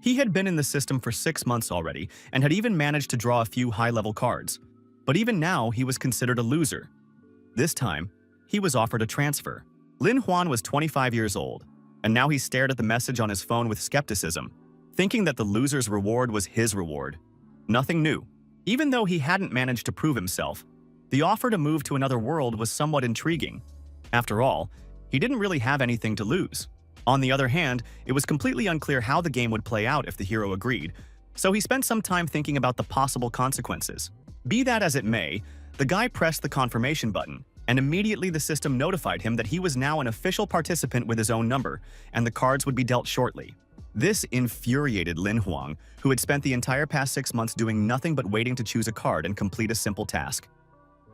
He had been in the system for 6 months already and had even managed to draw a few high-level cards. But even now, he was considered a loser. This time, he was offered a transfer. Lin Huan was 25 years old, and now he stared at the message on his phone with skepticism, thinking that the loser's reward was his reward. Nothing new. Even though he hadn't managed to prove himself, the offer to move to another world was somewhat intriguing. After all, he didn't really have anything to lose. On the other hand, it was completely unclear how the game would play out if the hero agreed, so he spent some time thinking about the possible consequences. Be that as it may, the guy pressed the confirmation button, and immediately the system notified him that he was now an official participant with his own number, and the cards would be dealt shortly. This infuriated Lin Huang, who had spent the entire past 6 months doing nothing but waiting to choose a card and complete a simple task.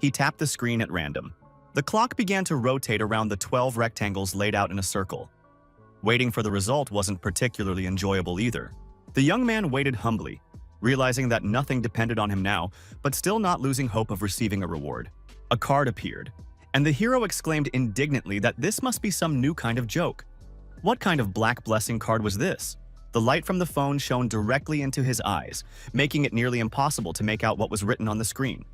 He tapped the screen at random. The clock began to rotate around the 12 rectangles laid out in a circle. Waiting for the result wasn't particularly enjoyable either. The young man waited humbly, realizing that nothing depended on him now, but still not losing hope of receiving a reward. A card appeared, and the hero exclaimed indignantly that this must be some new kind of joke. What kind of black blessing card was this? The light from the phone shone directly into his eyes, making it nearly impossible to make out what was written on the screen.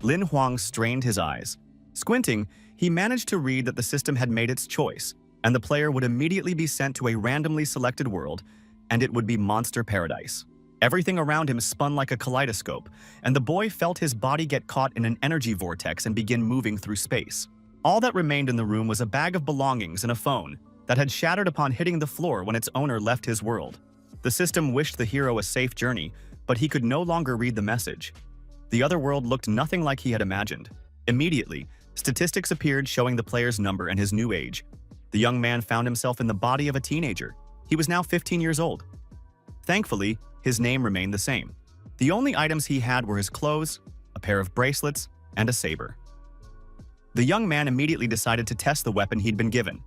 Lin Huang strained his eyes. Squinting, he managed to read that the system had made its choice, and the player would immediately be sent to a randomly selected world, and it would be Monster Paradise. Everything around him spun like a kaleidoscope, and the boy felt his body get caught in an energy vortex and begin moving through space. All that remained in the room was a bag of belongings and a phone that had shattered upon hitting the floor when its owner left his world. The system wished the hero a safe journey, but he could no longer read the message. The other world looked nothing like he had imagined. Immediately, statistics appeared showing the player's number and his new age. The young man found himself in the body of a teenager. He was now 15 years old. Thankfully, his name remained the same. The only items he had were his clothes, a pair of bracelets, and a saber. The young man immediately decided to test the weapon he'd been given.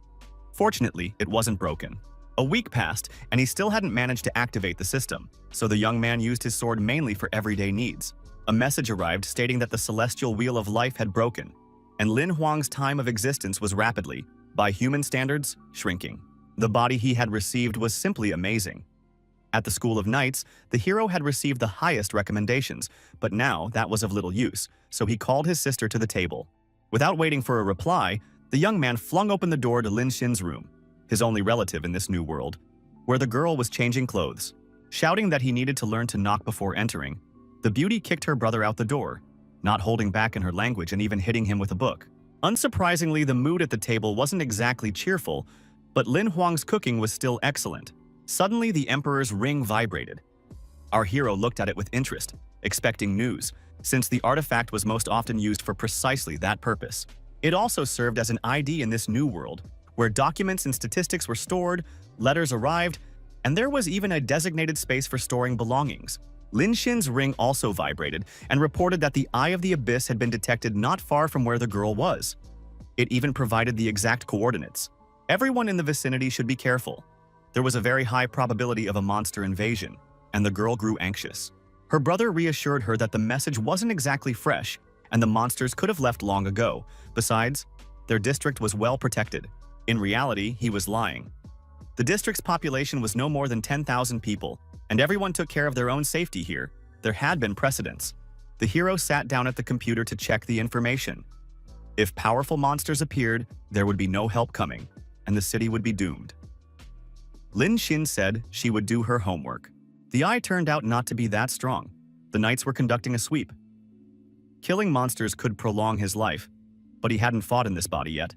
Fortunately, it wasn't broken. A week passed, and he still hadn't managed to activate the system, so the young man used his sword mainly for everyday needs. A message arrived stating that the celestial wheel of life had broken, and Lin Huang's time of existence was rapidly, by human standards, shrinking. The body he had received was simply amazing. At the School of Knights, the hero had received the highest recommendations, but now that was of little use, so he called his sister to the table. Without waiting for a reply, the young man flung open the door to Lin Xin's room, his only relative in this new world, where the girl was changing clothes. Shouting that he needed to learn to knock before entering, the beauty kicked her brother out the door, not holding back in her language and even hitting him with a book. Unsurprisingly, the mood at the table wasn't exactly cheerful, but Lin Huang's cooking was still excellent. Suddenly, the Emperor's ring vibrated. Our hero looked at it with interest, expecting news, since the artifact was most often used for precisely that purpose. It also served as an ID in this new world, where documents and statistics were stored, letters arrived, and there was even a designated space for storing belongings. Lin Xin's ring also vibrated and reported that the Eye of the Abyss had been detected not far from where the girl was. It even provided the exact coordinates. Everyone in the vicinity should be careful. There was a very high probability of a monster invasion, and the girl grew anxious. Her brother reassured her that the message wasn't exactly fresh, and the monsters could have left long ago. Besides, their district was well protected. In reality, he was lying. The district's population was no more than 10,000 people, and everyone took care of their own safety here. There had been precedents. The hero sat down at the computer to check the information. If powerful monsters appeared, there would be no help coming, and the city would be doomed. Lin Xin said she would do her homework. The eye turned out not to be that strong. The knights were conducting a sweep. Killing monsters could prolong his life, but he hadn't fought in this body yet.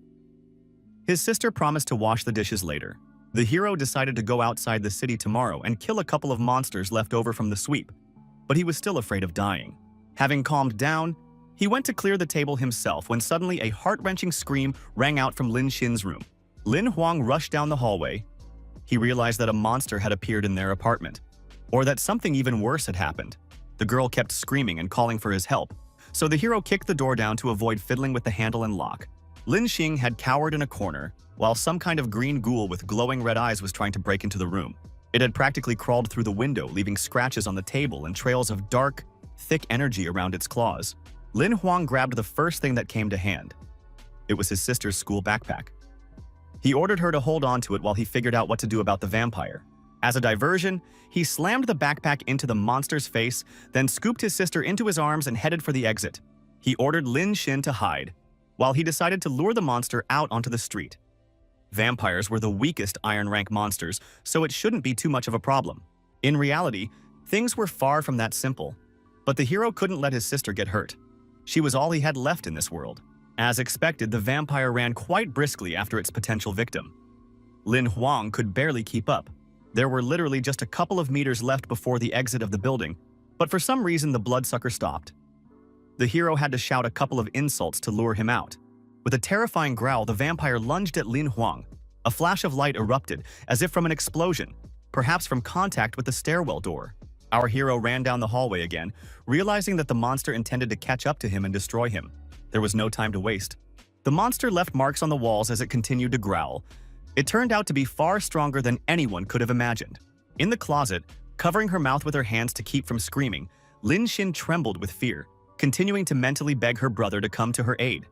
His sister promised to wash the dishes later. The hero decided to go outside the city tomorrow and kill a couple of monsters left over from the sweep, but he was still afraid of dying. Having calmed down, he went to clear the table himself when suddenly a heart-wrenching scream rang out from Lin Xin's room. Lin Huang rushed down the hallway. He realized that a monster had appeared in their apartment, or that something even worse had happened. The girl kept screaming and calling for his help, so the hero kicked the door down to avoid fiddling with the handle and lock. Lin Xing had cowered in a corner, while some kind of green ghoul with glowing red eyes was trying to break into the room. It had practically crawled through the window, leaving scratches on the table and trails of dark, thick energy around its claws. Lin Huang grabbed the first thing that came to hand. It was his sister's school backpack. He ordered her to hold on to it while he figured out what to do about the vampire. As a diversion, he slammed the backpack into the monster's face, then scooped his sister into his arms and headed for the exit. He ordered Lin Xin to hide, while he decided to lure the monster out onto the street. Vampires were the weakest iron rank monsters, so it shouldn't be too much of a problem. In reality, things were far from that simple. But the hero couldn't let his sister get hurt. She was all he had left in this world. As expected, the vampire ran quite briskly after its potential victim. Lin Huang could barely keep up. There were literally just a couple of meters left before the exit of the building, but for some reason the bloodsucker stopped. The hero had to shout a couple of insults to lure him out. With a terrifying growl, the vampire lunged at Lin Huang. A flash of light erupted, as if from an explosion, perhaps from contact with the stairwell door. Our hero ran down the hallway again, realizing that the monster intended to catch up to him and destroy him. There was no time to waste. The monster left marks on the walls as it continued to growl. It turned out to be far stronger than anyone could have imagined. In the closet, covering her mouth with her hands to keep from screaming, Lin Xin trembled with fear, continuing to mentally beg her brother to come to her aid.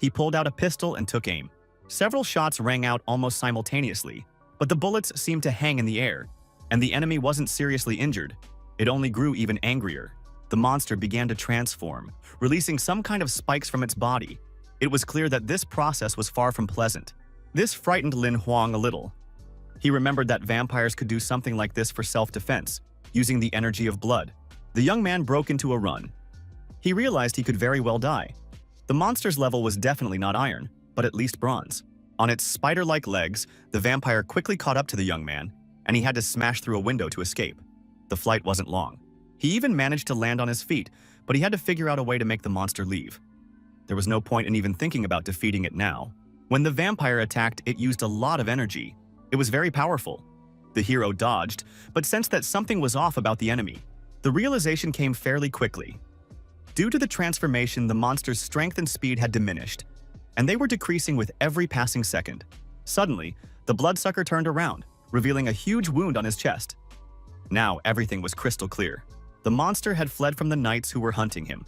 He pulled out a pistol and took aim. Several shots rang out almost simultaneously, but the bullets seemed to hang in the air, and the enemy wasn't seriously injured. It only grew even angrier. The monster began to transform, releasing some kind of spikes from its body. It was clear that this process was far from pleasant. This frightened Lin Huang a little. He remembered that vampires could do something like this for self-defense, using the energy of blood. The young man broke into a run. He realized he could very well die. The monster's level was definitely not iron, but at least bronze. On its spider-like legs, the vampire quickly caught up to the young man, and he had to smash through a window to escape. The flight wasn't long. He even managed to land on his feet, but he had to figure out a way to make the monster leave. There was no point in even thinking about defeating it now. When the vampire attacked, it used a lot of energy. It was very powerful. The hero dodged, but sensed that something was off about the enemy. The realization came fairly quickly. Due to the transformation, the monster's strength and speed had diminished, and they were decreasing with every passing second. Suddenly, the bloodsucker turned around, revealing a huge wound on his chest. Now everything was crystal clear. The monster had fled from the knights who were hunting him.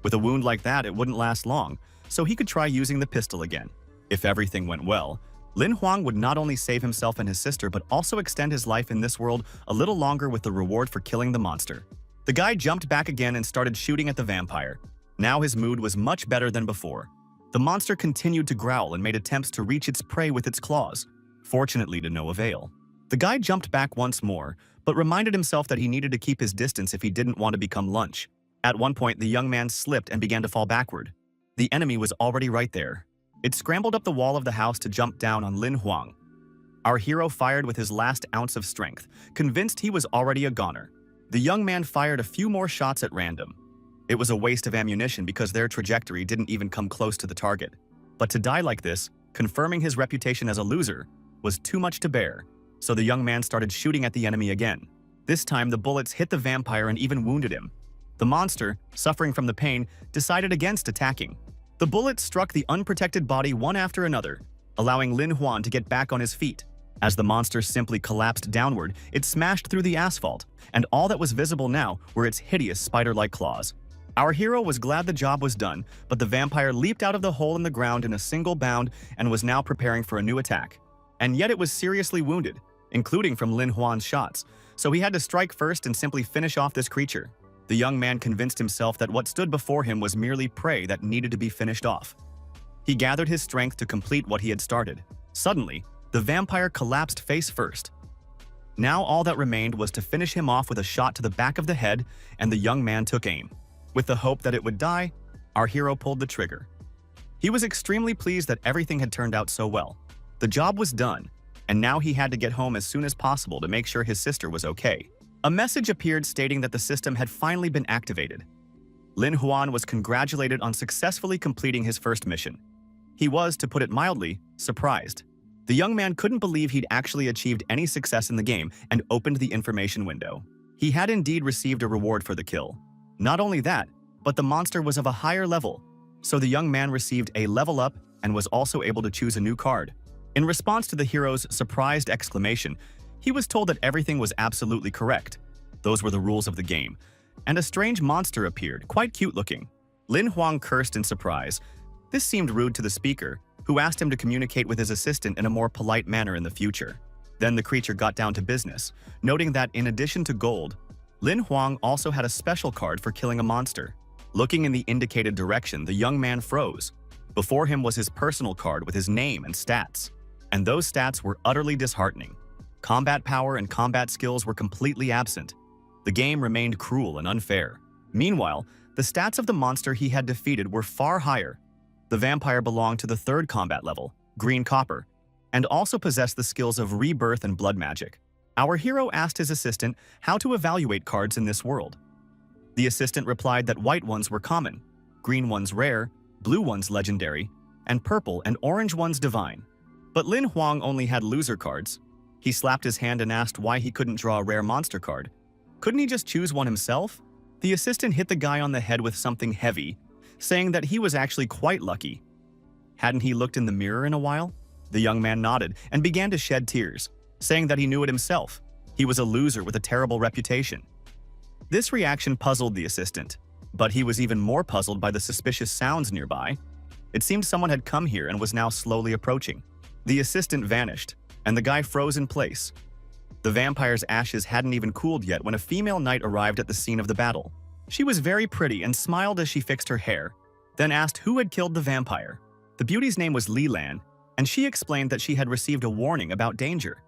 With a wound like that, it wouldn't last long, so he could try using the pistol again. If everything went well, Lin Huang would not only save himself and his sister, but also extend his life in this world a little longer with the reward for killing the monster. The guy jumped back again and started shooting at the vampire. Now his mood was much better than before. The monster continued to growl and made attempts to reach its prey with its claws, fortunately to no avail. The guy jumped back once more, but reminded himself that he needed to keep his distance if he didn't want to become lunch. At one point, the young man slipped and began to fall backward. The enemy was already right there. It scrambled up the wall of the house to jump down on Lin Huang. Our hero fired with his last ounce of strength, convinced he was already a goner. The young man fired a few more shots at random. It was a waste of ammunition because their trajectory didn't even come close to the target. But to die like this, confirming his reputation as a loser, was too much to bear, so the young man started shooting at the enemy again. This time, the bullets hit the vampire and even wounded him. The monster, suffering from the pain, decided against attacking. The bullets struck the unprotected body one after another, allowing Lin Huang to get back on his feet. As the monster simply collapsed downward, it smashed through the asphalt, and all that was visible now were its hideous spider-like claws. Our hero was glad the job was done, but the vampire leaped out of the hole in the ground in a single bound and was now preparing for a new attack. And yet it was seriously wounded, including from Lin Huang's shots, so he had to strike first and simply finish off this creature. The young man convinced himself that what stood before him was merely prey that needed to be finished off. He gathered his strength to complete what he had started. Suddenly, the vampire collapsed face first. Now all that remained was to finish him off with a shot to the back of the head, and the young man took aim. With the hope that it would die, our hero pulled the trigger. He was extremely pleased that everything had turned out so well. The job was done, and now he had to get home as soon as possible to make sure his sister was okay. A message appeared stating that the system had finally been activated. Lin Huang was congratulated on successfully completing his first mission. He was, to put it mildly, surprised. The young man couldn't believe he'd actually achieved any success in the game and opened the information window. He had indeed received a reward for the kill. Not only that, but the monster was of a higher level, so the young man received a level up and was also able to choose a new card. In response to the hero's surprised exclamation, he was told that everything was absolutely correct. Those were the rules of the game. And a strange monster appeared, quite cute looking. Lin Huang cursed in surprise. This seemed rude to the speaker, who asked him to communicate with his assistant in a more polite manner in the future. Then the creature got down to business, noting that in addition to gold, Lin Huang also had a special card for killing a monster. Looking in the indicated direction, the young man froze. Before him was his personal card with his name and stats. And those stats were utterly disheartening. Combat power and combat skills were completely absent. The game remained cruel and unfair. Meanwhile, the stats of the monster he had defeated were far higher. The vampire belonged to the 3rd combat level, green copper, and also possessed the skills of rebirth and blood magic. Our hero asked his assistant how to evaluate cards in this world. The assistant replied that white ones were common, green ones rare, blue ones legendary, and purple and orange ones divine. But Lin Huang only had loser cards. He slapped his hand and asked why he couldn't draw a rare monster card. Couldn't he just choose one himself? The assistant hit the guy on the head with something heavy, saying that he was actually quite lucky. Hadn't he looked in the mirror in a while? The young man nodded and began to shed tears, saying that he knew it himself. He was a loser with a terrible reputation. This reaction puzzled the assistant, but he was even more puzzled by the suspicious sounds nearby. It seemed someone had come here and was now slowly approaching. The assistant vanished, and the guy froze in place. The vampire's ashes hadn't even cooled yet when a female knight arrived at the scene of the battle. She was very pretty and smiled as she fixed her hair, then asked who had killed the vampire. The beauty's name was Lilan, and she explained that she had received a warning about danger.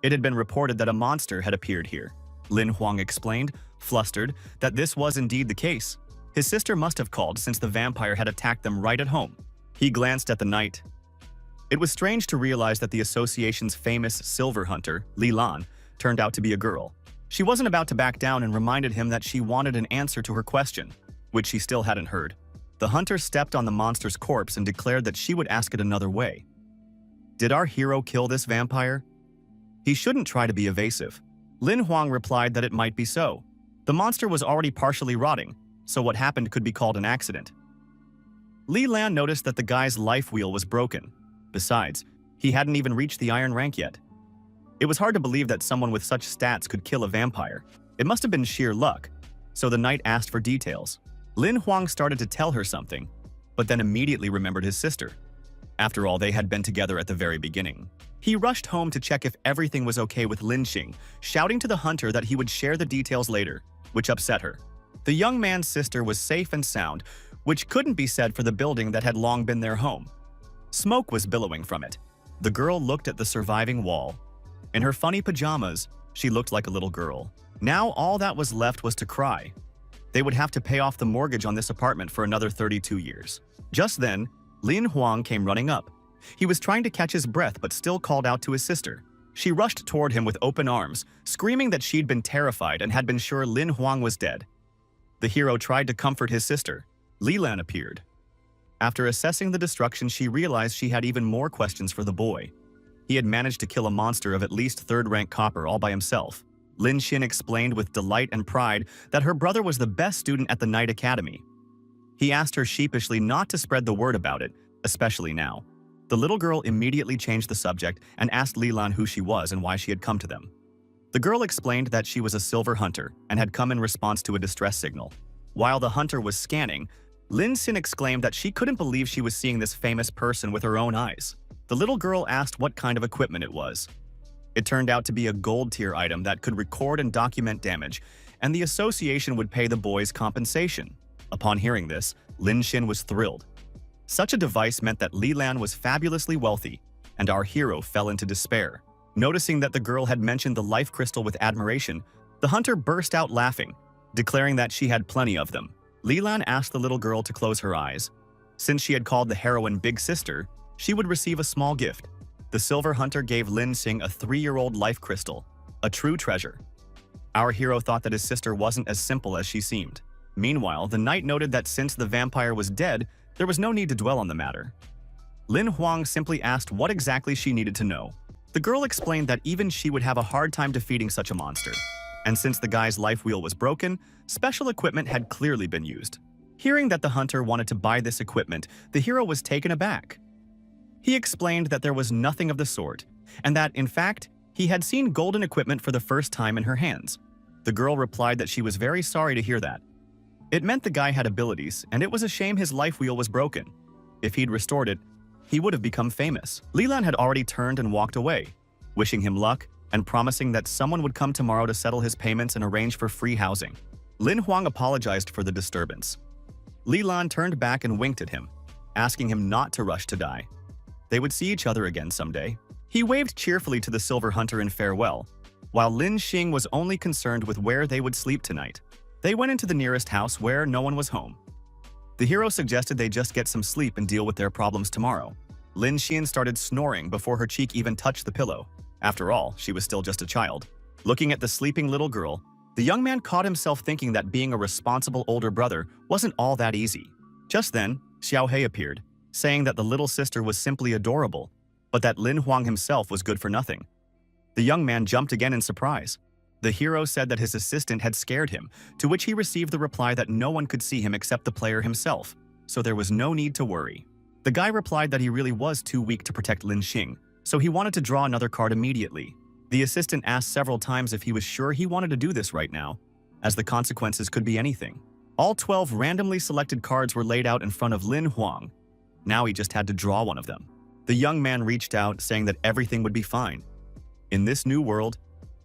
It had been reported that a monster had appeared here. Lin Huang explained, flustered, that this was indeed the case. His sister must have called since the vampire had attacked them right at home. He glanced at the knight. It was strange to realize that the association's famous silver hunter, Lilan, turned out to be a girl. She wasn't about to back down and reminded him that she wanted an answer to her question, which she still hadn't heard. The hunter stepped on the monster's corpse and declared that she would ask it another way. Did our hero kill this vampire? He shouldn't try to be evasive. Lin Huang replied that it might be so. The monster was already partially rotting, so what happened could be called an accident. Li Lan noticed that the guy's life wheel was broken. Besides, he hadn't even reached the iron rank yet. It was hard to believe that someone with such stats could kill a vampire. It must have been sheer luck, so the knight asked for details. Lin Huang started to tell her something, but then immediately remembered his sister. After all, they had been together at the very beginning. He rushed home to check if everything was okay with Lin Xing, shouting to the hunter that he would share the details later, which upset her. The young man's sister was safe and sound, which couldn't be said for the building that had long been their home. Smoke was billowing from it. The girl looked at the surviving wall. In her funny pajamas, she looked like a little girl. Now all that was left was to cry. They would have to pay off the mortgage on this apartment for another 32 years. Just then, Lin Huang came running up. He was trying to catch his breath but still called out to his sister. She rushed toward him with open arms, screaming that she'd been terrified and had been sure Lin Huang was dead. The hero tried to comfort his sister. Lilan appeared. After assessing the destruction, she realized she had even more questions for the boy. He had managed to kill a monster of at least 3rd-rank copper all by himself. Lin Xin explained with delight and pride that her brother was the best student at the Night Academy. He asked her sheepishly not to spread the word about it, especially now. The little girl immediately changed the subject and asked Lilan who she was and why she had come to them. The girl explained that she was a silver hunter and had come in response to a distress signal. While the hunter was scanning, Lin Xin exclaimed that she couldn't believe she was seeing this famous person with her own eyes. The little girl asked what kind of equipment it was. It turned out to be a gold-tier item that could record and document damage, and the association would pay the boys compensation. Upon hearing this, Lin Xin was thrilled. Such a device meant that Lilan was fabulously wealthy, and our hero fell into despair. Noticing that the girl had mentioned the life crystal with admiration, the hunter burst out laughing, declaring that she had plenty of them. Lilan asked the little girl to close her eyes. Since she had called the heroine Big Sister, she would receive a small gift. The silver hunter gave Lin Xing a 3-year-old life crystal, a true treasure. Our hero thought that his sister wasn't as simple as she seemed. Meanwhile, the knight noted that since the vampire was dead, there was no need to dwell on the matter. Lin Huang simply asked what exactly she needed to know. The girl explained that even she would have a hard time defeating such a monster. And since the guy's life wheel was broken, special equipment had clearly been used. Hearing that the hunter wanted to buy this equipment, the hero was taken aback. He explained that there was nothing of the sort, and that, in fact, he had seen golden equipment for the first time in her hands. The girl replied that she was very sorry to hear that. It meant the guy had abilities, and it was a shame his life wheel was broken. If he'd restored it, he would have become famous. Lilan had already turned and walked away. wishing him luck and promising that someone would come tomorrow to settle his payments and arrange for free housing. Lin Huang apologized for the disturbance. Li Lan turned back and winked at him, asking him not to rush to die. They would see each other again someday. He waved cheerfully to the Silver Hunter in farewell, while Lin Xing was only concerned with where they would sleep tonight. They went into the nearest house where no one was home. The hero suggested they just get some sleep and deal with their problems tomorrow. Lin Xian started snoring before her cheek even touched the pillow. After all, she was still just a child. Looking at the sleeping little girl, the young man caught himself thinking that being a responsible older brother wasn't all that easy. Just then, Xiaohei appeared, saying that the little sister was simply adorable, but that Lin Huang himself was good for nothing. The young man jumped again in surprise. The hero said that his assistant had scared him, to which he received the reply that no one could see him except the player himself, so there was no need to worry. The guy replied that he really was too weak to protect Lin Xing, so he wanted to draw another card immediately. The assistant asked several times if he was sure he wanted to do this right now, as the consequences could be anything. All 12 randomly selected cards were laid out in front of Lin Huang. Now he just had to draw one of them. The young man reached out, saying that everything would be fine. In this new world,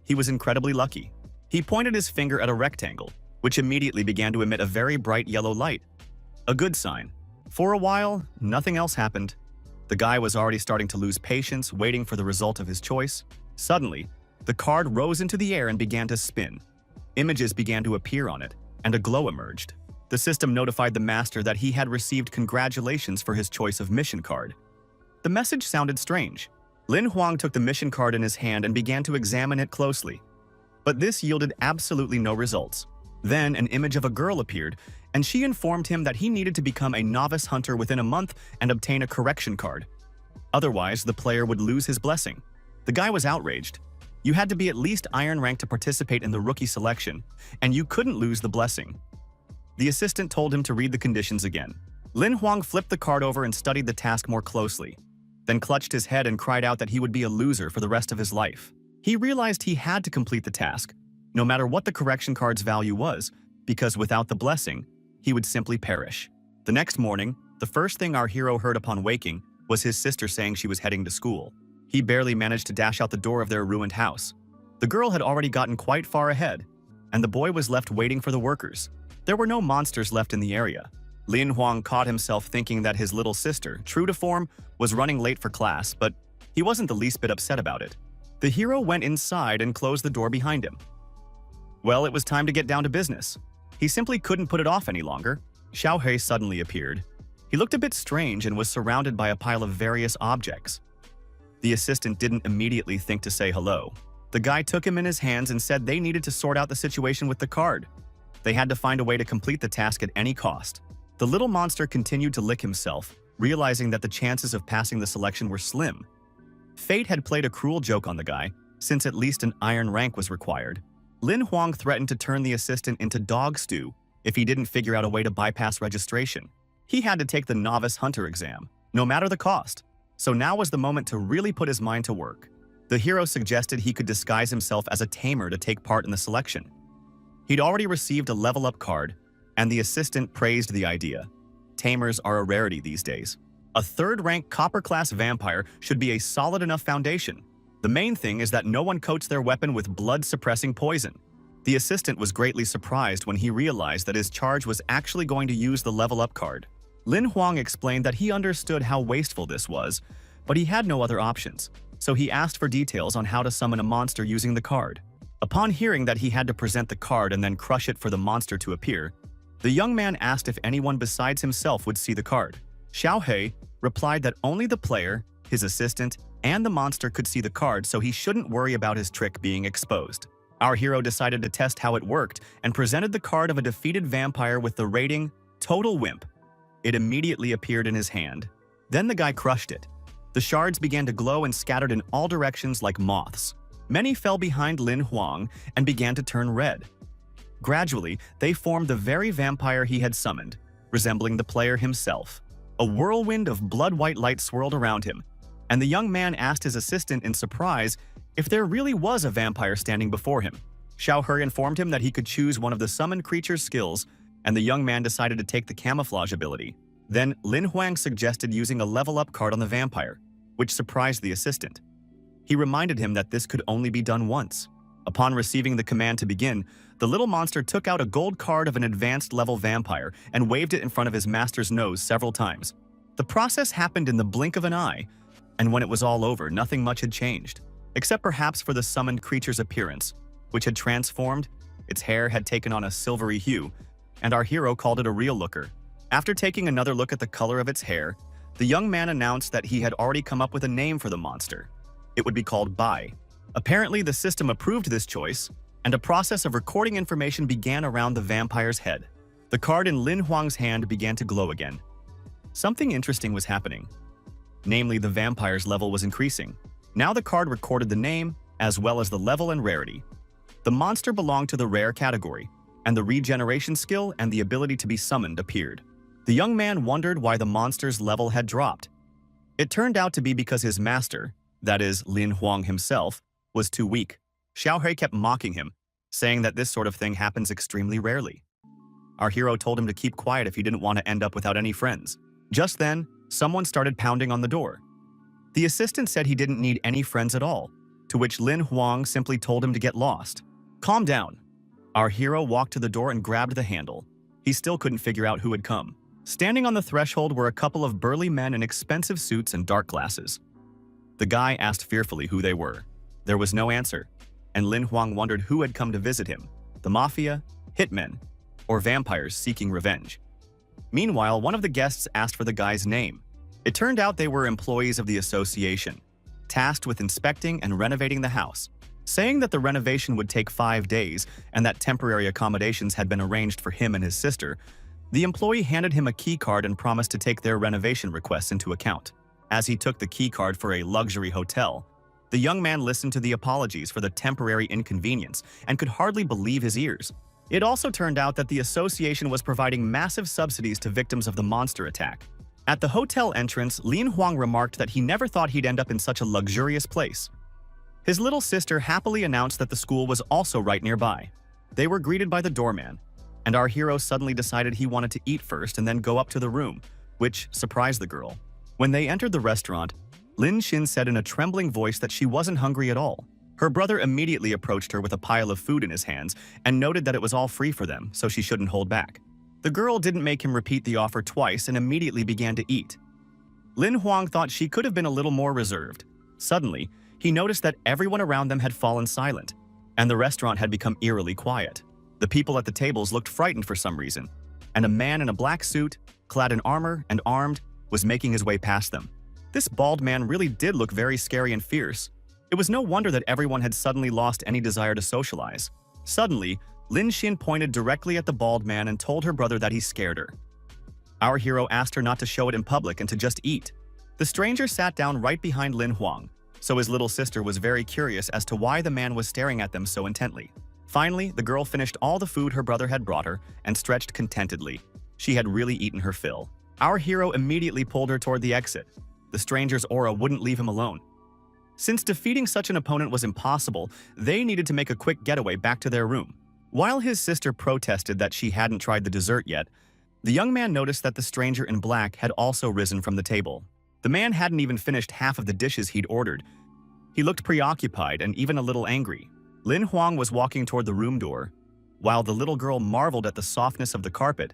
he was incredibly lucky. He pointed his finger at a rectangle, which immediately began to emit a very bright yellow light. A good sign. For a while, nothing else happened. The guy was already starting to lose patience, waiting for the result of his choice. Suddenly, the card rose into the air and began to spin. Images began to appear on it, and a glow emerged. The system notified the master that he had received congratulations for his choice of mission card. The message sounded strange. Lin Huang took the mission card in his hand and began to examine it closely. But this yielded absolutely no results. Then an image of a girl appeared, and she informed him that he needed to become a novice hunter within a month and obtain a correction card. Otherwise, the player would lose his blessing. The guy was outraged. You had to be at least iron rank to participate in the rookie selection, and you couldn't lose the blessing. The assistant told him to read the conditions again. Lin Huang flipped the card over and studied the task more closely, then clutched his head and cried out that he would be a loser for the rest of his life. He realized he had to complete the task, no matter what the correction card's value was, because without the blessing, he would simply perish. The next morning, the first thing our hero heard upon waking was his sister saying she was heading to school. He barely managed to dash out the door of their ruined house. The girl had already gotten quite far ahead, and the boy was left waiting for the workers. There were no monsters left in the area. Lin Huang caught himself thinking that his little sister, true to form, was running late for class, but he wasn't the least bit upset about it. The hero went inside and closed the door behind him. Well, it was time to get down to business. He simply couldn't put it off any longer. Xiaohei suddenly appeared. He looked a bit strange and was surrounded by a pile of various objects. The assistant didn't immediately think to say hello. The guy took him in his hands and said they needed to sort out the situation with the card. They had to find a way to complete the task at any cost. The little monster continued to lick himself, realizing that the chances of passing the selection were slim. Fate had played a cruel joke on the guy, since at least an iron rank was required. Lin Huang threatened to turn the assistant into dog stew if he didn't figure out a way to bypass registration. He had to take the novice hunter exam, no matter the cost. So now was the moment to really put his mind to work. The hero suggested he could disguise himself as a tamer to take part in the selection. He'd already received a level-up card, and the assistant praised the idea. Tamers are a rarity these days. A third-rank copper-class vampire should be a solid enough foundation. The main thing is that no one coats their weapon with blood-suppressing poison. The assistant was greatly surprised when he realized that his charge was actually going to use the level-up card. Lin Huang explained that he understood how wasteful this was, but he had no other options, so he asked for details on how to summon a monster using the card. Upon hearing that he had to present the card and then crush it for the monster to appear, the young man asked if anyone besides himself would see the card. Xiaohei replied that only the player, his assistant, and the monster could see the card, so he shouldn't worry about his trick being exposed. Our hero decided to test how it worked and presented the card of a defeated vampire with the rating Total Wimp. It immediately appeared in his hand. Then the guy crushed it. The shards began to glow and scattered in all directions like moths. Many fell behind Lin Huang and began to turn red. Gradually, they formed the very vampire he had summoned, resembling the player himself. A whirlwind of blood-white light swirled around him, and the young man asked his assistant in surprise if there really was a vampire standing before him. Xiaohei informed him that he could choose one of the summoned creature's skills, and the young man decided to take the camouflage ability. Then Lin Huang suggested using a level-up card on the vampire, which surprised the assistant. He reminded him that this could only be done once. Upon receiving the command to begin, the little monster took out a gold card of an advanced level vampire and waved it in front of his master's nose several times. The process happened in the blink of an eye, and when it was all over, nothing much had changed, except perhaps for the summoned creature's appearance, which had transformed. Its hair had taken on a silvery hue, and our hero called it a real looker. After taking another look at the color of its hair, the young man announced that he had already come up with a name for the monster. It would be called Bai. Apparently, the system approved this choice, and a process of recording information began around the vampire's head. The card in Lin Huang's hand began to glow again. Something interesting was happening. Namely, the vampire's level was increasing. Now the card recorded the name, as well as the level and rarity. The monster belonged to the rare category, and the regeneration skill and the ability to be summoned appeared. The young man wondered why the monster's level had dropped. It turned out to be because his master, that is, Lin Huang himself, was too weak. Xiaohui kept mocking him, saying that this sort of thing happens extremely rarely. Our hero told him to keep quiet if he didn't want to end up without any friends. Just then, someone started pounding on the door. The assistant said he didn't need any friends at all, to which Lin Huang simply told him to get lost. Calm down. Our hero walked to the door and grabbed the handle. He still couldn't figure out who had come. Standing on the threshold were a couple of burly men in expensive suits and dark glasses. The guy asked fearfully who they were. There was no answer, and Lin Huang wondered who had come to visit him: the mafia, hitmen, or vampires seeking revenge. Meanwhile, one of the guests asked for the guy's name. It turned out they were employees of the association, tasked with inspecting and renovating the house. Saying that the renovation would take 5 days and that temporary accommodations had been arranged for him and his sister, the employee handed him a key card and promised to take their renovation requests into account. As he took the key card for a luxury hotel, the young man listened to the apologies for the temporary inconvenience and could hardly believe his ears. It also turned out that the association was providing massive subsidies to victims of the monster attack. At the hotel entrance, Lin Huang remarked that he never thought he'd end up in such a luxurious place. His little sister happily announced that the school was also right nearby. They were greeted by the doorman, and our hero suddenly decided he wanted to eat first and then go up to the room, which surprised the girl. When they entered the restaurant, Lin Xin said in a trembling voice that she wasn't hungry at all. Her brother immediately approached her with a pile of food in his hands and noted that it was all free for them, so she shouldn't hold back. The girl didn't make him repeat the offer twice and immediately began to eat. Lin Huang thought she could have been a little more reserved. Suddenly, he noticed that everyone around them had fallen silent, and the restaurant had become eerily quiet. The people at the tables looked frightened for some reason, and a man in a black suit, clad in armor and armed, was making his way past them. This bald man really did look very scary and fierce. It was no wonder that everyone had suddenly lost any desire to socialize. Suddenly, Lin Xin pointed directly at the bald man and told her brother that he scared her. Our hero asked her not to show it in public and to just eat. The stranger sat down right behind Lin Huang, so his little sister was very curious as to why the man was staring at them so intently. Finally, the girl finished all the food her brother had brought her and stretched contentedly. She had really eaten her fill. Our hero immediately pulled her toward the exit. The stranger's aura wouldn't leave him alone. Since defeating such an opponent was impossible, they needed to make a quick getaway back to their room. While his sister protested that she hadn't tried the dessert yet, the young man noticed that the stranger in black had also risen from the table. The man hadn't even finished half of the dishes he'd ordered. He looked preoccupied and even a little angry. Lin Huang was walking toward the room door, while the little girl marveled at the softness of the carpet.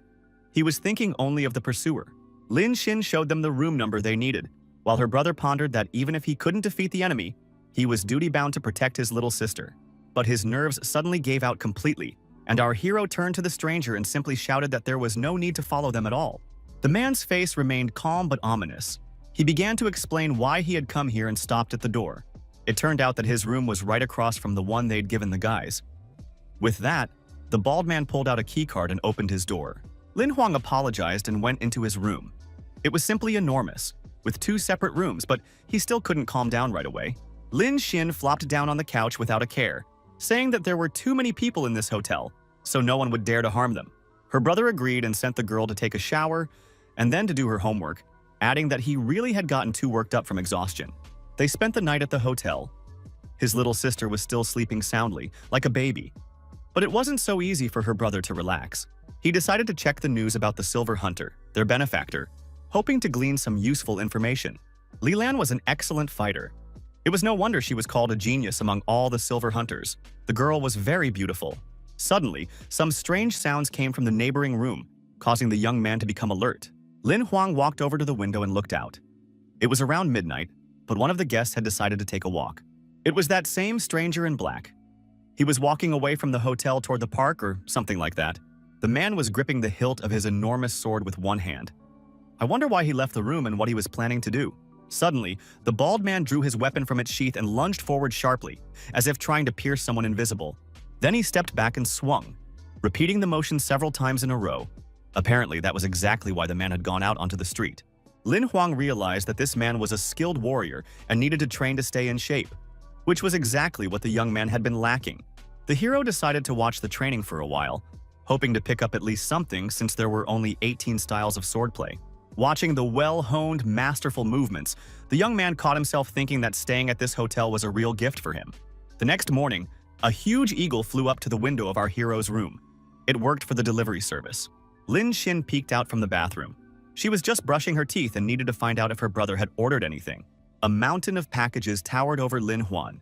He was thinking only of the pursuer. Lin Xin showed them the room number they needed, while her brother pondered that even if he couldn't defeat the enemy, he was duty-bound to protect his little sister. But his nerves suddenly gave out completely, and our hero turned to the stranger and simply shouted that there was no need to follow them at all. The man's face remained calm but ominous. He began to explain why he had come here and stopped at the door. It turned out that his room was right across from the one they'd given the guys. With that, the bald man pulled out a keycard and opened his door. Lin Huang apologized and went into his room. It was simply enormous, with 2 separate rooms, but he still couldn't calm down right away. Lin Xin flopped down on the couch without a care, saying that there were too many people in this hotel, so no one would dare to harm them. Her brother agreed and sent the girl to take a shower and then to do her homework, adding that he really had gotten too worked up from exhaustion. They spent the night at the hotel. His little sister was still sleeping soundly, like a baby. But it wasn't so easy for her brother to relax. He decided to check the news about the Silver Hunter, their benefactor, hoping to glean some useful information. Lilan was an excellent fighter, It was no wonder she was called a genius among all the silver hunters. The girl was very beautiful. Suddenly, some strange sounds came from the neighboring room, causing the young man to become alert. Lin Huang walked over to the window and looked out. It was around midnight, but one of the guests had decided to take a walk. It was that same stranger in black. He was walking away from the hotel toward the park or something like that. The man was gripping the hilt of his enormous sword with one hand. I wonder why he left the room and what he was planning to do. Suddenly, the bald man drew his weapon from its sheath and lunged forward sharply, as if trying to pierce someone invisible. Then he stepped back and swung, repeating the motion several times in a row. Apparently, that was exactly why the man had gone out onto the street. Lin Huang realized that this man was a skilled warrior and needed to train to stay in shape, which was exactly what the young man had been lacking. The hero decided to watch the training for a while, hoping to pick up at least something since there were only 18 styles of swordplay. Watching the well-honed, masterful movements, the young man caught himself thinking that staying at this hotel was a real gift for him. The next morning, a huge eagle flew up to the window of our hero's room. It worked for the delivery service. Lin Xin peeked out from the bathroom. She was just brushing her teeth and needed to find out if her brother had ordered anything. A mountain of packages towered over Lin Huan.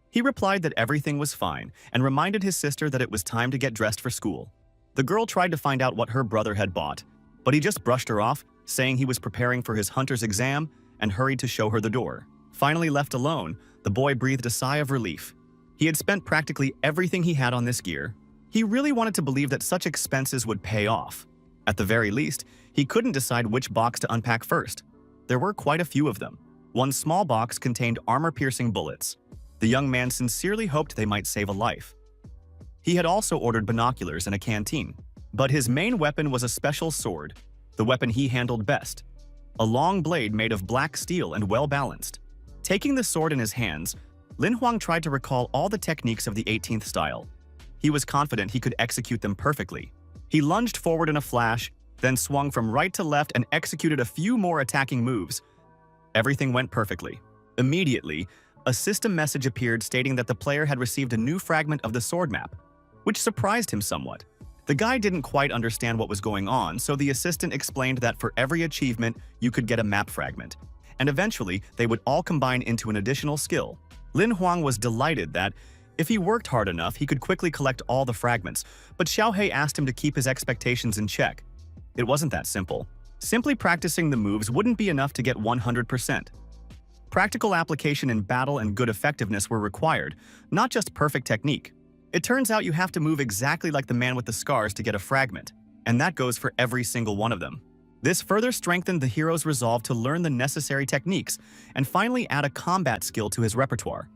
He replied that everything was fine and reminded his sister that it was time to get dressed for school. The girl tried to find out what her brother had bought, but he just brushed her off, saying he was preparing for his hunter's exam and hurried to show her the door. Finally left alone, the boy breathed a sigh of relief. He had spent practically everything he had on this gear. He really wanted to believe that such expenses would pay off. At the very least, he couldn't decide which box to unpack first. There were quite a few of them. One small box contained armor-piercing bullets. The young man sincerely hoped they might save a life. He had also ordered binoculars and a canteen. But his main weapon was a special sword, the weapon he handled best. A long blade made of black steel and well-balanced. Taking the sword in his hands, Lin Huang tried to recall all the techniques of the 18th style. He was confident he could execute them perfectly. He lunged forward in a flash, then swung from right to left and executed a few more attacking moves. Everything went perfectly. Immediately, a system message appeared stating that the player had received a new fragment of the sword map, which surprised him somewhat. The guy didn't quite understand what was going on, so the assistant explained that for every achievement, you could get a map fragment, and eventually they would all combine into an additional skill. Lin Huang was delighted that, if he worked hard enough, he could quickly collect all the fragments, but Xiaohei asked him to keep his expectations in check. It wasn't that simple. Simply practicing the moves wouldn't be enough to get 100%. Practical application in battle and good effectiveness were required, not just perfect technique. It turns out you have to move exactly like the man with the scars to get a fragment, and that goes for every single one of them. This further strengthened the hero's resolve to learn the necessary techniques and finally add a combat skill to his repertoire.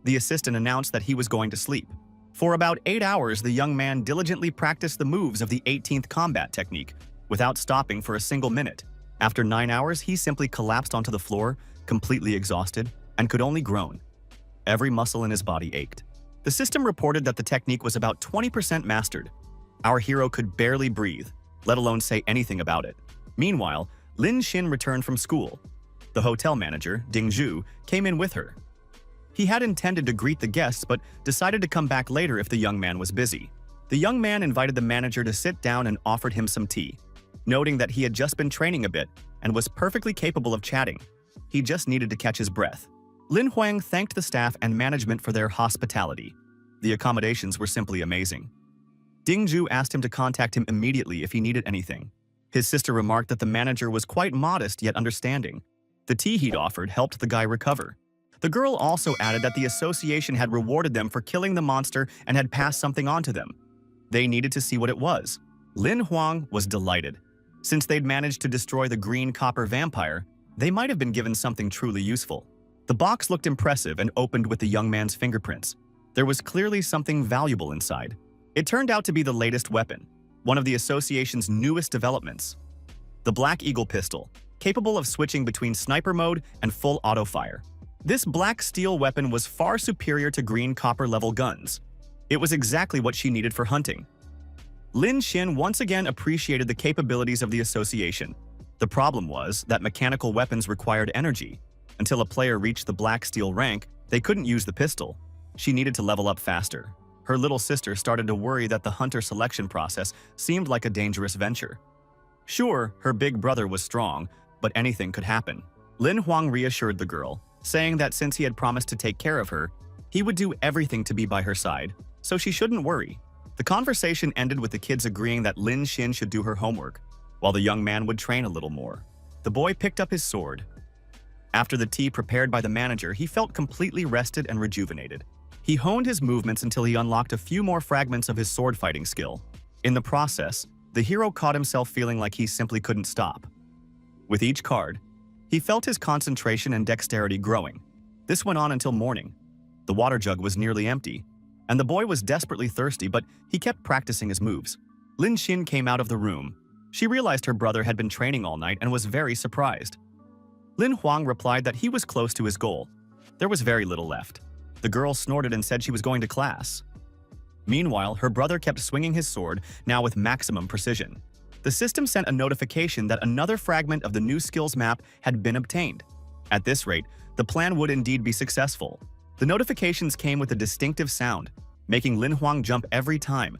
The assistant announced that he was going to sleep. For about 8 hours, the young man diligently practiced the moves of the 18th combat technique, without stopping for a single minute. After 9 hours, he simply collapsed onto the floor, completely exhausted, and could only groan. Every muscle in his body ached. The system reported that the technique was about 20% mastered. Our hero could barely breathe, let alone say anything about it. Meanwhile, Lin Xin returned from school. The hotel manager, Ding Zhu, came in with her. He had intended to greet the guests but decided to come back later if the young man was busy. The young man invited the manager to sit down and offered him some tea, noting that he had just been training a bit and was perfectly capable of chatting. He just needed to catch his breath. Lin Huang thanked the staff and management for their hospitality. The accommodations were simply amazing. Ding Zhu asked him to contact him immediately if he needed anything. His sister remarked that the manager was quite modest yet understanding. The tea he'd offered helped the guy recover. The girl also added that the association had rewarded them for killing the monster and had passed something on to them. They needed to see what it was. Lin Huang was delighted. Since they'd managed to destroy the green copper vampire, they might have been given something truly useful. The box looked impressive and opened with the young man's fingerprints. There was clearly something valuable inside. It turned out to be the latest weapon, one of the association's newest developments. The Black Eagle pistol, capable of switching between sniper mode and full auto fire. This black steel weapon was far superior to green copper level guns. It was exactly what she needed for hunting. Lin Xin once again appreciated the capabilities of the association. The problem was that mechanical weapons required energy. Until a player reached the black steel rank, they couldn't use the pistol. She needed to level up faster. Her little sister started to worry that the hunter selection process seemed like a dangerous venture. Sure, her big brother was strong, but anything could happen. Lin Huang reassured the girl. saying that since he had promised to take care of her, he would do everything to be by her side, so she shouldn't worry. The conversation ended with the kids agreeing that Lin Xin should do her homework, while the young man would train a little more. The boy picked up his sword. After the tea prepared by the manager, he felt completely rested and rejuvenated. He honed his movements until he unlocked a few more fragments of his sword fighting skill. In the process, the hero caught himself feeling like he simply couldn't stop. With each card, he felt his concentration and dexterity growing. This went on until morning. The water jug was nearly empty, and the boy was desperately thirsty, but he kept practicing his moves. Lin Xin came out of the room. She realized her brother had been training all night and was very surprised. Lin Huang replied that he was close to his goal. There was very little left. The girl snorted and said she was going to class. Meanwhile, her brother kept swinging his sword, now with maximum precision. The system sent a notification that another fragment of the new skills map had been obtained. At this rate, the plan would indeed be successful. The notifications came with a distinctive sound, making Lin Huang jump every time.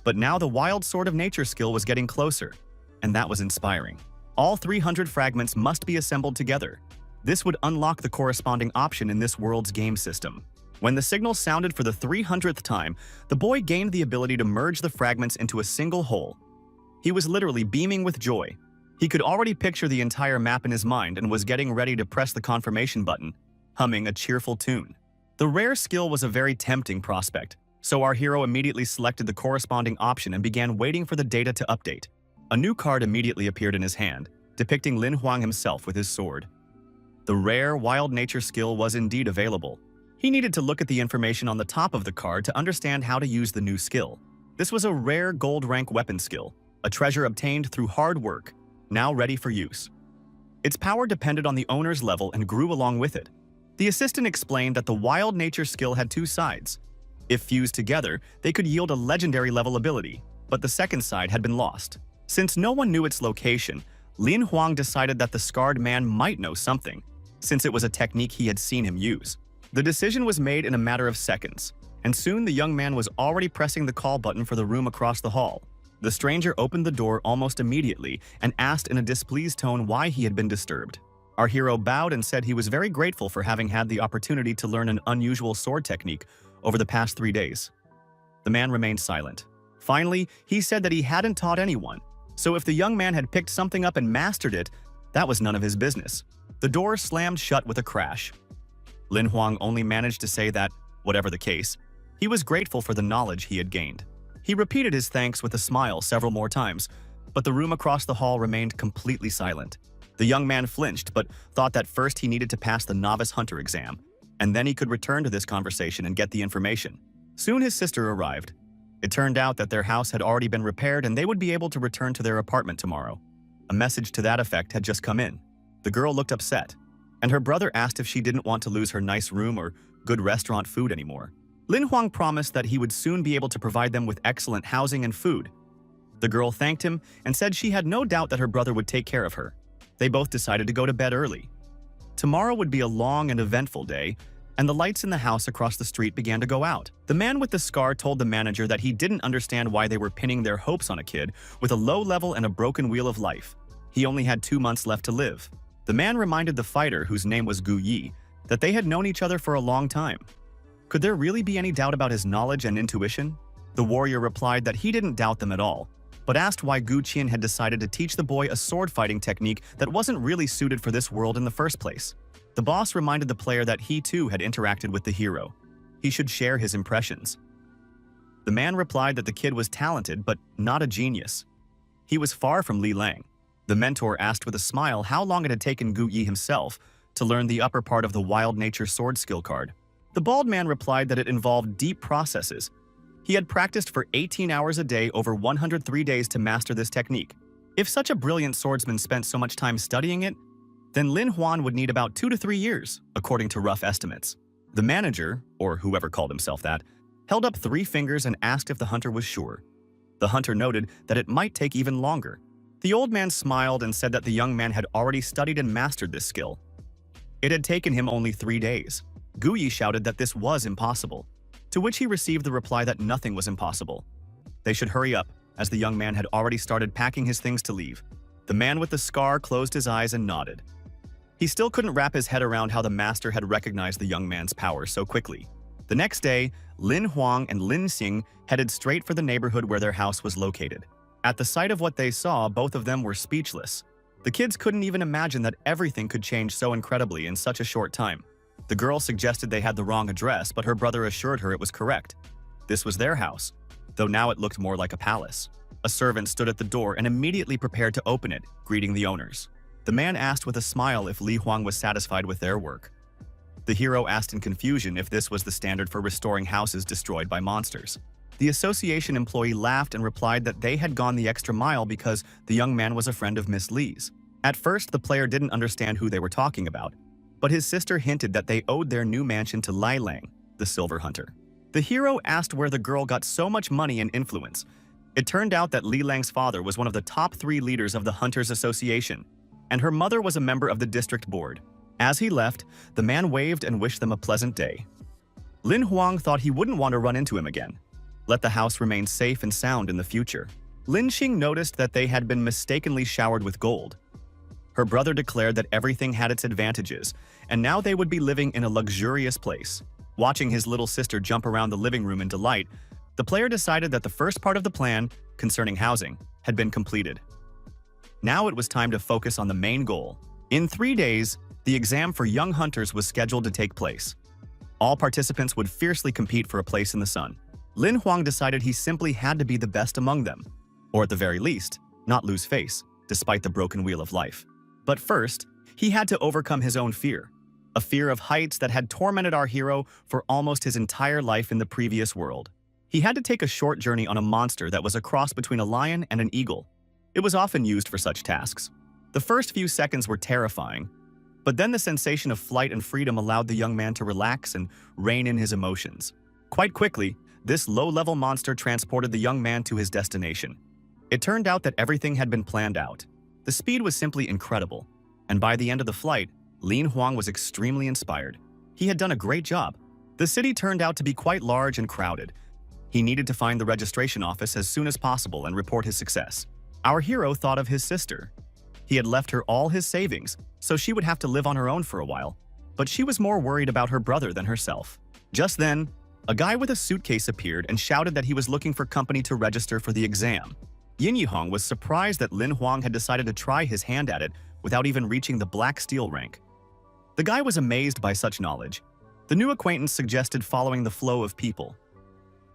But now the Wild Sword of Nature skill was getting closer, and that was inspiring. All 300 fragments must be assembled together. This would unlock the corresponding option in this world's game system. When the signal sounded for the 300th time, the boy gained the ability to merge the fragments into a single whole. He was literally beaming with joy. He could already picture the entire map in his mind and was getting ready to press the confirmation button, humming a cheerful tune. The rare skill was a very tempting prospect, so our hero immediately selected the corresponding option and began waiting for the data to update. A new card immediately appeared in his hand, depicting Lin Huang himself with his sword. The rare Wild Nature skill was indeed available. He needed to look at the information on the top of the card to understand how to use the new skill. This was a rare gold rank weapon skill, a treasure obtained through hard work, now ready for use. Its power depended on the owner's level and grew along with it. The assistant explained that the Wild Nature skill had two sides. If fused together, they could yield a legendary level ability, but the second side had been lost. Since no one knew its location, Lin Huang decided that the scarred man might know something, since it was a technique he had seen him use. The decision was made in a matter of seconds, and soon the young man was already pressing the call button for the room across the hall. The stranger opened the door almost immediately and asked in a displeased tone why he had been disturbed. Our hero bowed and said he was very grateful for having had the opportunity to learn an unusual sword technique over the past 3 days. The man remained silent. Finally, he said that he hadn't taught anyone, so if the young man had picked something up and mastered it, that was none of his business. The door slammed shut with a crash. Lin Huang only managed to say that, whatever the case, he was grateful for the knowledge he had gained. He repeated his thanks with a smile several more times, but the room across the hall remained completely silent. The young man flinched, but thought that first he needed to pass the novice hunter exam, and then he could return to this conversation and get the information. Soon his sister arrived. It turned out that their house had already been repaired and they would be able to return to their apartment tomorrow. A message to that effect had just come in. The girl looked upset, and her brother asked if she didn't want to lose her nice room or good restaurant food anymore. Lin Huang promised that he would soon be able to provide them with excellent housing and food. The girl thanked him and said she had no doubt that her brother would take care of her. They both decided to go to bed early. Tomorrow would be a long and eventful day, and the lights in the house across the street began to go out. The man with the scar told the manager that he didn't understand why they were pinning their hopes on a kid with a low level and a broken wheel of life. He only had 2 months left to live. The man reminded the fighter, whose name was Gu Yi, that they had known each other for a long time. Could there really be any doubt about his knowledge and intuition? The warrior replied that he didn't doubt them at all, but asked why Gu Qian had decided to teach the boy a sword fighting technique that wasn't really suited for this world in the first place. The boss reminded the player that he too had interacted with the hero. He should share his impressions. The man replied that the kid was talented but not a genius. He was far from Li Lang. The mentor asked with a smile how long it had taken Gu Yi himself to learn the upper part of the Wild Nature sword skill card. The bald man replied that it involved deep processes. He had practiced for 18 hours a day over 103 days to master this technique. If such a brilliant swordsman spent so much time studying it, then Lin Huan would need about 2 to 3 years, according to rough estimates. The manager, or whoever called himself that, held up 3 fingers and asked if the hunter was sure. The hunter noted that it might take even longer. The old man smiled and said that the young man had already studied and mastered this skill. It had taken him only 3 days. Gu Yi shouted that this was impossible, to which he received the reply that nothing was impossible. They should hurry up, as the young man had already started packing his things to leave. The man with the scar closed his eyes and nodded. He still couldn't wrap his head around how the master had recognized the young man's power so quickly. The next day, Lin Huang and Lin Xing headed straight for the neighborhood where their house was located. At the sight of what they saw, both of them were speechless. The kids couldn't even imagine that everything could change so incredibly in such a short time. The girl suggested they had the wrong address, but her brother assured her it was correct. This was their house, though now it looked more like a palace. A servant stood at the door and immediately prepared to open it, greeting the owners. The man asked with a smile if Li Huang was satisfied with their work. The hero asked in confusion if this was the standard for restoring houses destroyed by monsters. The association employee laughed and replied that they had gone the extra mile because the young man was a friend of Miss Li's. At first, the player didn't understand who they were talking about, but his sister hinted that they owed their new mansion to Lai Lang, the Silver Hunter. The hero asked where the girl got so much money and influence. It turned out that Li Lang's father was one of the top 3 leaders of the Hunters Association, and her mother was a member of the district board. As he left, the man waved and wished them a pleasant day. Lin Huang thought he wouldn't want to run into him again. Let the house remain safe and sound in the future. Lin Xing noticed that they had been mistakenly showered with gold. Her brother declared that everything had its advantages, and now they would be living in a luxurious place. Watching his little sister jump around the living room in delight, the player decided that the first part of the plan, concerning housing, had been completed. Now it was time to focus on the main goal. In 3 days, the exam for young hunters was scheduled to take place. All participants would fiercely compete for a place in the sun. Lin Huang decided he simply had to be the best among them, or at the very least, not lose face, despite the broken wheel of life. But first, he had to overcome his own fear, a fear of heights that had tormented our hero for almost his entire life in the previous world. He had to take a short journey on a monster that was a cross between a lion and an eagle. It was often used for such tasks. The first few seconds were terrifying, but then the sensation of flight and freedom allowed the young man to relax and rein in his emotions. Quite quickly, this low-level monster transported the young man to his destination. It turned out that everything had been planned out. The speed was simply incredible, and by the end of the flight, Lin Huang was extremely inspired. He had done a great job. The city turned out to be quite large and crowded. He needed to find the registration office as soon as possible and report his success. Our hero thought of his sister. He had left her all his savings, so she would have to live on her own for a while. But she was more worried about her brother than herself. Just then, a guy with a suitcase appeared and shouted that he was looking for company to register for the exam. Yin Yihong was surprised that Lin Huang had decided to try his hand at it without even reaching the Black Steel rank. The guy was amazed by such knowledge. The new acquaintance suggested following the flow of people.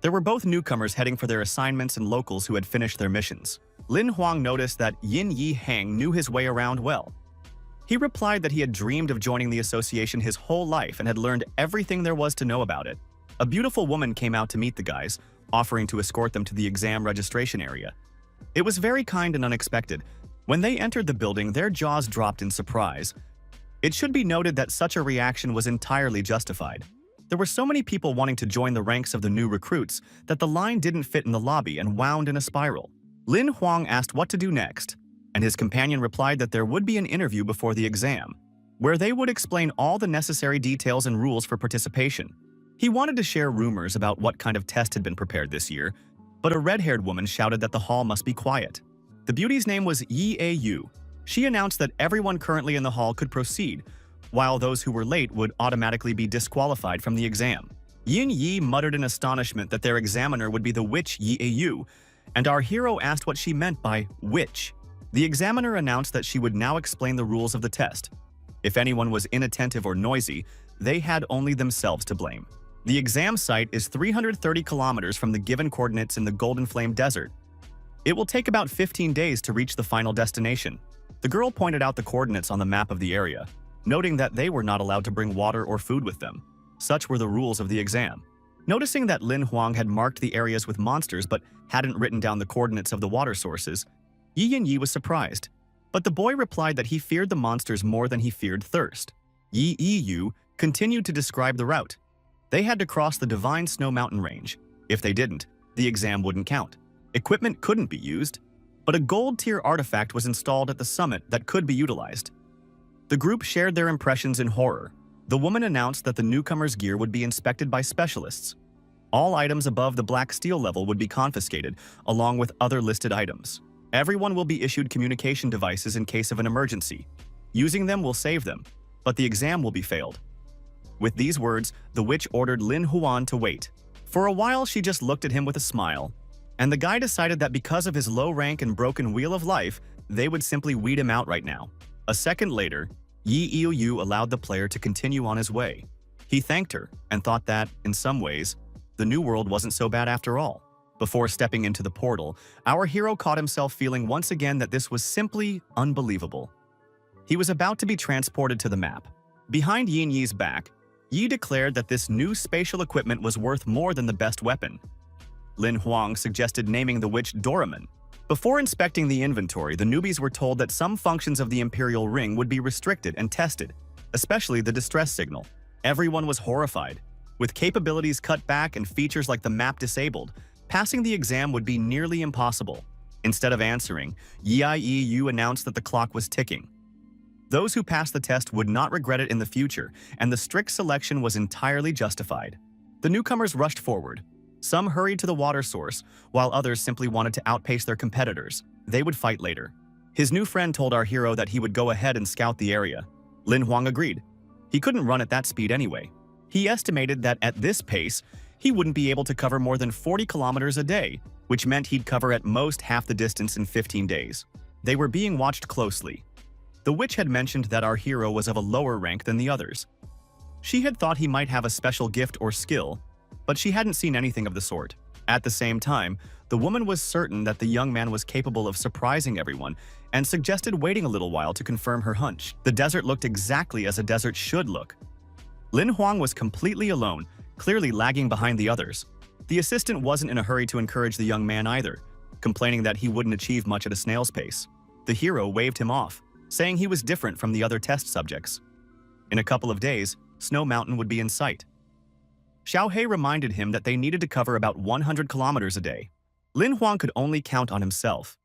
There were both newcomers heading for their assignments and locals who had finished their missions. Lin Huang noticed that Yin Yi Hang knew his way around well. He replied that he had dreamed of joining the association his whole life and had learned everything there was to know about it. A beautiful woman came out to meet the guys, offering to escort them to the exam registration area. It was very kind and unexpected. When they entered the building, their jaws dropped in surprise. It should be noted that such a reaction was entirely justified. There were so many people wanting to join the ranks of the new recruits that the line didn't fit in the lobby and wound in a spiral. Lin Huang asked what to do next, and his companion replied that there would be an interview before the exam, where they would explain all the necessary details and rules for participation. He wanted to share rumors about what kind of test had been prepared this year, but a red-haired woman shouted that the hall must be quiet. The beauty's name was Yi Yu. She announced that everyone currently in the hall could proceed, while those who were late would automatically be disqualified from the exam. Yin Yi muttered in astonishment that their examiner would be the witch Yi Yu, and our hero asked what she meant by witch. The examiner announced that she would now explain the rules of the test. If anyone was inattentive or noisy, they had only themselves to blame. The exam site is 330 kilometers from the given coordinates in the Golden Flame Desert. It will take about 15 days to reach the final destination. The girl pointed out the coordinates on the map of the area, noting that they were not allowed to bring water or food with them. Such were the rules of the exam. Noticing that Lin Huang had marked the areas with monsters but hadn't written down the coordinates of the water sources, Yi Yin Yi was surprised. But the boy replied that he feared the monsters more than he feared thirst. Yi Yu continued to describe the route. They had to cross the Divine Snow Mountain Range. If they didn't, the exam wouldn't count. Equipment couldn't be used, but a gold-tier artifact was installed at the summit that could be utilized. The group shared their impressions in horror. The woman announced that the newcomers' gear would be inspected by specialists. All items above the Black Steel level would be confiscated, along with other listed items. Everyone will be issued communication devices in case of an emergency. Using them will save them, but the exam will be failed. With these words, the witch ordered Lin Huan to wait. For a while, she just looked at him with a smile, and the guy decided that because of his low rank and broken wheel of life, they would simply weed him out right now. A second later, Yi Yu allowed the player to continue on his way. He thanked her and thought that, in some ways, the new world wasn't so bad after all. Before stepping into the portal, our hero caught himself feeling once again that this was simply unbelievable. He was about to be transported to the map. Behind Yin Yi's back, Yi declared that this new spatial equipment was worth more than the best weapon. Lin Huang suggested naming the witch Doraemon. Before inspecting the inventory, the newbies were told that some functions of the Imperial Ring would be restricted and tested, especially the distress signal. Everyone was horrified. With capabilities cut back and features like the map disabled, passing the exam would be nearly impossible. Instead of answering, Yu announced that the clock was ticking. Those who passed the test would not regret it in the future, and the strict selection was entirely justified. The newcomers rushed forward. Some hurried to the water source, while others simply wanted to outpace their competitors. They would fight later. His new friend told our hero that he would go ahead and scout the area. Lin Huang agreed. He couldn't run at that speed anyway. He estimated that at this pace, he wouldn't be able to cover more than 40 kilometers a day, which meant he'd cover at most half the distance in 15 days. They were being watched closely. The witch had mentioned that our hero was of a lower rank than the others. She had thought he might have a special gift or skill, but she hadn't seen anything of the sort. At the same time, the woman was certain that the young man was capable of surprising everyone and suggested waiting a little while to confirm her hunch. The desert looked exactly as a desert should look. Lin Huang was completely alone, clearly lagging behind the others. The assistant wasn't in a hurry to encourage the young man either, complaining that he wouldn't achieve much at a snail's pace. The hero waved him off, saying he was different from the other test subjects. In a couple of days, Snow Mountain would be in sight. Xiaohei reminded him that they needed to cover about 100 kilometers a day. Lin Huang could only count on himself.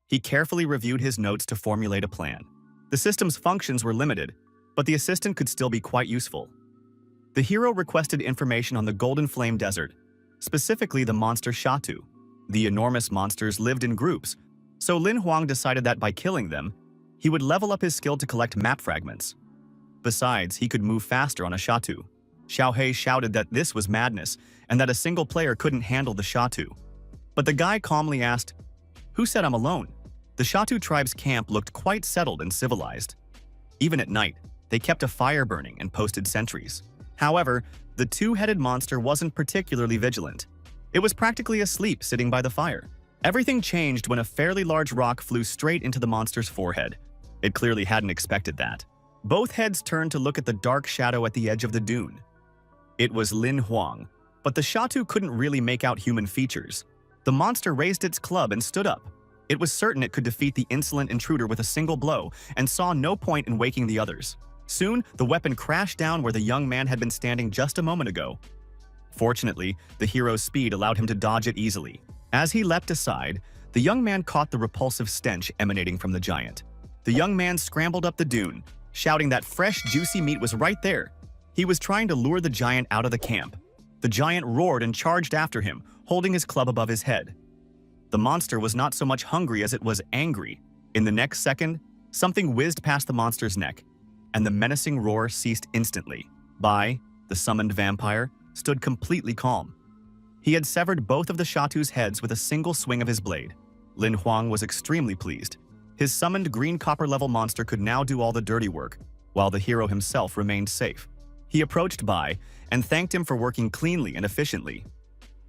He carefully reviewed his notes to formulate a plan. The system's functions were limited, but the assistant could still be quite useful. The hero requested information on the Golden Flame Desert, specifically the monster Shatu. The enormous monsters lived in groups, so Lin Huang decided that by killing them, he would level up his skill to collect map fragments. Besides, he could move faster on a Shatu. Xiaohei shouted that this was madness and that a single player couldn't handle the Shatu. But the guy calmly asked, "Who said I'm alone?" The Shatu tribe's camp looked quite settled and civilized. Even at night, they kept a fire burning and posted sentries. However, the two-headed monster wasn't particularly vigilant. It was practically asleep sitting by the fire. Everything changed when a fairly large rock flew straight into the monster's forehead. It clearly hadn't expected that. Both heads turned to look at the dark shadow at the edge of the dune. It was Lin Huang, but the Shatu couldn't really make out human features. The monster raised its club and stood up. It was certain it could defeat the insolent intruder with a single blow and saw no point in waking the others. Soon, the weapon crashed down where the young man had been standing just a moment ago. Fortunately, the hero's speed allowed him to dodge it easily. As he leapt aside, the young man caught the repulsive stench emanating from the giant. The young man scrambled up the dune, shouting that fresh, juicy meat was right there. He was trying to lure the giant out of the camp. The giant roared and charged after him, holding his club above his head. The monster was not so much hungry as it was angry. In the next second, something whizzed past the monster's neck, and the menacing roar ceased instantly. Bai, the summoned vampire, stood completely calm. He had severed both of the Shatu's heads with a single swing of his blade. Lin Huang was extremely pleased. His summoned green copper-level monster could now do all the dirty work, while the hero himself remained safe. He approached Bai and thanked him for working cleanly and efficiently.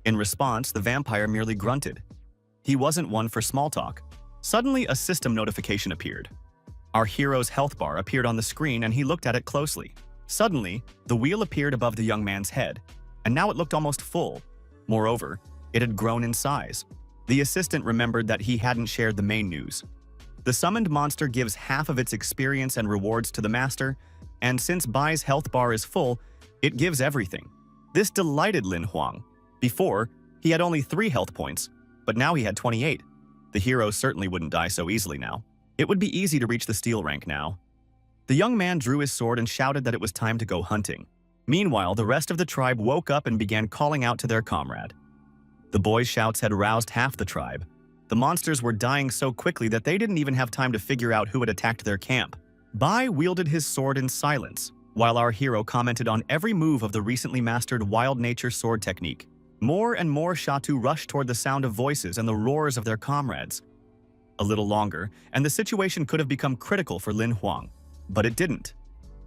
In response, the vampire merely grunted. He wasn't one for small talk. Suddenly, a system notification appeared. Our hero's health bar appeared on the screen and he looked at it closely. Suddenly, the wheel appeared above the young man's head, and now it looked almost full. Moreover, it had grown in size. The assistant remembered that he hadn't shared the main news. The summoned monster gives half of its experience and rewards to the master, and since Bai's health bar is full, it gives everything. This delighted Lin Huang. Before, he had only 3 health points, but now he had 28. The hero certainly wouldn't die so easily now. It would be easy to reach the steel rank now. The young man drew his sword and shouted that it was time to go hunting. Meanwhile, the rest of the tribe woke up and began calling out to their comrade. The boy's shouts had roused half the tribe. The monsters were dying so quickly that they didn't even have time to figure out who had attacked their camp. Bai wielded his sword in silence, while our hero commented on every move of the recently mastered wild nature sword technique. More and more Shatu rushed toward the sound of voices and the roars of their comrades. A little longer, and the situation could have become critical for Lin Huang, but it didn't.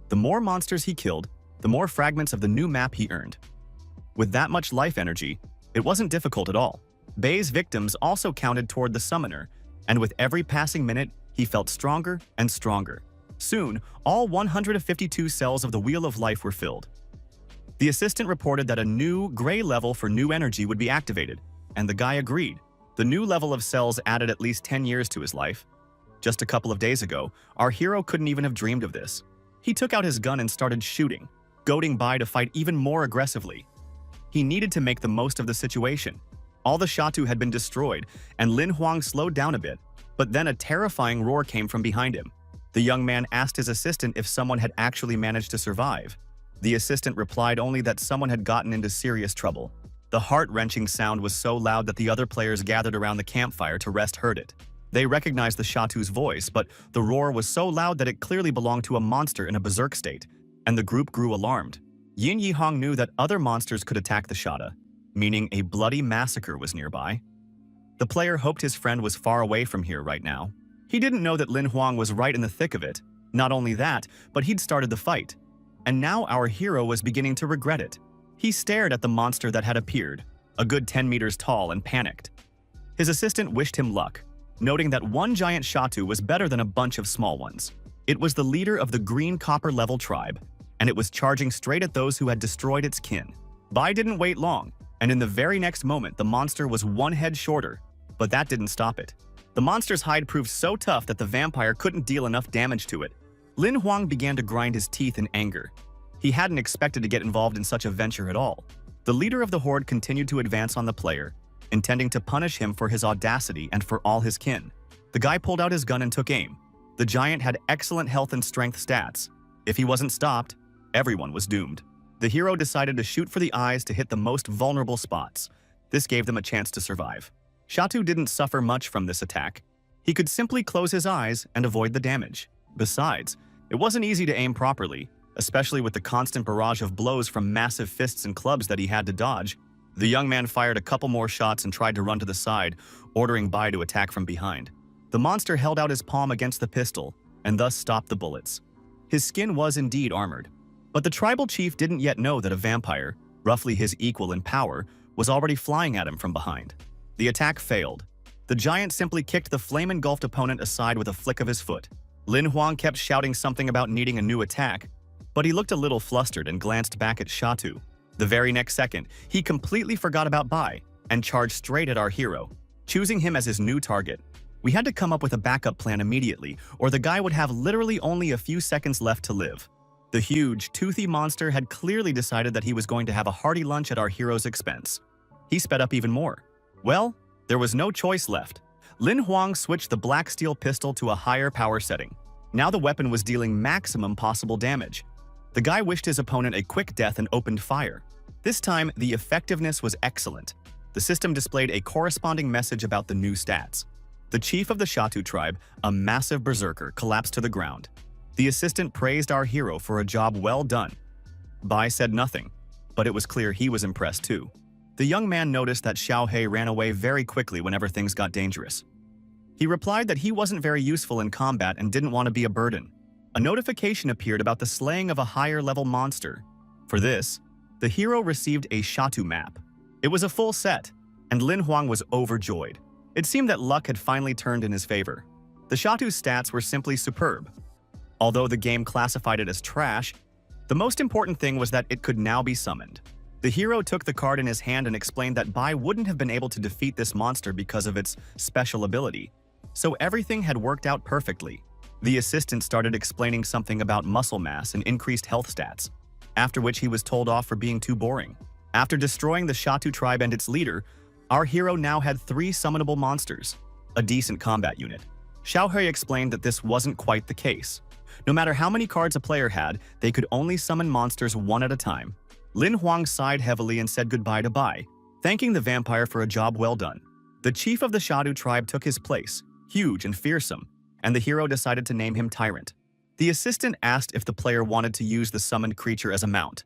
The more monsters he killed, the more fragments of the new map he earned. With that much life energy, it wasn't difficult at all. Bai's victims also counted toward the summoner, and with every passing minute, he felt stronger and stronger. Soon, all 152 cells of the Wheel of Life were filled. The assistant reported that a new, gray level for new energy would be activated, and the guy agreed. The new level of cells added at least 10 years to his life. Just a couple of days ago, our hero couldn't even have dreamed of this. He took out his gun and started shooting, goading Bai to fight even more aggressively. He needed to make the most of the situation. All the Shatu had been destroyed, and Lin Huang slowed down a bit, but then a terrifying roar came from behind him. The young man asked his assistant if someone had actually managed to survive. The assistant replied only that someone had gotten into serious trouble. The heart-wrenching sound was so loud that the other players gathered around the campfire to rest heard it. They recognized the Shatu's voice, but the roar was so loud that it clearly belonged to a monster in a berserk state, and the group grew alarmed. Yin Yihong knew that other monsters could attack the Shata, meaning a bloody massacre was nearby. The player hoped his friend was far away from here right now. He didn't know that Lin Huang was right in the thick of it. Not only that, but he'd started the fight. And now our hero was beginning to regret it. He stared at the monster that had appeared, a good 10 meters tall, and panicked. His assistant wished him luck, noting that one giant Shatu was better than a bunch of small ones. It was the leader of the green copper level tribe, and it was charging straight at those who had destroyed its kin. Bai didn't wait long, and in the very next moment the monster was one head shorter, but that didn't stop it. The monster's hide proved so tough that the vampire couldn't deal enough damage to it. Lin Huang began to grind his teeth in anger. He hadn't expected to get involved in such a venture at all. The leader of the horde continued to advance on the player, intending to punish him for his audacity and for all his kin. The guy pulled out his gun and took aim. The giant had excellent health and strength stats. If he wasn't stopped, everyone was doomed. The hero decided to shoot for the eyes to hit the most vulnerable spots. This gave them a chance to survive. Shatu didn't suffer much from this attack. He could simply close his eyes and avoid the damage. Besides, it wasn't easy to aim properly, especially with the constant barrage of blows from massive fists and clubs that he had to dodge. The young man fired a couple more shots and tried to run to the side, ordering Bai to attack from behind. The monster held out his palm against the pistol, and thus stopped the bullets. His skin was indeed armored, but the tribal chief didn't yet know that a vampire, roughly his equal in power, was already flying at him from behind. The attack failed. The giant simply kicked the flame-engulfed opponent aside with a flick of his foot. Lin Huang kept shouting something about needing a new attack, but he looked a little flustered and glanced back at Shatu. The very next second, he completely forgot about Bai and charged straight at our hero, choosing him as his new target. We had to come up with a backup plan immediately, or the guy would have literally only a few seconds left to live. The huge, toothy monster had clearly decided that he was going to have a hearty lunch at our hero's expense. He sped up even more. Well, there was no choice left. Lin Huang switched the black steel pistol to a higher power setting. Now the weapon was dealing maximum possible damage. The guy wished his opponent a quick death and opened fire. This time, the effectiveness was excellent. The system displayed a corresponding message about the new stats. The chief of the Shatu tribe, a massive berserker, collapsed to the ground. The assistant praised our hero for a job well done. Bai said nothing, but it was clear he was impressed too. The young man noticed that Xiaohei ran away very quickly whenever things got dangerous. He replied that he wasn't very useful in combat and didn't want to be a burden. A notification appeared about the slaying of a higher-level monster. For this, the hero received a Shatu map. It was a full set, and Lin Huang was overjoyed. It seemed that luck had finally turned in his favor. The Shatu's stats were simply superb. Although the game classified it as trash, the most important thing was that it could now be summoned. The hero took the card in his hand and explained that Bai wouldn't have been able to defeat this monster because of its special ability. So everything had worked out perfectly. The assistant started explaining something about muscle mass and increased health stats, after which he was told off for being too boring. After destroying the Shatu tribe and its leader, our hero now had 3 summonable monsters, a decent combat unit. Xiaohei explained that this wasn't quite the case. No matter how many cards a player had, they could only summon monsters one at a time. Lin Huang sighed heavily and said goodbye to Bai, thanking the vampire for a job well done. The chief of the Shatu tribe took his place, huge and fearsome, and the hero decided to name him Tyrant. The assistant asked if the player wanted to use the summoned creature as a mount.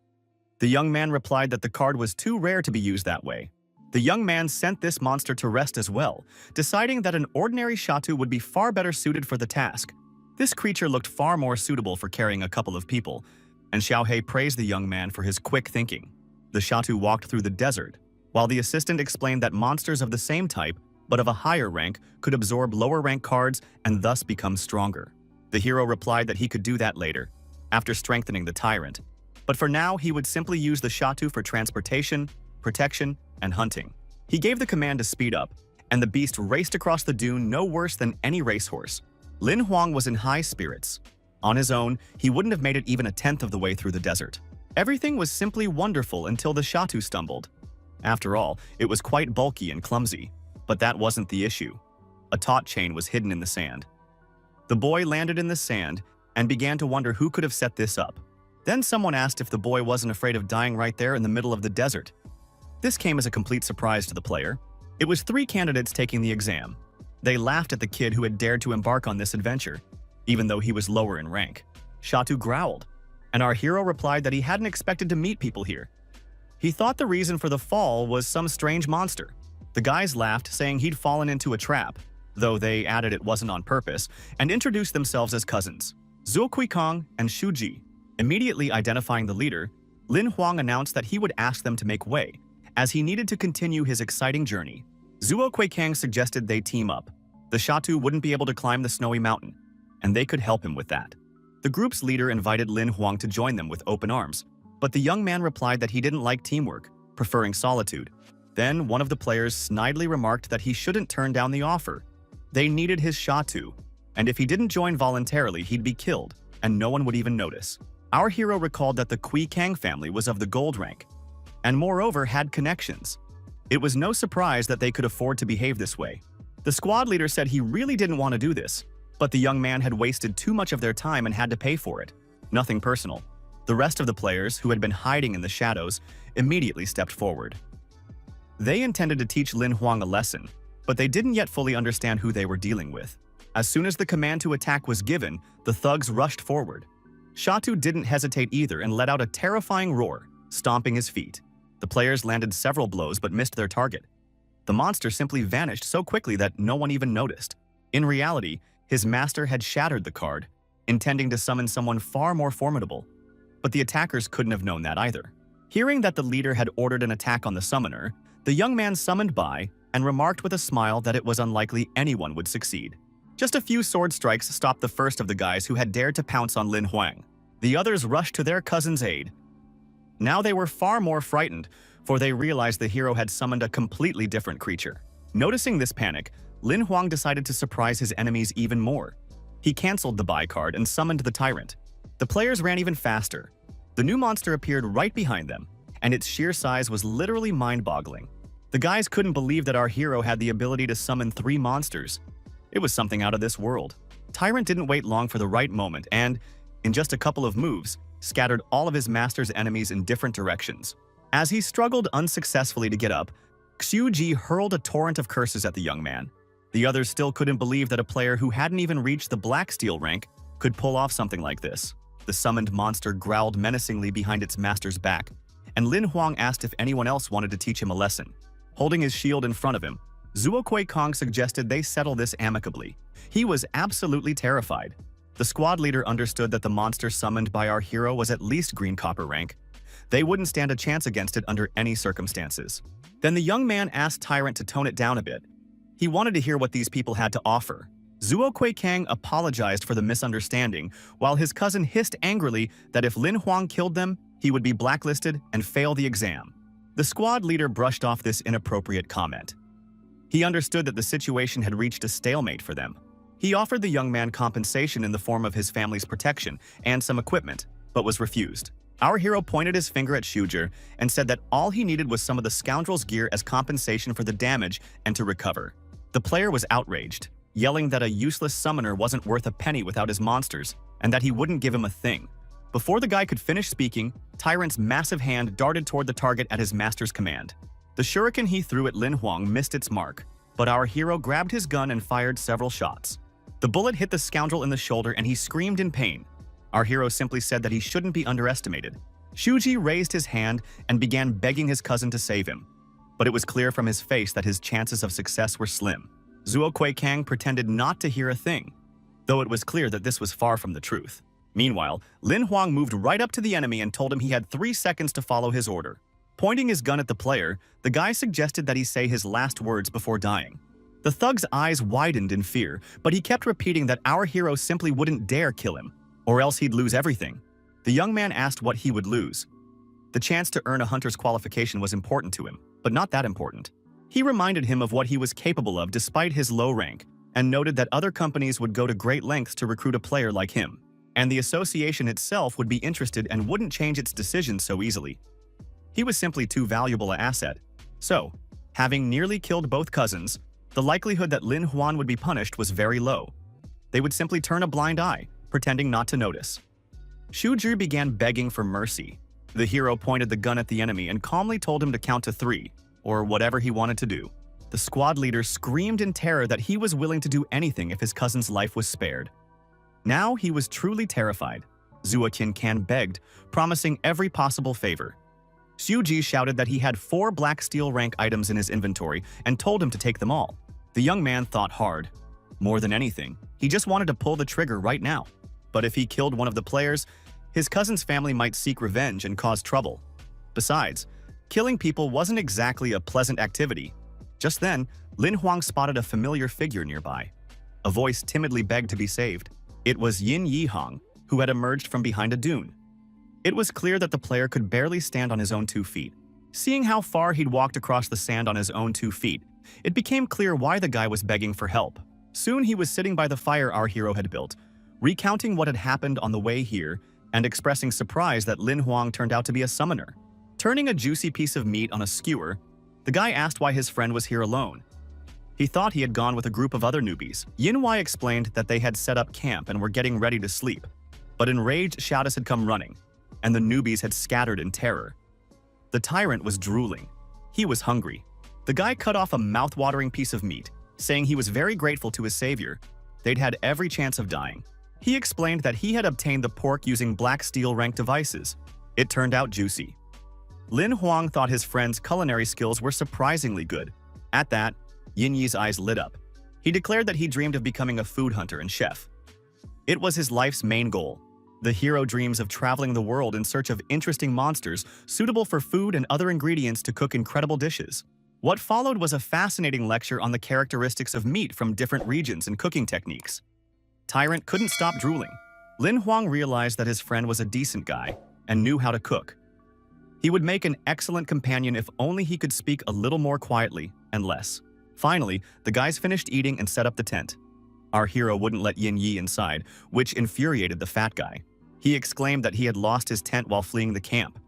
The young man replied that the card was too rare to be used that way. The young man sent this monster to rest as well, deciding that an ordinary Shatu would be far better suited for the task. This creature looked far more suitable for carrying a couple of people, and Xiaohei praised the young man for his quick thinking. The Shatu walked through the desert, while the assistant explained that monsters of the same type, but of a higher rank, could absorb lower rank cards and thus become stronger. The hero replied that he could do that later, after strengthening the tyrant. But for now, he would simply use the Shatu for transportation, protection, and hunting. He gave the command to speed up, and the beast raced across the dune no worse than any racehorse. Lin Huang was in high spirits. On his own, he wouldn't have made it even a tenth of the way through the desert. Everything was simply wonderful until the Shatu stumbled. After all, it was quite bulky and clumsy. But that wasn't the issue. A taut chain was hidden in the sand. The boy landed in the sand and began to wonder who could have set this up. Then someone asked if the boy wasn't afraid of dying right there in the middle of the desert. This came as a complete surprise to the player. It was 3 candidates taking the exam. They laughed at the kid who had dared to embark on this adventure, even though he was lower in rank. Shatu growled, and our hero replied that he hadn't expected to meet people here. He thought the reason for the fall was some strange monster. The guys laughed, saying he'd fallen into a trap, though they added it wasn't on purpose, and introduced themselves as cousins, Zhuo Kuikong and Shuji. Immediately identifying the leader, Lin Huang announced that he would ask them to make way, as he needed to continue his exciting journey. Zhuo Kuikong suggested they team up. The Shatu wouldn't be able to climb the snowy mountain, and they could help him with that. The group's leader invited Lin Huang to join them with open arms, but the young man replied that he didn't like teamwork, preferring solitude. Then one of the players snidely remarked that he shouldn't turn down the offer. They needed his Shatu, and if he didn't join voluntarily, he'd be killed, and no one would even notice. Our hero recalled that the Kui Kang family was of the gold rank, and moreover had connections. It was no surprise that they could afford to behave this way. The squad leader said he really didn't want to do this, but the young man had wasted too much of their time and had to pay for it. Nothing personal. The rest of the players, who had been hiding in the shadows, immediately stepped forward. They intended to teach Lin Huang a lesson, but they didn't yet fully understand who they were dealing with. As soon as the command to attack was given, the thugs rushed forward. Shatu didn't hesitate either and let out a terrifying roar, stomping his feet. The players landed several blows but missed their target. The monster simply vanished so quickly that no one even noticed. In reality, his master had shattered the card, intending to summon someone far more formidable. But the attackers couldn't have known that either. Hearing that the leader had ordered an attack on the summoner, the young man summoned by and remarked with a smile that it was unlikely anyone would succeed. Just a few sword strikes stopped the first of the guys who had dared to pounce on Lin Huang. The others rushed to their cousin's aid. Now they were far more frightened, for they realized the hero had summoned a completely different creature. Noticing this panic, Lin Huang decided to surprise his enemies even more. He cancelled the buy card and summoned the tyrant. The players ran even faster. The new monster appeared right behind them, and its sheer size was literally mind-boggling. The guys couldn't believe that our hero had the ability to summon 3 monsters. It was something out of this world. Tyrant didn't wait long for the right moment and, in just a couple of moves, scattered all of his master's enemies in different directions. As he struggled unsuccessfully to get up, Xiuji hurled a torrent of curses at the young man. The others still couldn't believe that a player who hadn't even reached the Black Steel rank could pull off something like this. The summoned monster growled menacingly behind its master's back, and Lin Huang asked if anyone else wanted to teach him a lesson. Holding his shield in front of him, Zhuo Kuikong suggested they settle this amicably. He was absolutely terrified. The squad leader understood that the monster summoned by our hero was at least green copper rank. They wouldn't stand a chance against it under any circumstances. Then the young man asked Tyrant to tone it down a bit. He wanted to hear what these people had to offer. Zhuo Kuikong apologized for the misunderstanding, while his cousin hissed angrily that if Lin Huang killed them, he would be blacklisted and fail the exam. The squad leader brushed off this inappropriate comment. He understood that the situation had reached a stalemate for them. He offered the young man compensation in the form of his family's protection and some equipment, but was refused. Our hero pointed his finger at Shuji and said that all he needed was some of the scoundrel's gear as compensation for the damage and to recover. The player was outraged, yelling that a useless summoner wasn't worth a penny without his monsters, and that he wouldn't give him a thing. Before the guy could finish speaking, Tyrant's massive hand darted toward the target at his master's command. The shuriken he threw at Lin Huang missed its mark, but our hero grabbed his gun and fired several shots. The bullet hit the scoundrel in the shoulder and he screamed in pain. Our hero simply said that he shouldn't be underestimated. Shuji raised his hand and began begging his cousin to save him. But it was clear from his face that his chances of success were slim. Zuo Kuei-kang pretended not to hear a thing, though it was clear that this was far from the truth. Meanwhile, Lin Huang moved right up to the enemy and told him he had 3 seconds to follow his order. Pointing his gun at the player, the guy suggested that he say his last words before dying. The thug's eyes widened in fear, but he kept repeating that our hero simply wouldn't dare kill him, or else he'd lose everything. The young man asked what he would lose. The chance to earn a hunter's qualification was important to him, but not that important. He reminded him of what he was capable of despite his low rank, and noted that other companies would go to great lengths to recruit a player like him, and the association itself would be interested and wouldn't change its decisions so easily. He was simply too valuable an asset. So, having nearly killed both cousins, the likelihood that Lin Huan would be punished was very low. They would simply turn a blind eye, pretending not to notice. Shuji began begging for mercy. The hero pointed the gun at the enemy and calmly told him to count to 3, or whatever he wanted to do. The squad leader screamed in terror that he was willing to do anything if his cousin's life was spared. Now he was truly terrified. Zuo Kuei-kang begged, promising every possible favor. Shuji shouted that he had 4 black steel rank items in his inventory and told him to take them all. The young man thought hard. More than anything, he just wanted to pull the trigger right now. But if he killed one of the players, his cousin's family might seek revenge and cause trouble. Besides, killing people wasn't exactly a pleasant activity. Just then, Lin Huang spotted a familiar figure nearby. A voice timidly begged to be saved. It was Yin Yihong, who had emerged from behind a dune. It was clear that the player could barely stand on his own 2 feet. Seeing how far he'd walked across the sand on his own 2 feet, it became clear why the guy was begging for help. Soon he was sitting by the fire our hero had built, recounting what had happened on the way here and expressing surprise that Lin Huang turned out to be a summoner. Turning a juicy piece of meat on a skewer, the guy asked why his friend was here alone. He thought he had gone with a group of other newbies. Yinwei explained that they had set up camp and were getting ready to sleep. But enraged Shadis had come running, and the newbies had scattered in terror. The tyrant was drooling. He was hungry. The guy cut off a mouth-watering piece of meat, saying he was very grateful to his savior. They'd had every chance of dying. He explained that he had obtained the pork using black steel rank devices. It turned out juicy. Lin Huang thought his friend's culinary skills were surprisingly good. At that, Yin Yi's eyes lit up. He declared that he dreamed of becoming a food hunter and chef. It was his life's main goal. The hero dreams of traveling the world in search of interesting monsters suitable for food and other ingredients to cook incredible dishes. What followed was a fascinating lecture on the characteristics of meat from different regions and cooking techniques. Tyrant couldn't stop drooling. Lin Huang realized that his friend was a decent guy and knew how to cook. He would make an excellent companion if only he could speak a little more quietly and less. Finally, the guys finished eating and set up the tent. Our hero wouldn't let Yin Yi inside, which infuriated the fat guy. He exclaimed that he had lost his tent while fleeing the camp.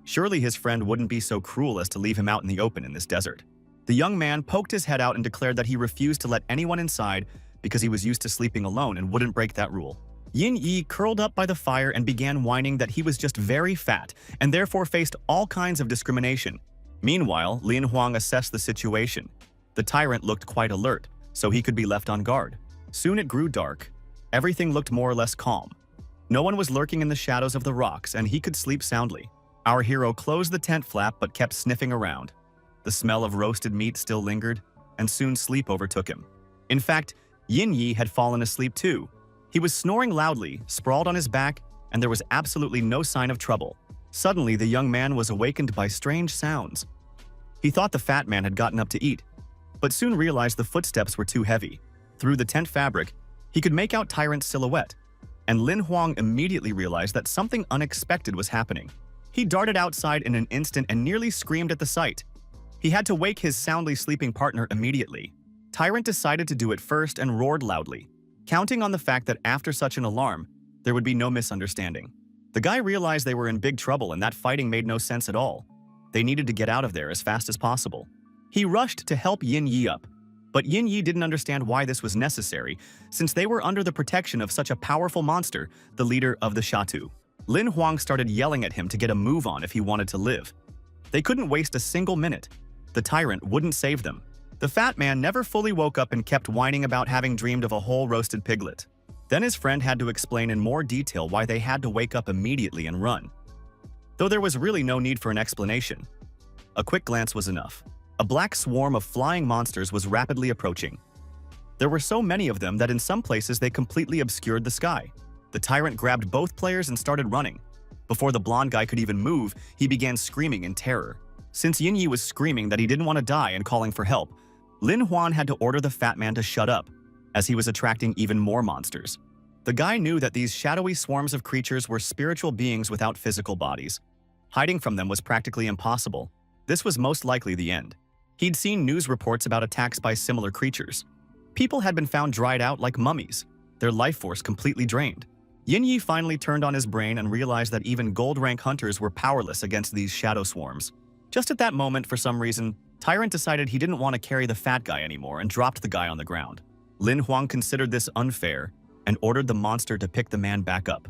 Surely his friend wouldn't be so cruel as to leave him out in the open in this desert. The young man poked his head out and declared that he refused to let anyone inside because he was used to sleeping alone and wouldn't break that rule. Yin Yi curled up by the fire and began whining that he was just very fat and therefore faced all kinds of discrimination. Meanwhile, Lin Huang assessed the situation. The tyrant looked quite alert, so he could be left on guard. Soon it grew dark. Everything looked more or less calm. No one was lurking in the shadows of the rocks, and he could sleep soundly. Our hero closed the tent flap but kept sniffing around. The smell of roasted meat still lingered, and soon sleep overtook him. In fact, Yin Yi had fallen asleep too. He was snoring loudly, sprawled on his back, and there was absolutely no sign of trouble. Suddenly, the young man was awakened by strange sounds. He thought the fat man had gotten up to eat, but soon realized the footsteps were too heavy. Through the tent fabric, he could make out Tyrant's silhouette, and Lin Huang immediately realized that something unexpected was happening. He darted outside in an instant and nearly screamed at the sight. He had to wake his soundly sleeping partner immediately. Tyrant decided to do it first and roared loudly, counting on the fact that after such an alarm, there would be no misunderstanding. The guy realized they were in big trouble and that fighting made no sense at all. They needed to get out of there as fast as possible. He rushed to help Yin Yi up, but Yin Yi didn't understand why this was necessary, since they were under the protection of such a powerful monster, the leader of the Shatu. Lin Huang started yelling at him to get a move on if he wanted to live. They couldn't waste a single minute. The tyrant wouldn't save them. The fat man never fully woke up and kept whining about having dreamed of a whole roasted piglet. Then his friend had to explain in more detail why they had to wake up immediately and run. Though there was really no need for an explanation. A quick glance was enough. A black swarm of flying monsters was rapidly approaching. There were so many of them that in some places they completely obscured the sky. The tyrant grabbed both players and started running. Before the blonde guy could even move, he began screaming in terror. Since Yinyi was screaming that he didn't want to die and calling for help, Lin Huan had to order the fat man to shut up, as he was attracting even more monsters. The guy knew that these shadowy swarms of creatures were spiritual beings without physical bodies. Hiding from them was practically impossible. This was most likely the end. He'd seen news reports about attacks by similar creatures. People had been found dried out like mummies, their life force completely drained. Yinyi finally turned on his brain and realized that even gold-rank hunters were powerless against these shadow swarms. Just at that moment, for some reason, Tyrant decided he didn't want to carry the fat guy anymore and dropped the guy on the ground. Lin Huang considered this unfair and ordered the monster to pick the man back up.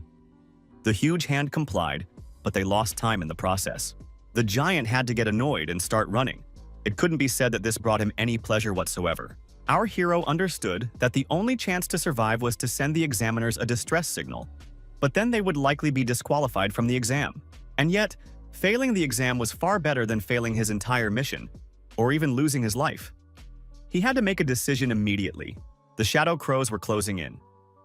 The huge hand complied, but they lost time in the process. The giant had to get annoyed and start running. It couldn't be said that this brought him any pleasure whatsoever. Our hero understood that the only chance to survive was to send the examiners a distress signal, but then they would likely be disqualified from the exam. And yet, failing the exam was far better than failing his entire mission, or even losing his life. He had to make a decision immediately. The shadow crows were closing in.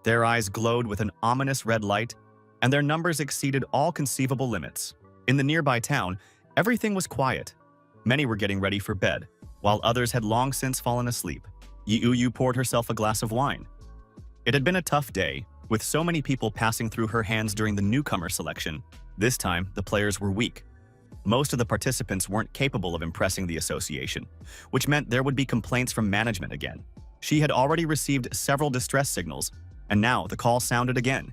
Their eyes glowed with an ominous red light, and their numbers exceeded all conceivable limits. In the nearby town, everything was quiet. Many were getting ready for bed, while others had long since fallen asleep. Yiuyu poured herself a glass of wine. It had been a tough day, with so many people passing through her hands during the newcomer selection. This time, the players were weak. Most of the participants weren't capable of impressing the association, which meant there would be complaints from management again. She had already received several distress signals, and now the call sounded again.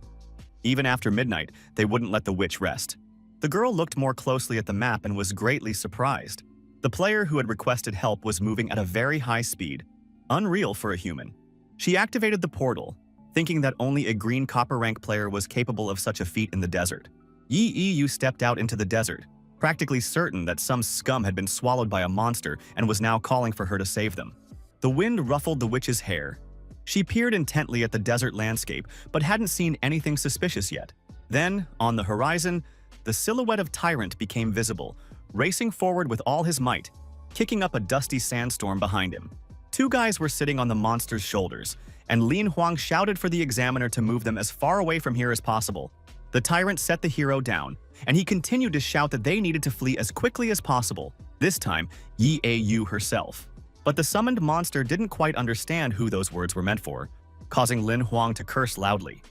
Even after midnight, they wouldn't let the witch rest. The girl looked more closely at the map and was greatly surprised. The player who had requested help was moving at a very high speed, unreal for a human. She activated the portal, thinking that only a green copper rank player was capable of such a feat in the desert. Yiyu stepped out into the desert, practically certain that some scum had been swallowed by a monster and was now calling for her to save them. The wind ruffled the witch's hair. She peered intently at the desert landscape, but hadn't seen anything suspicious yet. Then, on the horizon, the silhouette of Tyrant became visible, racing forward with all his might, kicking up a dusty sandstorm behind him. Two guys were sitting on the monster's shoulders, and Lin Huang shouted for the examiner to move them as far away from here as possible. The tyrant set the hero down, and he continued to shout that they needed to flee as quickly as possible, this time Yahello herself. But the summoned monster didn't quite understand who those words were meant for, causing Lin Huang to curse loudly.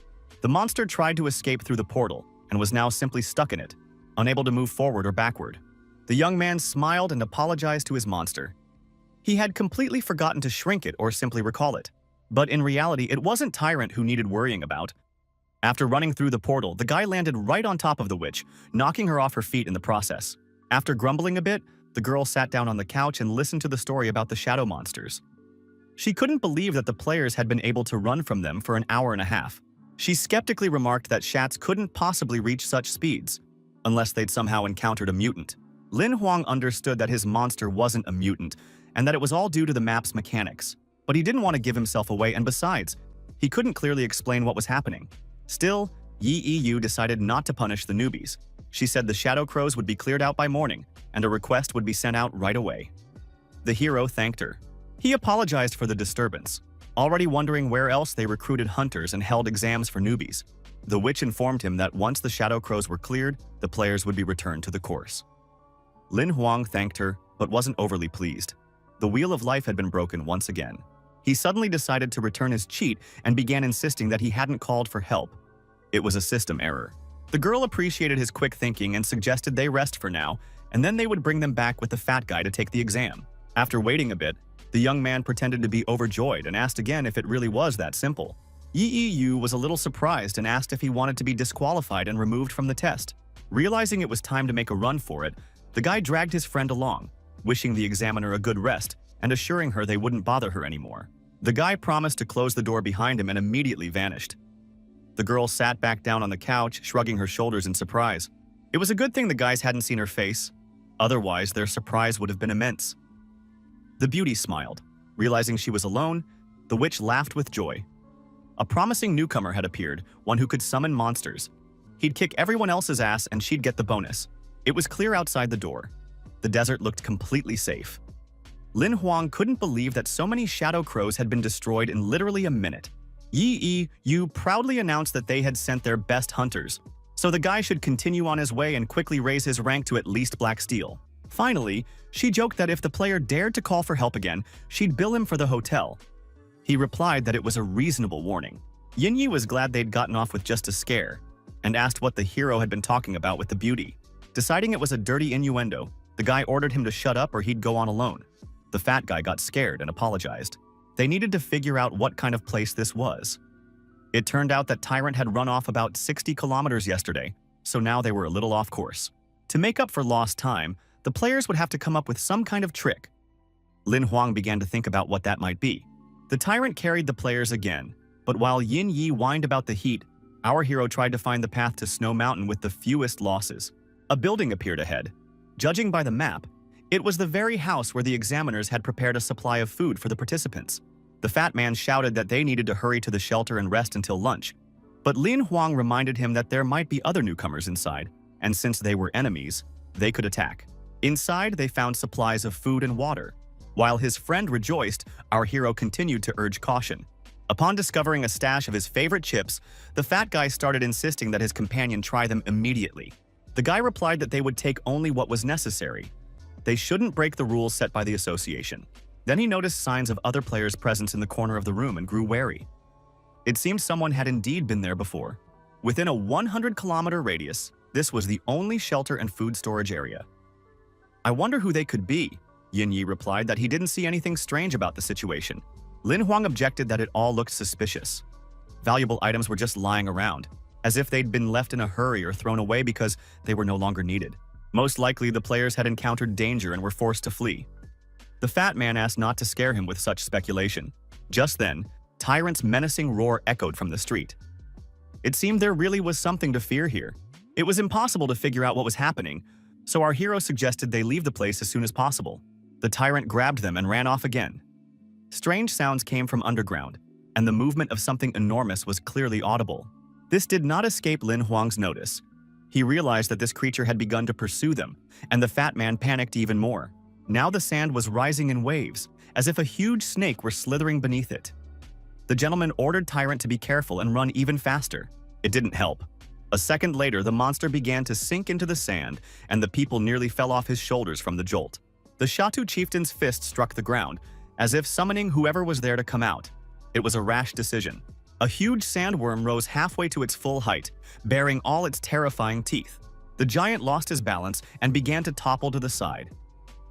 The monster tried to escape through the portal, and was now simply stuck in it, unable to move forward or backward. The young man smiled and apologized to his monster. He had completely forgotten to shrink it or simply recall it. But in reality, it wasn't Tyrant who needed worrying about. After running through the portal, the guy landed right on top of the witch, knocking her off her feet in the process. After grumbling a bit, the girl sat down on the couch and listened to the story about the shadow monsters. She couldn't believe that the players had been able to run from them for an hour and a half. She skeptically remarked that Shats couldn't possibly reach such speeds, unless they'd somehow encountered a mutant. Lin Huang understood that his monster wasn't a mutant, and that it was all due to the map's mechanics. But he didn't want to give himself away, and besides, he couldn't clearly explain what was happening. Still, Yiyu decided not to punish the newbies. She said the shadow crows would be cleared out by morning, and a request would be sent out right away. The hero thanked her. He apologized for the disturbance, already wondering where else they recruited hunters and held exams for newbies. The witch informed him that once the shadow crows were cleared, the players would be returned to the course. Lin Huang thanked her, but wasn't overly pleased. The wheel of life had been broken once again. He suddenly decided to return his cheat and began insisting that he hadn't called for help. It was a system error. The girl appreciated his quick thinking and suggested they rest for now, and then they would bring them back with the fat guy to take the exam. After waiting a bit, the young man pretended to be overjoyed and asked again if it really was that simple. Yiyu was a little surprised and asked if he wanted to be disqualified and removed from the test. Realizing it was time to make a run for it, the guy dragged his friend along, wishing the examiner a good rest and assuring her they wouldn't bother her anymore. The guy promised to close the door behind him and immediately vanished. The girl sat back down on the couch, shrugging her shoulders in surprise. It was a good thing the guys hadn't seen her face. Otherwise, their surprise would have been immense. The beauty smiled. Realizing she was alone, the witch laughed with joy. A promising newcomer had appeared, one who could summon monsters. He'd kick everyone else's ass and she'd get the bonus. It was clear outside the door. The desert looked completely safe. Lin Huang couldn't believe that so many shadow crows had been destroyed in literally a minute. Yi Yu proudly announced that they had sent their best hunters, so the guy should continue on his way and quickly raise his rank to at least Black Steel. Finally, she joked that if the player dared to call for help again, she'd bill him for the hotel. He replied that it was a reasonable warning. Yinyi was glad they'd gotten off with just a scare, and asked what the hero had been talking about with the beauty. Deciding it was a dirty innuendo, the guy ordered him to shut up or he'd go on alone. The fat guy got scared and apologized. They needed to figure out what kind of place this was. It turned out that Tyrant had run off about 60 kilometers yesterday, so now they were a little off course. To make up for lost time, the players would have to come up with some kind of trick. Lin Huang began to think about what that might be. The Tyrant carried the players again, but while Yin Yi whined about the heat, our hero tried to find the path to Snow Mountain with the fewest losses. A building appeared ahead. Judging by the map, it was the very house where the examiners had prepared a supply of food for the participants. The fat man shouted that they needed to hurry to the shelter and rest until lunch, but Lin Huang reminded him that there might be other newcomers inside, and since they were enemies, they could attack. Inside, they found supplies of food and water. While his friend rejoiced, our hero continued to urge caution. Upon discovering a stash of his favorite chips, the fat guy started insisting that his companion try them immediately. The guy replied that they would take only what was necessary. They shouldn't break the rules set by the association. Then he noticed signs of other players' presence in the corner of the room and grew wary. It seemed someone had indeed been there before. Within a 100-kilometer radius, this was the only shelter and food storage area. I wonder who they could be. Yin Yi replied that he didn't see anything strange about the situation. Lin Huang objected that it all looked suspicious. Valuable items were just lying around, as if they'd been left in a hurry or thrown away because they were no longer needed. Most likely, the players had encountered danger and were forced to flee. The fat man asked not to scare him with such speculation. Just then, Tyrant's menacing roar echoed from the street. It seemed there really was something to fear here. It was impossible to figure out what was happening, so our hero suggested they leave the place as soon as possible. The Tyrant grabbed them and ran off again. Strange sounds came from underground, and the movement of something enormous was clearly audible. This did not escape Lin Huang's notice. He realized that this creature had begun to pursue them, and the fat man panicked even more. Now the sand was rising in waves, as if a huge snake were slithering beneath it. The gentleman ordered Tyrant to be careful and run even faster. It didn't help. A second later, the monster began to sink into the sand, and the people nearly fell off his shoulders from the jolt. The Shatu chieftain's fist struck the ground, as if summoning whoever was there to come out. It was a rash decision. A huge sandworm rose halfway to its full height, baring all its terrifying teeth. The giant lost his balance and began to topple to the side.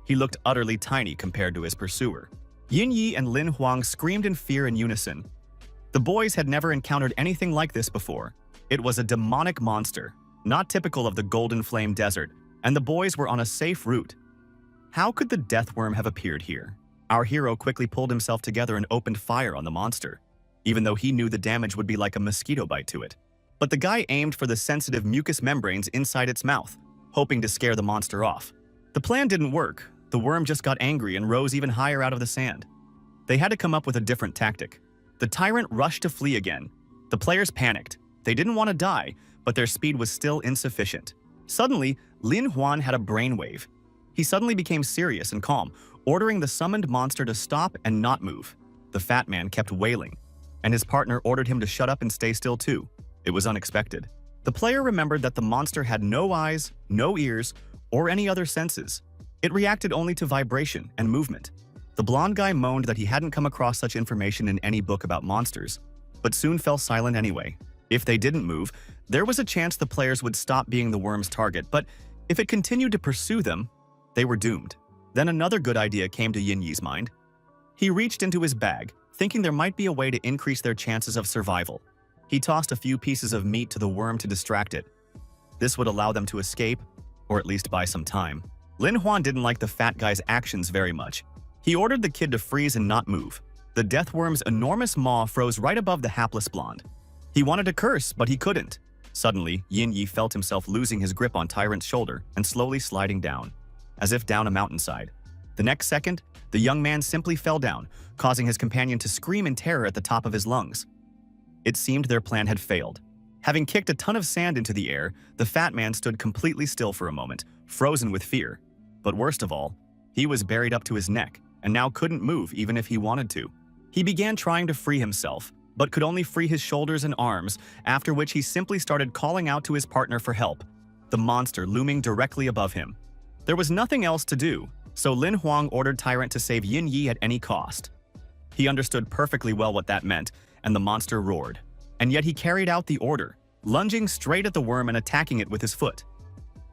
He looked utterly tiny compared to his pursuer. Yin Yi and Lin Huang screamed in fear in unison. The boys had never encountered anything like this before. It was a demonic monster, not typical of the Golden Flame Desert, and the boys were on a safe route. How could the deathworm have appeared here? Our hero quickly pulled himself together and opened fire on the monster, even though he knew the damage would be like a mosquito bite to it. But the guy aimed for the sensitive mucous membranes inside its mouth, hoping to scare the monster off. The plan didn't work. The worm just got angry and rose even higher out of the sand. They had to come up with a different tactic. The Tyrant rushed to flee again. The players panicked. They didn't want to die, but their speed was still insufficient. Suddenly, Lin Huang had a brainwave. He suddenly became serious and calm, ordering the summoned monster to stop and not move. The fat man kept wailing, and his partner ordered him to shut up and stay still too. It was unexpected. The player remembered that the monster had no eyes, no ears, or any other senses. It reacted only to vibration and movement. The blonde guy moaned that he hadn't come across such information in any book about monsters, but soon fell silent anyway. If they didn't move, there was a chance the players would stop being the worm's target, but if it continued to pursue them, they were doomed. Then another good idea came to Yin Yi's mind. He reached into his bag, thinking there might be a way to increase their chances of survival. He tossed a few pieces of meat to the worm to distract it. This would allow them to escape, or at least buy some time. Lin Huang didn't like the fat guy's actions very much. He ordered the kid to freeze and not move. The deathworm's enormous maw froze right above the hapless blonde. He wanted to curse, but he couldn't. Suddenly, Yin Yi felt himself losing his grip on Tyrant's shoulder and slowly sliding down, as if down a mountainside. The next second, the young man simply fell down, causing his companion to scream in terror at the top of his lungs. It seemed their plan had failed. Having kicked a ton of sand into the air, the fat man stood completely still for a moment, frozen with fear. But worst of all, he was buried up to his neck and now couldn't move even if he wanted to. He began trying to free himself, but could only free his shoulders and arms, after which he simply started calling out to his partner for help, the monster looming directly above him. There was nothing else to do, so Lin Huang ordered Tyrant to save Yin Yi at any cost. He understood perfectly well what that meant, and the monster roared. And yet he carried out the order, lunging straight at the worm and attacking it with his foot.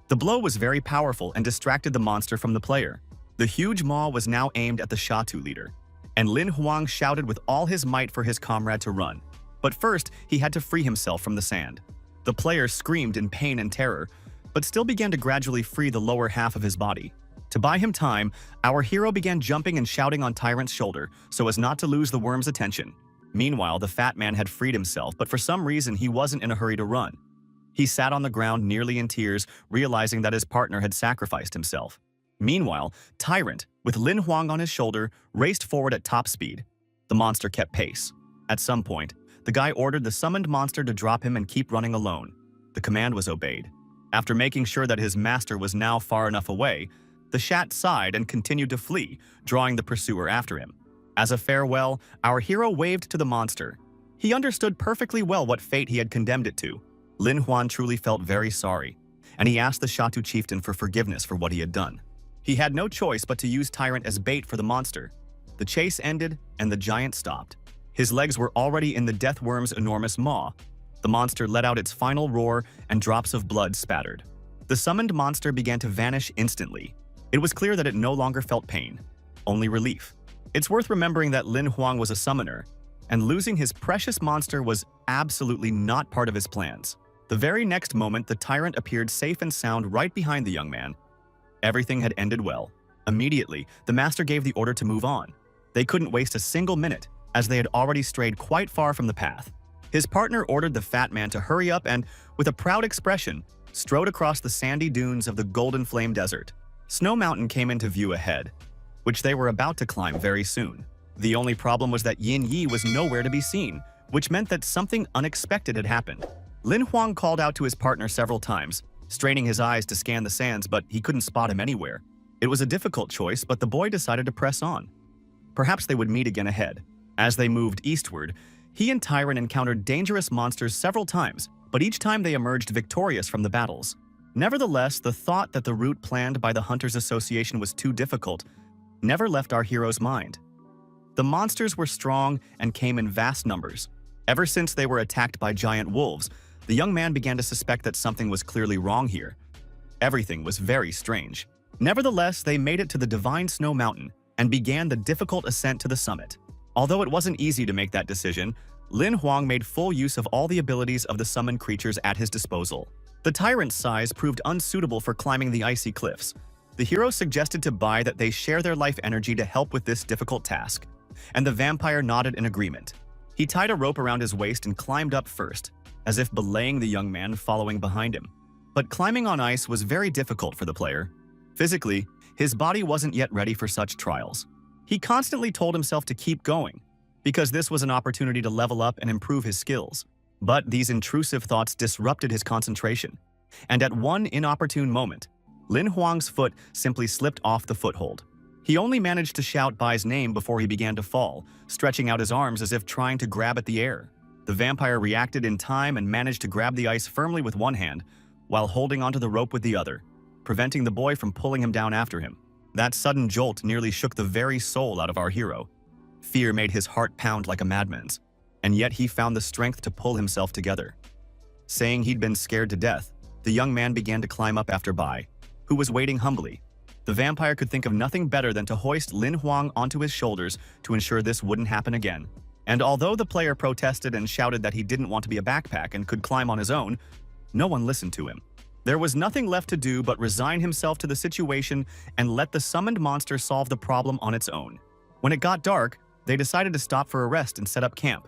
The blow was very powerful and distracted the monster from the player. The huge maw was now aimed at the Shatu leader, and Lin Huang shouted with all his might for his comrade to run. But first, he had to free himself from the sand. The player screamed in pain and terror, but still began to gradually free the lower half of his body. To buy him time, our hero began jumping and shouting on Tyrant's shoulder so as not to lose the worm's attention. Meanwhile, the fat man had freed himself, but for some reason he wasn't in a hurry to run. He sat on the ground nearly in tears, realizing that his partner had sacrificed himself. Meanwhile, Tyrant, with Lin Huang on his shoulder, raced forward at top speed. The monster kept pace. At some point, the guy ordered the summoned monster to drop him and keep running alone. The command was obeyed. After making sure that his master was now far enough away, the Shat sighed and continued to flee, drawing the pursuer after him. As a farewell, our hero waved to the monster. He understood perfectly well what fate he had condemned it to. Lin Huang truly felt very sorry, and he asked the Shatu chieftain for forgiveness for what he had done. He had no choice but to use Tyrant as bait for the monster. The chase ended, and the giant stopped. His legs were already in the death worm's enormous maw. The monster let out its final roar, and drops of blood spattered. The summoned monster began to vanish instantly. It was clear that it no longer felt pain, only relief. It's worth remembering that Lin Huang was a summoner, and losing his precious monster was absolutely not part of his plans. The very next moment, the tyrant appeared safe and sound right behind the young man. Everything had ended well. Immediately, the master gave the order to move on. They couldn't waste a single minute, as they had already strayed quite far from the path. His partner ordered the fat man to hurry up and, with a proud expression, strode across the sandy dunes of the Golden Flame Desert. Snow Mountain came into view ahead, which they were about to climb very soon. The only problem was that Yin Yi was nowhere to be seen, which meant that something unexpected had happened. Lin Huang called out to his partner several times, straining his eyes to scan the sands, but he couldn't spot him anywhere. It was a difficult choice, but the boy decided to press on. Perhaps they would meet again ahead. As they moved eastward, he and Tyrant encountered dangerous monsters several times, but each time they emerged victorious from the battles. Nevertheless, the thought that the route planned by the Hunters Association was too difficult never left our hero's mind. The monsters were strong and came in vast numbers. Ever since they were attacked by giant wolves, the young man began to suspect that something was clearly wrong here. Everything was very strange. Nevertheless, they made it to the Divine Snow Mountain and began the difficult ascent to the summit. Although it wasn't easy to make that decision, Lin Huang made full use of all the abilities of the summoned creatures at his disposal. The tyrant's size proved unsuitable for climbing the icy cliffs. The hero suggested to Bai that they share their life energy to help with this difficult task, and the vampire nodded in agreement. He tied a rope around his waist and climbed up first, as if belaying the young man following behind him. But climbing on ice was very difficult for the player. Physically, his body wasn't yet ready for such trials. He constantly told himself to keep going, because this was an opportunity to level up and improve his skills. But these intrusive thoughts disrupted his concentration, and at one inopportune moment, Lin Huang's foot simply slipped off the foothold. He only managed to shout Bai's name before he began to fall, stretching out his arms as if trying to grab at the air. The vampire reacted in time and managed to grab the ice firmly with one hand, while holding onto the rope with the other, preventing the boy from pulling him down after him. That sudden jolt nearly shook the very soul out of our hero. Fear made his heart pound like a madman's, and yet he found the strength to pull himself together. Saying he'd been scared to death, the young man began to climb up after Bai, who was waiting humbly. The vampire could think of nothing better than to hoist Lin Huang onto his shoulders to ensure this wouldn't happen again. And although the player protested and shouted that he didn't want to be a backpack and could climb on his own, no one listened to him. There was nothing left to do but resign himself to the situation and let the summoned monster solve the problem on its own. When it got dark, they decided to stop for a rest and set up camp.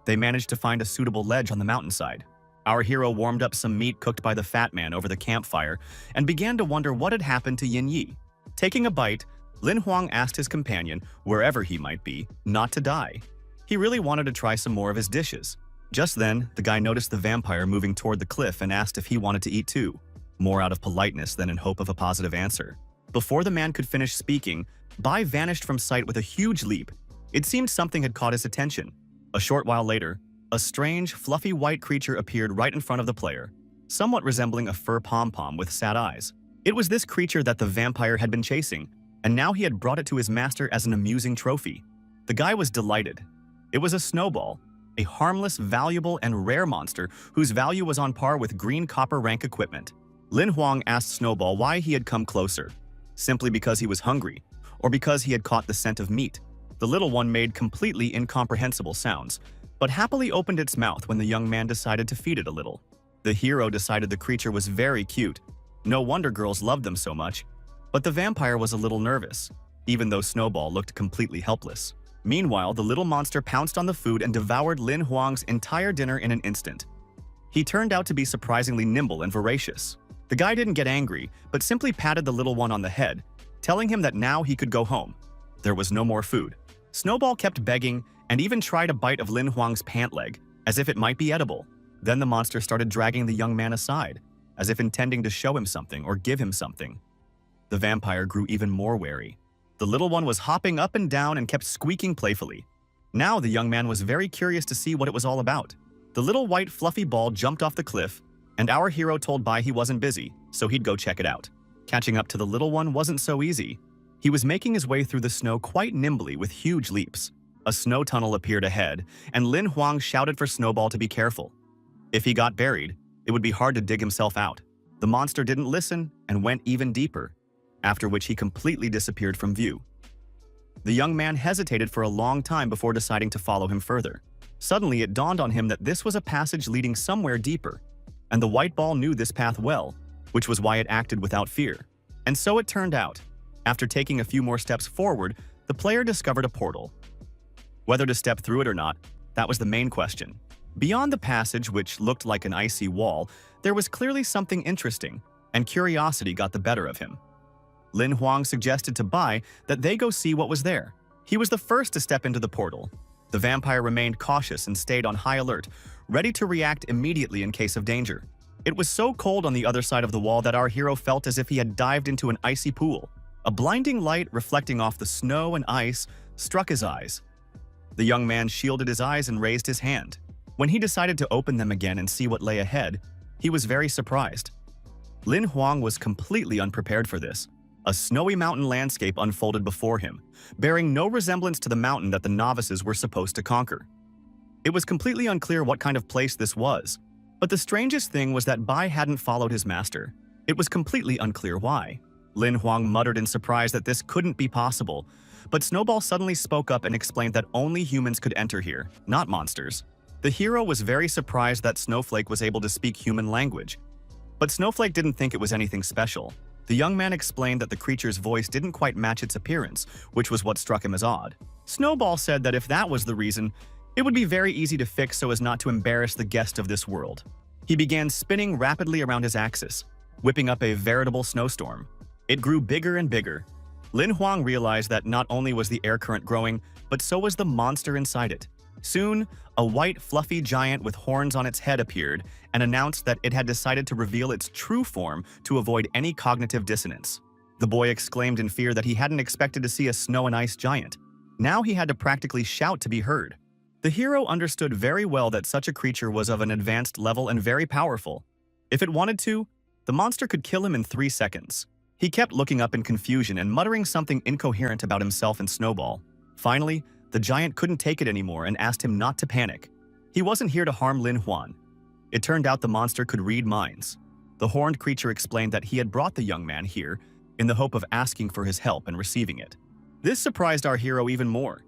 They managed to find a suitable ledge on the mountainside. Our hero warmed up some meat cooked by the fat man over the campfire and began to wonder what had happened to Yin Yi. Taking a bite, Lin Huang asked his companion, wherever he might be, not to die. He really wanted to try some more of his dishes. Just then, the guy noticed the vampire moving toward the cliff and asked if he wanted to eat too, more out of politeness than in hope of a positive answer. Before the man could finish speaking, Bai vanished from sight with a huge leap. It seemed something had caught his attention. A short while later, a strange, fluffy white creature appeared right in front of the player, somewhat resembling a fur pom-pom with sad eyes. It was this creature that the vampire had been chasing, and now he had brought it to his master as an amusing trophy. The guy was delighted. It was a snowball, a harmless, valuable, and rare monster whose value was on par with green copper rank equipment. Lin Huang asked Snowball why he had come closer. Simply because he was hungry, or because he had caught the scent of meat. The little one made completely incomprehensible sounds, but happily opened its mouth when the young man decided to feed it a little. The hero decided the creature was very cute. No wonder girls loved them so much. But the vampire was a little nervous, even though Snowball looked completely helpless. Meanwhile, the little monster pounced on the food and devoured Lin Huang's entire dinner in an instant. He turned out to be surprisingly nimble and voracious. The guy didn't get angry, but simply patted the little one on the head, telling him that now he could go home. There was no more food. Snowball kept begging and even tried a bite of Lin Huang's pant leg, as if it might be edible. Then the monster started dragging the young man aside, as if intending to show him something or give him something. The vampire grew even more wary. The little one was hopping up and down and kept squeaking playfully. Now the young man was very curious to see what it was all about. The little white fluffy ball jumped off the cliff, and our hero told Bai he wasn't busy, so he'd go check it out. Catching up to the little one wasn't so easy. He was making his way through the snow quite nimbly with huge leaps. A snow tunnel appeared ahead, and Lin Huang shouted for Snowball to be careful. If he got buried, it would be hard to dig himself out. The monster didn't listen and went even deeper, after which he completely disappeared from view. The young man hesitated for a long time before deciding to follow him further. Suddenly, it dawned on him that this was a passage leading somewhere deeper, and the white ball knew this path well, which was why it acted without fear. And so it turned out. After taking a few more steps forward, the player discovered a portal. Whether to step through it or not, that was the main question. Beyond the passage, which looked like an icy wall, there was clearly something interesting, and curiosity got the better of him. Lin Huang suggested to Bai that they go see what was there. He was the first to step into the portal. The vampire remained cautious and stayed on high alert, ready to react immediately in case of danger. It was so cold on the other side of the wall that our hero felt as if he had dived into an icy pool. A blinding light reflecting off the snow and ice struck his eyes. The young man shielded his eyes and raised his hand. When he decided to open them again and see what lay ahead, he was very surprised. Lin Huang was completely unprepared for this. A snowy mountain landscape unfolded before him, bearing no resemblance to the mountain that the novices were supposed to conquer. It was completely unclear what kind of place this was, but the strangest thing was that Bai hadn't followed his master. It was completely unclear why. Lin Huang muttered in surprise that this couldn't be possible, but Snowball suddenly spoke up and explained that only humans could enter here, not monsters. The hero was very surprised that Snowflake was able to speak human language, but Snowflake didn't think it was anything special. The young man explained that the creature's voice didn't quite match its appearance, which was what struck him as odd. Snowball said that if that was the reason, it would be very easy to fix so as not to embarrass the guest of this world. He began spinning rapidly around his axis, whipping up a veritable snowstorm. It grew bigger and bigger. Lin Huang realized that not only was the air current growing, but so was the monster inside it. Soon, a white, fluffy giant with horns on its head appeared and announced that it had decided to reveal its true form to avoid any cognitive dissonance. The boy exclaimed in fear that he hadn't expected to see a snow and ice giant. Now he had to practically shout to be heard. The hero understood very well that such a creature was of an advanced level and very powerful. If it wanted to, the monster could kill him in 3 seconds. He kept looking up in confusion and muttering something incoherent about himself and Snowball. Finally, the giant couldn't take it anymore and asked him not to panic. He wasn't here to harm Lin Huang. It turned out the monster could read minds. The horned creature explained that he had brought the young man here in the hope of asking for his help and receiving it. This surprised our hero even more.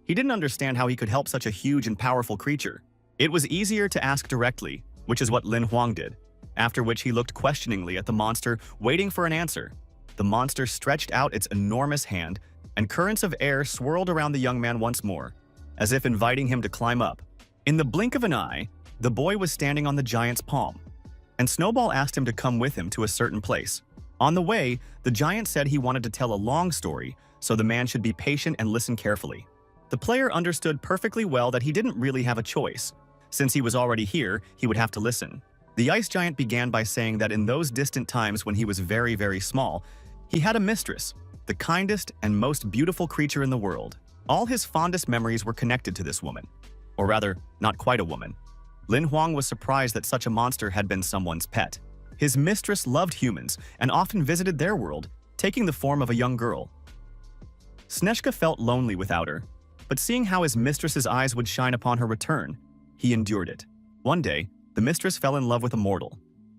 He didn't understand how he could help such a huge and powerful creature. It was easier to ask directly, which is what Lin Huang did, after which he looked questioningly at the monster, waiting for an answer. The monster stretched out its enormous hand, and currents of air swirled around the young man once more, as if inviting him to climb up. In the blink of an eye, the boy was standing on the giant's palm, and Snowball asked him to come with him to a certain place. On the way, the giant said he wanted to tell a long story, so the man should be patient and listen carefully. The player understood perfectly well that he didn't really have a choice, Since he was already here, he would have to listen. The ice giant began by saying that in those distant times when he was very, very small, he had a mistress, the kindest and most beautiful creature in the world. All his fondest memories were connected to this woman. Or rather, not quite a woman. Lin Huang was surprised that such a monster had been someone's pet. His mistress loved humans and often visited their world, taking the form of a young girl. Snezhka felt lonely without her, but seeing how his mistress's eyes would shine upon her return, he endured it. One day, the mistress fell in love with a mortal.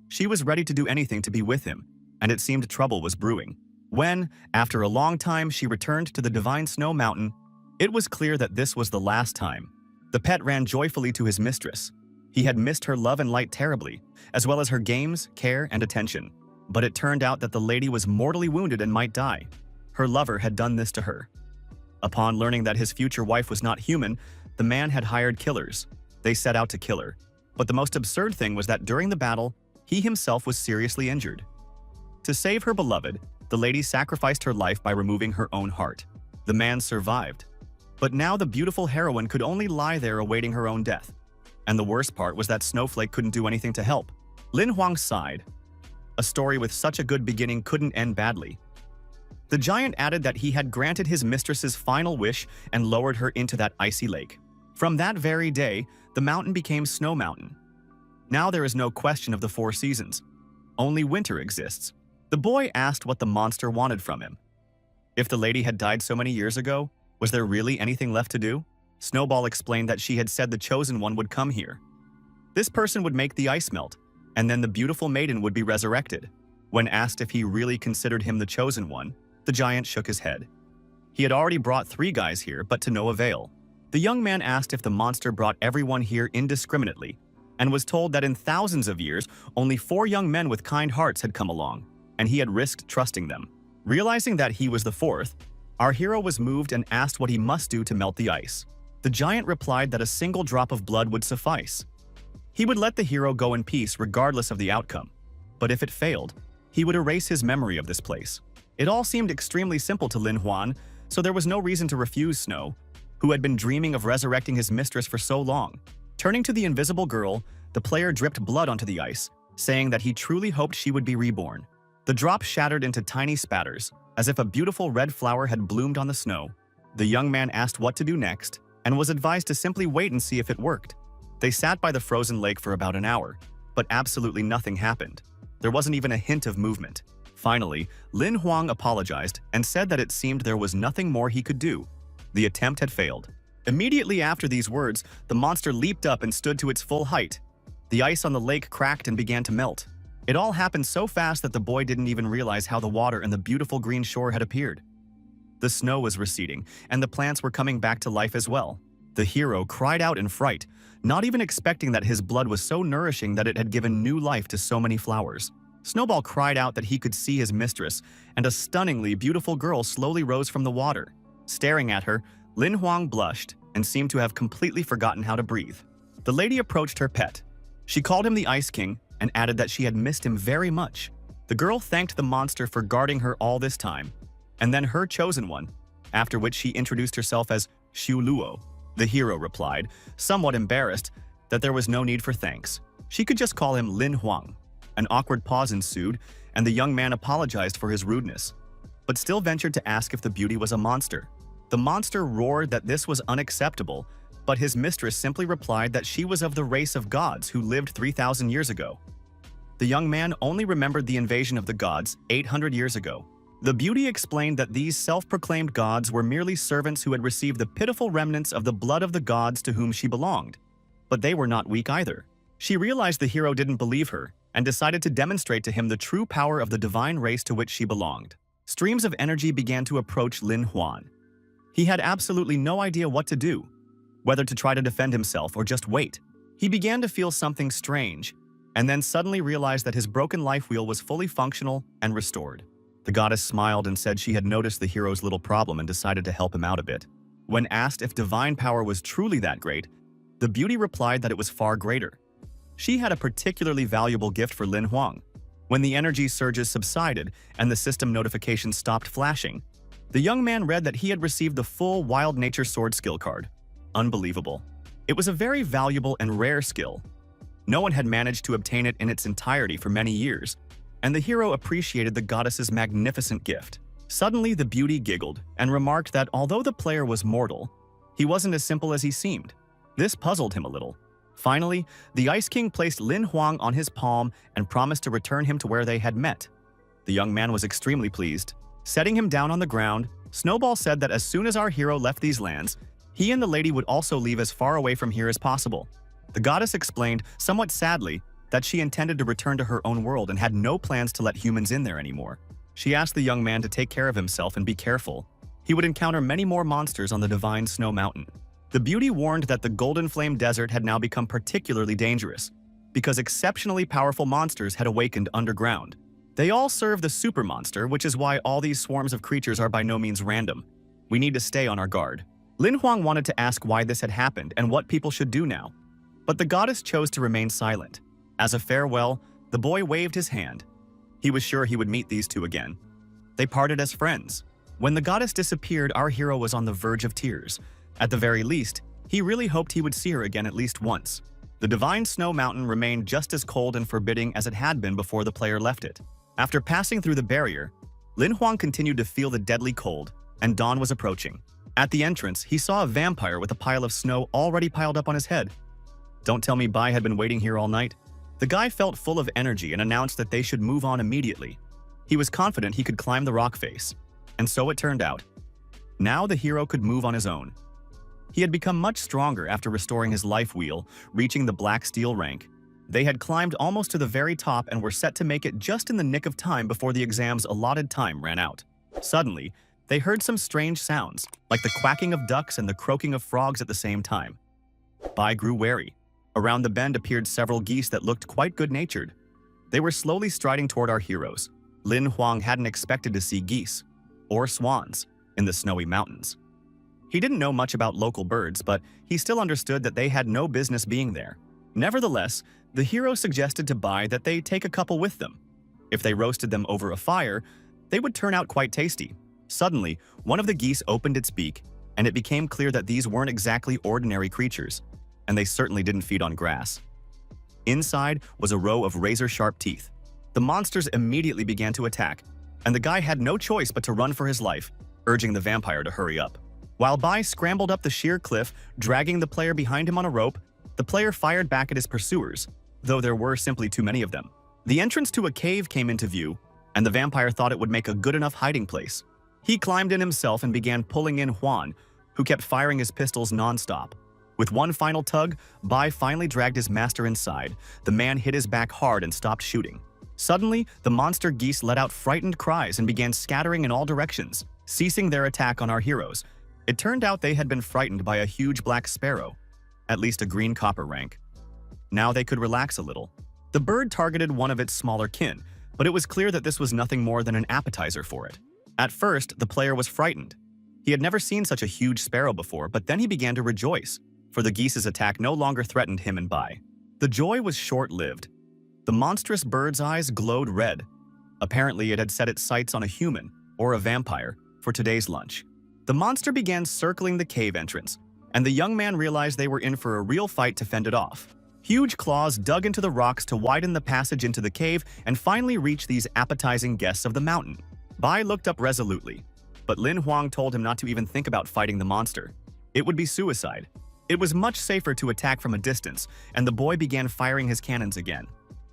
She was ready to do anything to be with him, and it seemed trouble was brewing. When, after a long time, she returned to the divine snow mountain, it was clear that this was the last time. The pet ran joyfully to his mistress. He had missed her love and light terribly, as well as her games, care, and attention. But it turned out that the lady was mortally wounded and might die. Her lover had done this to her. Upon learning that his future wife was not human, the man had hired killers. They set out to kill her. But the most absurd thing was that during the battle, he himself was seriously injured. To save her beloved, the lady sacrificed her life by removing her own heart. The man survived. But now the beautiful heroine could only lie there awaiting her own death. And the worst part was that Snowflake couldn't do anything to help. Lin Huang sighed. A story with such a good beginning couldn't end badly. The giant added that he had granted his mistress's final wish and lowered her into that icy lake. From that very day, the mountain became Snow Mountain. Now there is no question of the 4 seasons. Only winter exists. The boy asked what the monster wanted from him. If the lady had died so many years ago, was there really anything left to do? Snowball explained that she had said the chosen one would come here. This person would make the ice melt, and then the beautiful maiden would be resurrected. When asked if he really considered him the chosen one, the giant shook his head. He had already brought 3 guys here, but to no avail. The young man asked if the monster brought everyone here indiscriminately, and was told that in thousands of years, only 4 young men with kind hearts had come along, and he had risked trusting them. Realizing that he was the 4th, our hero was moved and asked what he must do to melt the ice. The giant replied that a single drop of blood would suffice. He would let the hero go in peace regardless of the outcome, but if it failed, he would erase his memory of this place. It all seemed extremely simple to Lin Huan, so there was no reason to refuse Snow, who had been dreaming of resurrecting his mistress for so long. Turning to the invisible girl, the player dripped blood onto the ice, saying that he truly hoped she would be reborn. The drop shattered into tiny spatters, as if a beautiful red flower had bloomed on the snow. The young man asked what to do next, and was advised to simply wait and see if it worked. They sat by the frozen lake for about an hour, but absolutely nothing happened. There wasn't even a hint of movement. Finally, Lin Huang apologized and said that it seemed there was nothing more he could do. The attempt had failed. Immediately after these words, the monster leaped up and stood to its full height. The ice on the lake cracked and began to melt. It all happened so fast that the boy didn't even realize how the water and the beautiful green shore had appeared. The snow was receding, and the plants were coming back to life as well. The hero cried out in fright, not even expecting that his blood was so nourishing that it had given new life to so many flowers. Snowball cried out that he could see his mistress, and a stunningly beautiful girl slowly rose from the water. Staring at her, Lin Huang blushed and seemed to have completely forgotten how to breathe. The lady approached her pet. She called him the Ice King and added that she had missed him very much. The girl thanked the monster for guarding her all this time, and then her chosen one, after which she introduced herself as Xiu Luo. The hero replied, somewhat embarrassed, that there was no need for thanks. She could just call him Lin Huang. An awkward pause ensued, and the young man apologized for his rudeness, but still ventured to ask if the beauty was a monster. The monster roared that this was unacceptable, but his mistress simply replied that she was of the race of gods who lived 3,000 years ago. The young man only remembered the invasion of the gods 800 years ago. The beauty explained that these self-proclaimed gods were merely servants who had received the pitiful remnants of the blood of the gods to whom she belonged. But they were not weak either. She realized the hero didn't believe her, and decided to demonstrate to him the true power of the divine race to which she belonged. Streams of energy began to approach Lin Huan. He had absolutely no idea what to do, whether to try to defend himself or just wait. He began to feel something strange, and then suddenly realized that his broken life wheel was fully functional and restored. The goddess smiled and said she had noticed the hero's little problem and decided to help him out a bit. When asked if divine power was truly that great, the beauty replied that it was far greater. She had a particularly valuable gift for Lin Huang. When the energy surges subsided and the system notifications stopped flashing, the young man read that he had received the full Wild Nature Sword skill card. Unbelievable. It was a very valuable and rare skill. No one had managed to obtain it in its entirety for many years, and the hero appreciated the goddess's magnificent gift. Suddenly, the beauty giggled and remarked that although the player was mortal, he wasn't as simple as he seemed. This puzzled him a little. Finally, the Ice King placed Lin Huang on his palm and promised to return him to where they had met. The young man was extremely pleased. Setting him down on the ground, Snowball said that as soon as our hero left these lands, he and the lady would also leave as far away from here as possible. The goddess explained, somewhat sadly, that she intended to return to her own world and had no plans to let humans in there anymore. She asked the young man to take care of himself and be careful. He would encounter many more monsters on the divine snow mountain. The beauty warned that the Golden Flame Desert had now become particularly dangerous, because exceptionally powerful monsters had awakened underground. They all serve the super monster, which is why all these swarms of creatures are by no means random. We need to stay on our guard. Lin Huang wanted to ask why this had happened and what people should do now, but the goddess chose to remain silent. As a farewell, the boy waved his hand. He was sure he would meet these two again. They parted as friends. When the goddess disappeared, our hero was on the verge of tears. At the very least, he really hoped he would see her again at least once. The divine snow mountain remained just as cold and forbidding as it had been before the player left it. After passing through the barrier, Lin Huang continued to feel the deadly cold, and dawn was approaching. At the entrance, he saw a vampire with a pile of snow already piled up on his head. Don't tell me Bai had been waiting here all night. The guy felt full of energy and announced that they should move on immediately. He was confident he could climb the rock face, and so it turned out. Now the hero could move on his own. He had become much stronger after restoring his life wheel, reaching the black steel rank. They had climbed almost to the very top and were set to make it just in the nick of time before the exam's allotted time ran out. Suddenly, they heard some strange sounds, like the quacking of ducks and the croaking of frogs at the same time. Bai grew wary. Around the bend appeared several geese that looked quite good-natured. They were slowly striding toward our heroes. Lin Huang hadn't expected to see geese, or swans, in the snowy mountains. He didn't know much about local birds, but he still understood that they had no business being there. Nevertheless, the hero suggested to Bai that they take a couple with them. If they roasted them over a fire, they would turn out quite tasty. Suddenly, one of the geese opened its beak, and it became clear that these weren't exactly ordinary creatures, and they certainly didn't feed on grass. Inside was a row of razor-sharp teeth. The monsters immediately began to attack, and the guy had no choice but to run for his life, urging the vampire to hurry up. While Bai scrambled up the sheer cliff, dragging the player behind him on a rope, the player fired back at his pursuers, though there were simply too many of them. The entrance to a cave came into view, and the vampire thought it would make a good enough hiding place. He climbed in himself and began pulling in Huan, who kept firing his pistols non-stop. With one final tug, Bai finally dragged his master inside. The man hit his back hard and stopped shooting. Suddenly, the monster geese let out frightened cries and began scattering in all directions, ceasing their attack on our heroes. It turned out they had been frightened by a huge black sparrow, at least a green copper rank. Now they could relax a little. The bird targeted one of its smaller kin, but it was clear that this was nothing more than an appetizer for it. At first, the player was frightened. He had never seen such a huge sparrow before, but then he began to rejoice, for the geese's attack no longer threatened him and Bai. The joy was short-lived. The monstrous bird's eyes glowed red. Apparently, it had set its sights on a human, or a vampire, for today's lunch. The monster began circling the cave entrance, and the young man realized they were in for a real fight to fend it off. Huge claws dug into the rocks to widen the passage into the cave and finally reach these appetizing guests of the mountain. Bai looked up resolutely, but Lin Huang told him not to even think about fighting the monster. It would be suicide. It was much safer to attack from a distance, and the boy began firing his cannons again.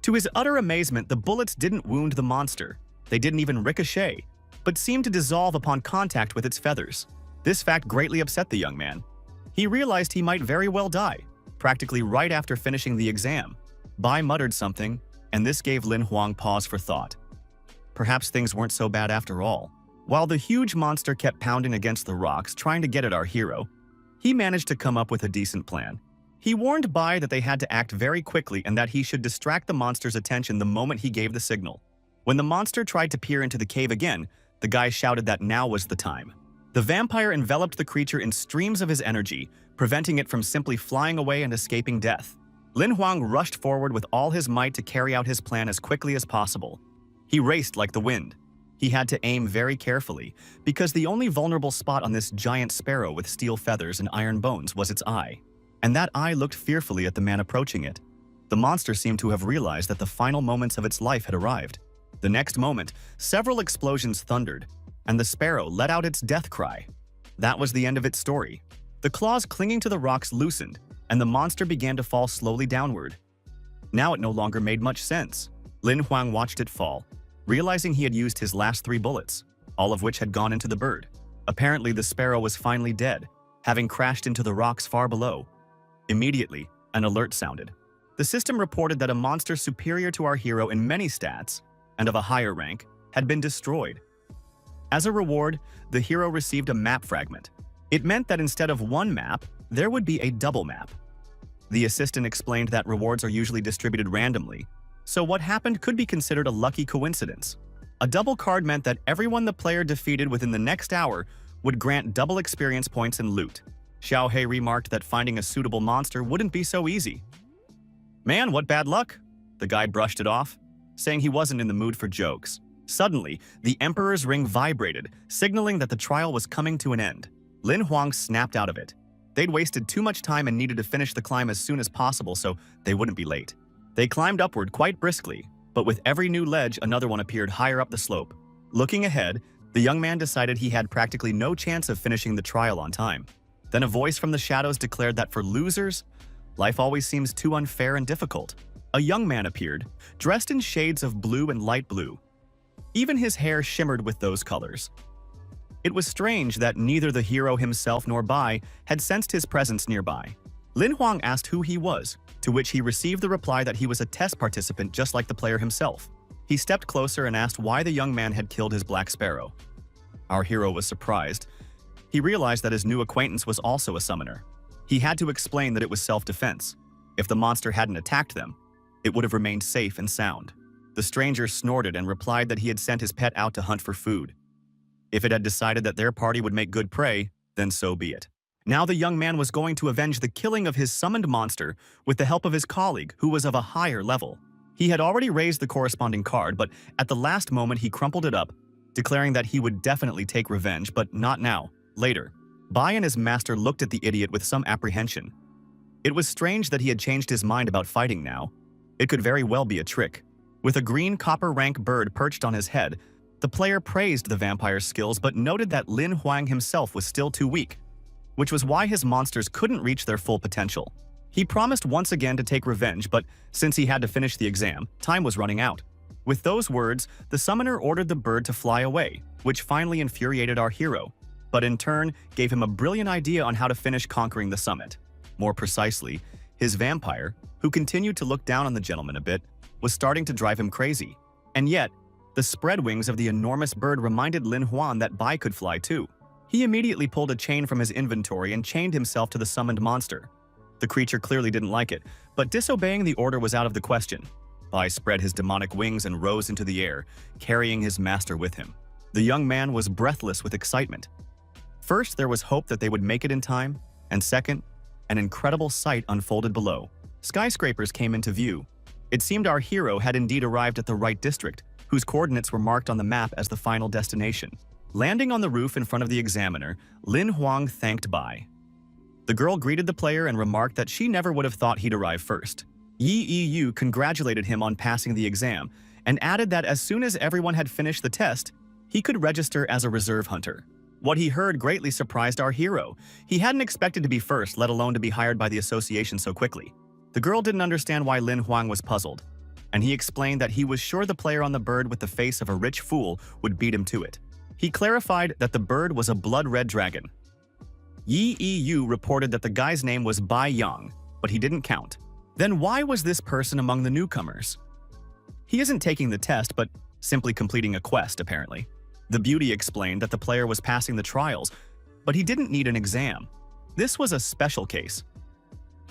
To his utter amazement, the bullets didn't wound the monster. They didn't even ricochet, but seemed to dissolve upon contact with its feathers. This fact greatly upset the young man. He realized he might very well die, practically right after finishing the exam. Bai muttered something, and this gave Lin Huang pause for thought. Perhaps things weren't so bad after all. While the huge monster kept pounding against the rocks, trying to get at our hero, he managed to come up with a decent plan. He warned Bai that they had to act very quickly and that he should distract the monster's attention the moment he gave the signal. When the monster tried to peer into the cave again, the guy shouted that now was the time. The vampire enveloped the creature in streams of his energy, preventing it from simply flying away and escaping death. Lin Huang rushed forward with all his might to carry out his plan as quickly as possible. He raced like the wind. He had to aim very carefully, because the only vulnerable spot on this giant sparrow with steel feathers and iron bones was its eye. and that eye looked fearfully at the man approaching it. The monster seemed to have realized that the final moments of its life had arrived. The next moment, several explosions thundered, and the sparrow let out its death cry. That was the end of its story. The claws clinging to the rocks loosened, and the monster began to fall slowly downward. Now it no longer made much sense. Lin Huang watched it fall, realizing he had used his last 3 bullets, all of which had gone into the bird. Apparently, the sparrow was finally dead, having crashed into the rocks far below. Immediately, an alert sounded. The system reported that a monster superior to our hero in many stats, and of a higher rank, had been destroyed. As a reward, the hero received a map fragment. It meant that instead of one map, there would be a double map. The assistant explained that rewards are usually distributed randomly, so what happened could be considered a lucky coincidence. A double card meant that everyone the player defeated within the next hour would grant double experience points and loot. Xiao He remarked that finding a suitable monster wouldn't be so easy. "Man, what bad luck!" The guy brushed it off, saying he wasn't in the mood for jokes. Suddenly, the Emperor's ring vibrated, signaling that the trial was coming to an end. Lin Huang snapped out of it. They'd wasted too much time and needed to finish the climb as soon as possible so they wouldn't be late. They climbed upward quite briskly, but with every new ledge, another one appeared higher up the slope. Looking ahead, the young man decided he had practically no chance of finishing the trial on time. Then a voice from the shadows declared that for losers, life always seems too unfair and difficult. A young man appeared, dressed in shades of blue and light blue. Even his hair shimmered with those colors. It was strange that neither the hero himself nor Bai had sensed his presence nearby. Lin Huang asked who he was, to which he received the reply that he was a test participant just like the player himself. He stepped closer and asked why the young man had killed his black sparrow. Our hero was surprised. He realized that his new acquaintance was also a summoner. He had to explain that it was self-defense. If the monster hadn't attacked them, it would have remained safe and sound. The stranger snorted and replied that he had sent his pet out to hunt for food. If it had decided that their party would make good prey, then so be it. Now the young man was going to avenge the killing of his summoned monster with the help of his colleague, who was of a higher level. He had already raised the corresponding card, but at the last moment he crumpled it up, declaring that he would definitely take revenge, but not now, later. Bai and his master looked at the idiot with some apprehension. It was strange that he had changed his mind about fighting now. It could very well be a trick. With a green copper rank bird perched on his head, the player praised the vampire's skills but noted that Lin Huang himself was still too weak, which was why his monsters couldn't reach their full potential. He promised once again to take revenge, but since he had to finish the exam, time was running out. With those words, the summoner ordered the bird to fly away, which finally infuriated our hero, but in turn gave him a brilliant idea on how to finish conquering the summit. More precisely, his vampire, who continued to look down on the gentleman a bit, was starting to drive him crazy. And yet, the spread wings of the enormous bird reminded Lin Huang that Bai could fly too. He immediately pulled a chain from his inventory and chained himself to the summoned monster. The creature clearly didn't like it, but disobeying the order was out of the question. Bai spread his demonic wings and rose into the air, carrying his master with him. The young man was breathless with excitement. First, there was hope that they would make it in time, and second, an incredible sight unfolded below. Skyscrapers came into view. It seemed our hero had indeed arrived at the right district, whose coordinates were marked on the map as the final destination. Landing on the roof in front of the examiner, Lin Huang thanked Bai. The girl greeted the player and remarked that she never would have thought he'd arrive first. Yi Yu congratulated him on passing the exam and added that as soon as everyone had finished the test, he could register as a reserve hunter. What he heard greatly surprised our hero. He hadn't expected to be first, let alone to be hired by the association so quickly. The girl didn't understand why Lin Huang was puzzled, and he explained that he was sure the player on the bird with the face of a rich fool would beat him to it. He clarified that the bird was a blood-red dragon. Yi Yu reported that the guy's name was Bai Yang, but he didn't count. Then why was this person among the newcomers? He isn't taking the test, but simply completing a quest, apparently. The beauty explained that the player was passing the trials, but he didn't need an exam. This was a special case.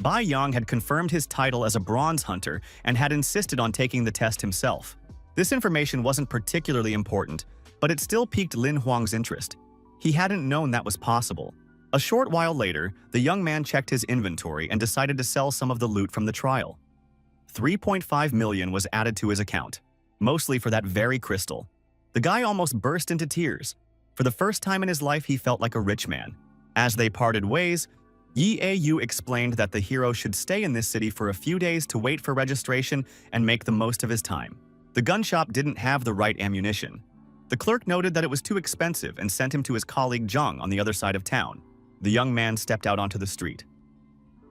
Bai Yang had confirmed his title as a bronze hunter and had insisted on taking the test himself. This information wasn't particularly important, but it still piqued Lin Huang's interest. He hadn't known that was possible. A short while later, the young man checked his inventory and decided to sell some of the loot from the trial. 3.5 million was added to his account, mostly for that very crystal. The guy almost burst into tears. For the first time in his life, he felt like a rich man. As they parted ways, Yahello explained that the hero should stay in this city for a few days to wait for registration and make the most of his time. The gun shop didn't have the right ammunition. The clerk noted that it was too expensive and sent him to his colleague Jung on the other side of town. The young man stepped out onto the street.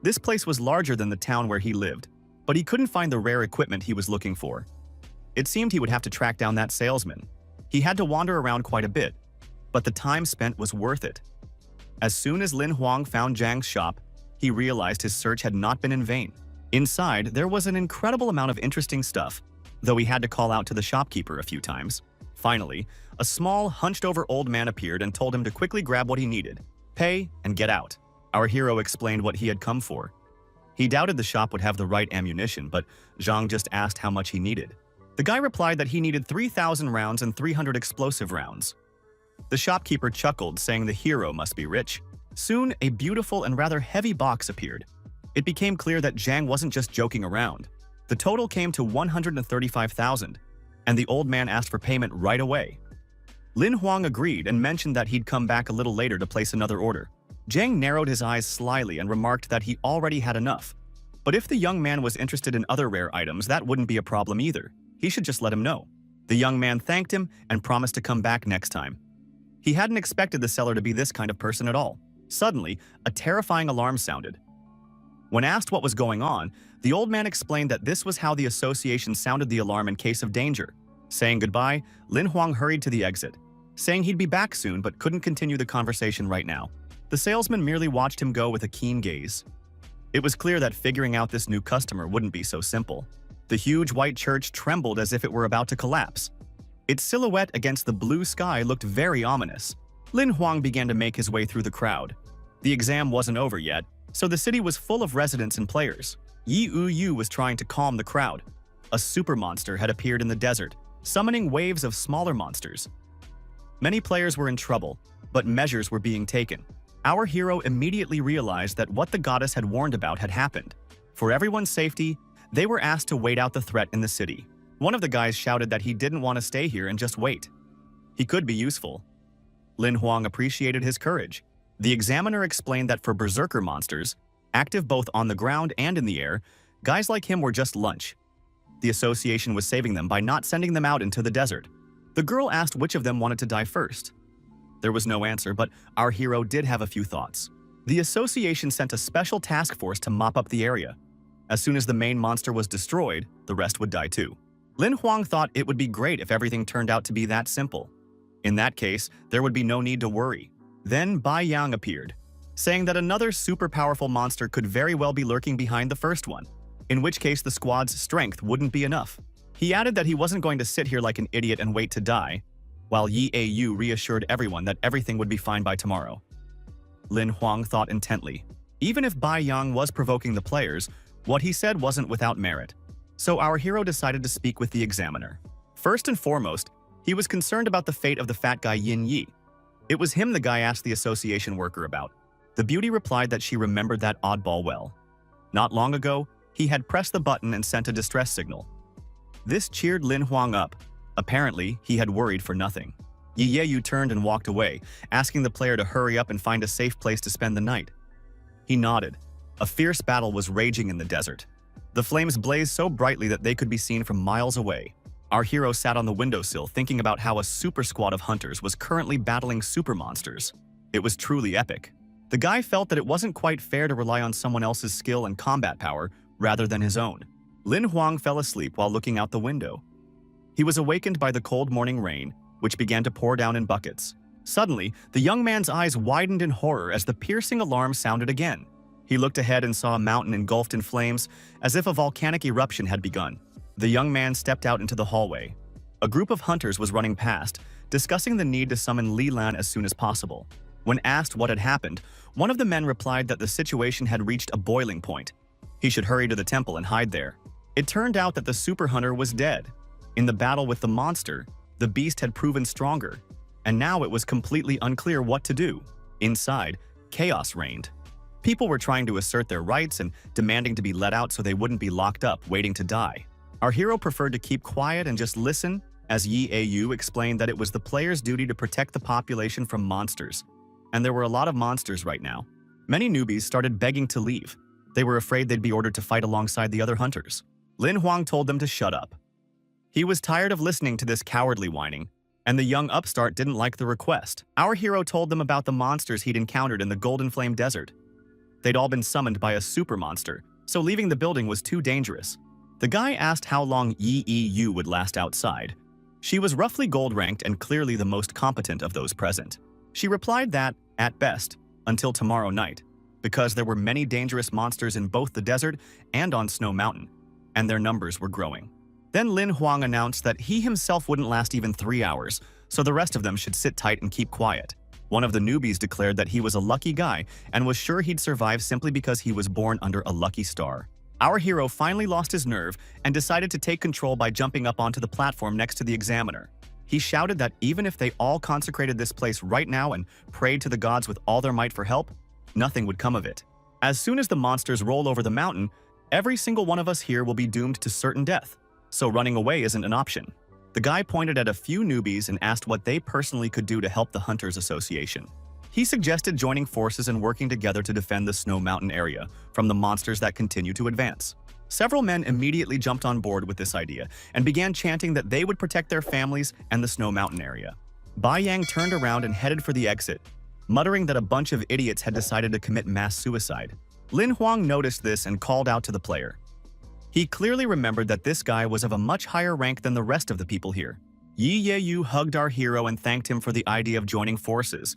This place was larger than the town where he lived, but he couldn't find the rare equipment he was looking for. It seemed he would have to track down that salesman. He had to wander around quite a bit, but the time spent was worth it. As soon as Lin Huang found Zhang's shop, he realized his search had not been in vain. Inside, there was an incredible amount of interesting stuff, though he had to call out to the shopkeeper a few times. Finally, a small, hunched-over old man appeared and told him to quickly grab what he needed, pay, and get out. Our hero explained what he had come for. He doubted the shop would have the right ammunition, but Zhang just asked how much he needed. The guy replied that he needed 3,000 rounds and 300 explosive rounds. The shopkeeper chuckled, saying the hero must be rich. Soon, a beautiful and rather heavy box appeared. It became clear that Zhang wasn't just joking around. The total came to 135,000, and the old man asked for payment right away. Lin Huang agreed and mentioned that he'd come back a little later to place another order. Zhang narrowed his eyes slyly and remarked that he already had enough. But if the young man was interested in other rare items, that wouldn't be a problem either. He should just let him know. The young man thanked him and promised to come back next time. He hadn't expected the seller to be this kind of person at all. Suddenly, a terrifying alarm sounded. When asked what was going on, the old man explained that this was how the association sounded the alarm in case of danger. Saying goodbye, Lin Huang hurried to the exit, saying he'd be back soon but couldn't continue the conversation right now. The salesman merely watched him go with a keen gaze. It was clear that figuring out this new customer wouldn't be so simple. The huge white church trembled as if it were about to collapse. Its silhouette against the blue sky looked very ominous. Lin Huang began to make his way through the crowd. The exam wasn't over yet, so the city was full of residents and players. Yi Yu was trying to calm the crowd. A super monster had appeared in the desert, summoning waves of smaller monsters. Many players were in trouble, but measures were being taken. Our hero immediately realized that what the goddess had warned about had happened. For everyone's safety, they were asked to wait out the threat in the city. One of the guys shouted that he didn't want to stay here and just wait. He could be useful. Lin Huang appreciated his courage. The examiner explained that for berserker monsters, active both on the ground and in the air, guys like him were just lunch. The association was saving them by not sending them out into the desert. The girl asked which of them wanted to die first. There was no answer, but our hero did have a few thoughts. The association sent a special task force to mop up the area. As soon as the main monster was destroyed, the rest would die too. Lin Huang thought it would be great if everything turned out to be that simple. In that case, there would be no need to worry. Then Bai Yang appeared, saying that another super powerful monster could very well be lurking behind the first one, in which case the squad's strength wouldn't be enough. He added that he wasn't going to sit here like an idiot and wait to die, while Yahello reassured everyone that everything would be fine by tomorrow. Lin Huang thought intently. Even if Bai Yang was provoking the players, what he said wasn't without merit. So our hero decided to speak with the examiner. First and foremost, he was concerned about the fate of the fat guy Yin Yi. It was him the guy asked the association worker about. The beauty replied that she remembered that oddball well. Not long ago, he had pressed the button and sent a distress signal. This cheered Lin Huang up. Apparently, he had worried for nothing. Yahello turned and walked away, asking the player to hurry up and find a safe place to spend the night. He nodded. A fierce battle was raging in the desert. The flames blazed so brightly that they could be seen from miles away. Our hero sat on the windowsill thinking about how a super squad of hunters was currently battling super monsters. It was truly epic. The guy felt that it wasn't quite fair to rely on someone else's skill and combat power rather than his own. Lin Huang fell asleep while looking out the window. He was awakened by the cold morning rain, which began to pour down in buckets. Suddenly, the young man's eyes widened in horror as the piercing alarm sounded again. He looked ahead and saw a mountain engulfed in flames, as if a volcanic eruption had begun. The young man stepped out into the hallway. A group of hunters was running past, discussing the need to summon Li Lan as soon as possible. When asked what had happened, one of the men replied that the situation had reached a boiling point. He should hurry to the temple and hide there. It turned out that the super hunter was dead. In the battle with the monster, the beast had proven stronger, and now it was completely unclear what to do. Inside, chaos reigned. People were trying to assert their rights and demanding to be let out so they wouldn't be locked up, waiting to die. Our hero preferred to keep quiet and just listen, as Yahello explained that it was the player's duty to protect the population from monsters. And there were a lot of monsters right now. Many newbies started begging to leave. They were afraid they'd be ordered to fight alongside the other hunters. Lin Huang told them to shut up. He was tired of listening to this cowardly whining, and the young upstart didn't like the request. Our hero told them about the monsters he'd encountered in the Golden Flame Desert. They'd all been summoned by a super monster, so leaving the building was too dangerous. The guy asked how long Yu would last outside. She was roughly gold-ranked and clearly the most competent of those present. She replied that, at best, until tomorrow night, because there were many dangerous monsters in both the desert and on Snow Mountain, and their numbers were growing. Then Lin Huang announced that he himself wouldn't last even 3 hours, so the rest of them should sit tight and keep quiet. One of the newbies declared that he was a lucky guy and was sure he'd survive simply because he was born under a lucky star. Our hero finally lost his nerve and decided to take control by jumping up onto the platform next to the examiner. He shouted that even if they all consecrated this place right now and prayed to the gods with all their might for help, nothing would come of it. As soon as the monsters roll over the mountain, every single one of us here will be doomed to certain death, so running away isn't an option. The guy pointed at a few newbies and asked what they personally could do to help the Hunters Association. He suggested joining forces and working together to defend the Snow Mountain area from the monsters that continue to advance. Several men immediately jumped on board with this idea and began chanting that they would protect their families and the Snow Mountain area. Bai Yang turned around and headed for the exit, muttering that a bunch of idiots had decided to commit mass suicide. Lin Huang noticed this and called out to the player. He clearly remembered that this guy was of a much higher rank than the rest of the people here. Yahello hugged our hero and thanked him for the idea of joining forces.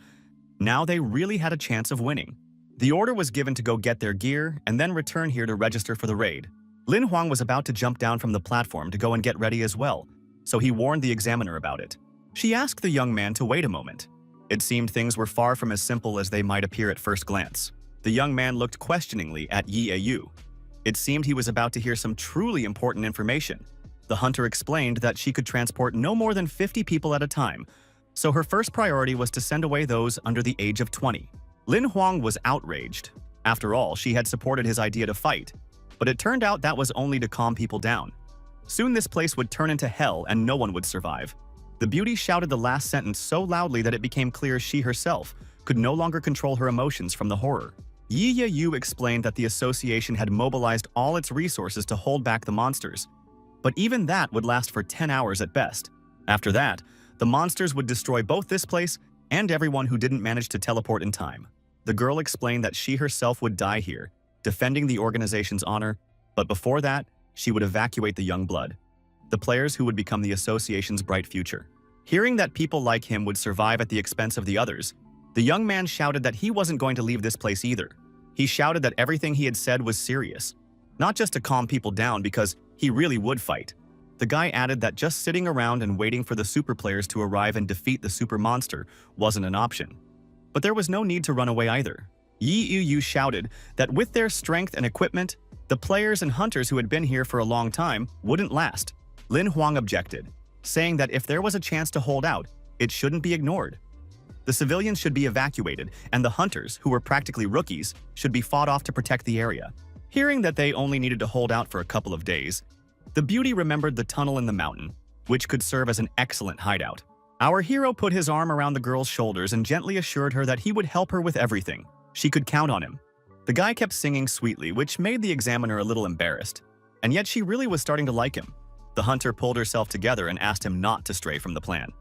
Now they really had a chance of winning. The order was given to go get their gear and then return here to register for the raid. Lin Huang was about to jump down from the platform to go and get ready as well, so he warned the examiner about it. She asked the young man to wait a moment. It seemed things were far from as simple as they might appear at first glance. The young man looked questioningly at Yahello. It seemed he was about to hear some truly important information. The hunter explained that she could transport no more than 50 people at a time, so her first priority was to send away those under the age of 20. Lin Huang was outraged. After all, she had supported his idea to fight, but it turned out that was only to calm people down. Soon this place would turn into hell and no one would survive. The beauty shouted the last sentence so loudly that it became clear she herself could no longer control her emotions from the horror. Yahello explained that the association had mobilized all its resources to hold back the monsters, but even that would last for 10 hours at best. After that, the monsters would destroy both this place and everyone who didn't manage to teleport in time. The girl explained that she herself would die here, defending the organization's honor, but before that, she would evacuate the young blood, the players who would become the association's bright future. Hearing that people like him would survive at the expense of the others, the young man shouted that he wasn't going to leave this place either. He shouted that everything he had said was serious, not just to calm people down because he really would fight. The guy added that just sitting around and waiting for the super players to arrive and defeat the super monster wasn't an option. But there was no need to run away either. Yahello shouted that with their strength and equipment, the players and hunters who had been here for a long time wouldn't last. Lin Huang objected, saying that if there was a chance to hold out, it shouldn't be ignored. The civilians should be evacuated, and the hunters, who were practically rookies, should be fought off to protect the area. Hearing that they only needed to hold out for a couple of days, the beauty remembered the tunnel in the mountain, which could serve as an excellent hideout. Our hero put his arm around the girl's shoulders and gently assured her that he would help her with everything. She could count on him. The guy kept singing sweetly, which made the examiner a little embarrassed, and yet she really was starting to like him. The hunter pulled herself together and asked him not to stray from the plan.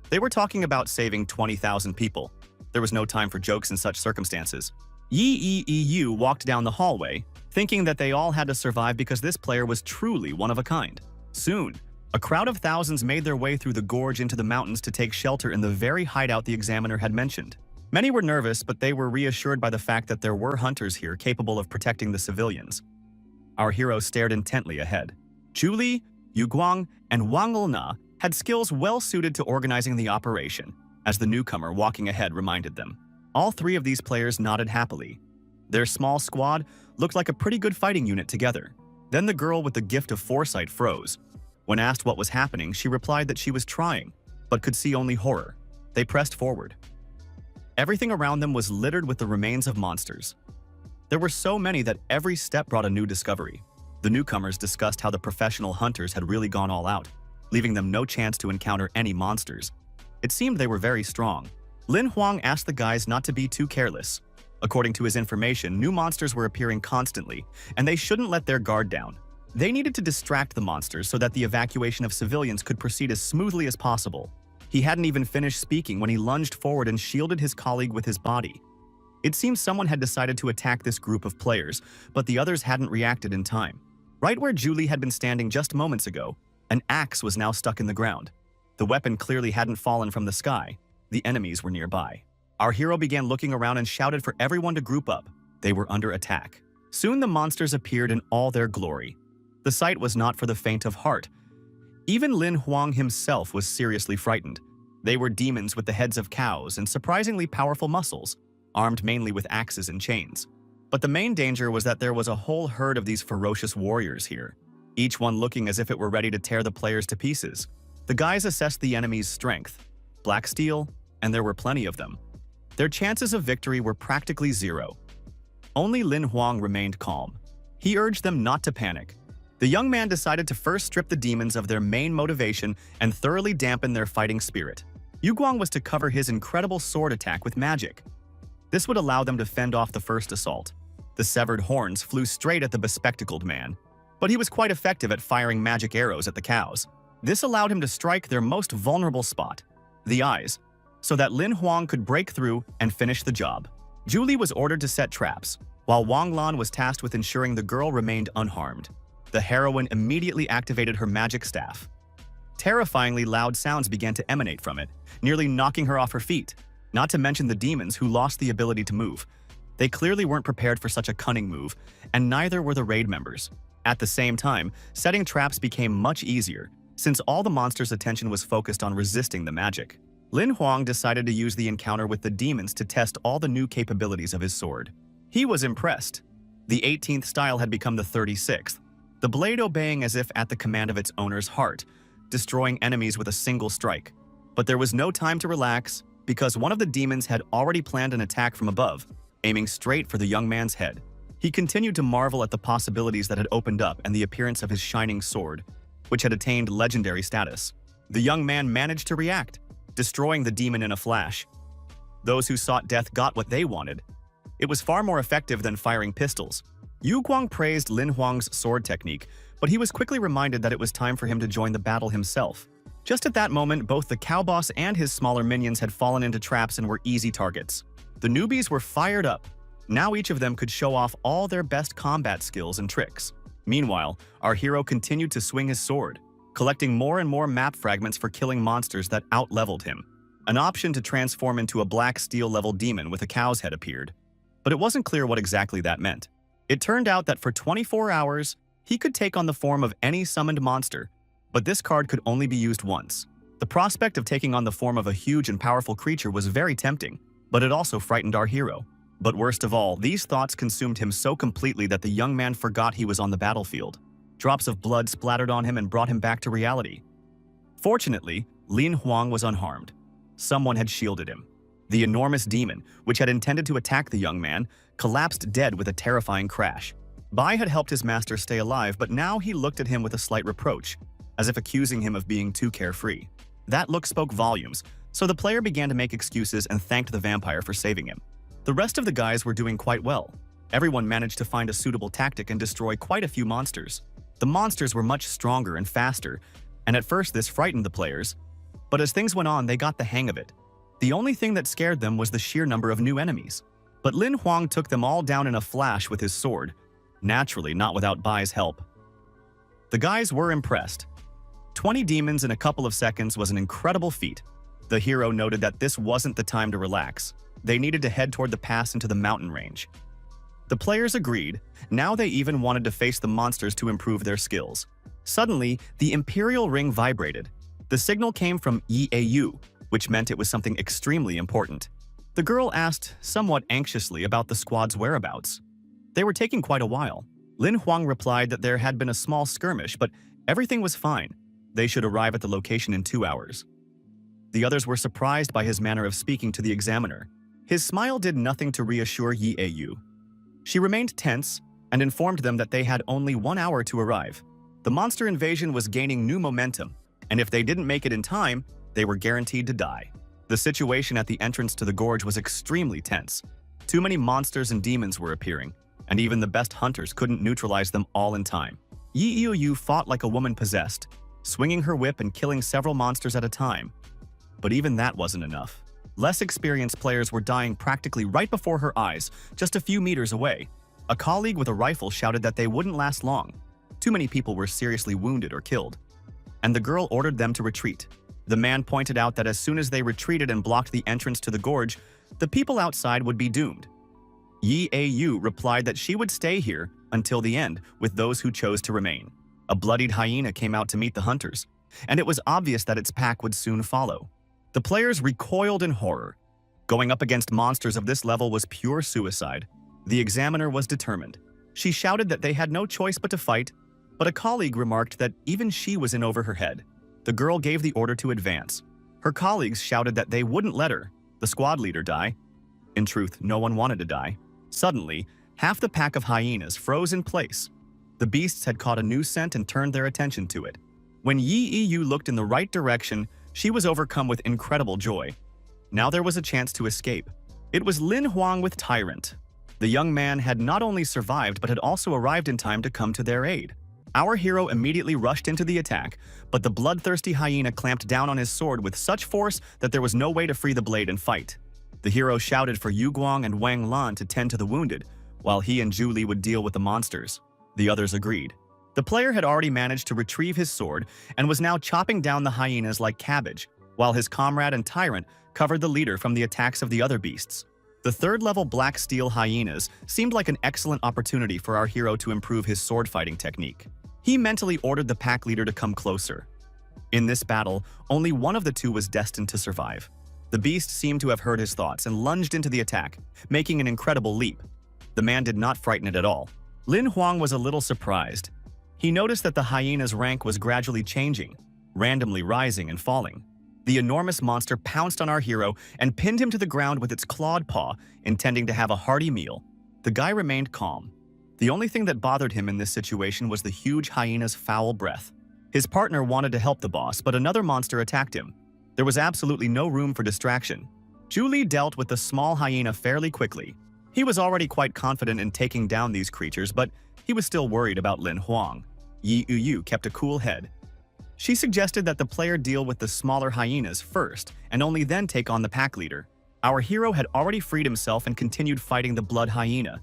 They were talking about saving 20,000 people. There was no time for jokes in such circumstances. Yahello walked down the hallway, thinking that they all had to survive because this player was truly one of a kind. Soon, a crowd of thousands made their way through the gorge into the mountains to take shelter in the very hideout the examiner had mentioned. Many were nervous, but they were reassured by the fact that there were hunters here capable of protecting the civilians. Our hero stared intently ahead. Julie, Yu Guang, and Wang Lna had skills well suited to organizing the operation, as the newcomer walking ahead reminded them. All three of these players nodded happily. Their small squad looked like a pretty good fighting unit together. Then the girl with the gift of foresight froze. When asked what was happening, she replied that she was trying, but could see only horror. They pressed forward. Everything around them was littered with the remains of monsters. There were so many that every step brought a new discovery. The newcomers discussed how the professional hunters had really gone all out, leaving them no chance to encounter any monsters. It seemed they were very strong. Lin Huang asked the guys not to be too careless. According to his information, new monsters were appearing constantly, and they shouldn't let their guard down. They needed to distract the monsters so that the evacuation of civilians could proceed as smoothly as possible. He hadn't even finished speaking when he lunged forward and shielded his colleague with his body. It seems someone had decided to attack this group of players, but the others hadn't reacted in time. Right where Julie had been standing just moments ago, an axe was now stuck in the ground. The weapon clearly hadn't fallen from the sky. The enemies were nearby. Our hero began looking around and shouted for everyone to group up. They were under attack. Soon the monsters appeared in all their glory. The sight was not for the faint of heart. Even Lin Huang himself was seriously frightened. They were demons with the heads of cows and surprisingly powerful muscles, armed mainly with axes and chains. But the main danger was that there was a whole herd of these ferocious warriors here, each one looking as if it were ready to tear the players to pieces. The guys assessed the enemy's strength, black steel, and there were plenty of them. Their chances of victory were practically zero. Only Lin Huang remained calm. He urged them not to panic. The young man decided to first strip the demons of their main motivation and thoroughly dampen their fighting spirit. Yu Guang was to cover his incredible sword attack with magic. This would allow them to fend off the first assault. The severed horns flew straight at the bespectacled man, but he was quite effective at firing magic arrows at the cows. This allowed him to strike their most vulnerable spot, the eyes, so that Lin Huang could break through and finish the job. Julie was ordered to set traps, while Wang Lan was tasked with ensuring the girl remained unharmed. The heroine immediately activated her magic staff. Terrifyingly loud sounds began to emanate from it, nearly knocking her off her feet, not to mention the demons who lost the ability to move. They clearly weren't prepared for such a cunning move, and neither were the raid members. At the same time, setting traps became much easier, since all the monsters' attention was focused on resisting the magic. Lin Huang decided to use the encounter with the demons to test all the new capabilities of his sword. He was impressed. The 18th style had become the 36th, the blade obeying as if at the command of its owner's heart, destroying enemies with a single strike. But there was no time to relax, because one of the demons had already planned an attack from above, aiming straight for the young man's head. He continued to marvel at the possibilities that had opened up and the appearance of his shining sword, which had attained legendary status. The young man managed to react, destroying the demon in a flash. Those who sought death got what they wanted. It was far more effective than firing pistols. Yu Guang praised Lin Huang's sword technique, but he was quickly reminded that it was time for him to join the battle himself. Just at that moment, both the cow boss and his smaller minions had fallen into traps and were easy targets. The newbies were fired up. Now each of them could show off all their best combat skills and tricks. Meanwhile, our hero continued to swing his sword, collecting more and more map fragments for killing monsters that out-leveled him. An option to transform into a black steel-level demon with a cow's head appeared, but it wasn't clear what exactly that meant. It turned out that for 24 hours, he could take on the form of any summoned monster, but this card could only be used once. The prospect of taking on the form of a huge and powerful creature was very tempting, but it also frightened our hero. But worst of all, these thoughts consumed him so completely that the young man forgot he was on the battlefield. Drops of blood splattered on him and brought him back to reality. Fortunately, Lin Huang was unharmed. Someone had shielded him. The enormous demon, which had intended to attack the young man, collapsed dead with a terrifying crash. Bai had helped his master stay alive, but now he looked at him with a slight reproach, as if accusing him of being too carefree. That look spoke volumes, so the player began to make excuses and thanked the vampire for saving him. The rest of the guys were doing quite well. Everyone managed to find a suitable tactic and destroy quite a few monsters. The monsters were much stronger and faster, and at first this frightened the players, but as things went on, they got the hang of it. The only thing that scared them was the sheer number of new enemies. But Lin Huang took them all down in a flash with his sword, naturally not without Bai's help. The guys were impressed. 20 demons in a couple of seconds was an incredible feat. The hero noted that this wasn't the time to relax. They needed to head toward the pass into the mountain range. The players agreed. Now they even wanted to face the monsters to improve their skills. Suddenly, the Imperial ring vibrated. The signal came from Yahello, which meant it was something extremely important. The girl asked somewhat anxiously about the squad's whereabouts. They were taking quite a while. Lin Huang replied that there had been a small skirmish, but everything was fine. They should arrive at the location in 2 hours. The others were surprised by his manner of speaking to the examiner. His smile did nothing to reassure Yahello. She remained tense and informed them that they had only 1 hour to arrive. The monster invasion was gaining new momentum, and if they didn't make it in time, they were guaranteed to die. The situation at the entrance to the gorge was extremely tense. Too many monsters and demons were appearing, and even the best hunters couldn't neutralize them all in time. Yahello fought like a woman possessed, swinging her whip and killing several monsters at a time. But even that wasn't enough. Less experienced players were dying practically right before her eyes, just a few meters away. A colleague with a rifle shouted that they wouldn't last long. Too many people were seriously wounded or killed, and the girl ordered them to retreat. The man pointed out that as soon as they retreated and blocked the entrance to the gorge, the people outside would be doomed. Yahello replied that she would stay here until the end with those who chose to remain. A bloodied hyena came out to meet the hunters, and it was obvious that its pack would soon follow. The players recoiled in horror. Going up against monsters of this level was pure suicide. The examiner was determined. She shouted that they had no choice but to fight, but a colleague remarked that even she was in over her head. The girl gave the order to advance. Her colleagues shouted that they wouldn't let her, the squad leader, die. In truth, no one wanted to die. Suddenly, half the pack of hyenas froze in place. The beasts had caught a new scent and turned their attention to it. When Yahello looked in the right direction, she was overcome with incredible joy. Now there was a chance to escape. It was Lin Huang with Tyrant. The young man had not only survived but had also arrived in time to come to their aid. Our hero immediately rushed into the attack, but the bloodthirsty hyena clamped down on his sword with such force that there was no way to free the blade and fight. The hero shouted for Yu Guang and Wang Lan to tend to the wounded, while he and Zhu Li would deal with the monsters. The others agreed. The player had already managed to retrieve his sword and was now chopping down the hyenas like cabbage, while his comrade and Tyrant covered the leader from the attacks of the other beasts. The third-level black steel hyenas seemed like an excellent opportunity for our hero to improve his sword-fighting technique. He mentally ordered the pack leader to come closer. In this battle, only one of the two was destined to survive. The beast seemed to have heard his thoughts and lunged into the attack, making an incredible leap. The man did not frighten it at all. Lin Huang was a little surprised. He noticed that the hyena's rank was gradually changing, randomly rising and falling. The enormous monster pounced on our hero and pinned him to the ground with its clawed paw, intending to have a hearty meal. The guy remained calm. The only thing that bothered him in this situation was the huge hyena's foul breath. His partner wanted to help the boss, but another monster attacked him. There was absolutely no room for distraction. Zhu Li dealt with the small hyena fairly quickly. He was already quite confident in taking down these creatures, but he was still worried about Lin Huang. Yahello kept a cool head. She suggested that the player deal with the smaller hyenas first, and only then take on the pack leader. Our hero had already freed himself and continued fighting the blood hyena.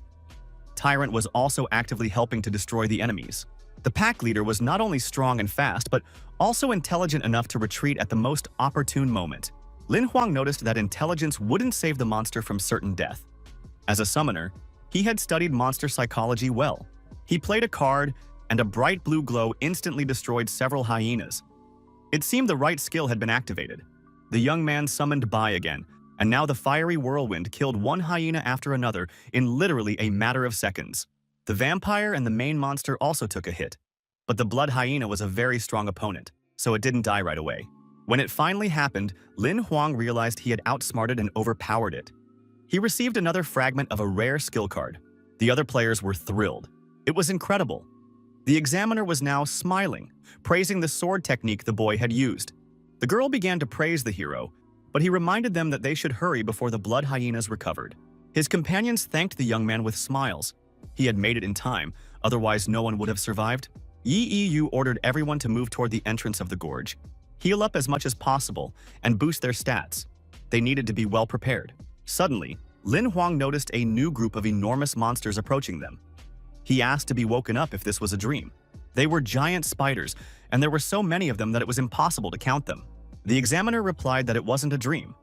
Tyrant was also actively helping to destroy the enemies. The pack leader was not only strong and fast, but also intelligent enough to retreat at the most opportune moment. Lin Huang noticed that intelligence wouldn't save the monster from certain death. As a summoner, he had studied monster psychology well. He played a card, and a bright blue glow instantly destroyed several hyenas. It seemed the right skill had been activated. The young man summoned Bai again, and now the fiery whirlwind killed one hyena after another in literally a matter of seconds. The vampire and the main monster also took a hit, but the blood hyena was a very strong opponent, so it didn't die right away. When it finally happened, Lin Huang realized he had outsmarted and overpowered it. He received another fragment of a rare skill card. The other players were thrilled. It was incredible. The examiner was now smiling, praising the sword technique the boy had used. The girl began to praise the hero, but he reminded them that they should hurry before the blood hyenas recovered. His companions thanked the young man with smiles. He had made it in time, otherwise no one would have survived. Yahello ordered everyone to move toward the entrance of the gorge, heal up as much as possible, and boost their stats. They needed to be well prepared. Suddenly, Lin Huang noticed a new group of enormous monsters approaching them. He asked to be woken up if this was a dream. They were giant spiders, and there were so many of them that it was impossible to count them. The examiner replied that it wasn't a dream.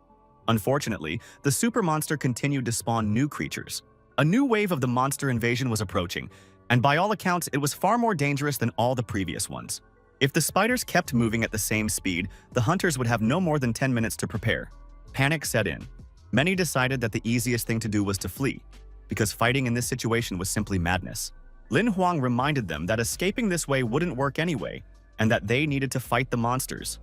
Unfortunately, the super monster continued to spawn new creatures. A new wave of the monster invasion was approaching, and by all accounts, it was far more dangerous than all the previous ones. If the spiders kept moving at the same speed, the hunters would have no more than 10 minutes to prepare. Panic set in. Many decided that the easiest thing to do was to flee, because fighting in this situation was simply madness. Lin Huang reminded them that escaping this way wouldn't work anyway, and that they needed to fight the monsters.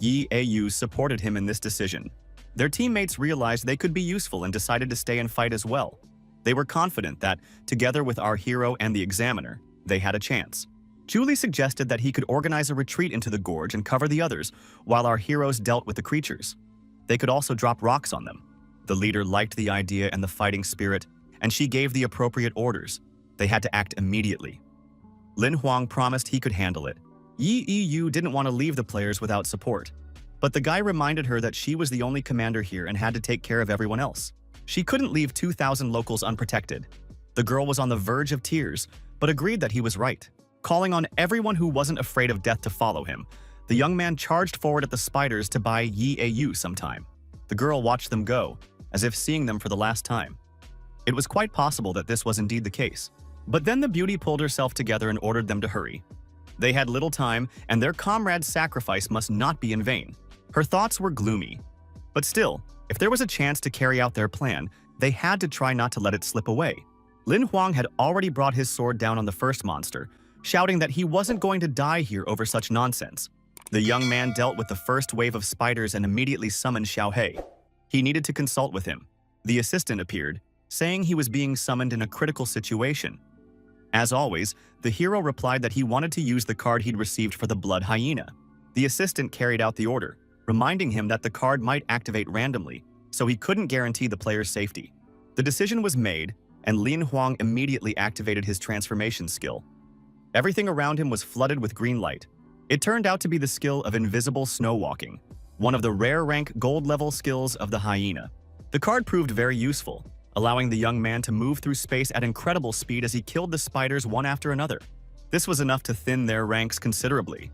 Yahello supported him in this decision. Their teammates realized they could be useful and decided to stay and fight as well. They were confident that, together with our hero and the examiner, they had a chance. Zhu Li suggested that he could organize a retreat into the gorge and cover the others, while our heroes dealt with the creatures. They could also drop rocks on them. The leader liked the idea and the fighting spirit, and she gave the appropriate orders. They had to act immediately. Lin Huang promised he could handle it. Yi Yu didn't want to leave the players without support, but the guy reminded her that she was the only commander here and had to take care of everyone else. She couldn't leave 2,000 locals unprotected. The girl was on the verge of tears, but agreed that he was right. Calling on everyone who wasn't afraid of death to follow him, the young man charged forward at the spiders to buy Yi Yu some time. The girl watched them go, as if seeing them for the last time. It was quite possible that this was indeed the case. But then the beauty pulled herself together and ordered them to hurry. They had little time, and their comrade's sacrifice must not be in vain. Her thoughts were gloomy. But still, if there was a chance to carry out their plan, they had to try not to let it slip away. Lin Huang had already brought his sword down on the first monster, shouting that he wasn't going to die here over such nonsense. The young man dealt with the first wave of spiders and immediately summoned Xiaohei. He needed to consult with him. The assistant appeared, saying he was being summoned in a critical situation. As always, the hero replied that he wanted to use the card he'd received for the blood hyena. The assistant carried out the order, reminding him that the card might activate randomly, so he couldn't guarantee the player's safety. The decision was made, and Lin Huang immediately activated his transformation skill. Everything around him was flooded with green light. It turned out to be the skill of invisible snow walking, one of the rare rank gold-level skills of the hyena. The card proved very useful, allowing the young man to move through space at incredible speed as he killed the spiders one after another. This was enough to thin their ranks considerably.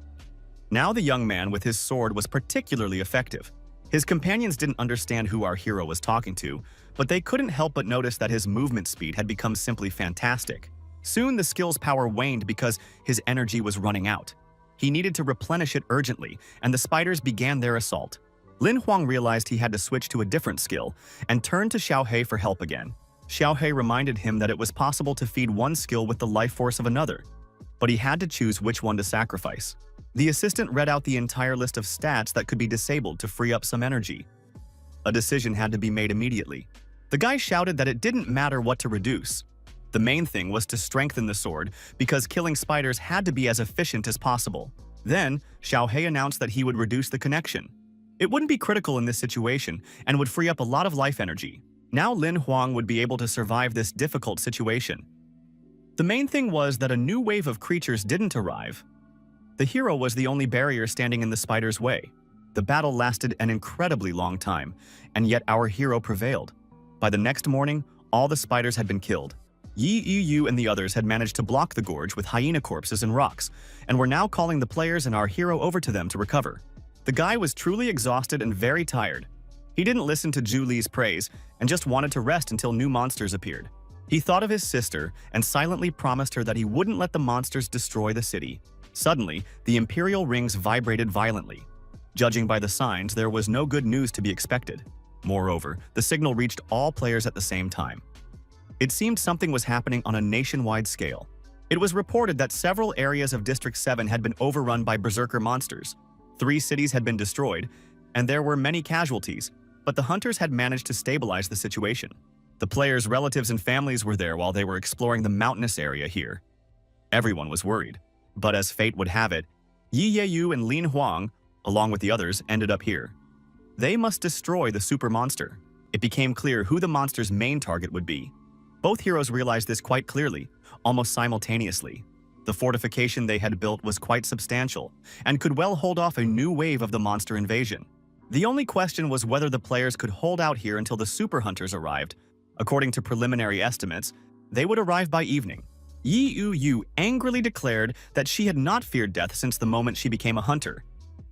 Now the young man with his sword was particularly effective. His companions didn't understand who our hero was talking to, but they couldn't help but notice that his movement speed had become simply fantastic. Soon the skill's power waned because his energy was running out. He needed to replenish it urgently, and the spiders began their assault. Lin Huang realized he had to switch to a different skill and turned to Xiaohei for help again. Xiaohei reminded him that it was possible to feed one skill with the life force of another, but he had to choose which one to sacrifice. The assistant read out the entire list of stats that could be disabled to free up some energy. A decision had to be made immediately. The guy shouted that it didn't matter what to reduce. The main thing was to strengthen the sword, because killing spiders had to be as efficient as possible. Then, Xiaohei announced that he would reduce the connection. It wouldn't be critical in this situation and would free up a lot of life energy. Now Lin Huang would be able to survive this difficult situation. The main thing was that a new wave of creatures didn't arrive. The hero was the only barrier standing in the spider's way. The battle lasted an incredibly long time, and yet our hero prevailed. By the next morning, all the spiders had been killed. Yi Yu and the others had managed to block the gorge with hyena corpses and rocks, and were now calling the players and our hero over to them to recover. The guy was truly exhausted and very tired. He didn't listen to Zhu Li's praise and just wanted to rest until new monsters appeared. He thought of his sister and silently promised her that he wouldn't let the monsters destroy the city. Suddenly, the imperial rings vibrated violently. Judging by the signs, there was no good news to be expected. Moreover, the signal reached all players at the same time. It seemed something was happening on a nationwide scale. It was reported that several areas of District 7 had been overrun by berserker monsters. 3 cities had been destroyed, and there were many casualties, but the hunters had managed to stabilize the situation. The players' relatives and families were there while they were exploring the mountainous area here. Everyone was worried, but as fate would have it, Yi Yu and Lin Huang, along with the others, ended up here. They must destroy the super monster. It became clear who the monster's main target would be. Both heroes realized this quite clearly, almost simultaneously. The fortification they had built was quite substantial, and could well hold off a new wave of the monster invasion. The only question was whether the players could hold out here until the super hunters arrived. According to preliminary estimates, they would arrive by evening. Yi Yu angrily declared that she had not feared death since the moment she became a hunter.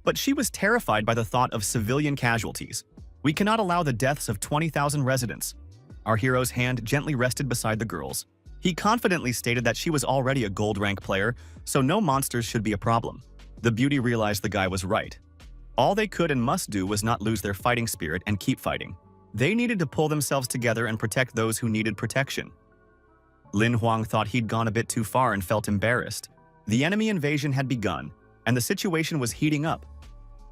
But she was terrified by the thought of civilian casualties. We cannot allow the deaths of 20,000 residents. Our hero's hand gently rested beside the girl's. He confidently stated that she was already a gold rank player, so no monsters should be a problem. The beauty realized the guy was right. All they could and must do was not lose their fighting spirit and keep fighting. They needed to pull themselves together and protect those who needed protection. Lin Huang thought he'd gone a bit too far and felt embarrassed. The enemy invasion had begun, and the situation was heating up.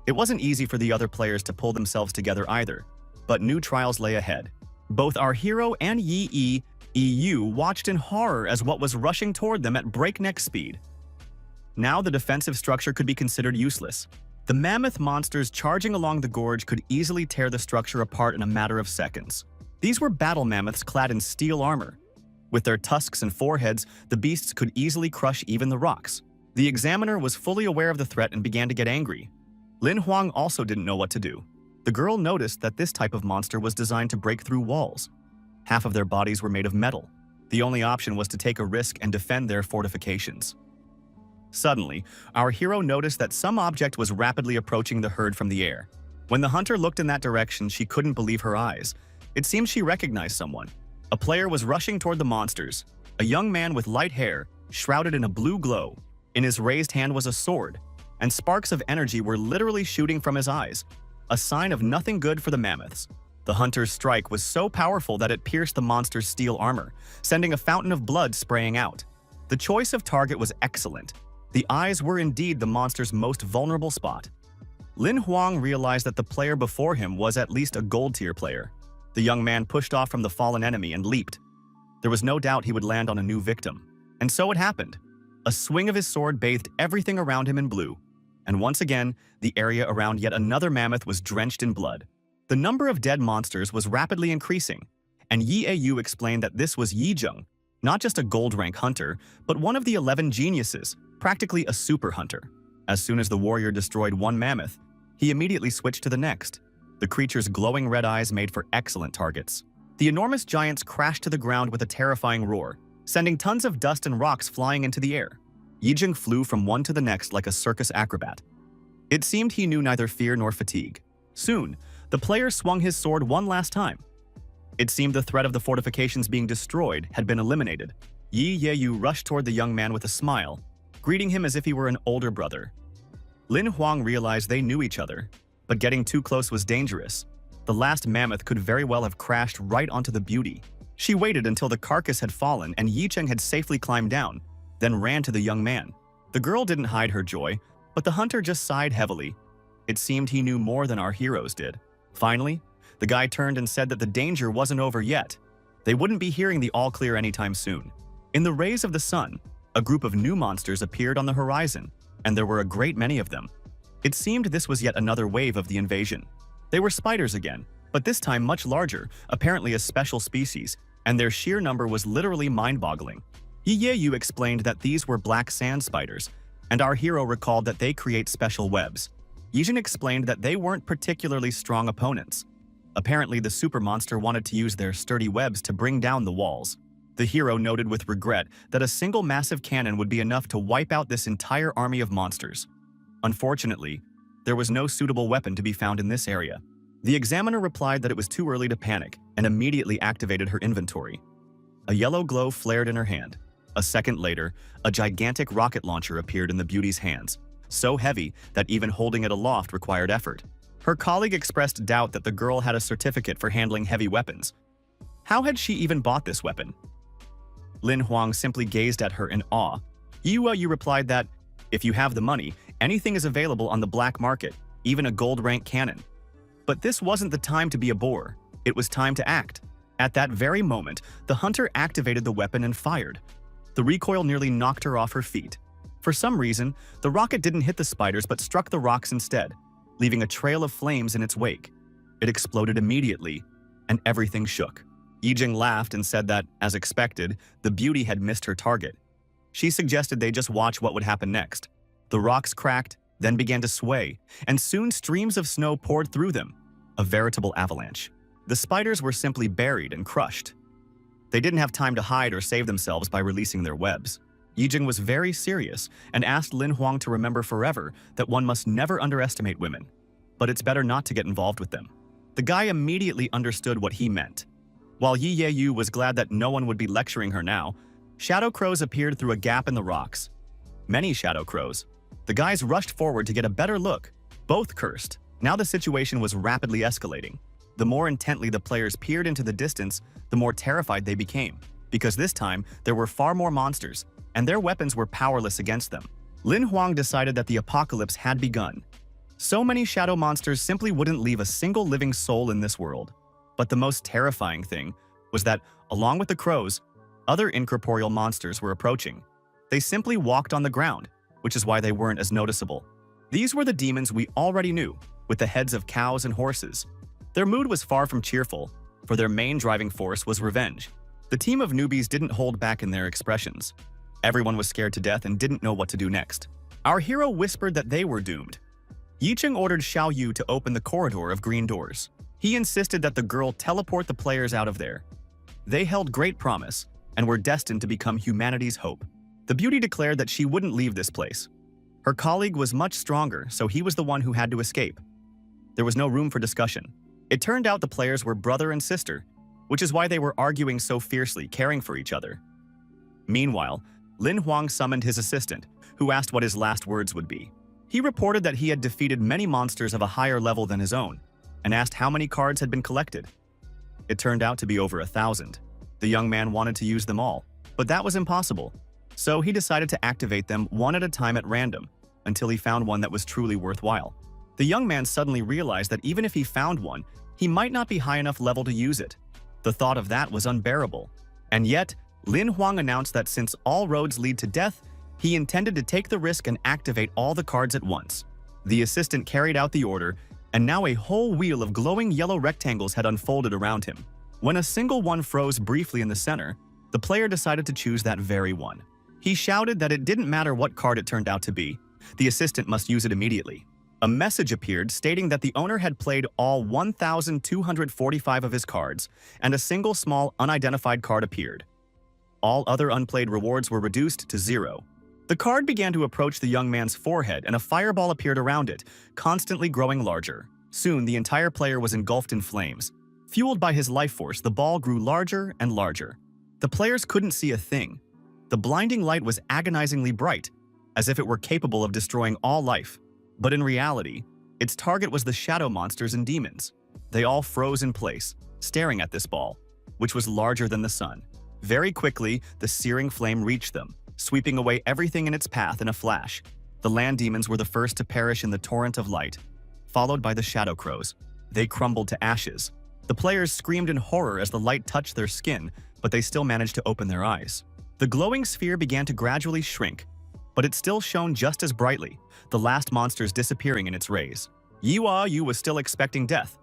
It wasn't easy for the other players to pull themselves together either, but new trials lay ahead. Both our hero and Yi Yu watched in horror as what was rushing toward them at breakneck speed. Now the defensive structure could be considered useless. The mammoth monsters charging along the gorge could easily tear the structure apart in a matter of seconds. These were battle mammoths clad in steel armor. With their tusks and foreheads, the beasts could easily crush even the rocks. The examiner was fully aware of the threat and began to get angry. Lin Huang also didn't know what to do. The girl noticed that this type of monster was designed to break through walls. Half of their bodies were made of metal. The only option was to take a risk and defend their fortifications. Suddenly, our hero noticed that some object was rapidly approaching the herd from the air. When the hunter looked in that direction, she couldn't believe her eyes. It seemed she recognized someone. A player was rushing toward the monsters. A young man with light hair, shrouded in a blue glow. In his raised hand was a sword, and sparks of energy were literally shooting from his eyes, a sign of nothing good for the mammoths. The hunter's strike was so powerful that it pierced the monster's steel armor, sending a fountain of blood spraying out. The choice of target was excellent. The eyes were indeed the monster's most vulnerable spot. Lin Huang realized that the player before him was at least a gold-tier player. The young man pushed off from the fallen enemy and leaped. There was no doubt he would land on a new victim. And so it happened. A swing of his sword bathed everything around him in blue. And once again, the area around yet another mammoth was drenched in blood. The number of dead monsters was rapidly increasing, and Yahello explained that this was Yizheng, not just a gold-rank hunter, but one of the 11 geniuses, practically a super hunter. As soon as the warrior destroyed one mammoth, he immediately switched to the next. The creature's glowing red eyes made for excellent targets. The enormous giants crashed to the ground with a terrifying roar, sending tons of dust and rocks flying into the air. Yizheng flew from one to the next like a circus acrobat. It seemed he knew neither fear nor fatigue. Soon, the player swung his sword one last time. It seemed the threat of the fortifications being destroyed had been eliminated. Yahello rushed toward the young man with a smile, greeting him as if he were an older brother. Lin Huang realized they knew each other, but getting too close was dangerous. The last mammoth could very well have crashed right onto the beauty. She waited until the carcass had fallen and Yizheng had safely climbed down, then ran to the young man. The girl didn't hide her joy, but the hunter just sighed heavily. It seemed he knew more than our heroes did. Finally, the guy turned and said that the danger wasn't over yet. They wouldn't be hearing the all-clear anytime soon. In the rays of the sun, a group of new monsters appeared on the horizon, and there were a great many of them. It seemed this was yet another wave of the invasion. They were spiders again, but this time much larger, apparently a special species, and their sheer number was literally mind-boggling. Yahello explained that these were black sand spiders, and our hero recalled that they create special webs. Yizheng explained that they weren't particularly strong opponents. Apparently, the super monster wanted to use their sturdy webs to bring down the walls. The hero noted with regret that a single massive cannon would be enough to wipe out this entire army of monsters. Unfortunately, there was no suitable weapon to be found in this area. The examiner replied that it was too early to panic and immediately activated her inventory. A yellow glow flared in her hand. A second later, a gigantic rocket launcher appeared in the beauty's hands, so heavy that even holding it aloft required effort. Her colleague expressed doubt that the girl had a certificate for handling heavy weapons. How had she even bought this weapon? Lin Huang simply gazed at her in awe. Yahello replied that, if you have the money, anything is available on the black market, even a gold-rank cannon. But this wasn't the time to be a bore. It was time to act. At that very moment, the hunter activated the weapon and fired. The recoil nearly knocked her off her feet. For some reason, the rocket didn't hit the spiders but struck the rocks instead, leaving a trail of flames in its wake. It exploded immediately, and everything shook. Yizheng laughed and said that, as expected, the beauty had missed her target. She suggested they just watch what would happen next. The rocks cracked, then began to sway, and soon streams of snow poured through them, a veritable avalanche. The spiders were simply buried and crushed. They didn't have time to hide or save themselves by releasing their webs. Yizheng was very serious and asked Lin Huang to remember forever that one must never underestimate women, but it's better not to get involved with them. The guy immediately understood what he meant. While Yahello was glad that no one would be lecturing her now, shadow crows appeared through a gap in the rocks. Many shadow crows. The guys rushed forward to get a better look. Both cursed. Now the situation was rapidly escalating. The more intently the players peered into the distance, the more terrified they became, because this time there were far more monsters, and their weapons were powerless against them. Lin Huang decided that the apocalypse had begun. So many shadow monsters simply wouldn't leave a single living soul in this world. But the most terrifying thing was that, along with the crows, other incorporeal monsters were approaching. They simply walked on the ground, which is why they weren't as noticeable. These were the demons we already knew, with the heads of cows and horses. Their mood was far from cheerful, for their main driving force was revenge. The team of newbies didn't hold back in their expressions. Everyone was scared to death and didn't know what to do next. Our hero whispered that they were doomed. Yicheng ordered Xiao Yu to open the corridor of green doors. He insisted that the girl teleport the players out of there. They held great promise and were destined to become humanity's hope. The beauty declared that she wouldn't leave this place. Her colleague was much stronger, so he was the one who had to escape. There was no room for discussion. It turned out the players were brother and sister, which is why they were arguing so fiercely, caring for each other. Meanwhile, Lin Huang summoned his assistant, who asked what his last words would be. He reported that he had defeated many monsters of a higher level than his own, and asked how many cards had been collected. It turned out to be over 1,000. The young man wanted to use them all, but that was impossible. So he decided to activate them one at a time at random, until he found one that was truly worthwhile. The young man suddenly realized that even if he found one, he might not be high enough level to use it. The thought of that was unbearable. And yet, Lin Huang announced that since all roads lead to death, he intended to take the risk and activate all the cards at once. The assistant carried out the order, and now a whole wheel of glowing yellow rectangles had unfolded around him. When a single one froze briefly in the center, the player decided to choose that very one. He shouted that it didn't matter what card it turned out to be. The assistant must use it immediately. A message appeared stating that the owner had played all 1,245 of his cards, and a single small unidentified card appeared. All other unplayed rewards were reduced to 0. The card began to approach the young man's forehead, and a fireball appeared around it, constantly growing larger. Soon, the entire player was engulfed in flames. Fueled by his life force, the ball grew larger and larger. The players couldn't see a thing. The blinding light was agonizingly bright, as if it were capable of destroying all life. But in reality, its target was the shadow monsters and demons. They all froze in place, staring at this ball, which was larger than the sun. Very quickly, the searing flame reached them, sweeping away everything in its path in a flash. The land demons were the first to perish in the torrent of light, followed by the shadow crows. They crumbled to ashes. The players screamed in horror as the light touched their skin, but they still managed to open their eyes. The glowing sphere began to gradually shrink, but it still shone just as brightly, the last monsters disappearing in its rays. Yu was still expecting death.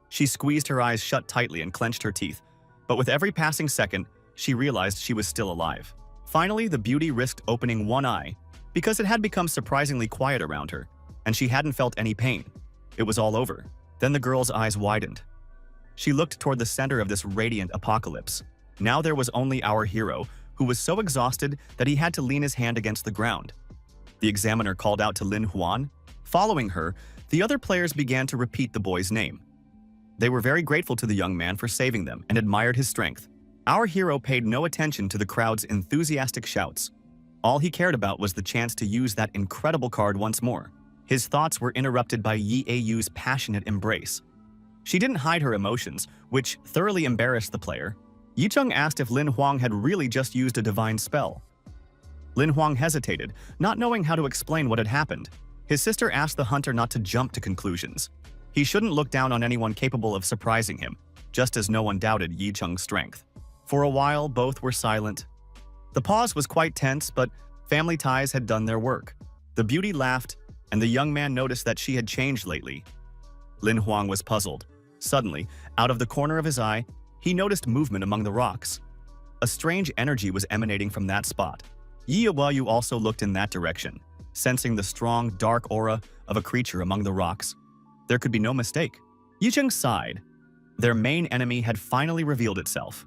She squeezed her eyes shut tightly and clenched her teeth, but with every passing second, she realized she was still alive. Finally, the beauty risked opening one eye, because it had become surprisingly quiet around her, and she hadn't felt any pain. It was all over. Then the girl's eyes widened. She looked toward the center of this radiant apocalypse. Now there was only our hero, who was so exhausted that he had to lean his hand against the ground. The examiner called out to Lin Huan. Following her, the other players began to repeat the boy's name. They were very grateful to the young man for saving them and admired his strength. Our hero paid no attention to the crowd's enthusiastic shouts. All he cared about was the chance to use that incredible card once more. His thoughts were interrupted by Yahello's passionate embrace. She didn't hide her emotions, which thoroughly embarrassed the player. Yicheng asked if Lin Huang had really just used a divine spell. Lin Huang hesitated, not knowing how to explain what had happened. His sister asked the hunter not to jump to conclusions. He shouldn't look down on anyone capable of surprising him, just as no one doubted Yicheng's strength. For a while, both were silent. The pause was quite tense, but family ties had done their work. The beauty laughed, and the young man noticed that she had changed lately. Lin Huang was puzzled. Suddenly, out of the corner of his eye, he noticed movement among the rocks. A strange energy was emanating from that spot. Yahello also looked in that direction, sensing the strong, dark aura of a creature among the rocks. There could be no mistake. Yicheng sighed. Their main enemy had finally revealed itself.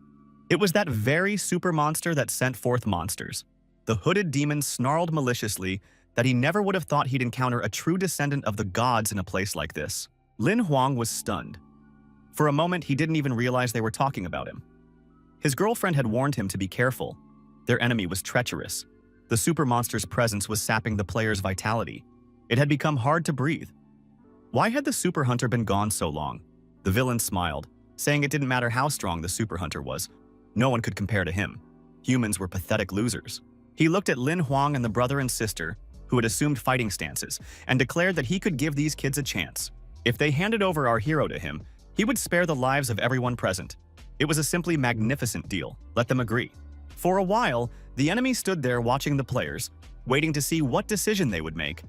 It was that very super monster that sent forth monsters. The hooded demon snarled maliciously that he never would have thought he'd encounter a true descendant of the gods in a place like this. Lin Huang was stunned. For a moment, he didn't even realize they were talking about him. His girlfriend had warned him to be careful. Their enemy was treacherous. The super monster's presence was sapping the player's vitality. It had become hard to breathe. Why had the super hunter been gone so long? The villain smiled, saying it didn't matter how strong the super hunter was. No one could compare to him. Humans were pathetic losers. He looked at Lin Huang and the brother and sister, who had assumed fighting stances, and declared that he could give these kids a chance. If they handed over our hero to him, he would spare the lives of everyone present. It was a simply magnificent deal. Let them agree. For a while, the enemy stood there watching the players, waiting to see what decision they would make.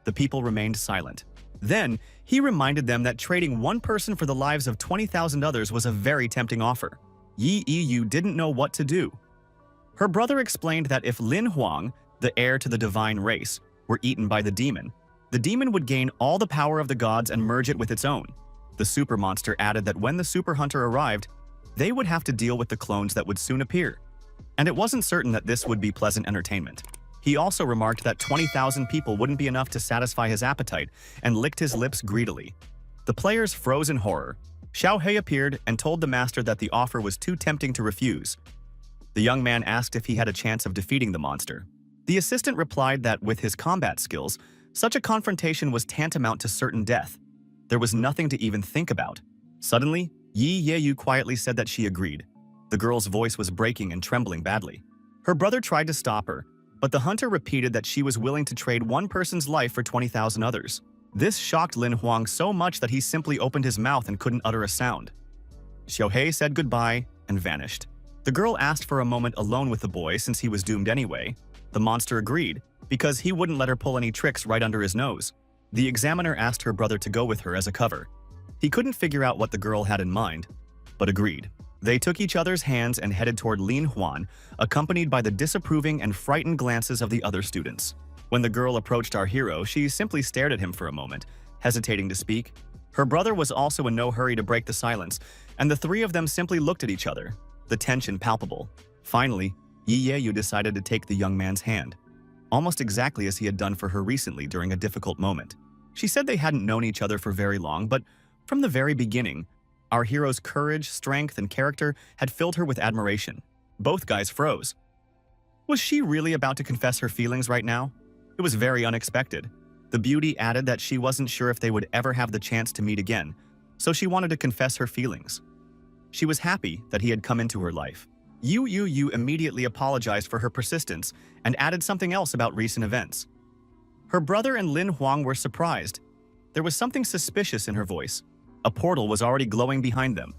The people remained silent. Then, he reminded them that trading one person for the lives of 20,000 others was a very tempting offer. Yahello didn't know what to do. Her brother explained that if Lin Huang, the heir to the divine race, were eaten by the demon would gain all the power of the gods and merge it with its own. The super monster added that when the super hunter arrived, they would have to deal with the clones that would soon appear. And it wasn't certain that this would be pleasant entertainment. He also remarked that 20,000 people wouldn't be enough to satisfy his appetite and licked his lips greedily. The players froze in horror. Xiaohe appeared and told the master that the offer was too tempting to refuse. The young man asked if he had a chance of defeating the monster. The assistant replied that with his combat skills, such a confrontation was tantamount to certain death. There was nothing to even think about. Suddenly, Yahello quietly said that she agreed. The girl's voice was breaking and trembling badly. Her brother tried to stop her, but the hunter repeated that she was willing to trade one person's life for 20,000 others. This shocked Lin Huang so much that he simply opened his mouth and couldn't utter a sound. Xiaohe said goodbye and vanished. The girl asked for a moment alone with the boy since he was doomed anyway. The monster agreed, because he wouldn't let her pull any tricks right under his nose. The examiner asked her brother to go with her as a cover. He couldn't figure out what the girl had in mind, but agreed. They took each other's hands and headed toward Lin Huan, accompanied by the disapproving and frightened glances of the other students. When the girl approached our hero, she simply stared at him for a moment, hesitating to speak. Her brother was also in no hurry to break the silence, and the three of them simply looked at each other, the tension palpable. Finally, Yahello decided to take the young man's hand, almost exactly as he had done for her recently during a difficult moment. She said they hadn't known each other for very long, but from the very beginning, our hero's courage, strength, and character had filled her with admiration. Both guys froze. Was she really about to confess her feelings right now? It was very unexpected. The beauty added that she wasn't sure if they would ever have the chance to meet again, so she wanted to confess her feelings. She was happy that he had come into her life. Yu immediately apologized for her persistence and added something else about recent events. Her brother and Lin Huang were surprised. There was something suspicious in her voice. A portal was already glowing behind them,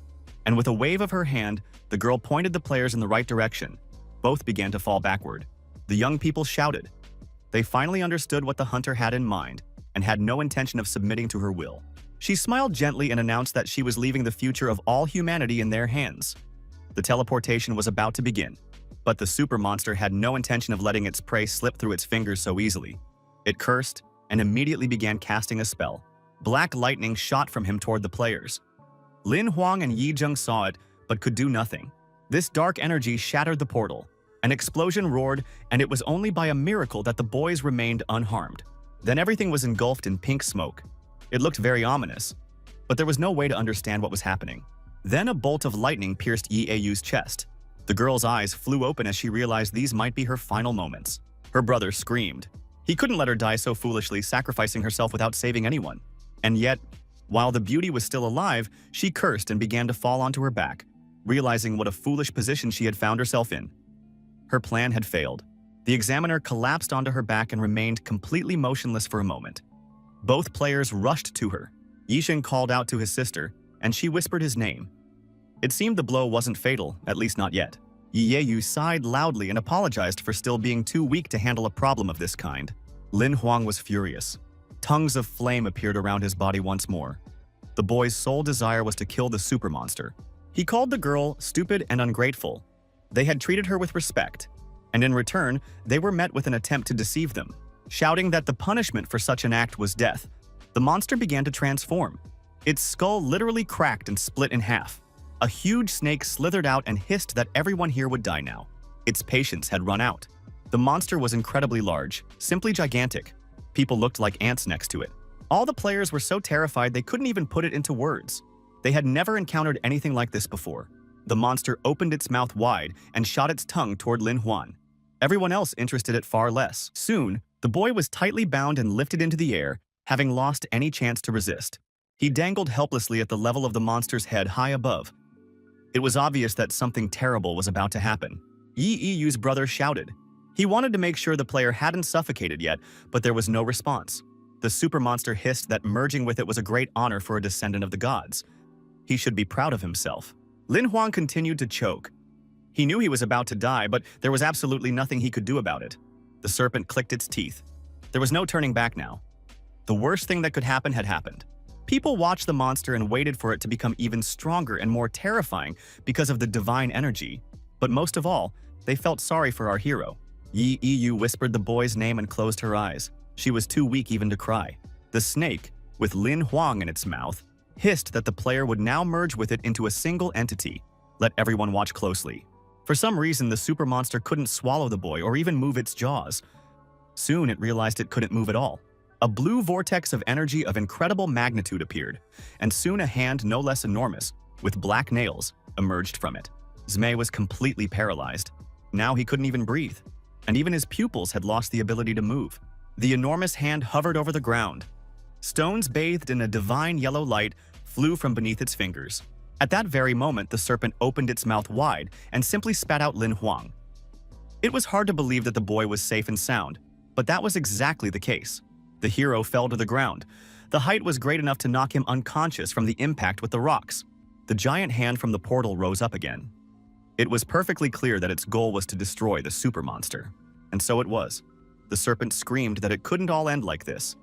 and with a wave of her hand, the girl pointed the players in the right direction. Both began to fall backward. The young people shouted. They finally understood what the hunter had in mind and had no intention of submitting to her will. She smiled gently and announced that she was leaving the future of all humanity in their hands. The teleportation was about to begin, but the super monster had no intention of letting its prey slip through its fingers so easily. It cursed and immediately began casting a spell. Black lightning shot from him toward the players. Lin Huang and Yi Zheng saw it, but could do nothing. This dark energy shattered the portal. An explosion roared, and it was only by a miracle that the boys remained unharmed. Then everything was engulfed in pink smoke. It looked very ominous, but there was no way to understand what was happening. Then a bolt of lightning pierced Yahello's chest. The girl's eyes flew open as she realized these might be her final moments. Her brother screamed. He couldn't let her die so foolishly, sacrificing herself without saving anyone. And yet, while the beauty was still alive, she cursed and began to fall onto her back, realizing what a foolish position she had found herself in. Her plan had failed. The examiner collapsed onto her back and remained completely motionless for a moment. Both players rushed to her. Yixing called out to his sister, and she whispered his name. It seemed the blow wasn't fatal, at least not yet. Yahello sighed loudly and apologized for still being too weak to handle a problem of this kind. Lin Huang was furious. Tongues of flame appeared around his body once more. The boy's sole desire was to kill the super monster. He called the girl stupid and ungrateful. They had treated her with respect, and in return, they were met with an attempt to deceive them. Shouting that the punishment for such an act was death, the monster began to transform. Its skull literally cracked and split in half. A huge snake slithered out and hissed that everyone here would die now. Its patience had run out. The monster was incredibly large, simply gigantic. People looked like ants next to it. All the players were so terrified they couldn't even put it into words. They had never encountered anything like this before. The monster opened its mouth wide and shot its tongue toward Lin Huan. Everyone else interested it far less. Soon, the boy was tightly bound and lifted into the air, having lost any chance to resist. He dangled helplessly at the level of the monster's head high above. It was obvious that something terrible was about to happen. Yahello's brother shouted. He wanted to make sure the player hadn't suffocated yet, but there was no response. The super monster hissed that merging with it was a great honor for a descendant of the gods. He should be proud of himself. Lin Huang continued to choke. He knew he was about to die, but there was absolutely nothing he could do about it. The serpent clicked its teeth. There was no turning back now. The worst thing that could happen had happened. People watched the monster and waited for it to become even stronger and more terrifying because of the divine energy. But most of all, they felt sorry for our hero. Yahello whispered the boy's name and closed her eyes. She was too weak even to cry. The snake, with Lin Huang in its mouth, hissed that the player would now merge with it into a single entity. Let everyone watch closely. For some reason, the super monster couldn't swallow the boy or even move its jaws. Soon it realized it couldn't move at all. A blue vortex of energy of incredible magnitude appeared, and soon a hand no less enormous, with black nails, emerged from it. Zmei was completely paralyzed. Now he couldn't even breathe, and even his pupils had lost the ability to move. The enormous hand hovered over the ground. Stones bathed in a divine yellow light flew from beneath its fingers. At that very moment, the serpent opened its mouth wide and simply spat out Lin Huang. It was hard to believe that the boy was safe and sound, but that was exactly the case. The hero fell to the ground. The height was great enough to knock him unconscious from the impact with the rocks. The giant hand from the portal rose up again. It was perfectly clear that its goal was to destroy the super monster. And so it was. The serpent screamed that it couldn't all end like this.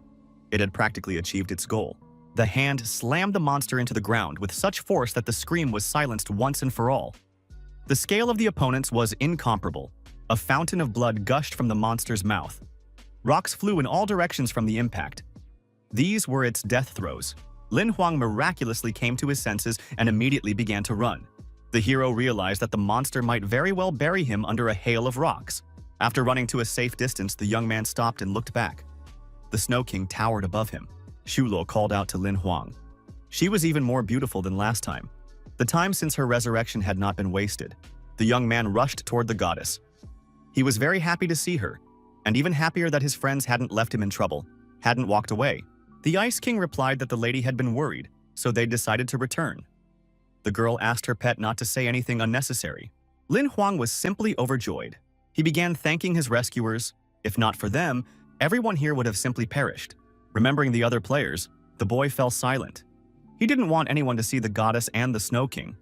It had practically achieved its goal. The hand slammed the monster into the ground with such force that the scream was silenced once and for all. The scale of the opponents was incomparable. A fountain of blood gushed from the monster's mouth. Rocks flew in all directions from the impact. These were its death throes. Lin Huang miraculously came to his senses and immediately began to run. The hero realized that the monster might very well bury him under a hail of rocks. After running to a safe distance, the young man stopped and looked back. The Snow King towered above him. Shulo called out to Lin Huang. She was even more beautiful than last time. The time since her resurrection had not been wasted. The young man rushed toward the goddess. He was very happy to see her, and even happier that his friends hadn't left him in trouble, hadn't walked away. The Ice King replied that the lady had been worried, so they decided to return. The girl asked her pet not to say anything unnecessary. Lin Huang was simply overjoyed. He began thanking his rescuers. If not for them, everyone here would have simply perished. Remembering the other players, the boy fell silent. He didn't want anyone to see the goddess and the Snow King.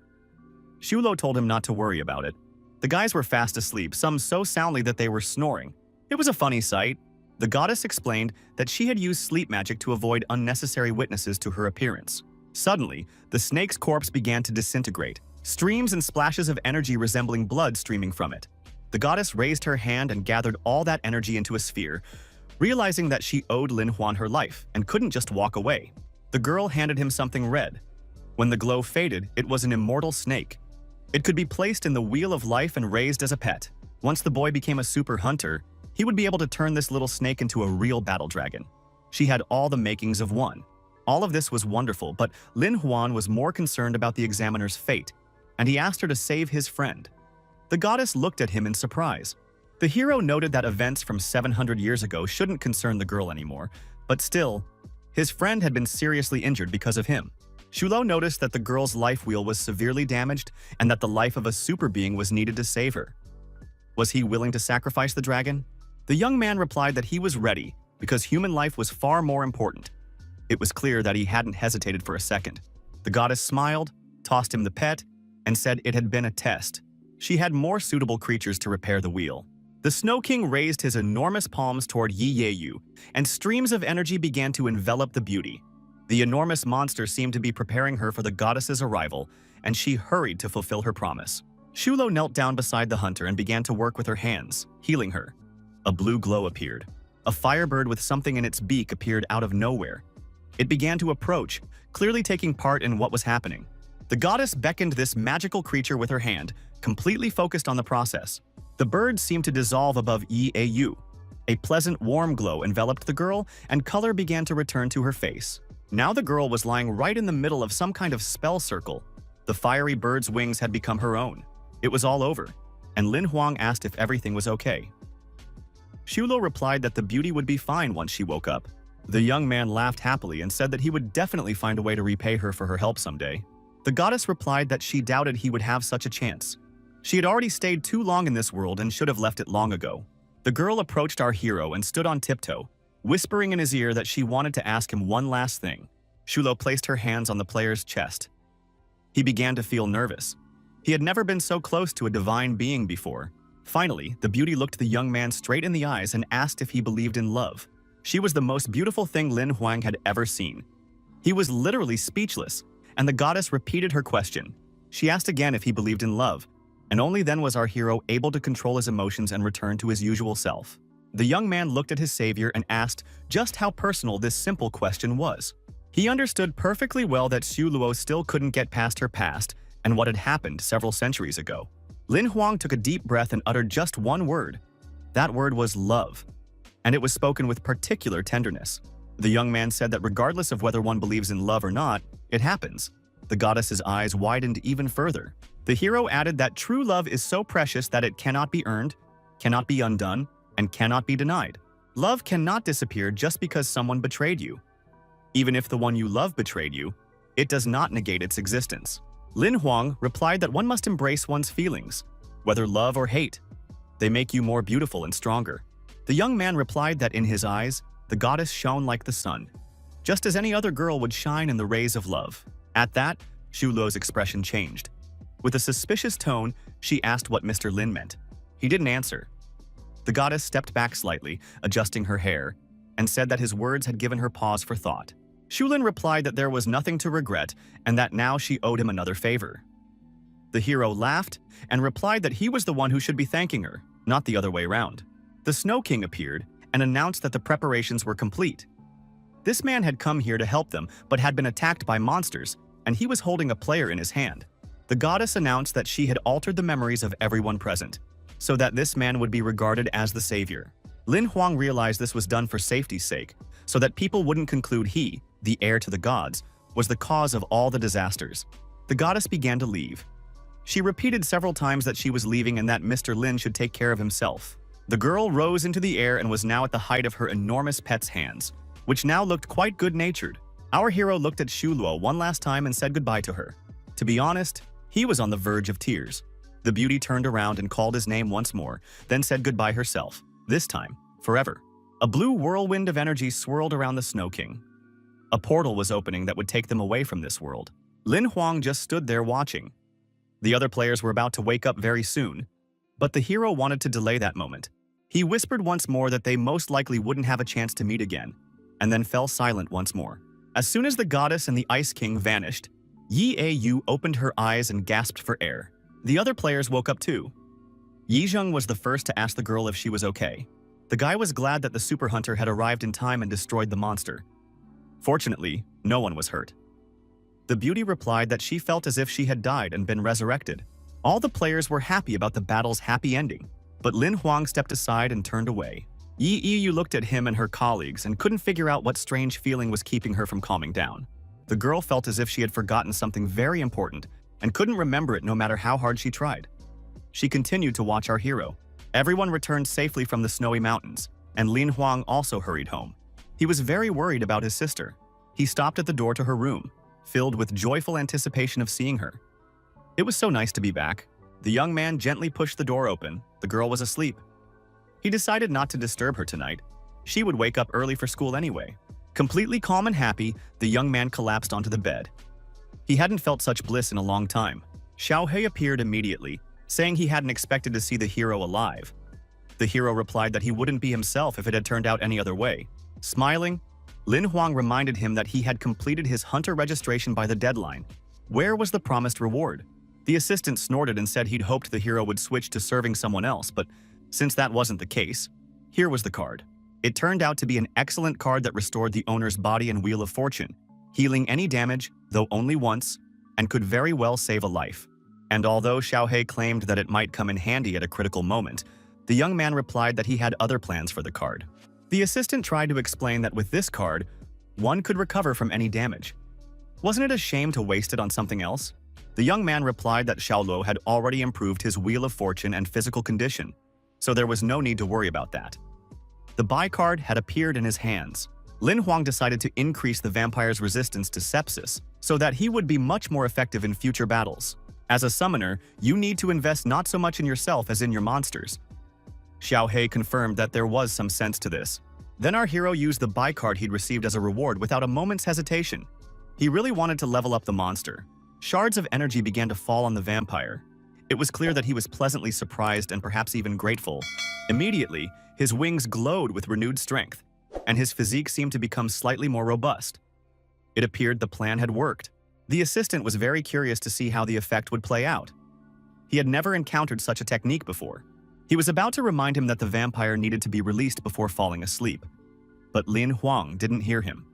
Shulo told him not to worry about it. The guys were fast asleep, some so soundly that they were snoring. It was a funny sight. The goddess explained that she had used sleep magic to avoid unnecessary witnesses to her appearance. Suddenly, the snake's corpse began to disintegrate, streams and splashes of energy resembling blood streaming from it. The goddess raised her hand and gathered all that energy into a sphere, realizing that she owed Lin Huang her life and couldn't just walk away. The girl handed him something red. When the glow faded, it was an immortal snake. It could be placed in the wheel of life and raised as a pet. Once the boy became a super hunter, he would be able to turn this little snake into a real battle dragon. She had all the makings of one. All of this was wonderful, but Lin Huang was more concerned about the examiner's fate, and he asked her to save his friend. The goddess looked at him in surprise. The hero noted that events from 700 years ago shouldn't concern the girl anymore, but still, his friend had been seriously injured because of him. Shulo noticed that the girl's life wheel was severely damaged and that the life of a super being was needed to save her. Was he willing to sacrifice the dragon? The young man replied that he was ready because human life was far more important. It was clear that he hadn't hesitated for a second. The goddess smiled, tossed him the pet, and said it had been a test. She had more suitable creatures to repair the wheel. The Snow King raised his enormous palms toward Yahello, and streams of energy began to envelop the beauty. The enormous monster seemed to be preparing her for the goddess's arrival, and she hurried to fulfill her promise. Shulo knelt down beside the hunter and began to work with her hands, healing her. A blue glow appeared. A firebird with something in its beak appeared out of nowhere. It began to approach, clearly taking part in what was happening. The goddess beckoned this magical creature with her hand, completely focused on the process. The bird seemed to dissolve above Yahello. A pleasant, warm glow enveloped the girl, and color began to return to her face. Now the girl was lying right in the middle of some kind of spell circle. The fiery bird's wings had become her own. It was all over, and Lin Huang asked if everything was okay. Shulo replied that the beauty would be fine once she woke up. The young man laughed happily and said that he would definitely find a way to repay her for her help someday. The goddess replied that she doubted he would have such a chance. She had already stayed too long in this world and should have left it long ago. The girl approached our hero and stood on tiptoe, whispering in his ear that she wanted to ask him one last thing. Shulo placed her hands on the player's chest. He began to feel nervous. He had never been so close to a divine being before. Finally, the beauty looked the young man straight in the eyes and asked if he believed in love. She was the most beautiful thing Lin Huang had ever seen. He was literally speechless, and the goddess repeated her question. She asked again if he believed in love, and only then was our hero able to control his emotions and return to his usual self. The young man looked at his savior and asked just how personal this simple question was. He understood perfectly well that Xu Luo still couldn't get past her past and what had happened several centuries ago. Lin Huang took a deep breath and uttered just one word. That word was love, and it was spoken with particular tenderness. The young man said that regardless of whether one believes in love or not, it happens. The goddess's eyes widened even further. The hero added that true love is so precious that it cannot be earned, cannot be undone, and cannot be denied. Love cannot disappear just because someone betrayed you. Even if the one you love betrayed you, it does not negate its existence. Lin Huang replied that one must embrace one's feelings, whether love or hate. They make you more beautiful and stronger. The young man replied that in his eyes, the goddess shone like the sun, just as any other girl would shine in the rays of love. At that, Xu Luo's expression changed. With a suspicious tone, she asked what Mr. Lin meant. He didn't answer. The goddess stepped back slightly, adjusting her hair, and said that his words had given her pause for thought. Xu Lin replied that there was nothing to regret and that now she owed him another favor. The hero laughed and replied that he was the one who should be thanking her, not the other way around. The Snow King appeared and announced that the preparations were complete. This man had come here to help them but had been attacked by monsters, and he was holding a player in his hand. The goddess announced that she had altered the memories of everyone present, so that this man would be regarded as the savior. Lin Huang realized this was done for safety's sake, so that people wouldn't conclude he, the heir to the gods, was the cause of all the disasters. The goddess began to leave. She repeated several times that she was leaving and that Mr. Lin should take care of himself. The girl rose into the air and was now at the height of her enormous pet's hands, which now looked quite good-natured. Our hero looked at Xu Luo one last time and said goodbye to her. To be honest, he was on the verge of tears. The beauty turned around and called his name once more, then said goodbye herself, this time, forever. A blue whirlwind of energy swirled around the Snow King. A portal was opening that would take them away from this world. Lin Huang just stood there watching. The other players were about to wake up very soon, but the hero wanted to delay that moment. He whispered once more that they most likely wouldn't have a chance to meet again, and then fell silent once more. As soon as the goddess and the Ice King vanished, Yi Yu opened her eyes and gasped for air. The other players woke up too. Yi Zheng was the first to ask the girl if she was okay. The guy was glad that the super hunter had arrived in time and destroyed the monster. Fortunately, no one was hurt. The beauty replied that she felt as if she had died and been resurrected. All the players were happy about the battle's happy ending, but Lin Huang stepped aside and turned away. Yi Yu looked at him and her colleagues and couldn't figure out what strange feeling was keeping her from calming down. The girl felt as if she had forgotten something very important and couldn't remember it no matter how hard she tried. She continued to watch our hero. Everyone returned safely from the snowy mountains, and Lin Huang also hurried home. He was very worried about his sister. He stopped at the door to her room, filled with joyful anticipation of seeing her. It was so nice to be back. The young man gently pushed the door open. The girl was asleep. He decided not to disturb her tonight. She would wake up early for school anyway. Completely calm and happy, the young man collapsed onto the bed. He hadn't felt such bliss in a long time. Xiaohei appeared immediately, saying he hadn't expected to see the hero alive. The hero replied that he wouldn't be himself if it had turned out any other way. Smiling, Lin Huang reminded him that he had completed his hunter registration by the deadline. Where was the promised reward? The assistant snorted and said he'd hoped the hero would switch to serving someone else, but since that wasn't the case, here was the card. It turned out to be an excellent card that restored the owner's body and Wheel of Fortune, healing any damage, though only once, and could very well save a life. And although Xiaohei claimed that it might come in handy at a critical moment, the young man replied that he had other plans for the card. The assistant tried to explain that with this card, one could recover from any damage. Wasn't it a shame to waste it on something else? The young man replied that Xiaoluo had already improved his Wheel of Fortune and physical condition, so there was no need to worry about that. The buy card had appeared in his hands. Lin Huang decided to increase the vampire's resistance to sepsis so that he would be much more effective in future battles. As a summoner, you need to invest not so much in yourself as in your monsters. Xiaohei confirmed that there was some sense to this. Then our hero used the buy card he'd received as a reward without a moment's hesitation. He really wanted to level up the monster. Shards of energy began to fall on the vampire. It was clear that he was pleasantly surprised and perhaps even grateful. Immediately, his wings glowed with renewed strength. and his physique seemed to become slightly more robust. It appeared the plan had worked. The assistant was very curious to see how the effect would play out. He had never encountered such a technique before. He was about to remind him that the vampire needed to be released before falling asleep. But Lin Huang didn't hear him.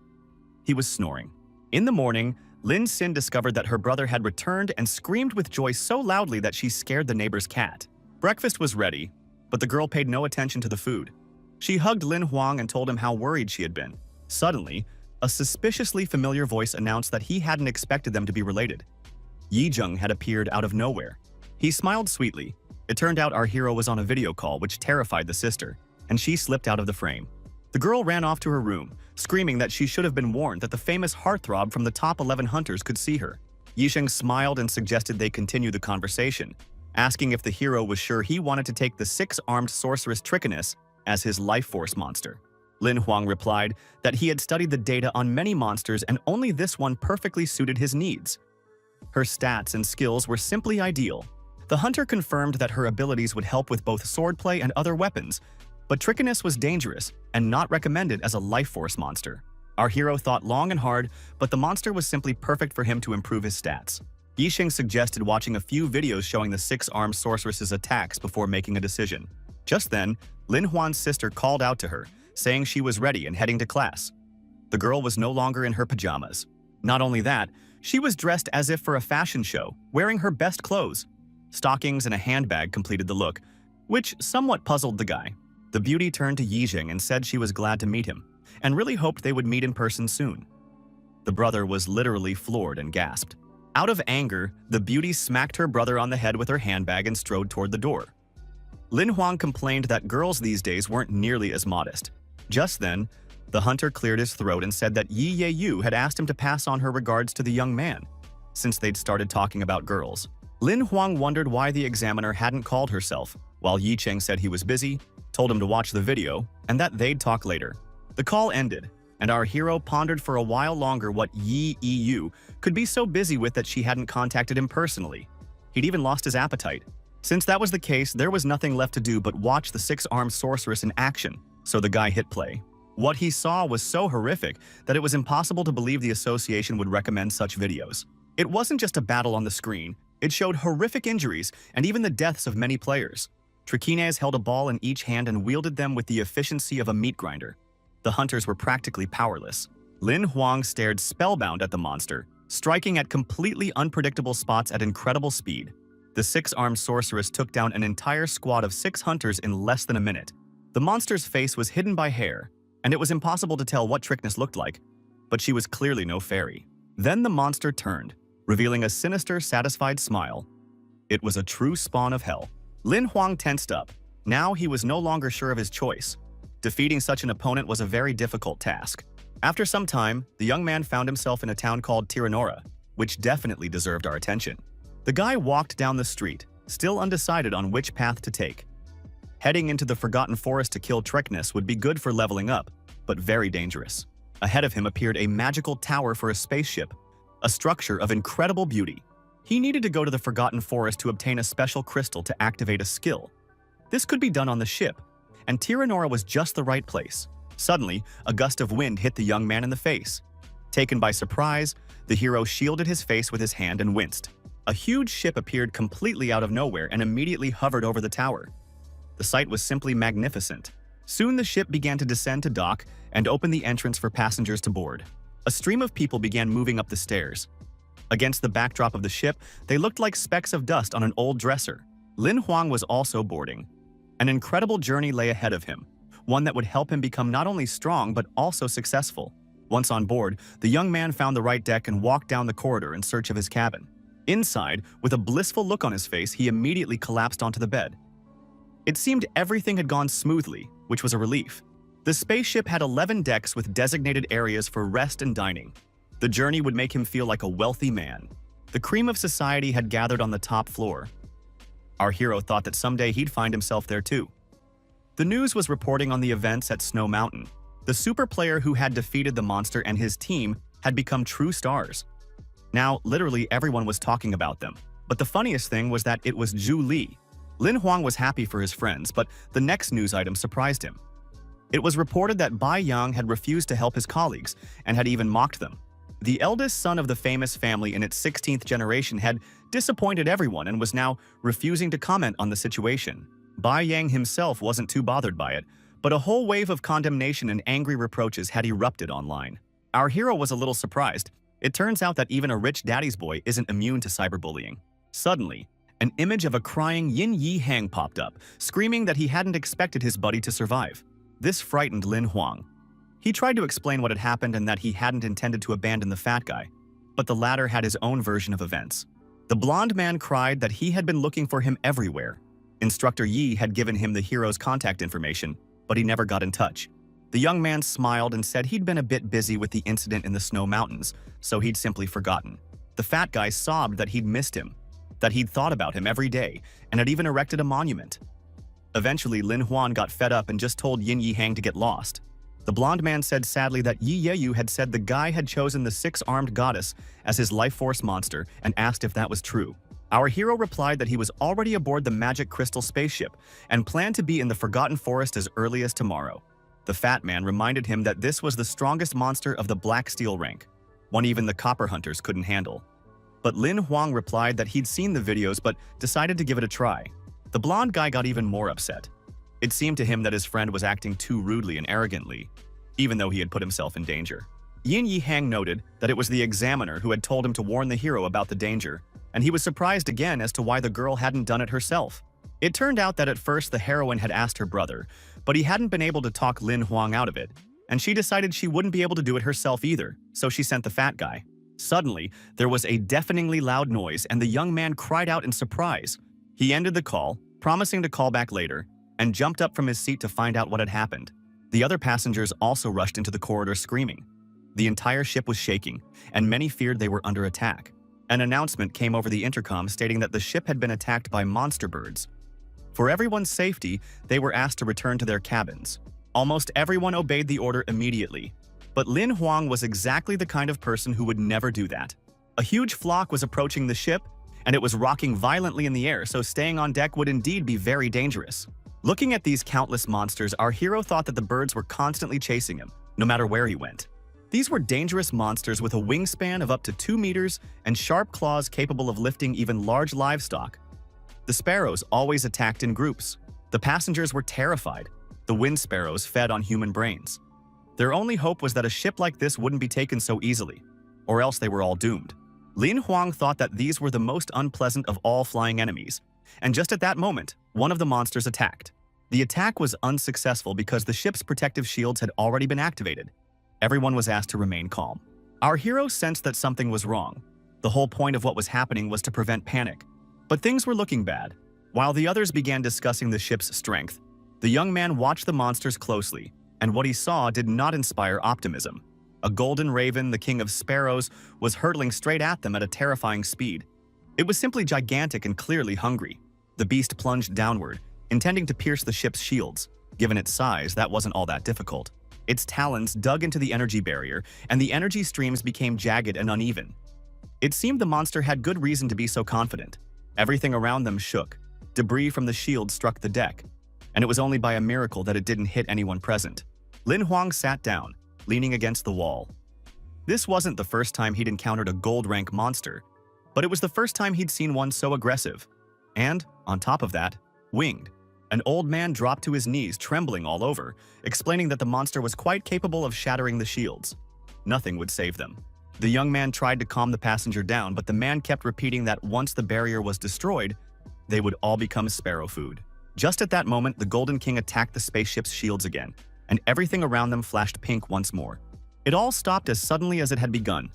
He was snoring. In the morning, Lin Xin discovered that her brother had returned and screamed with joy so loudly that she scared the neighbor's cat. Breakfast was ready, but the girl paid no attention to the food. She hugged Lin Huang and told him how worried she had been. Suddenly, a suspiciously familiar voice announced that he hadn't expected them to be related. Yi Zheng had appeared out of nowhere. He smiled sweetly. It turned out our hero was on a video call, which terrified the sister, and she slipped out of the frame. The girl ran off to her room, screaming that she should have been warned that the famous heartthrob from the top 11 hunters could see her. Yi Zheng smiled and suggested they continue the conversation, asking if the hero was sure he wanted to take the 6-armed sorceress Trichonis as his life force monster. Lin Huang replied that he had studied the data on many monsters and only this one perfectly suited his needs. Her stats and skills were simply ideal. The hunter confirmed that her abilities would help with both swordplay and other weapons, but Trichonis was dangerous and not recommended as a life force monster. Our hero thought long and hard, but the monster was simply perfect for him to improve his stats. Yi Zheng suggested watching a few videos showing the 6-armed sorceress's attacks before making a decision. Just then, Lin Huan's sister called out to her, saying she was ready and heading to class. The girl was no longer in her pajamas. Not only that, she was dressed as if for a fashion show, wearing her best clothes. Stockings and a handbag completed the look, which somewhat puzzled the guy. The beauty turned to Yi Zheng and said she was glad to meet him, and really hoped they would meet in person soon. The brother was literally floored and gasped. Out of anger, the beauty smacked her brother on the head with her handbag and strode toward the door. Lin Huang complained that girls these days weren't nearly as modest. Just then, the hunter cleared his throat and said that Yi Yeyu had asked him to pass on her regards to the young man, since they'd started talking about girls. Lin Huang wondered why the examiner hadn't called herself, while Yi Zheng said he was busy, told him to watch the video, and that they'd talk later. The call ended, and our hero pondered for a while longer what Yi Yeyu could be so busy with that she hadn't contacted him personally. He'd even lost his appetite. Since that was the case, there was nothing left to do but watch the 6-armed sorceress in action, so the guy hit play. What he saw was so horrific that it was impossible to believe the association would recommend such videos. It wasn't just a battle on the screen, it showed horrific injuries and even the deaths of many players. Trichonis held a ball in each hand and wielded them with the efficiency of a meat grinder. The hunters were practically powerless. Lin Huang stared spellbound at the monster, striking at completely unpredictable spots at incredible speed. The 6-armed sorceress took down an entire squad of 6 hunters in less than a minute. The monster's face was hidden by hair, and it was impossible to tell what Trichonis looked like, but she was clearly no fairy. Then the monster turned, revealing a sinister, satisfied smile. It was a true spawn of hell. Lin Huang tensed up. Now he was no longer sure of his choice. Defeating such an opponent was a very difficult task. After some time, the young man found himself in a town called Tiranora, which definitely deserved our attention. The guy walked down the street, still undecided on which path to take. Heading into the Forgotten Forest to kill Trichonis would be good for leveling up, but very dangerous. Ahead of him appeared a magical tower for a spaceship, a structure of incredible beauty. He needed to go to the Forgotten Forest to obtain a special crystal to activate a skill. This could be done on the ship, and Tiranora was just the right place. Suddenly, a gust of wind hit the young man in the face. Taken by surprise, the hero shielded his face with his hand and winced. A huge ship appeared completely out of nowhere and immediately hovered over the tower. The sight was simply magnificent. Soon the ship began to descend to dock and open the entrance for passengers to board. A stream of people began moving up the stairs. Against the backdrop of the ship, they looked like specks of dust on an old dresser. Lin Huang was also boarding. An incredible journey lay ahead of him, one that would help him become not only strong but also successful. Once on board, the young man found the right deck and walked down the corridor in search of his cabin. Inside, with a blissful look on his face, he immediately collapsed onto the bed. It seemed everything had gone smoothly, which was a relief. The spaceship had 11 decks with designated areas for rest and dining. The journey would make him feel like a wealthy man. The cream of society had gathered on the top floor. Our hero thought that someday he'd find himself there too. The news was reporting on the events at Snow Mountain. The super player who had defeated the monster and his team had become true stars. Now, literally everyone was talking about them. But the funniest thing was that it was Zhu Li. Lin Huang was happy for his friends, but the next news item surprised him. It was reported that Bai Yang had refused to help his colleagues and had even mocked them. The eldest son of the famous family in its 16th generation had disappointed everyone and was now refusing to comment on the situation. Bai Yang himself wasn't too bothered by it, but a whole wave of condemnation and angry reproaches had erupted online. Our hero was a little surprised. It turns out that even a rich daddy's boy isn't immune to cyberbullying. Suddenly, an image of a crying Yin Yi Hang popped up, screaming that he hadn't expected his buddy to survive. This frightened Lin Huang. He tried to explain what had happened and that he hadn't intended to abandon the fat guy, but the latter had his own version of events. The blonde man cried that he had been looking for him everywhere. Instructor Yi had given him the hero's contact information, but he never got in touch. The young man smiled and said he'd been a bit busy with the incident in the snow mountains, so he'd simply forgotten. The fat guy sobbed that he'd missed him, that he'd thought about him every day, and had even erected a monument. Eventually, Lin Huan got fed up and just told Yin Yi Hang to get lost. The blonde man said sadly that Yi Yeyu had said the guy had chosen the six-armed goddess as his life force monster and asked if that was true. Our hero replied that he was already aboard the magic crystal spaceship and planned to be in the Forgotten Forest as early as tomorrow. The fat man reminded him that this was the strongest monster of the black steel rank, one even the copper hunters couldn't handle. But Lin Huang replied that he'd seen the videos but decided to give it a try. The blonde guy got even more upset. It seemed to him that his friend was acting too rudely and arrogantly, even though he had put himself in danger. Yin Yi Hang noted that it was the examiner who had told him to warn the hero about the danger, and he was surprised again as to why the girl hadn't done it herself. It turned out that at first the heroine had asked her brother, but he hadn't been able to talk Lin Huang out of it, and she decided she wouldn't be able to do it herself either, so she sent the fat guy. Suddenly, there was a deafeningly loud noise and the young man cried out in surprise. He ended the call, promising to call back later, and jumped up from his seat to find out what had happened. The other passengers also rushed into the corridor screaming. The entire ship was shaking, and many feared they were under attack. An announcement came over the intercom stating that the ship had been attacked by monster birds. For everyone's safety, they were asked to return to their cabins. Almost everyone obeyed the order immediately. But Lin Huang was exactly the kind of person who would never do that. A huge flock was approaching the ship, and it was rocking violently in the air, so staying on deck would indeed be very dangerous. Looking at these countless monsters, our hero thought that the birds were constantly chasing him, no matter where he went. These were dangerous monsters with a wingspan of up to 2 meters and sharp claws capable of lifting even large livestock. The sparrows always attacked in groups. The passengers were terrified. The wind sparrows fed on human brains. Their only hope was that a ship like this wouldn't be taken so easily, or else they were all doomed. Lin Huang thought that these were the most unpleasant of all flying enemies, and just at that moment, one of the monsters attacked. The attack was unsuccessful because the ship's protective shields had already been activated. Everyone was asked to remain calm. Our hero sensed that something was wrong. The whole point of what was happening was to prevent panic. But things were looking bad. While the others began discussing the ship's strength, the young man watched the monsters closely, and what he saw did not inspire optimism. A golden raven, the king of sparrows, was hurtling straight at them at a terrifying speed. It was simply gigantic and clearly hungry. The beast plunged downward, intending to pierce the ship's shields. Given its size, that wasn't all that difficult. Its talons dug into the energy barrier, and the energy streams became jagged and uneven. It seemed the monster had good reason to be so confident. Everything around them shook. Debris from the shield struck the deck, and it was only by a miracle that it didn't hit anyone present. Lin Huang sat down, leaning against the wall. This wasn't the first time he'd encountered a gold-rank monster, but it was the first time he'd seen one so aggressive. And, on top of that, winged. An old man dropped to his knees, trembling all over, explaining that the monster was quite capable of shattering the shields. Nothing would save them. The young man tried to calm the passenger down, but the man kept repeating that once the barrier was destroyed, they would all become sparrow food. Just at that moment, the Golden King attacked the spaceship's shields again, and everything around them flashed pink once more. It all stopped as suddenly as it had begun.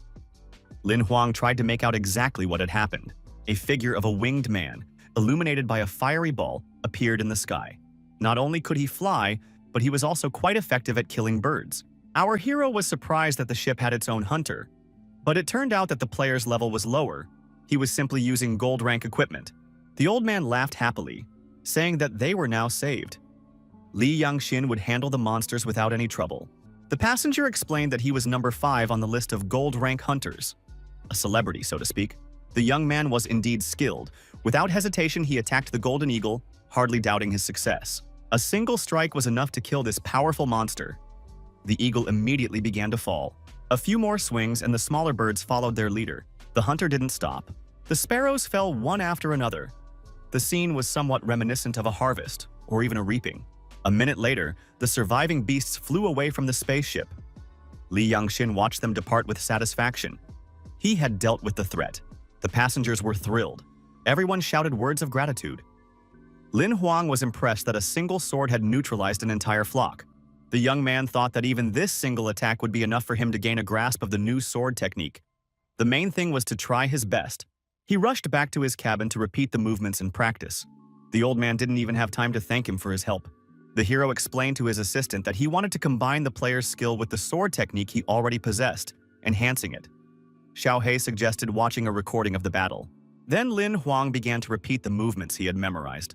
Lin Huang tried to make out exactly what had happened. A figure of a winged man, illuminated by a fiery ball, appeared in the sky. Not only could he fly, but he was also quite effective at killing birds. Our hero was surprised that the ship had its own hunter, but it turned out that the player's level was lower. He was simply using gold rank equipment. The old man laughed happily, saying that they were now saved. Li Yangxin would handle the monsters without any trouble. The passenger explained that he was number 5 on the list of gold rank hunters. A celebrity, so to speak. The young man was indeed skilled. Without hesitation, he attacked the golden eagle, hardly doubting his success. A single strike was enough to kill this powerful monster. The eagle immediately began to fall. A few more swings and the smaller birds followed their leader. The hunter didn't stop. The sparrows fell one after another. The scene was somewhat reminiscent of a harvest, or even a reaping. A minute later, the surviving beasts flew away from the spaceship. Li Yangxin watched them depart with satisfaction. He had dealt with the threat. The passengers were thrilled. Everyone shouted words of gratitude. Lin Huang was impressed that a single sword had neutralized an entire flock. The young man thought that even this single attack would be enough for him to gain a grasp of the new sword technique. The main thing was to try his best. He rushed back to his cabin to repeat the movements in practice. The old man didn't even have time to thank him for his help. The hero explained to his assistant that he wanted to combine the player's skill with the sword technique he already possessed, enhancing it. Xiao He suggested watching a recording of the battle. Then Lin Huang began to repeat the movements he had memorized.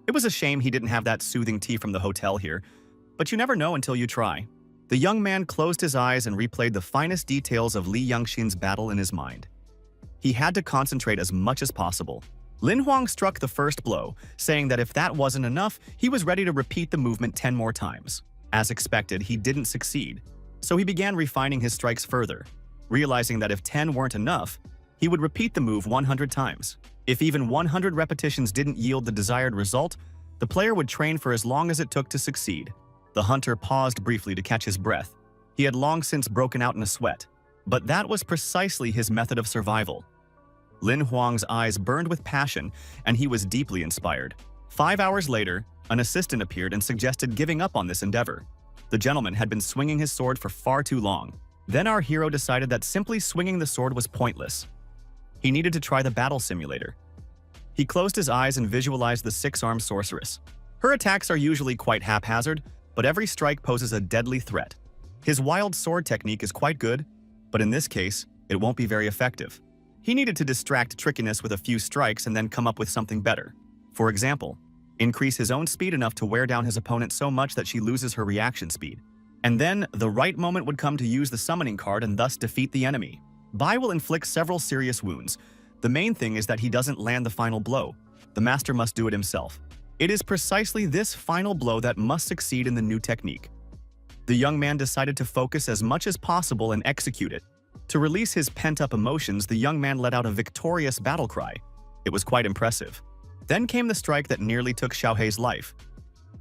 It was a shame he didn't have that soothing tea from the hotel here, but you never know until you try. The young man closed his eyes and replayed the finest details of Li Yangxin's battle in his mind. He had to concentrate as much as possible. Lin Huang struck the first blow, saying that if that wasn't enough, he was ready to repeat the movement 10 more times. As expected, he didn't succeed, so he began refining his strikes further, realizing that if 10 weren't enough, he would repeat the move 100 times. If even 100 repetitions didn't yield the desired result, the player would train for as long as it took to succeed. The hunter paused briefly to catch his breath. He had long since broken out in a sweat, but that was precisely his method of survival. Lin Huang's eyes burned with passion, and he was deeply inspired. 5 hours later, an assistant appeared and suggested giving up on this endeavor. The gentleman had been swinging his sword for far too long. Then our hero decided that simply swinging the sword was pointless. He needed to try the battle simulator. He closed his eyes and visualized the six-armed sorceress. Her attacks are usually quite haphazard, but every strike poses a deadly threat. His wild sword technique is quite good, but in this case, it won't be very effective. He needed to distract trickiness with a few strikes and then come up with something better. For example, increase his own speed enough to wear down his opponent so much that she loses her reaction speed. And then, the right moment would come to use the summoning card and thus defeat the enemy. Bai will inflict several serious wounds. The main thing is that he doesn't land the final blow. The master must do it himself. It is precisely this final blow that must succeed in the new technique. The young man decided to focus as much as possible and execute it. To release his pent-up emotions, the young man let out a victorious battle cry. It was quite impressive. Then came the strike that nearly took Xiao Hei's life.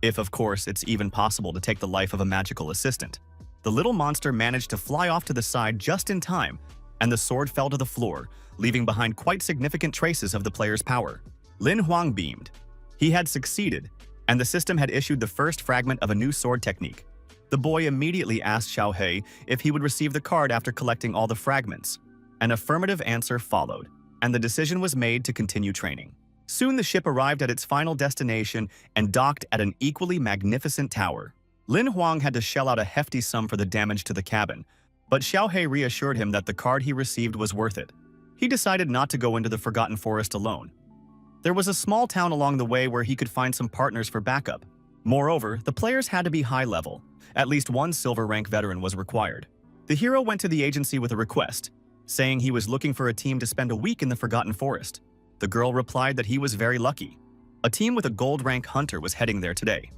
If, of course, it's even possible to take the life of a magical assistant. The little monster managed to fly off to the side just in time, and the sword fell to the floor, leaving behind quite significant traces of the player's power. Lin Huang beamed. He had succeeded, and the system had issued the first fragment of a new sword technique. The boy immediately asked Xiao He if he would receive the card after collecting all the fragments. An affirmative answer followed, and the decision was made to continue training. Soon the ship arrived at its final destination and docked at an equally magnificent tower. Lin Huang had to shell out a hefty sum for the damage to the cabin, but Xiao He reassured him that the card he received was worth it. He decided not to go into the Forgotten Forest alone. There was a small town along the way where he could find some partners for backup. Moreover, the players had to be high level. At least one silver rank veteran was required. The hero went to the agency with a request, saying he was looking for a team to spend a week in the Forgotten Forest. The girl replied that he was very lucky. A team with a gold rank hunter was heading there today.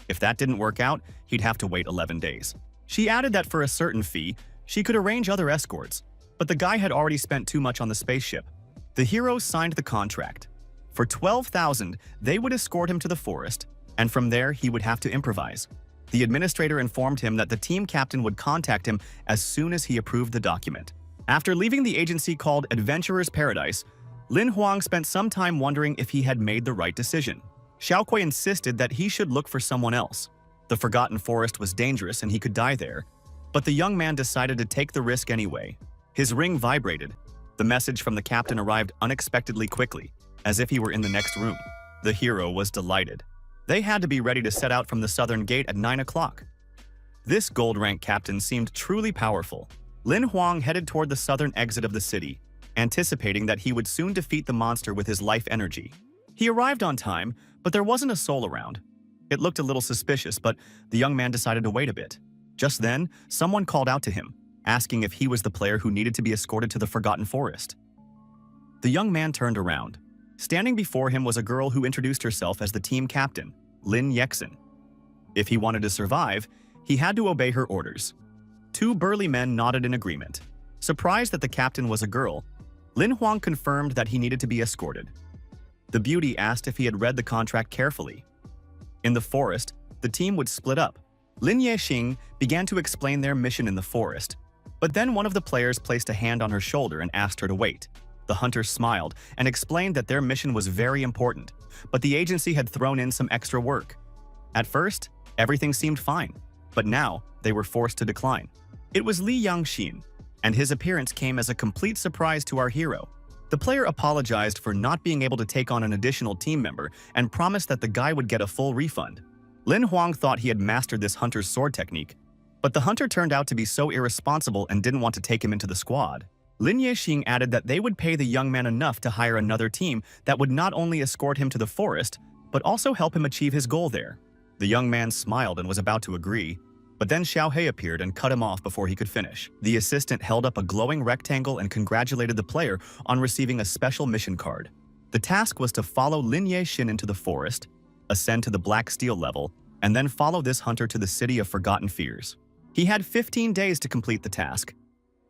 If that didn't work out, he'd have to wait 11 days. She added that for a certain fee, she could arrange other escorts, but the guy had already spent too much on the spaceship. The hero signed the contract. For 12,000, they would escort him to the forest, and from there he would have to improvise. The administrator informed him that the team captain would contact him as soon as he approved the document. After leaving the agency called Adventurer's Paradise, Lin Huang spent some time wondering if he had made the right decision. Xiao Kui insisted that he should look for someone else. The Forgotten Forest was dangerous and he could die there, but the young man decided to take the risk anyway. His ring vibrated. The message from the captain arrived unexpectedly quickly, as if he were in the next room. The hero was delighted. They had to be ready to set out from the southern gate at 9 o'clock. This gold-rank captain seemed truly powerful. Lin Huang headed toward the southern exit of the city, anticipating that he would soon defeat the monster with his life energy. He arrived on time, but there wasn't a soul around. It looked a little suspicious, but the young man decided to wait a bit. Just then, someone called out to him, asking if he was the player who needed to be escorted to the Forgotten Forest. The young man turned around. Standing before him was a girl who introduced herself as the team captain. Lin Yexin. If he wanted to survive, he had to obey her orders. Two burly men nodded in agreement. Surprised that the captain was a girl, Lin Huang confirmed that he needed to be escorted. The beauty asked if he had read the contract carefully. In the forest, the team would split up. Lin Yexing began to explain their mission in the forest, but then one of the players placed a hand on her shoulder and asked her to wait. The hunter smiled and explained that their mission was very important, but the agency had thrown in some extra work. At first, everything seemed fine, but now they were forced to decline. It was Li Yangxin, and his appearance came as a complete surprise to our hero. The player apologized for not being able to take on an additional team member and promised that the guy would get a full refund. Lin Huang thought he had mastered this hunter's sword technique, but the hunter turned out to be so irresponsible and didn't want to take him into the squad. Lin Yexing added that they would pay the young man enough to hire another team that would not only escort him to the forest, but also help him achieve his goal there. The young man smiled and was about to agree, but then Xiaohei appeared and cut him off before he could finish. The assistant held up a glowing rectangle and congratulated the player on receiving a special mission card. The task was to follow Lin Yexin into the forest, ascend to the Black Steel level, and then follow this hunter to the City of Forgotten Fears. He had 15 days to complete the task.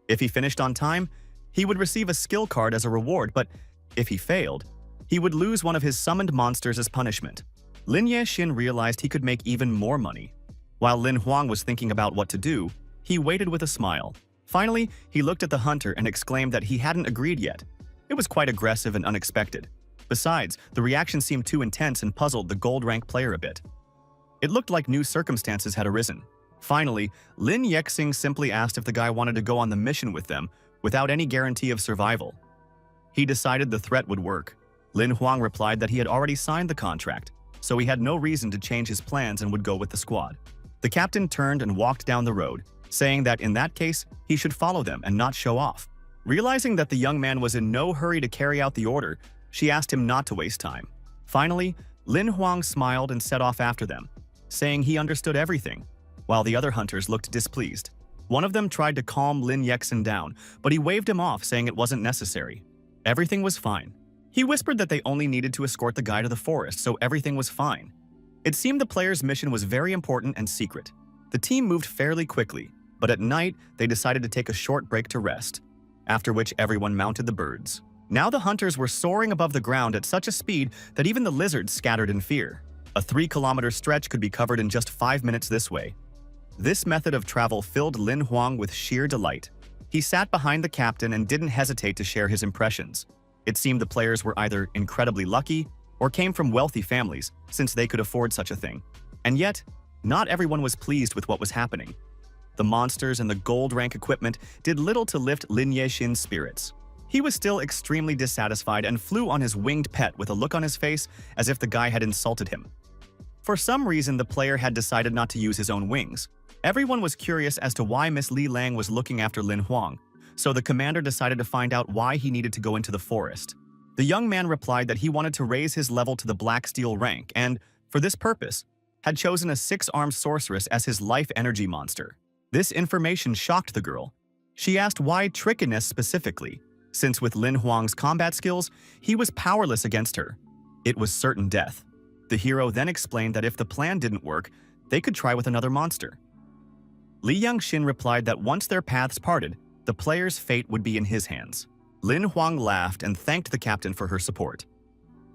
If he finished on time, he would receive a skill card as a reward, but if he failed, he would lose one of his summoned monsters as punishment. Lin Yexin realized he could make even more money. While Lin Huang was thinking about what to do, he waited with a smile. Finally, he looked at the hunter and exclaimed that he hadn't agreed yet. It was quite aggressive and unexpected. Besides, the reaction seemed too intense and puzzled the gold rank player a bit. It looked like new circumstances had arisen. Finally, Lin Yexing simply asked if the guy wanted to go on the mission with them without any guarantee of survival. He decided the threat would work. Lin Huang replied that he had already signed the contract, so he had no reason to change his plans and would go with the squad. The captain turned and walked down the road, saying that in that case, he should follow them and not show off. Realizing that the young man was in no hurry to carry out the order, she asked him not to waste time. Finally, Lin Huang smiled and set off after them, saying he understood everything, while the other hunters looked displeased. One of them tried to calm Lin Yexin down, but he waved him off, saying it wasn't necessary. Everything was fine. He whispered that they only needed to escort the guy to the forest, so everything was fine. It seemed the player's mission was very important and secret. The team moved fairly quickly, but at night, they decided to take a short break to rest, after which everyone mounted the birds. Now the hunters were soaring above the ground at such a speed that even the lizards scattered in fear. A 3-kilometer stretch could be covered in just 5 minutes this way. This method of travel filled Lin Huang with sheer delight. He sat behind the captain and didn't hesitate to share his impressions. It seemed the players were either incredibly lucky or came from wealthy families, since they could afford such a thing. And yet, not everyone was pleased with what was happening. The monsters and the gold rank equipment did little to lift Lin Yexin's spirits. He was still extremely dissatisfied and flew on his winged pet with a look on his face as if the guy had insulted him. For some reason, the player had decided not to use his own wings. Everyone was curious as to why Miss Li Lang was looking after Lin Huang, so the commander decided to find out why he needed to go into the forest. The young man replied that he wanted to raise his level to the Black Steel rank and, for this purpose, had chosen a 6-armed sorceress as his life energy monster. This information shocked the girl. She asked why trickiness specifically, since with Lin Huang's combat skills, he was powerless against her. It was certain death. The hero then explained that if the plan didn't work, they could try with another monster. Li Yangxin replied that once their paths parted, the player's fate would be in his hands. Lin Huang laughed and thanked the captain for her support.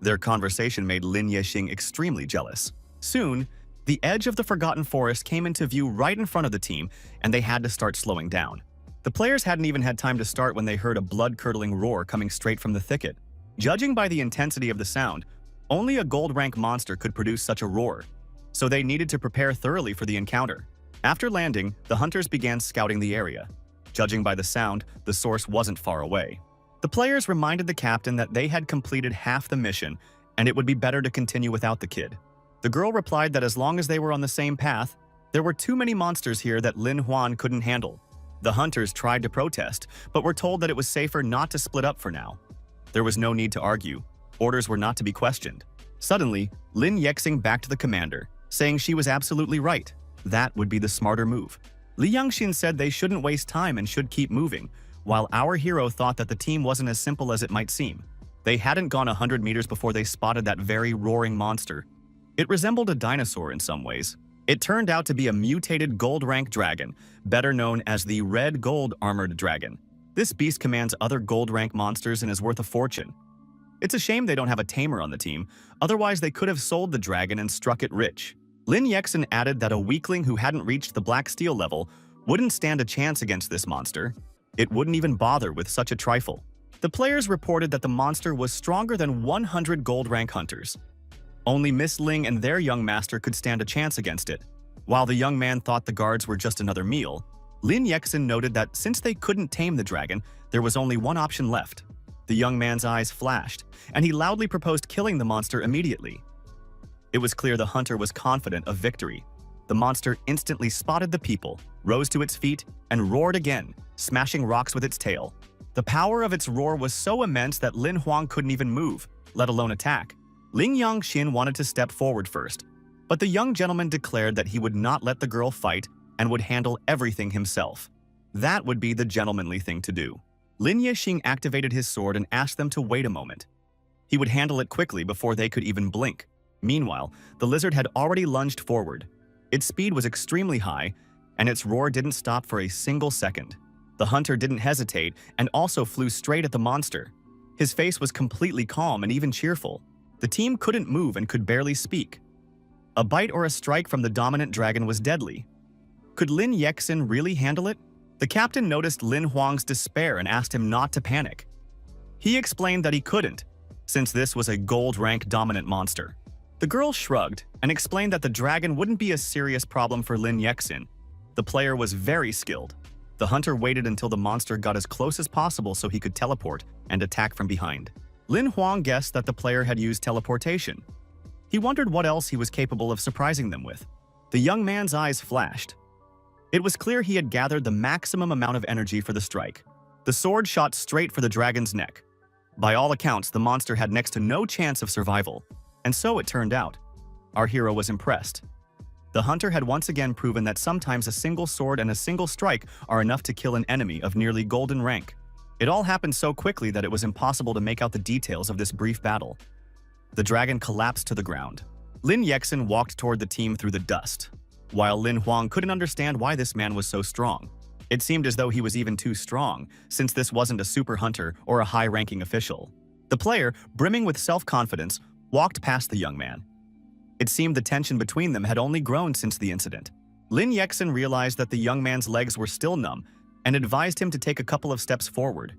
Their conversation made Lin Yexing extremely jealous. Soon, the edge of the Forgotten Forest came into view right in front of the team, and they had to start slowing down. The players hadn't even had time to start when they heard a blood-curdling roar coming straight from the thicket. Judging by the intensity of the sound, only a gold rank monster could produce such a roar, so they needed to prepare thoroughly for the encounter. After landing, the hunters began scouting the area. Judging by the sound, the source wasn't far away. The players reminded the captain that they had completed half the mission, and it would be better to continue without the kid. The girl replied that as long as they were on the same path, there were too many monsters here that Lin Huang couldn't handle. The hunters tried to protest, but were told that it was safer not to split up for now. There was no need to argue. Orders were not to be questioned. Suddenly, Lin Yexing backed the commander, saying she was absolutely right. That would be the smarter move. Li Yangxin said they shouldn't waste time and should keep moving, while our hero thought that the team wasn't as simple as it might seem. They hadn't gone 100 meters before they spotted that very roaring monster. It resembled a dinosaur in some ways. It turned out to be a mutated gold-rank dragon, better known as the Red Gold Armored Dragon. This beast commands other gold-rank monsters and is worth a fortune. It's a shame they don't have a tamer on the team, otherwise they could have sold the dragon and struck it rich. Lin Yexin added that a weakling who hadn't reached the Black Steel level wouldn't stand a chance against this monster. It wouldn't even bother with such a trifle. The players reported that the monster was stronger than 100 gold-rank hunters. Only Miss Ling and their young master could stand a chance against it. While the young man thought the guards were just another meal, Lin Yexin noted that since they couldn't tame the dragon, there was only one option left. The young man's eyes flashed, and he loudly proposed killing the monster immediately. It was clear the hunter was confident of victory. The monster instantly spotted the people, rose to its feet, and roared again, smashing rocks with its tail. The power of its roar was so immense that Lin Huang couldn't even move, let alone attack. Ling Yangxin wanted to step forward first, but the young gentleman declared that he would not let the girl fight and would handle everything himself. That would be the gentlemanly thing to do. Lin Yexin activated his sword and asked them to wait a moment. He would handle it quickly before they could even blink. Meanwhile, the lizard had already lunged forward. Its speed was extremely high, and its roar didn't stop for a single second. The hunter didn't hesitate and also flew straight at the monster. His face was completely calm and even cheerful. The team couldn't move and could barely speak. A bite or a strike from the dominant dragon was deadly. Could Lin Yexin really handle it? The captain noticed Lin Huang's despair and asked him not to panic. He explained that he couldn't, since this was a gold-rank dominant monster. The girl shrugged and explained that the dragon wouldn't be a serious problem for Lin Yexin. The player was very skilled. The hunter waited until the monster got as close as possible so he could teleport and attack from behind. Lin Huang guessed that the player had used teleportation. He wondered what else he was capable of surprising them with. The young man's eyes flashed. It was clear he had gathered the maximum amount of energy for the strike. The sword shot straight for the dragon's neck. By all accounts, the monster had next to no chance of survival. And so it turned out. Our hero was impressed. The hunter had once again proven that sometimes a single sword and a single strike are enough to kill an enemy of nearly golden rank. It all happened so quickly that it was impossible to make out the details of this brief battle. The dragon collapsed to the ground. Lin Yexin walked toward the team through the dust, while Lin Huang couldn't understand why this man was so strong. It seemed as though he was even too strong, since this wasn't a super hunter or a high-ranking official. The player, brimming with self-confidence, walked past the young man. It seemed the tension between them had only grown since the incident. Lin Yexin realized that the young man's legs were still numb and advised him to take a couple of steps forward.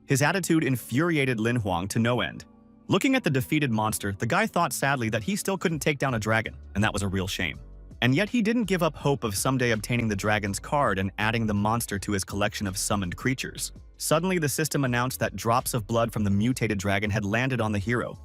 His attitude infuriated Lin Huang to no end. Looking at the defeated monster, the guy thought sadly that he still couldn't take down a dragon, and that was a real shame. And yet he didn't give up hope of someday obtaining the dragon's card and adding the monster to his collection of summoned creatures. Suddenly, the system announced that drops of blood from the mutated dragon had landed on the hero,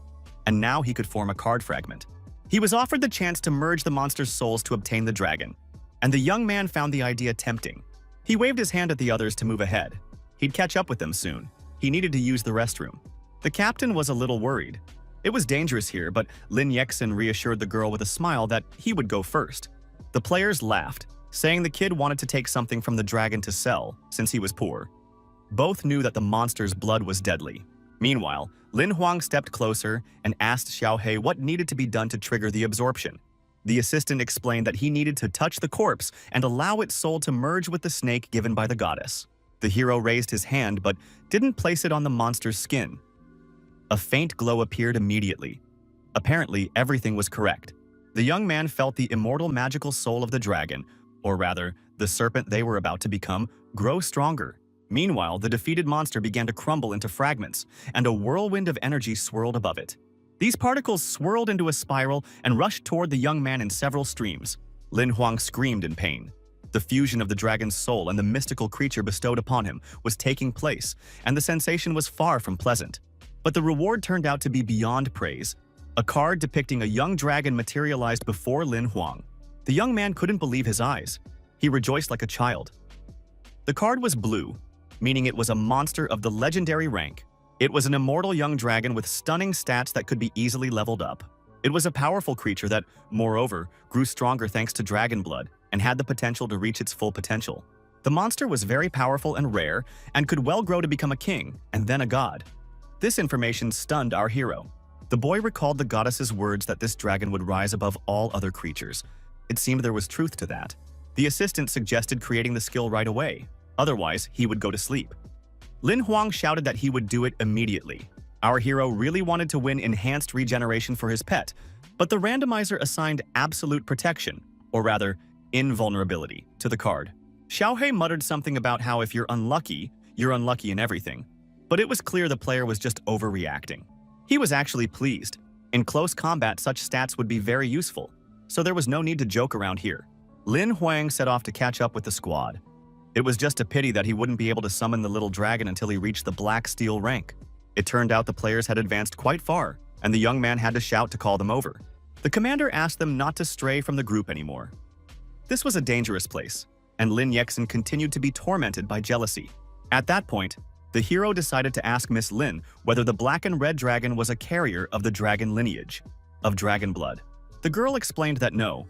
and now he could form a card fragment. He was offered the chance to merge the monster's souls to obtain the dragon, and the young man found the idea tempting. He waved his hand at the others to move ahead. He'd catch up with them soon. He needed to use the restroom. The captain was a little worried. It was dangerous here, but Lin Yexin reassured the girl with a smile that he would go first. The players laughed, saying the kid wanted to take something from the dragon to sell, since he was poor. Both knew that the monster's blood was deadly. Meanwhile, Lin Huang stepped closer and asked Xiaohei what needed to be done to trigger the absorption. The assistant explained that he needed to touch the corpse and allow its soul to merge with the snake given by the goddess. The hero raised his hand but didn't place it on the monster's skin. A faint glow appeared immediately. Apparently, everything was correct. The young man felt the immortal magical soul of the dragon, or rather, the serpent they were about to become, grow stronger. Meanwhile, the defeated monster began to crumble into fragments, and a whirlwind of energy swirled above it. These particles swirled into a spiral and rushed toward the young man in several streams. Lin Huang screamed in pain. The fusion of the dragon's soul and the mystical creature bestowed upon him was taking place, and the sensation was far from pleasant. But the reward turned out to be beyond praise. A card depicting a young dragon materialized before Lin Huang. The young man couldn't believe his eyes. He rejoiced like a child. The card was blue, meaning it was a monster of the legendary rank. It was an immortal young dragon with stunning stats that could be easily leveled up. It was a powerful creature that, moreover, grew stronger thanks to dragon blood and had the potential to reach its full potential. The monster was very powerful and rare and could well grow to become a king and then a god. This information stunned our hero. The boy recalled the goddess's words that this dragon would rise above all other creatures. It seemed there was truth to that. The assistant suggested creating the skill right away, otherwise he would go to sleep. Lin Huang shouted that he would do it immediately. Our hero really wanted to win enhanced regeneration for his pet, but the randomizer assigned absolute protection, or rather, invulnerability, to the card. Xiaohei muttered something about how if you're unlucky in everything, but it was clear the player was just overreacting. He was actually pleased. In close combat, such stats would be very useful, so there was no need to joke around here. Lin Huang set off to catch up with the squad. It was just a pity that he wouldn't be able to summon the little dragon until he reached the Black Steel rank. It turned out the players had advanced quite far, and the young man had to shout to call them over. The commander asked them not to stray from the group anymore. This was a dangerous place, and Lin Yexin continued to be tormented by jealousy. At that point, the hero decided to ask Miss Lin whether the black and red dragon was a carrier of the dragon lineage, of dragon blood. The girl explained that no,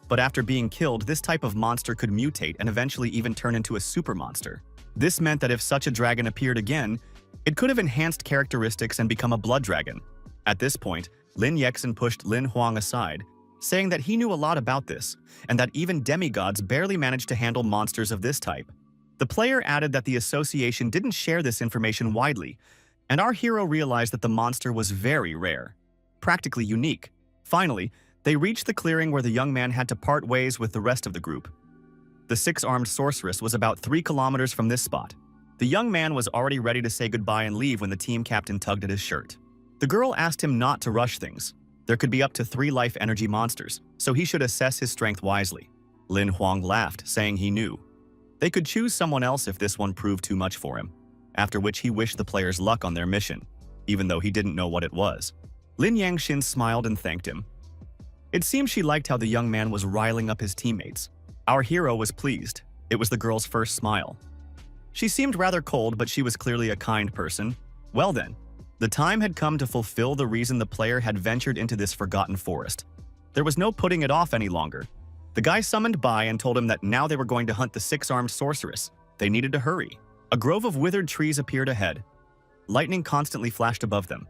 but after being killed, this type of monster could mutate and eventually even turn into a super monster. This meant that if such a dragon appeared again, it could have enhanced characteristics and become a blood dragon. At this point, Lin Yexin pushed Lin Huang aside, saying that he knew a lot about this, and that even demigods barely managed to handle monsters of this type. The player added that the association didn't share this information widely, and our hero realized that the monster was very rare, practically unique. Finally, they reached the clearing where the young man had to part ways with the rest of the group. The six-armed sorceress was about 3 kilometers from this spot. The young man was already ready to say goodbye and leave when the team captain tugged at his shirt. The girl asked him not to rush things. There could be up to 3 life energy monsters, so he should assess his strength wisely. Lin Huang laughed, saying he knew. They could choose someone else if this one proved too much for him, after which he wished the players luck on their mission, even though he didn't know what it was. Lin Yangxin smiled and thanked him. It seemed she liked how the young man was riling up his teammates. Our hero was pleased. It was the girl's first smile. She seemed rather cold, but she was clearly a kind person. Well then, the time had come to fulfill the reason the player had ventured into this forgotten forest. There was no putting it off any longer. The guy summoned Bai and told him that now they were going to hunt the 6-armed sorceress. They needed to hurry. A grove of withered trees appeared ahead. Lightning constantly flashed above them.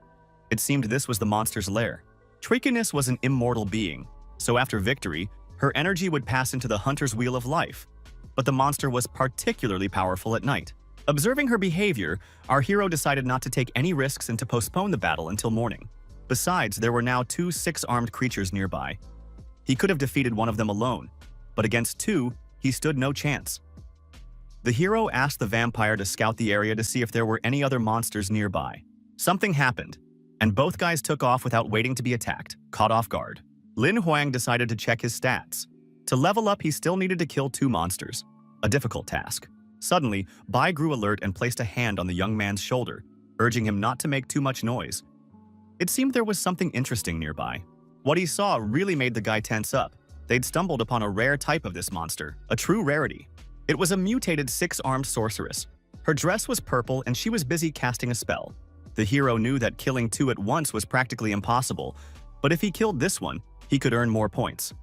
It seemed this was the monster's lair. Trichonis was an immortal being, so after victory, her energy would pass into the hunter's wheel of life. But the monster was particularly powerful at night. Observing her behavior, our hero decided not to take any risks and to postpone the battle until morning. Besides, there were now 2 6-armed creatures nearby. He could have defeated one of them alone, but against 2, he stood no chance. The hero asked the vampire to scout the area to see if there were any other monsters nearby. Something happened, and both guys took off without waiting to be attacked, caught off guard. Lin Huang decided to check his stats. To level up, he still needed to kill 2 monsters, a difficult task. Suddenly, Bai grew alert and placed a hand on the young man's shoulder, urging him not to make too much noise. It seemed there was something interesting nearby. What he saw really made the guy tense up. They'd stumbled upon a rare type of this monster, a true rarity. It was a mutated 6-armed sorceress. Her dress was purple and she was busy casting a spell. The hero knew that killing 2 at once was practically impossible, but if he killed this one, he could earn more points.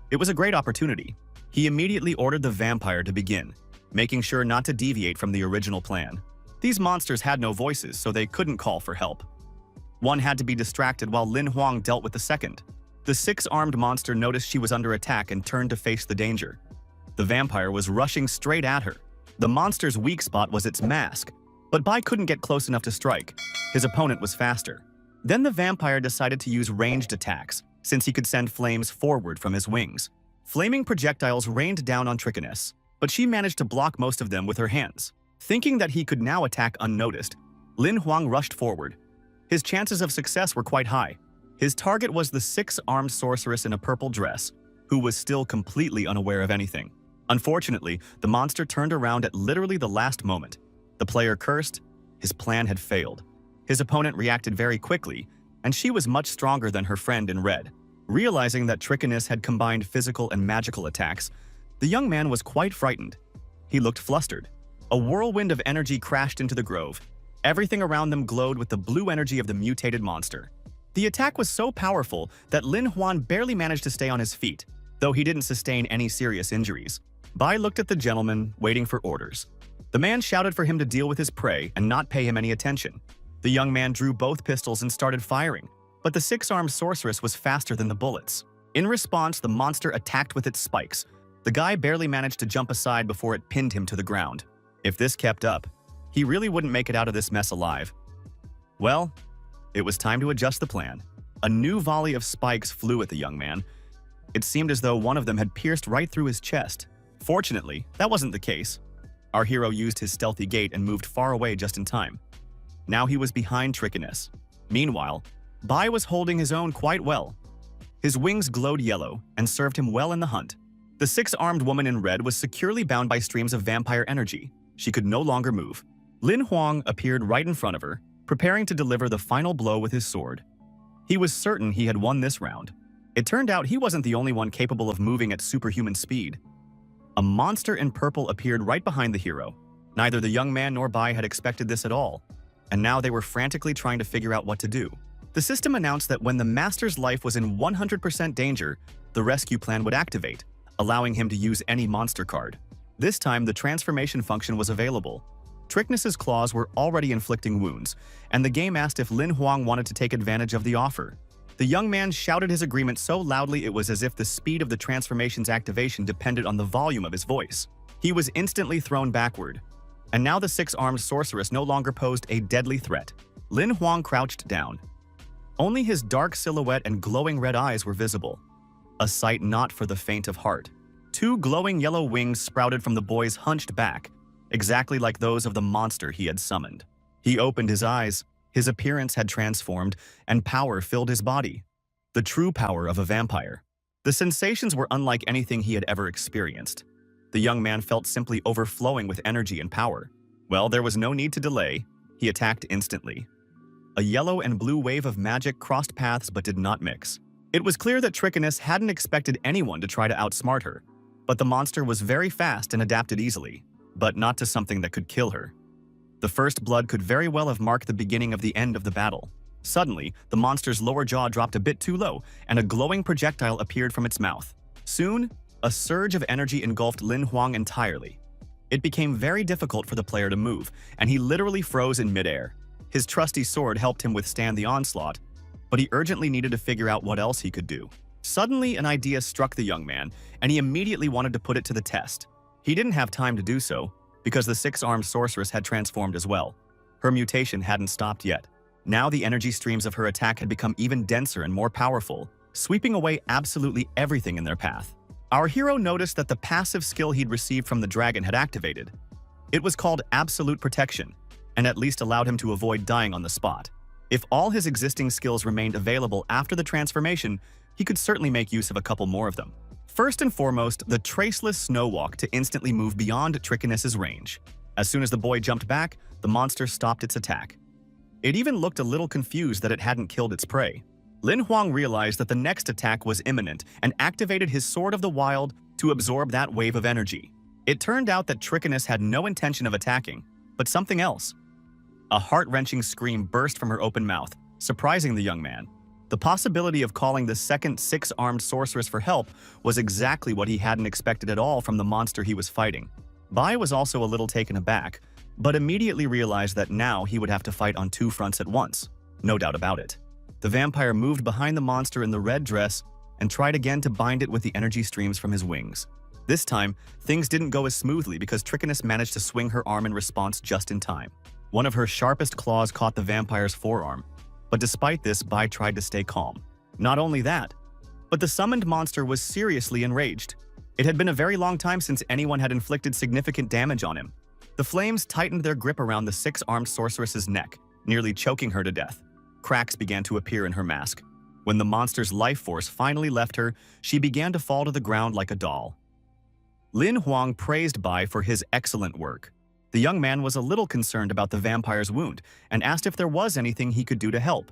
It was a great opportunity. He immediately ordered the vampire to begin, making sure not to deviate from the original plan. These monsters had no voices, so they couldn't call for help. One had to be distracted while Lin Huang dealt with the second. The 6-armed monster noticed she was under attack and turned to face the danger. The vampire was rushing straight at her. The monster's weak spot was its mask, but Bai couldn't get close enough to strike. His opponent was faster. Then the vampire decided to use ranged attacks, since he could send flames forward from his wings. Flaming projectiles rained down on Trichonis, but she managed to block most of them with her hands. Thinking that he could now attack unnoticed, Lin Huang rushed forward. His chances of success were quite high. His target was the 6-armed sorceress in a purple dress, who was still completely unaware of anything. Unfortunately, the monster turned around at literally the last moment. The player cursed. His plan had failed. His opponent reacted very quickly, and she was much stronger than her friend in red. Realizing that Trichonis had combined physical and magical attacks, the young man was quite frightened. He looked flustered. A whirlwind of energy crashed into the grove. Everything around them glowed with the blue energy of the mutated monster. The attack was so powerful that Lin Huan barely managed to stay on his feet, though he didn't sustain any serious injuries. Bai looked at the gentleman, waiting for orders. The man shouted for him to deal with his prey and not pay him any attention. The young man drew both pistols and started firing. But the six-armed sorceress was faster than the bullets. In response, the monster attacked with its spikes. The guy barely managed to jump aside before it pinned him to the ground. If this kept up, he really wouldn't make it out of this mess alive. Well, it was time to adjust the plan. A new volley of spikes flew at the young man. It seemed as though one of them had pierced right through his chest. Fortunately, that wasn't the case. Our hero used his stealthy gait and moved far away just in time. Now he was behind Trickiness. Meanwhile, Bai was holding his own quite well. His wings glowed yellow and served him well in the hunt. The six-armed woman in red was securely bound by streams of vampire energy. She could no longer move. Lin Huang appeared right in front of her, preparing to deliver the final blow with his sword. He was certain he had won this round. It turned out he wasn't the only one capable of moving at superhuman speed. A monster in purple appeared right behind the hero. Neither the young man nor Bai had expected this at all, and now they were frantically trying to figure out what to do. The system announced that when the master's life was in 100% danger, the rescue plan would activate, allowing him to use any monster card. This time, the transformation function was available. Trickness's claws were already inflicting wounds, and the game asked if Lin Huang wanted to take advantage of the offer. The young man shouted his agreement so loudly it was as if the speed of the transformation's activation depended on the volume of his voice. He was instantly thrown backward, and now the six-armed sorceress no longer posed a deadly threat. Lin Huang crouched down. Only his dark silhouette and glowing red eyes were visible, a sight not for the faint of heart. Two glowing yellow wings sprouted from the boy's hunched back, exactly like those of the monster he had summoned. He opened his eyes. His appearance had transformed, and power filled his body. The true power of a vampire. The sensations were unlike anything he had ever experienced. The young man felt simply overflowing with energy and power. Well, there was no need to delay. He attacked instantly. A yellow and blue wave of magic crossed paths but did not mix. It was clear that Trickiness hadn't expected anyone to try to outsmart her. But the monster was very fast and adapted easily, but not to something that could kill her. The first blood could very well have marked the beginning of the end of the battle. Suddenly, the monster's lower jaw dropped a bit too low, and a glowing projectile appeared from its mouth. Soon, a surge of energy engulfed Lin Huang entirely. It became very difficult for the player to move, and he literally froze in midair. His trusty sword helped him withstand the onslaught, but he urgently needed to figure out what else he could do. Suddenly, an idea struck the young man, and he immediately wanted to put it to the test. He didn't have time to do so, because the six-armed sorceress had transformed as well. Her mutation hadn't stopped yet. Now the energy streams of her attack had become even denser and more powerful, sweeping away absolutely everything in their path. Our hero noticed that the passive skill he'd received from the dragon had activated. It was called Absolute Protection, and at least allowed him to avoid dying on the spot. If all his existing skills remained available after the transformation, he could certainly make use of a couple more of them. First and foremost, the Traceless Snow Walk to instantly move beyond Trickiness's range. As soon as the boy jumped back, the monster stopped its attack. It even looked a little confused that it hadn't killed its prey. Lin Huang realized that the next attack was imminent and activated his Sword of the Wild to absorb that wave of energy. It turned out that Trickiness had no intention of attacking, but something else. A heart-wrenching scream burst from her open mouth, surprising the young man. The possibility of calling the second six-armed sorceress for help was exactly what he hadn't expected at all from the monster he was fighting. Bai was also a little taken aback, but immediately realized that now he would have to fight on two fronts at once. No doubt about it. The vampire moved behind the monster in the red dress and tried again to bind it with the energy streams from his wings. This time, things didn't go as smoothly because Trickiness managed to swing her arm in response just in time. One of her sharpest claws caught the vampire's forearm. But despite this, Bai tried to stay calm. Not only that, but the summoned monster was seriously enraged. It had been a very long time since anyone had inflicted significant damage on him. The flames tightened their grip around the six-armed sorceress's neck, nearly choking her to death. Cracks began to appear in her mask. When the monster's life force finally left her, she began to fall to the ground like a doll. Lin Huang praised Bai for his excellent work. The young man was a little concerned about the vampire's wound and asked if there was anything he could do to help.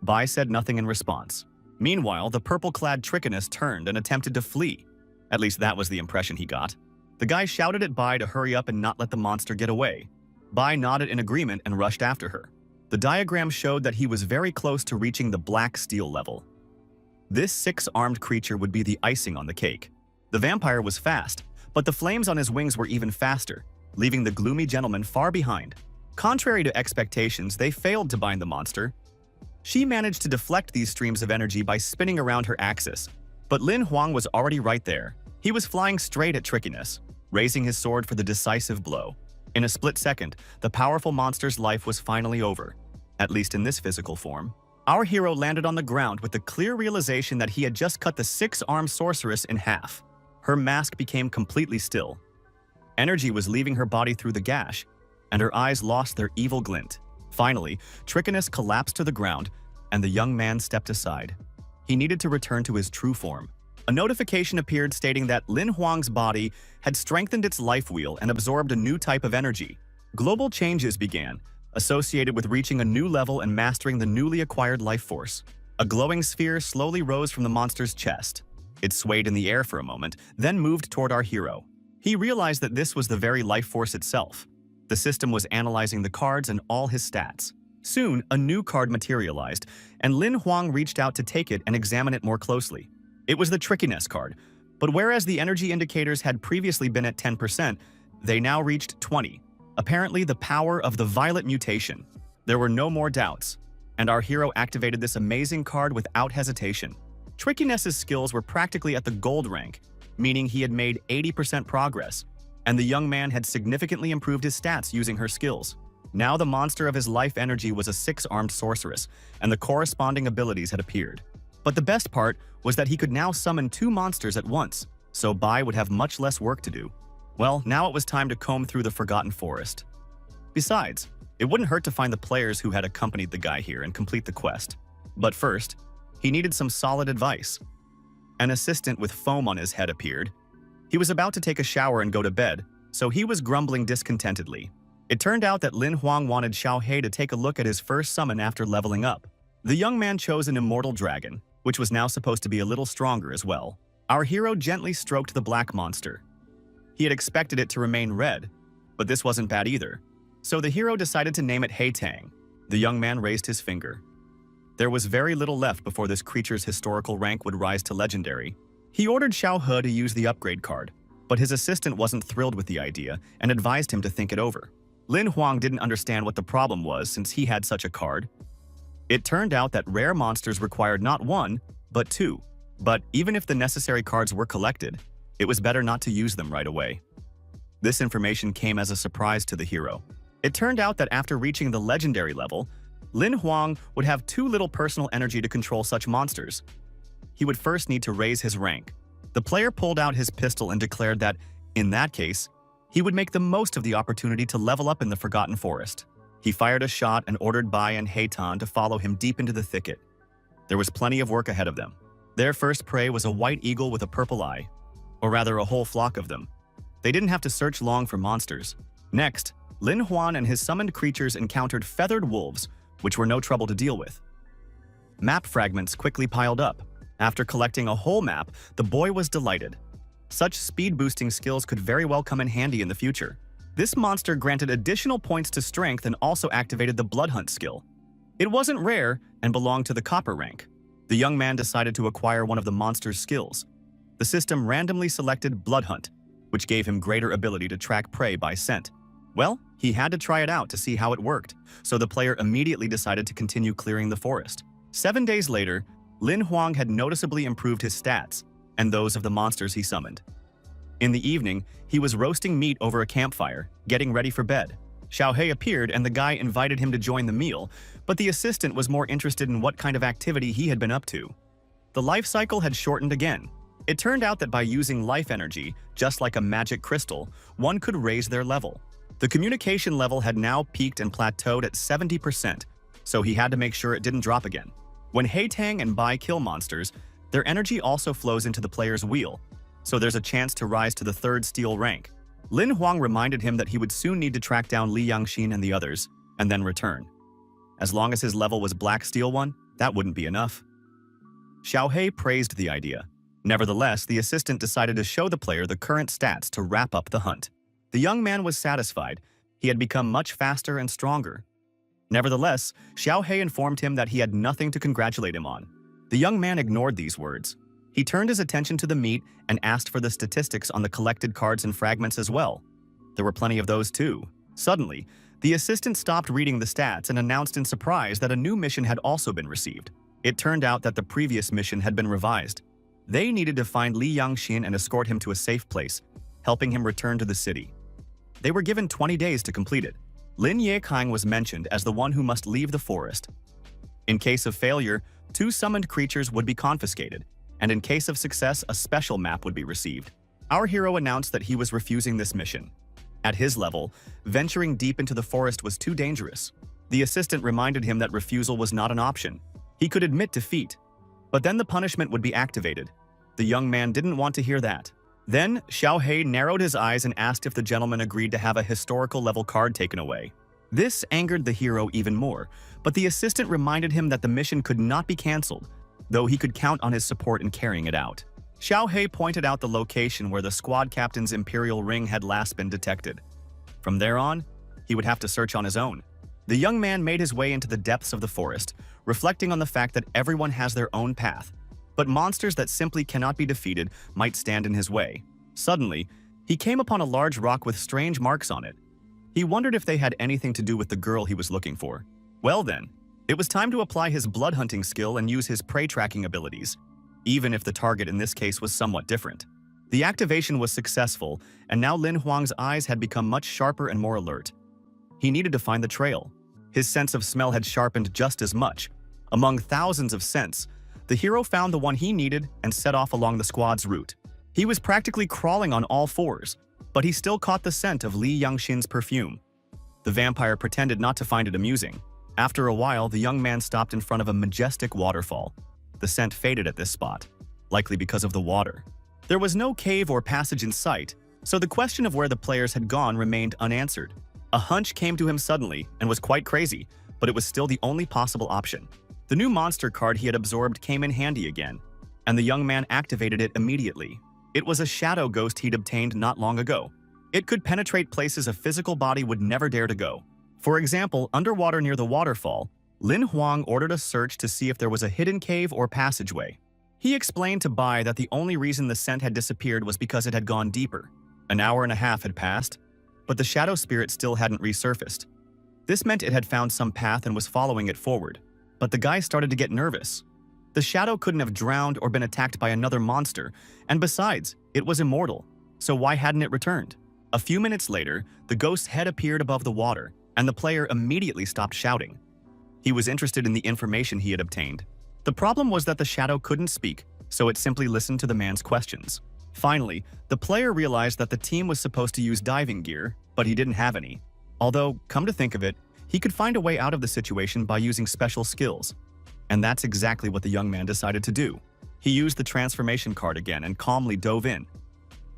Bai said nothing in response. Meanwhile, the purple-clad Trickiness turned and attempted to flee. At least that was the impression he got. The guy shouted at Bai to hurry up and not let the monster get away. Bai nodded in agreement and rushed after her. The diagram showed that he was very close to reaching the black steel level. This six-armed creature would be the icing on the cake. The vampire was fast, but the flames on his wings were even faster, leaving the gloomy gentleman far behind. Contrary to expectations, they failed to bind the monster. She managed to deflect these streams of energy by spinning around her axis, but Lin Huang was already right there. He was flying straight at Trickiness, raising his sword for the decisive blow. In a split second, the powerful monster's life was finally over, at least in this physical form. Our hero landed on the ground with the clear realization that he had just cut the six-armed sorceress in half. Her mask became completely still. Energy was leaving her body through the gash, and her eyes lost their evil glint. Finally, Trickiness collapsed to the ground, and the young man stepped aside. He needed to return to his true form. A notification appeared stating that Lin Huang's body had strengthened its life wheel and absorbed a new type of energy. Global changes began, associated with reaching a new level and mastering the newly acquired life force. A glowing sphere slowly rose from the monster's chest. It swayed in the air for a moment, then moved toward our hero. He realized that this was the very life force itself. The system was analyzing the cards and all his stats. Soon, a new card materialized, and Lin Huang reached out to take it and examine it more closely. It was the Trickiness card, but whereas the energy indicators had previously been at 10%, they now reached 20%. Apparently the power of the Violet mutation. There were no more doubts, and our hero activated this amazing card without hesitation. Trickiness's skills were practically at the gold rank, meaning he had made 80% progress, and the young man had significantly improved his stats using her skills. Now the monster of his life energy was a six-armed sorceress, and the corresponding abilities had appeared. But the best part was that he could now summon two monsters at once, so Bai would have much less work to do. Well, now it was time to comb through the Forgotten Forest. Besides, it wouldn't hurt to find the players who had accompanied the guy here and complete the quest. But first, he needed some solid advice. An assistant with foam on his head appeared. He was about to take a shower and go to bed, so he was grumbling discontentedly. It turned out that Lin Huang wanted Xiaohei to take a look at his first summon after leveling up. The young man chose an immortal dragon, which was now supposed to be a little stronger as well. Our hero gently stroked the black monster. He had expected it to remain red, but this wasn't bad either. So the hero decided to name it Hei Tang. The young man raised his finger. There was very little left before this creature's historical rank would rise to legendary. He ordered Xiao He to use the upgrade card, but his assistant wasn't thrilled with the idea and advised him to think it over. Lin Huang didn't understand what the problem was since he had such a card. It turned out that rare monsters required not one, but two. But even if the necessary cards were collected, it was better not to use them right away. This information came as a surprise to the hero. It turned out that after reaching the legendary level, Lin Huang would have too little personal energy to control such monsters. He would first need to raise his rank. The player pulled out his pistol and declared that, in that case, he would make the most of the opportunity to level up in the Forgotten Forest. He fired a shot and ordered Bai and Heitan to follow him deep into the thicket. There was plenty of work ahead of them. Their first prey was a white eagle with a purple eye, or rather a whole flock of them. They didn't have to search long for monsters. Next, Lin Huan and his summoned creatures encountered feathered wolves, which were no trouble to deal with. Map fragments quickly piled up. After collecting a whole map, the boy was delighted. Such speed-boosting skills could very well come in handy in the future. This monster granted additional points to strength and also activated the Blood Hunt skill. It wasn't rare and belonged to the copper rank. The young man decided to acquire one of the monster's skills. The system randomly selected Blood Hunt, which gave him greater ability to track prey by scent. Well, he had to try it out to see how it worked, so the player immediately decided to continue clearing the forest. 7 days later, Lin Huang had noticeably improved his stats and those of the monsters he summoned. In the evening, he was roasting meat over a campfire, getting ready for bed. Xiaohei appeared and the guy invited him to join the meal, but the assistant was more interested in what kind of activity he had been up to. The life cycle had shortened again. It turned out that by using life energy, just like a magic crystal, one could raise their level. The communication level had now peaked and plateaued at 70%, so he had to make sure it didn't drop again. When Hei Tang and Bai kill monsters, their energy also flows into the player's wheel, so there's a chance to rise to the 3rd steel rank. Lin Huang reminded him that he would soon need to track down Li Yangxin and the others, and then return. As long as his level was Black Steel 1, that wouldn't be enough. Xiaohei praised the idea. Nevertheless, the assistant decided to show the player the current stats to wrap up the hunt. The young man was satisfied. He had become much faster and stronger. Nevertheless, Xiaohei informed him that he had nothing to congratulate him on. The young man ignored these words. He turned his attention to the meat and asked for the statistics on the collected cards and fragments as well. There were plenty of those too. Suddenly, The assistant stopped reading the stats and announced in surprise that a new mission had also been received. It turned out that the previous mission had been revised. They needed to find Li Yangxin and escort him to a safe place, helping him return to the city. They were given 20 days to complete it. Lin Yekang was mentioned as the one who must leave the forest. In case of failure, 2 summoned creatures would be confiscated, and in case of success, a special map would be received. Our hero announced that he was refusing this mission. At his level, venturing deep into the forest was too dangerous. The assistant reminded him that refusal was not an option. He could admit defeat, but then the punishment would be activated. The young man didn't want to hear that. Then, Xiaohei narrowed his eyes and asked if the gentleman agreed to have a historical level card taken away. This angered the hero even more, but the assistant reminded him that the mission could not be cancelled, though he could count on his support in carrying it out. Xiaohei pointed out the location where the squad captain's imperial ring had last been detected. From there on, he would have to search on his own. The young man made his way into the depths of the forest, reflecting on the fact that everyone has their own path, but monsters that simply cannot be defeated might stand in his way. Suddenly, he came upon a large rock with strange marks on it. He wondered if they had anything to do with the girl he was looking for. Well then, it was time to apply his blood hunting skill and use his prey tracking abilities, even if the target in this case was somewhat different. The activation was successful, and now Lin Huang's eyes had become much sharper and more alert. He needed to find the trail. His sense of smell had sharpened just as much. Among thousands of scents, the hero found the one he needed and set off along the squad's route. He was practically crawling on all fours, but he still caught the scent of Li Yangxin's perfume. The vampire pretended not to find it amusing. After a while, the young man stopped in front of a majestic waterfall. The scent faded at this spot, likely because of the water. There was no cave or passage in sight, so the question of where the players had gone remained unanswered. A hunch came to him suddenly and was quite crazy, but it was still the only possible option. The new monster card he had absorbed came in handy again, and the young man activated it immediately. It was a shadow ghost he'd obtained not long ago. It could penetrate places a physical body would never dare to go. For example, underwater near the waterfall, Lin Huang ordered a search to see if there was a hidden cave or passageway. He explained to Bai that the only reason the scent had disappeared was because it had gone deeper. An hour and a half had passed, but the shadow spirit still hadn't resurfaced. This meant it had found some path and was following it forward. But the guy started to get nervous. The shadow couldn't have drowned or been attacked by another monster, and besides, it was immortal, so why hadn't it returned? A few minutes later, the ghost's head appeared above the water, and the player immediately stopped shouting. He was interested in the information he had obtained. The problem was that the shadow couldn't speak, so it simply listened to the man's questions. Finally, the player realized that the team was supposed to use diving gear, but he didn't have any. Although, come to think of it, he could find a way out of the situation by using special skills. And that's exactly what the young man decided to do. He used the transformation card again and calmly dove in.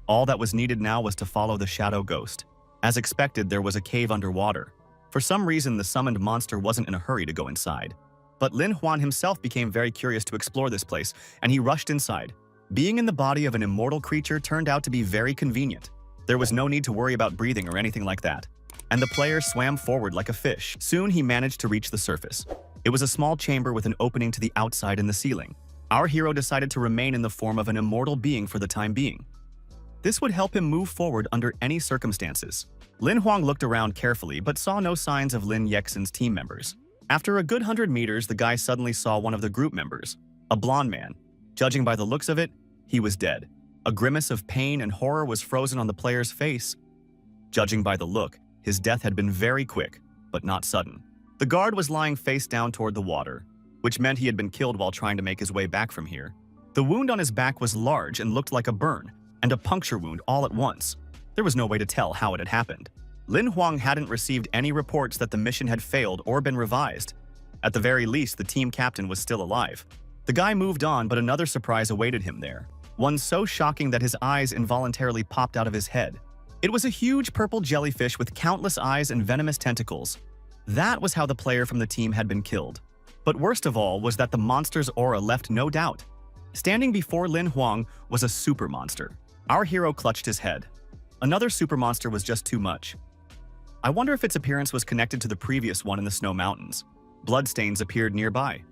All that was needed now was to follow the shadow ghost. As expected, there was a cave underwater. For some reason, the summoned monster wasn't in a hurry to go inside. But Lin Huan himself became very curious to explore this place, and he rushed inside. Being in the body of an immortal creature turned out to be very convenient. There was no need to worry about breathing or anything like that. And the player swam forward like a fish. Soon he managed to reach the surface. It was a small chamber with an opening to the outside in the ceiling. Our hero decided to remain in the form of an immortal being for the time being. This would help him move forward under any circumstances. Lin Huang looked around carefully but saw no signs of Lin Yexin's team members. After a good 100 meters, the guy suddenly saw one of the group members, a blonde man. Judging by the looks of it, he was dead. A grimace of pain and horror was frozen on the player's face. Judging by the look, his death had been very quick, but not sudden. The guard was lying face down toward the water, which meant he had been killed while trying to make his way back from here. The wound on his back was large and looked like a burn, and a puncture wound all at once. There was no way to tell how it had happened. Lin Huang hadn't received any reports that the mission had failed or been revised. At the very least, the team captain was still alive. The guy moved on, but another surprise awaited him there. One so shocking that his eyes involuntarily popped out of his head. It was a huge purple jellyfish with countless eyes and venomous tentacles. That was how the player from the team had been killed. But worst of all was that the monster's aura left no doubt. Standing before Lin Huang was a super monster. Our hero clutched his head. Another super monster was just too much. I wonder if its appearance was connected to the previous one in the Snow Mountains. Bloodstains appeared nearby.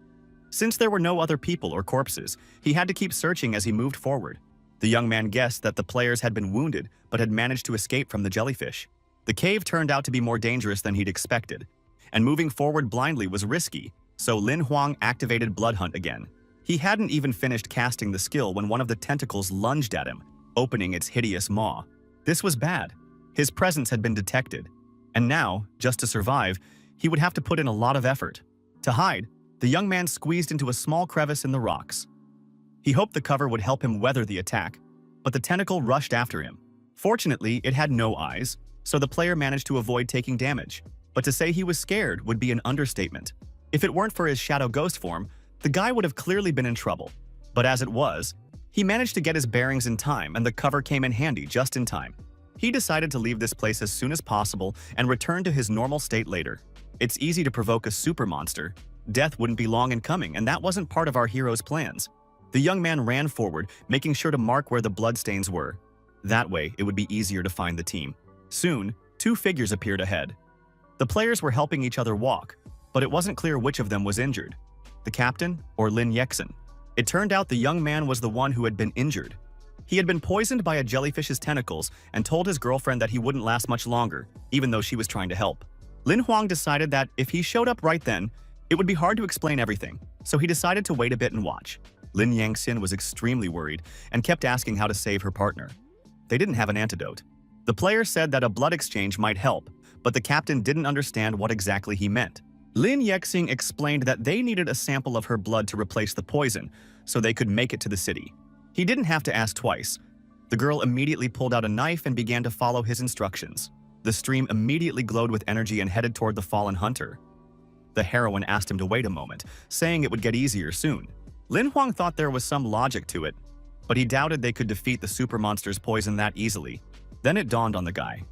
Since there were no other people or corpses, he had to keep searching as he moved forward. The young man guessed that the players had been wounded but had managed to escape from the jellyfish. The cave turned out to be more dangerous than he'd expected, and moving forward blindly was risky, so Lin Huang activated Blood Hunt again. He hadn't even finished casting the skill when one of the tentacles lunged at him, opening its hideous maw. This was bad. His presence had been detected, and now, just to survive, he would have to put in a lot of effort. To hide, the young man squeezed into a small crevice in the rocks. He hoped the cover would help him weather the attack, but the tentacle rushed after him. Fortunately, it had no eyes, so the player managed to avoid taking damage. But to say he was scared would be an understatement. If it weren't for his shadow ghost form, the guy would have clearly been in trouble. But as it was, he managed to get his bearings in time and the cover came in handy just in time. He decided to leave this place as soon as possible and return to his normal state later. It's easy to provoke a super monster. Death wouldn't be long in coming, and that wasn't part of our hero's plans. The young man ran forward, making sure to mark where the bloodstains were. That way, it would be easier to find the team. Soon, two figures appeared ahead. The players were helping each other walk, but it wasn't clear which of them was injured, the captain or Lin Yexin. It turned out the young man was the one who had been injured. He had been poisoned by a jellyfish's tentacles and told his girlfriend that he wouldn't last much longer, even though she was trying to help. Lin Huang decided that if he showed up right then, it would be hard to explain everything, so he decided to wait a bit and watch. Lin Yangxin was extremely worried and kept asking how to save her partner. They didn't have an antidote. The player said that a blood exchange might help, but the captain didn't understand what exactly he meant. Lin Yexing explained that they needed a sample of her blood to replace the poison, so they could make it to the city. He didn't have to ask twice. The girl immediately pulled out a knife and began to follow his instructions. The stream immediately glowed with energy and headed toward the fallen hunter. The heroine asked him to wait a moment, saying it would get easier soon. Lin Huang thought there was some logic to it, but he doubted they could defeat the super monster's poison that easily. Then it dawned on the guy.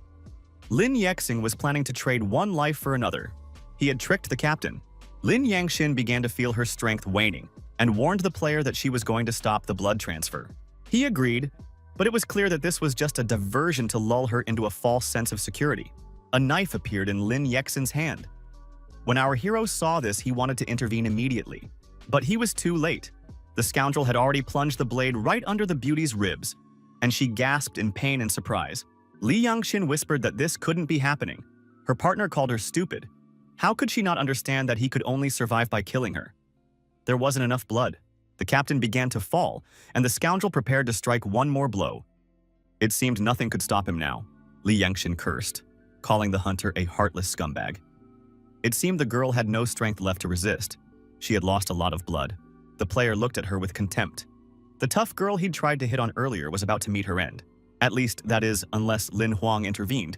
Lin Yexing was planning to trade one life for another. He had tricked the captain. Lin Yangxin began to feel her strength waning and warned the player that she was going to stop the blood transfer. He agreed, but it was clear that this was just a diversion to lull her into a false sense of security. A knife appeared in Lin Yexin's hand. When our hero saw this, he wanted to intervene immediately. But he was too late. The scoundrel had already plunged the blade right under the beauty's ribs, and she gasped in pain and surprise. Li Yangxin whispered that this couldn't be happening. Her partner called her stupid. How could she not understand that he could only survive by killing her? There wasn't enough blood. The captain began to fall, and the scoundrel prepared to strike one more blow. It seemed nothing could stop him now. Li Yangxin cursed, calling the hunter a heartless scumbag. It seemed the girl had no strength left to resist. She had lost a lot of blood. The player looked at her with contempt. The tough girl he'd tried to hit on earlier was about to meet her end. At least, that is, unless Lin Huang intervened,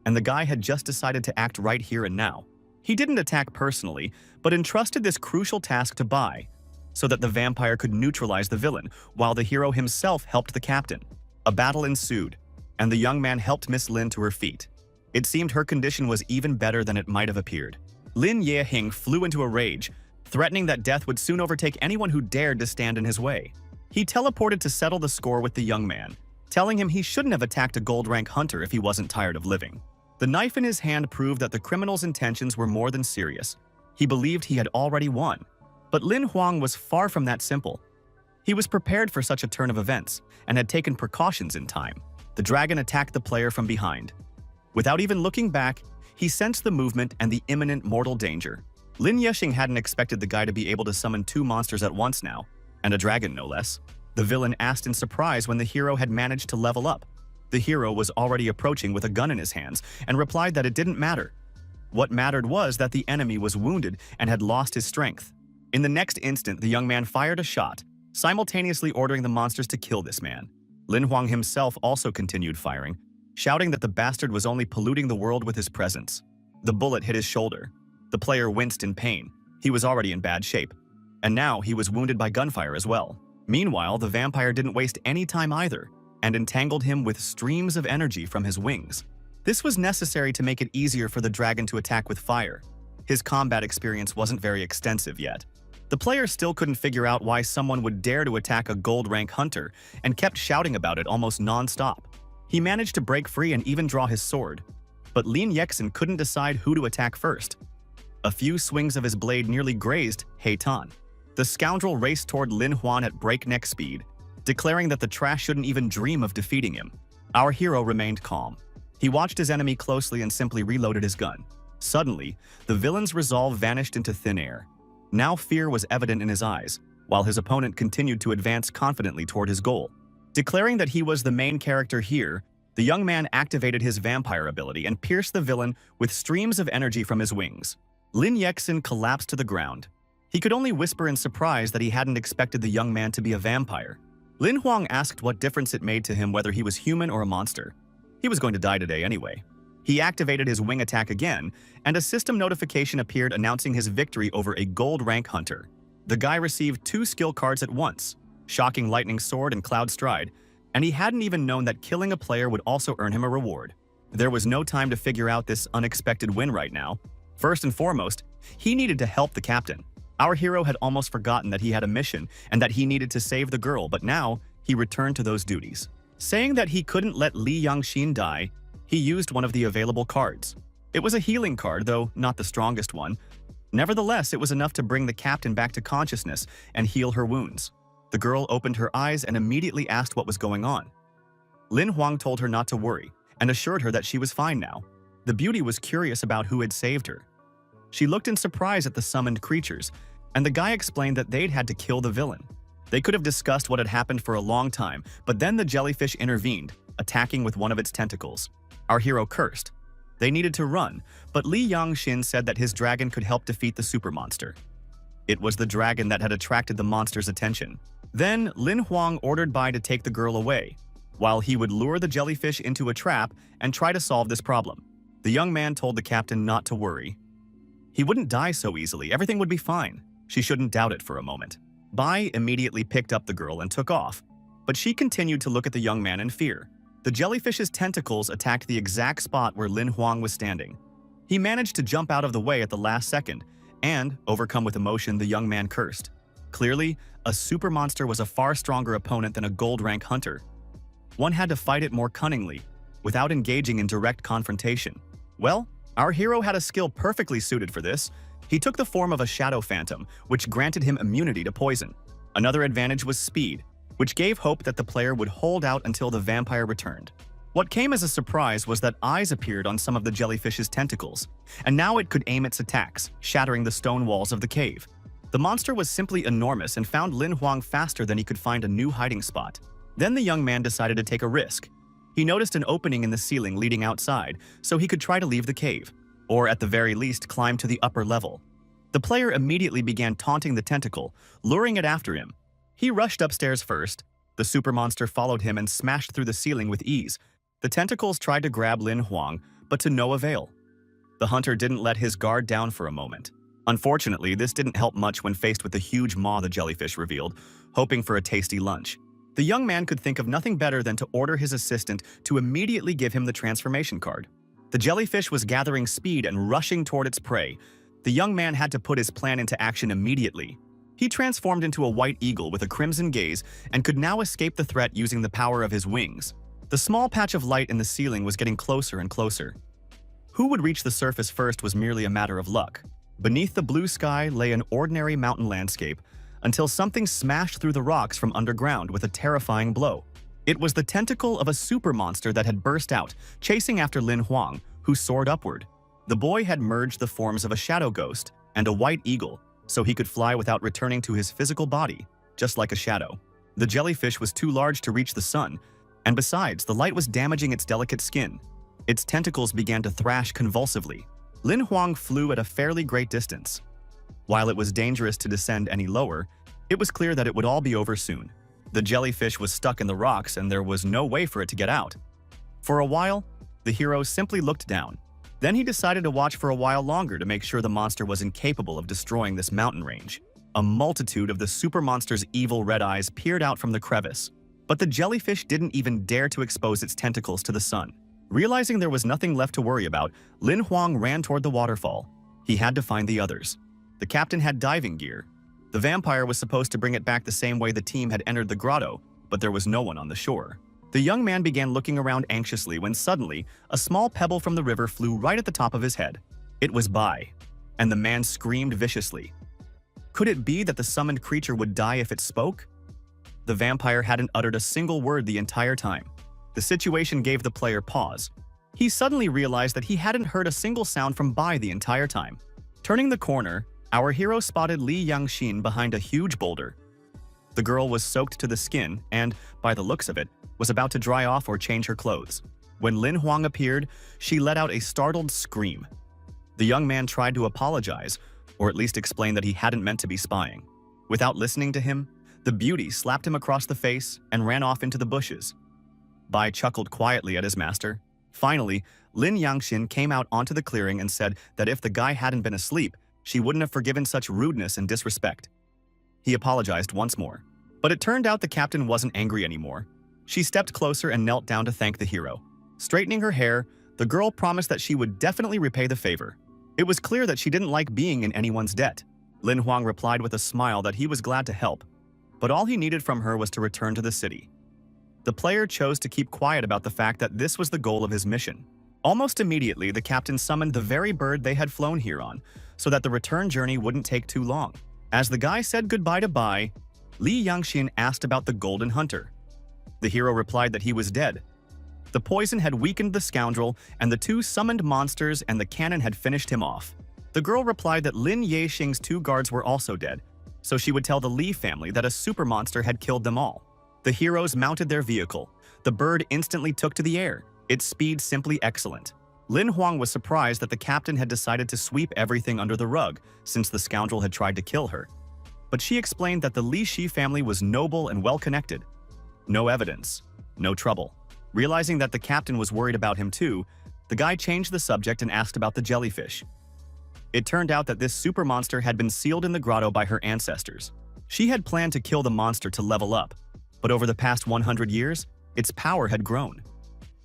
and the guy had just decided to act right here and now. He didn't attack personally, but entrusted this crucial task to Bai, so that the vampire could neutralize the villain, while the hero himself helped the captain. A battle ensued, and the young man helped Miss Lin to her feet. It seemed her condition was even better than it might have appeared. Lin Yehing flew into a rage, threatening that death would soon overtake anyone who dared to stand in his way. He teleported to settle the score with the young man, telling him he shouldn't have attacked a gold-rank hunter if he wasn't tired of living. The knife in his hand proved that the criminal's intentions were more than serious. He believed he had already won. But Lin Huang was far from that simple. He was prepared for such a turn of events and had taken precautions in time. The dragon attacked the player from behind. Without even looking back, he sensed the movement and the imminent mortal danger. Lin Yexing hadn't expected the guy to be able to summon two monsters at once now, and a dragon no less. The villain asked in surprise when the hero had managed to level up. The hero was already approaching with a gun in his hands and replied that it didn't matter. What mattered was that the enemy was wounded and had lost his strength. In the next instant, the young man fired a shot, simultaneously ordering the monsters to kill this man. Lin Huang himself also continued firing, shouting that the bastard was only polluting the world with his presence. The bullet hit his shoulder. The player winced in pain. He was already in bad shape, and now he was wounded by gunfire as well. Meanwhile, the vampire didn't waste any time either, and entangled him with streams of energy from his wings. This was necessary to make it easier for the dragon to attack with fire. His combat experience wasn't very extensive yet. The player still couldn't figure out why someone would dare to attack a gold-rank hunter and kept shouting about it almost non-stop. He managed to break free and even draw his sword, but Lin Yexin couldn't decide who to attack first. A few swings of his blade nearly grazed He Tan. The scoundrel raced toward Lin Huan at breakneck speed, declaring that the trash shouldn't even dream of defeating him. Our hero remained calm. He watched his enemy closely and simply reloaded his gun. Suddenly, the villain's resolve vanished into thin air. Now fear was evident in his eyes, while his opponent continued to advance confidently toward his goal. Declaring that he was the main character here, the young man activated his vampire ability and pierced the villain with streams of energy from his wings. Lin Yexin collapsed to the ground. He could only whisper in surprise that he hadn't expected the young man to be a vampire. Lin Huang asked what difference it made to him whether he was human or a monster. He was going to die today anyway. He activated his wing attack again, and a system notification appeared announcing his victory over a gold rank hunter. The guy received 2 skill cards at once, Shocking Lightning Sword and Cloud Stride, and he hadn't even known that killing a player would also earn him a reward. There was no time to figure out this unexpected win right now. First and foremost, he needed to help the captain. Our hero had almost forgotten that he had a mission and that he needed to save the girl, but now he returned to those duties. Saying that he couldn't let Li Yangxin die, he used one of the available cards. It was a healing card, though not the strongest one. Nevertheless, it was enough to bring the captain back to consciousness and heal her wounds. The girl opened her eyes and immediately asked what was going on. Lin Huang told her not to worry and assured her that she was fine now. The beauty was curious about who had saved her. She looked in surprise at the summoned creatures, and the guy explained that they'd had to kill the villain. They could have discussed what had happened for a long time, but then the jellyfish intervened, attacking with one of its tentacles. Our hero cursed. They needed to run, but Li Yangxin said that his dragon could help defeat the super monster. It was the dragon that had attracted the monster's attention. Then, Lin Huang ordered Bai to take the girl away, while he would lure the jellyfish into a trap and try to solve this problem. The young man told the captain not to worry. He wouldn't die so easily, everything would be fine. She shouldn't doubt it for a moment. Bai immediately picked up the girl and took off, but she continued to look at the young man in fear. The jellyfish's tentacles attacked the exact spot where Lin Huang was standing. He managed to jump out of the way at the last second, and, overcome with emotion, the young man cursed. Clearly, a super monster was a far stronger opponent than a gold rank hunter. One had to fight it more cunningly, without engaging in direct confrontation. Well, our hero had a skill perfectly suited for this. He took the form of a shadow phantom, which granted him immunity to poison. Another advantage was speed, which gave hope that the player would hold out until the vampire returned. What came as a surprise was that eyes appeared on some of the jellyfish's tentacles, and now it could aim its attacks, shattering the stone walls of the cave. The monster was simply enormous and found Lin Huang faster than he could find a new hiding spot. Then the young man decided to take a risk. He noticed an opening in the ceiling leading outside, so he could try to leave the cave, or at the very least climb to the upper level. The player immediately began taunting the tentacle, luring it after him. He rushed upstairs first. The super monster followed him and smashed through the ceiling with ease. The tentacles tried to grab Lin Huang, but to no avail. The hunter didn't let his guard down for a moment. Unfortunately, this didn't help much when faced with the huge maw the jellyfish revealed, hoping for a tasty lunch. The young man could think of nothing better than to order his assistant to immediately give him the transformation card. The jellyfish was gathering speed and rushing toward its prey. The young man had to put his plan into action immediately. He transformed into a white eagle with a crimson gaze and could now escape the threat using the power of his wings. The small patch of light in the ceiling was getting closer and closer. Who would reach the surface first was merely a matter of luck. Beneath the blue sky lay an ordinary mountain landscape, until something smashed through the rocks from underground with a terrifying blow. It was the tentacle of a super monster that had burst out, chasing after Lin Huang, who soared upward. The boy had merged the forms of a shadow ghost and a white eagle, so he could fly without returning to his physical body, just like a shadow. The jellyfish was too large to reach the sun, and besides, the light was damaging its delicate skin. Its tentacles began to thrash convulsively. Lin Huang flew at a fairly great distance. While it was dangerous to descend any lower, it was clear that it would all be over soon. The jellyfish was stuck in the rocks and there was no way for it to get out. For a while, the hero simply looked down. Then he decided to watch for a while longer to make sure the monster was incapable of destroying this mountain range. A multitude of the super monster's evil red eyes peered out from the crevice, but the jellyfish didn't even dare to expose its tentacles to the sun. Realizing there was nothing left to worry about, Lin Huang ran toward the waterfall. He had to find the others. The captain had diving gear. The vampire was supposed to bring it back the same way the team had entered the grotto, but there was no one on the shore. The young man began looking around anxiously when suddenly, a small pebble from the river flew right at the top of his head. It was Bai, and the man screamed viciously. Could it be that the summoned creature would die if it spoke? The vampire hadn't uttered a single word the entire time. The situation gave the player pause. He suddenly realized that he hadn't heard a single sound from Bai the entire time. Turning the corner, our hero spotted Li Yangxin behind a huge boulder. The girl was soaked to the skin and, by the looks of it, was about to dry off or change her clothes. When Lin Huang appeared, she let out a startled scream. The young man tried to apologize, or at least explain that he hadn't meant to be spying. Without listening to him, the beauty slapped him across the face and ran off into the bushes. Bai chuckled quietly at his master. Finally, Lin Yangxin came out onto the clearing and said that if the guy hadn't been asleep, she wouldn't have forgiven such rudeness and disrespect. He apologized once more. But it turned out the captain wasn't angry anymore. She stepped closer and knelt down to thank the hero. Straightening her hair, the girl promised that she would definitely repay the favor. It was clear that she didn't like being in anyone's debt. Lin Huang replied with a smile that he was glad to help, but all he needed from her was to return to the city. The player chose to keep quiet about the fact that this was the goal of his mission. Almost immediately, the captain summoned the very bird they had flown here on, so that the return journey wouldn't take too long. As the guy said goodbye to Bai, Li Yangxin asked about the Golden Hunter. The hero replied that he was dead. The poison had weakened the scoundrel, and the two summoned monsters and the cannon had finished him off. The girl replied that Lin Yexing's two guards were also dead, so she would tell the Li family that a super monster had killed them all. The heroes mounted their vehicle. The bird instantly took to the air, its speed simply excellent. Lin Huang was surprised that the captain had decided to sweep everything under the rug, since the scoundrel had tried to kill her. But she explained that the Li Shi family was noble and well-connected. No evidence, no trouble. Realizing that the captain was worried about him too, the guy changed the subject and asked about the jellyfish. It turned out that this super monster had been sealed in the grotto by her ancestors. She had planned to kill the monster to level up, but over the past 100 years, its power had grown.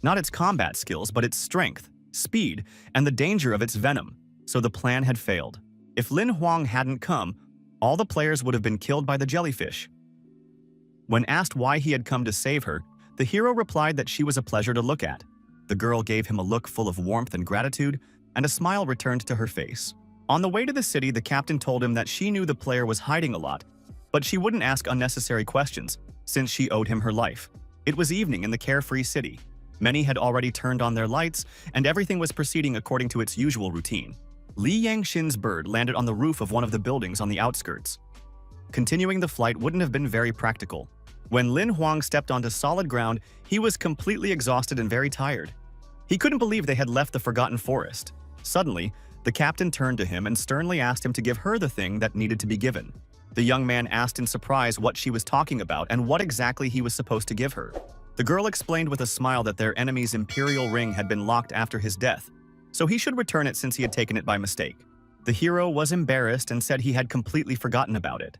Not its combat skills, but its strength, speed, and the danger of its venom, so the plan had failed. If Lin Huang hadn't come, all the players would have been killed by the jellyfish. When asked why he had come to save her, the hero replied that she was a pleasure to look at. The girl gave him a look full of warmth and gratitude, and a smile returned to her face. On the way to the city, the captain told him that she knew the player was hiding a lot, but she wouldn't ask unnecessary questions, since she owed him her life. It was evening in the carefree city. Many had already turned on their lights, and everything was proceeding according to its usual routine. Li Yangxin's bird landed on the roof of one of the buildings on the outskirts. Continuing the flight wouldn't have been very practical. When Lin Huang stepped onto solid ground, he was completely exhausted and very tired. He couldn't believe they had left the Forgotten Forest. Suddenly, the captain turned to him and sternly asked him to give her the thing that needed to be given. The young man asked in surprise what she was talking about and what exactly he was supposed to give her. The girl explained with a smile that their enemy's imperial ring had been locked after his death, so he should return it since he had taken it by mistake. The hero was embarrassed and said he had completely forgotten about it.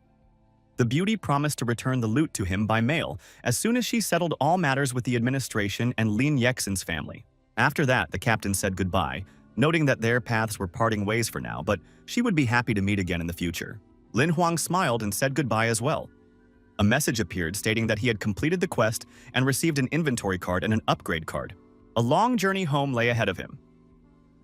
The beauty promised to return the loot to him by mail as soon as she settled all matters with the administration and Lin Yexin's family. After that, the captain said goodbye, noting that their paths were parting ways for now, but she would be happy to meet again in the future. Lin Huang smiled and said goodbye as well. A message appeared stating that he had completed the quest and received an inventory card and an upgrade card. A long journey home lay ahead of him.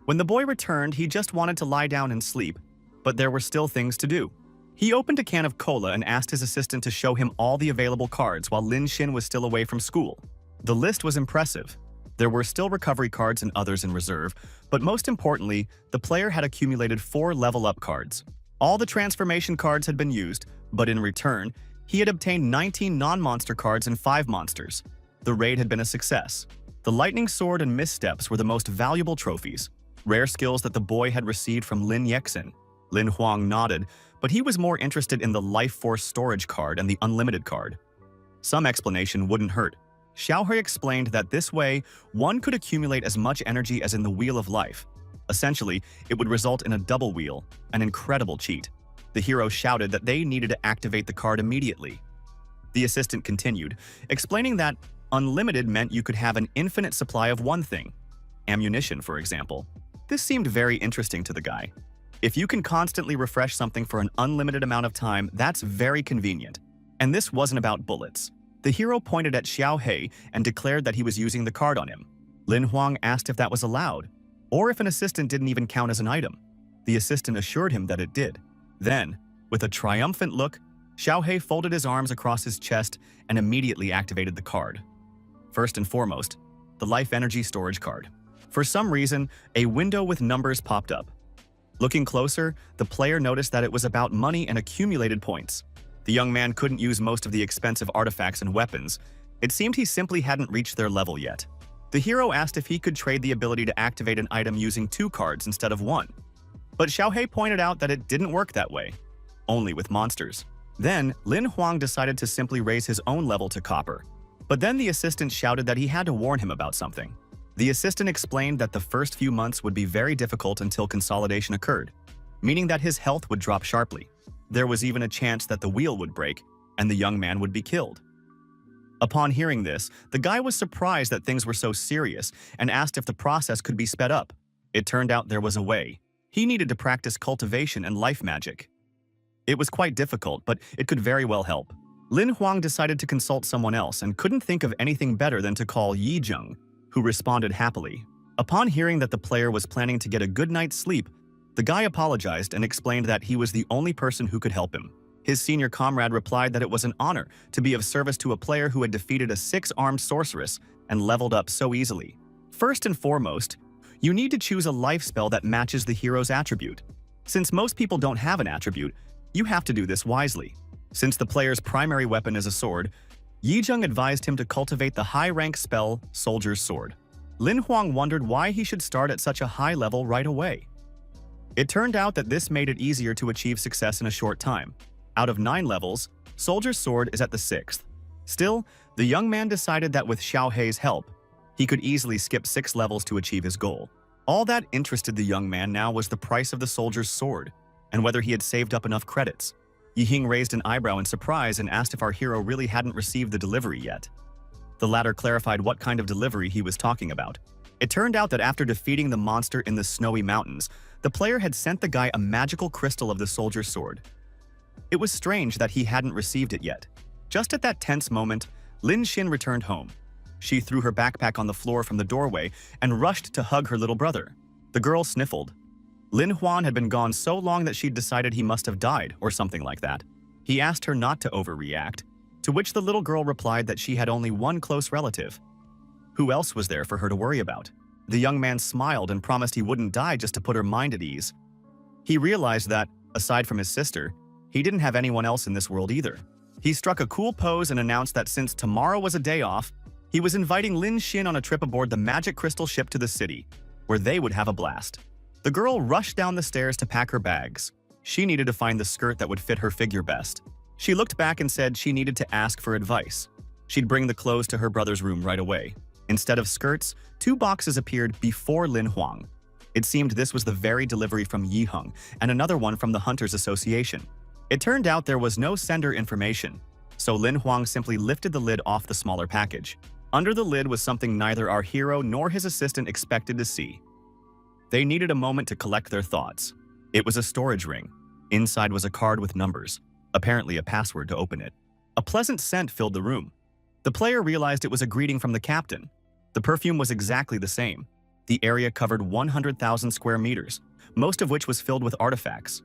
When the boy returned, he just wanted to lie down and sleep, but there were still things to do. He opened a can of cola and asked his assistant to show him all the available cards while Lin Xin was still away from school. The list was impressive. There were still recovery cards and others in reserve, but most importantly, the player had accumulated 4 level-up cards. All the transformation cards had been used, but in return, he had obtained 19 non-monster cards and 5 monsters. The raid had been a success. The lightning sword and missteps were the most valuable trophies, rare skills that the boy had received from Lin Yexin. Lin Huang nodded, but he was more interested in the life force storage card and the unlimited card. Some explanation wouldn't hurt. Xiaohui explained that this way, one could accumulate as much energy as in the Wheel of Life. Essentially, it would result in a double wheel, an incredible cheat. The hero shouted that they needed to activate the card immediately. The assistant continued, explaining that unlimited meant you could have an infinite supply of one thing. Ammunition, for example. This seemed very interesting to the guy. If you can constantly refresh something for an unlimited amount of time, that's very convenient. And this wasn't about bullets. The hero pointed at Xiaohui and declared that he was using the card on him. Lin Huang asked if that was allowed, or if an assistant didn't even count as an item. The assistant assured him that it did. Then, with a triumphant look, Xiaohui folded his arms across his chest and immediately activated the card. First and foremost, the life energy storage card. For some reason, a window with numbers popped up. Looking closer, the player noticed that it was about money and accumulated points. The young man couldn't use most of the expensive artifacts and weapons. It seemed he simply hadn't reached their level yet. The hero asked if he could trade the ability to activate an item using 2 cards instead of 1. But Xiaohei pointed out that it didn't work that way, only with monsters. Then, Lin Huang decided to simply raise his own level to copper. But then the assistant shouted that he had to warn him about something. The assistant explained that the first few months would be very difficult until consolidation occurred, meaning that his health would drop sharply. There was even a chance that the wheel would break, and the young man would be killed. Upon hearing this, the guy was surprised that things were so serious and asked if the process could be sped up. It turned out there was a way. He needed to practice cultivation and life magic. It was quite difficult, but it could very well help. Lin Huang decided to consult someone else and couldn't think of anything better than to call Yi Zheng, who responded happily. Upon hearing that the player was planning to get a good night's sleep, the guy apologized and explained that he was the only person who could help him. His senior comrade replied that it was an honor to be of service to a player who had defeated a 6-armed sorceress and leveled up so easily. First and foremost, you need to choose a life spell that matches the hero's attribute. Since most people don't have an attribute, you have to do this wisely. Since the player's primary weapon is a sword, Yi Zheng advised him to cultivate the high-rank spell Soldier's Sword. Lin Huang wondered why he should start at such a high level right away. It turned out that this made it easier to achieve success in a short time. Out of 9 levels, Soldier's Sword is at the 6th. Still, the young man decided that with Xiaohei's help, he could easily skip 6 levels to achieve his goal. All that interested the young man now was the price of the Soldier's Sword, and whether he had saved up enough credits. Yihing raised an eyebrow in surprise and asked if our hero really hadn't received the delivery yet. The latter clarified what kind of delivery he was talking about. It turned out that after defeating the monster in the snowy mountains, the player had sent the guy a magical crystal of the Soldier's Sword. It was strange that he hadn't received it yet. Just at that tense moment, Lin Xin returned home. She threw her backpack on the floor from the doorway and rushed to hug her little brother. The girl sniffled. Lin Huan had been gone so long that she'd decided he must have died or something like that. He asked her not to overreact, to which the little girl replied that she had only one close relative. Who else was there for her to worry about? The young man smiled and promised he wouldn't die just to put her mind at ease. He realized that, aside from his sister, he didn't have anyone else in this world either. He struck a cool pose and announced that since tomorrow was a day off, he was inviting Lin Xin on a trip aboard the magic crystal ship to the city, where they would have a blast. The girl rushed down the stairs to pack her bags. She needed to find the skirt that would fit her figure best. She looked back and said she needed to ask for advice. She'd bring the clothes to her brother's room right away. Instead of skirts, 2 boxes appeared before Lin Huang. It seemed this was the very delivery from Yi Heng and another one from the Hunters Association. It turned out there was no sender information, so Lin Huang simply lifted the lid off the smaller package. Under the lid was something neither our hero nor his assistant expected to see. They needed a moment to collect their thoughts. It was a storage ring. Inside was a card with numbers, apparently a password to open it. A pleasant scent filled the room. The player realized it was a greeting from the captain. The perfume was exactly the same. The area covered 100,000 square meters, most of which was filled with artifacts.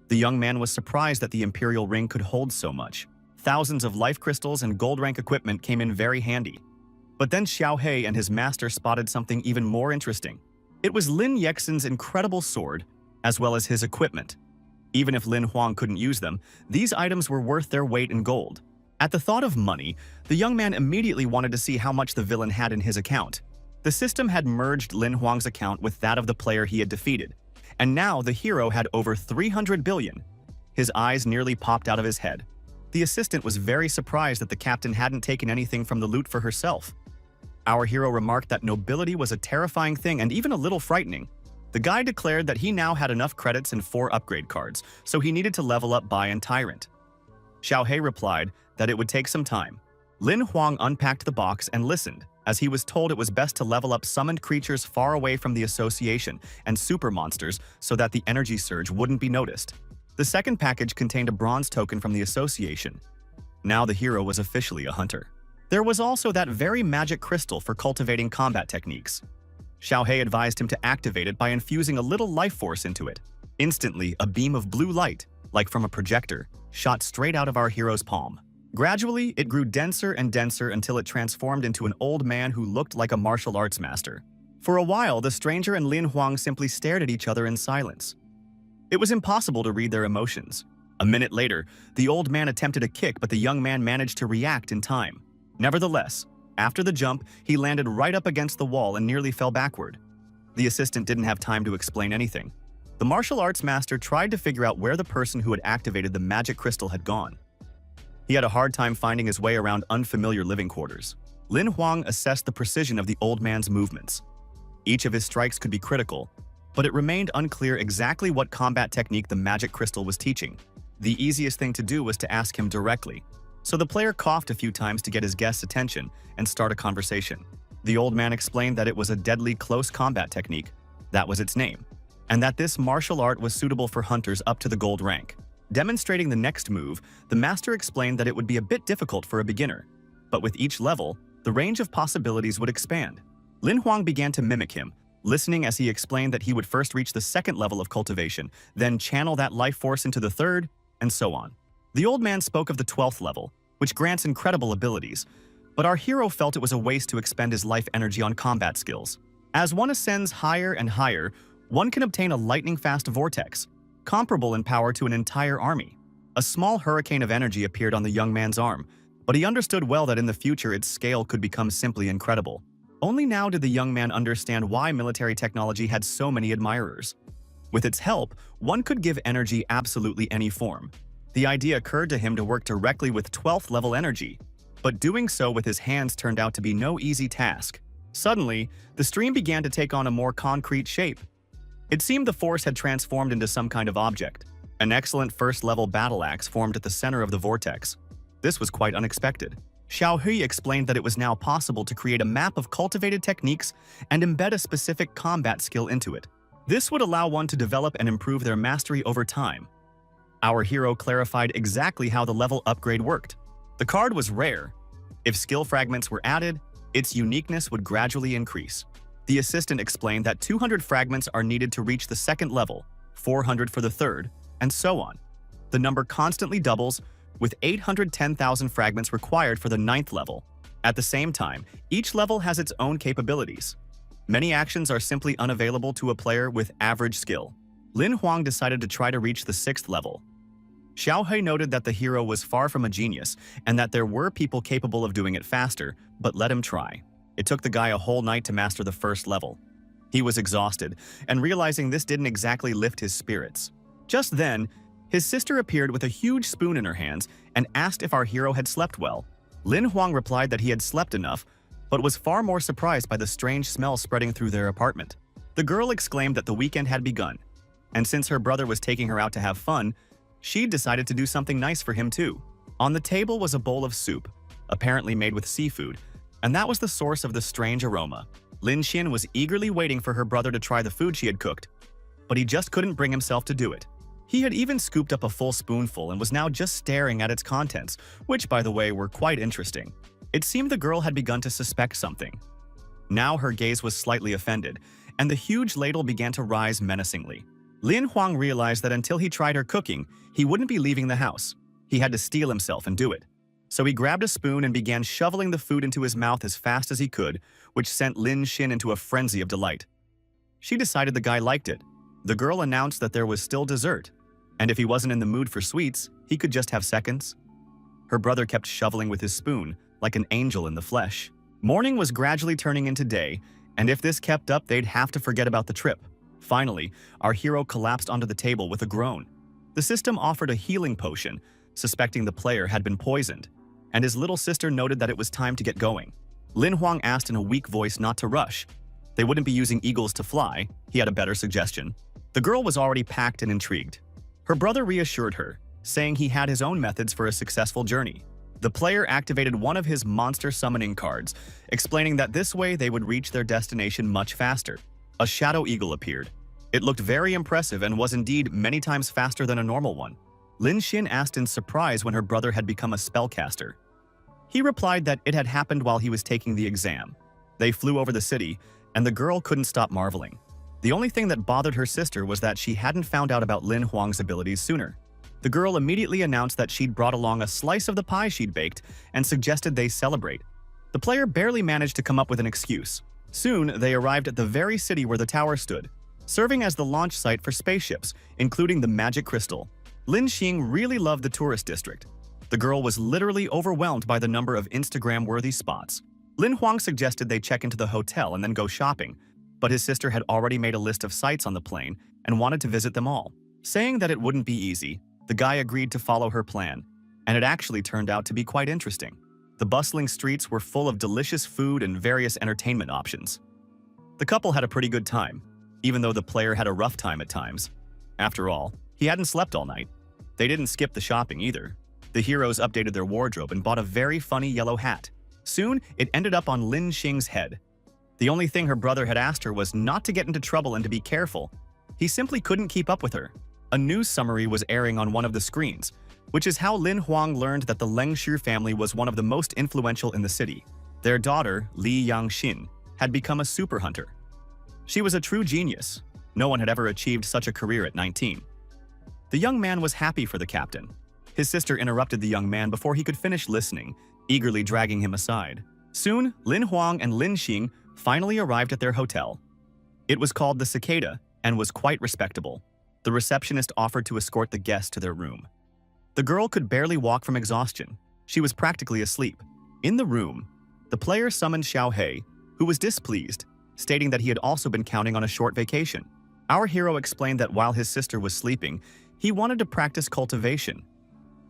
The young man was surprised that the Imperial ring could hold so much. Thousands of life crystals and gold rank equipment came in very handy. But then Xiaohei and his master spotted something even more interesting. It was Lin Yexin's incredible sword, as well as his equipment. Even if Lin Huang couldn't use them, these items were worth their weight in gold. At the thought of money, the young man immediately wanted to see how much the villain had in his account. The system had merged Lin Huang's account with that of the player he had defeated, and now the hero had over 300 billion. His eyes nearly popped out of his head. The assistant was very surprised that the captain hadn't taken anything from the loot for herself. Our hero remarked that nobility was a terrifying thing and even a little frightening. The guy declared that he now had enough credits and 4 upgrade cards, so he needed to level up Bai and Tyrant. Xiaohei replied that it would take some time. Lin Huang unpacked the box and listened, as he was told it was best to level up summoned creatures far away from the association and super monsters so that the energy surge wouldn't be noticed. The second package contained a bronze token from the association. Now the hero was officially a hunter. There was also that very magic crystal for cultivating combat techniques. Xiaohei advised him to activate it by infusing a little life force into it. Instantly, a beam of blue light, like from a projector, shot straight out of our hero's palm. Gradually, it grew denser and denser until it transformed into an old man who looked like a martial arts master. For a while, the stranger and Lin Huang simply stared at each other in silence. It was impossible to read their emotions. A minute later, the old man attempted a kick, but the young man managed to react in time. Nevertheless, after the jump, he landed right up against the wall and nearly fell backward. The assistant didn't have time to explain anything. The martial arts master tried to figure out where the person who had activated the magic crystal had gone. He had a hard time finding his way around unfamiliar living quarters. Lin Huang assessed the precision of the old man's movements. Each of his strikes could be critical, but it remained unclear exactly what combat technique the magic crystal was teaching. The easiest thing to do was to ask him directly, so the player coughed a few times to get his guest's attention and start a conversation. The old man explained that it was a deadly close combat technique, that was its name, and that this martial art was suitable for hunters up to the gold rank. Demonstrating the next move, the master explained that it would be a bit difficult for a beginner, but with each level, the range of possibilities would expand. Lin Huang began to mimic him, listening as he explained that he would first reach the second level of cultivation, then channel that life force into the third, and so on. The old man spoke of the 12th level, which grants incredible abilities, but our hero felt it was a waste to expend his life energy on combat skills. As one ascends higher and higher, one can obtain a lightning-fast vortex, comparable in power to an entire army. A small hurricane of energy appeared on the young man's arm, but he understood well that in the future its scale could become simply incredible. Only now did the young man understand why military technology had so many admirers. With its help, one could give energy absolutely any form. The idea occurred to him to work directly with 12th level energy, but doing so with his hands turned out to be no easy task. Suddenly, the stream began to take on a more concrete shape. It seemed the force had transformed into some kind of object. An excellent first-level battle axe formed at the center of the vortex. This was quite unexpected. Xiao Hui explained that it was now possible to create a map of cultivated techniques and embed a specific combat skill into it. This would allow one to develop and improve their mastery over time. Our hero clarified exactly how the level upgrade worked. The card was rare. If skill fragments were added, its uniqueness would gradually increase. The assistant explained that 200 fragments are needed to reach the second level, 400 for the third, and so on. The number constantly doubles, with 810,000 fragments required for the 9th level. At the same time, each level has its own capabilities. Many actions are simply unavailable to a player with average skill. Lin Huang decided to try to reach the 6th level. Xiao Hui noted that the hero was far from a genius and that there were people capable of doing it faster, but let him try. It took the guy a whole night to master the first level. He was exhausted, and realizing this didn't exactly lift his spirits. Just then, his sister appeared with a huge spoon in her hands and asked if our hero had slept well. Lin Huang replied that he had slept enough, but was far more surprised by the strange smell spreading through their apartment. The girl exclaimed that the weekend had begun, and since her brother was taking her out to have fun, she decided to do something nice for him too. On the table was a bowl of soup, apparently made with seafood, and that was the source of the strange aroma. Lin Xin was eagerly waiting for her brother to try the food she had cooked, but he just couldn't bring himself to do it. He had even scooped up a full spoonful and was now just staring at its contents, which, by the way, were quite interesting. It seemed the girl had begun to suspect something. Now her gaze was slightly offended, and the huge ladle began to rise menacingly. Lin Huang realized that until he tried her cooking, he wouldn't be leaving the house. He had to steel himself and do it. So he grabbed a spoon and began shoveling the food into his mouth as fast as he could, which sent Lin Xin into a frenzy of delight. She decided the guy liked it. The girl announced that there was still dessert, and if he wasn't in the mood for sweets, he could just have seconds. Her brother kept shoveling with his spoon, like an angel in the flesh. Morning was gradually turning into day, and if this kept up, they'd have to forget about the trip. Finally, our hero collapsed onto the table with a groan. The system offered a healing potion, suspecting the player had been poisoned, and his little sister noted that it was time to get going. Lin Huang asked in a weak voice not to rush. They wouldn't be using eagles to fly. He had a better suggestion. The girl was already packed and intrigued. Her brother reassured her, saying he had his own methods for a successful journey. The player activated one of his monster summoning cards, explaining that this way they would reach their destination much faster. A shadow eagle appeared. It looked very impressive and was indeed many times faster than a normal one. Lin Xin asked in surprise when her brother had become a spellcaster. He replied that it had happened while he was taking the exam. They flew over the city, and the girl couldn't stop marveling. The only thing that bothered her sister was that she hadn't found out about Lin Huang's abilities sooner. The girl immediately announced that she'd brought along a slice of the pie she'd baked and suggested they celebrate. The player barely managed to come up with an excuse. Soon, they arrived at the very city where the tower stood, serving as the launch site for spaceships, including the Magic Crystal. Lin Xing really loved the tourist district. The girl was literally overwhelmed by the number of Instagram-worthy spots. Lin Huang suggested they check into the hotel and then go shopping, but his sister had already made a list of sites on the plane and wanted to visit them all. Saying that it wouldn't be easy, the guy agreed to follow her plan, and it actually turned out to be quite interesting. The bustling streets were full of delicious food and various entertainment options. The couple had a pretty good time, even though the player had a rough time at times. After all, he hadn't slept all night. They didn't skip the shopping either. The heroes updated their wardrobe and bought a very funny yellow hat. Soon, it ended up on Lin Xing's head. The only thing her brother had asked her was not to get into trouble and to be careful. He simply couldn't keep up with her. A news summary was airing on one of the screens, which is how Lin Huang learned that the Lengshu family was one of the most influential in the city. Their daughter, Li Yangxin, had become a super hunter. She was a true genius. No one had ever achieved such a career at 19. The young man was happy for the captain. His sister interrupted the young man before he could finish listening, eagerly dragging him aside. Soon, Lin Huang and Lin Xing finally arrived at their hotel. It was called the Cicada and was quite respectable. The receptionist offered to escort the guests to their room. The girl could barely walk from exhaustion. She was practically asleep. In the room, the player summoned Xiao He, who was displeased, stating that he had also been counting on a short vacation. Our hero explained that while his sister was sleeping, he wanted to practice cultivation.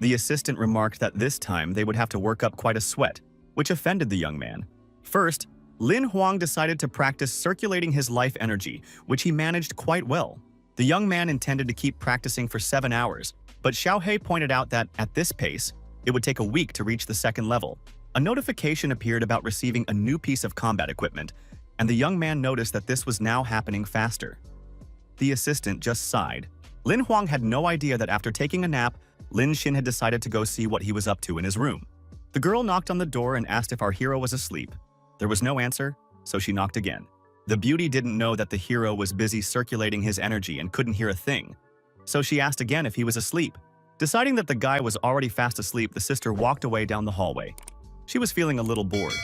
The assistant remarked that this time they would have to work up quite a sweat, which offended the young man. First, Lin Huang decided to practice circulating his life energy, which he managed quite well. The young man intended to keep practicing for 7 hours, but Xiao He pointed out that, at this pace, it would take a week to reach the second level. A notification appeared about receiving a new piece of combat equipment, and the young man noticed that this was now happening faster. The assistant just sighed. Lin Huang had no idea that after taking a nap, Lin Xin had decided to go see what he was up to in his room. The girl knocked on the door and asked if our hero was asleep. There was no answer, so she knocked again. The beauty didn't know that the hero was busy circulating his energy and couldn't hear a thing, so she asked again if he was asleep. Deciding that the guy was already fast asleep, the sister walked away down the hallway. She was feeling a little bored.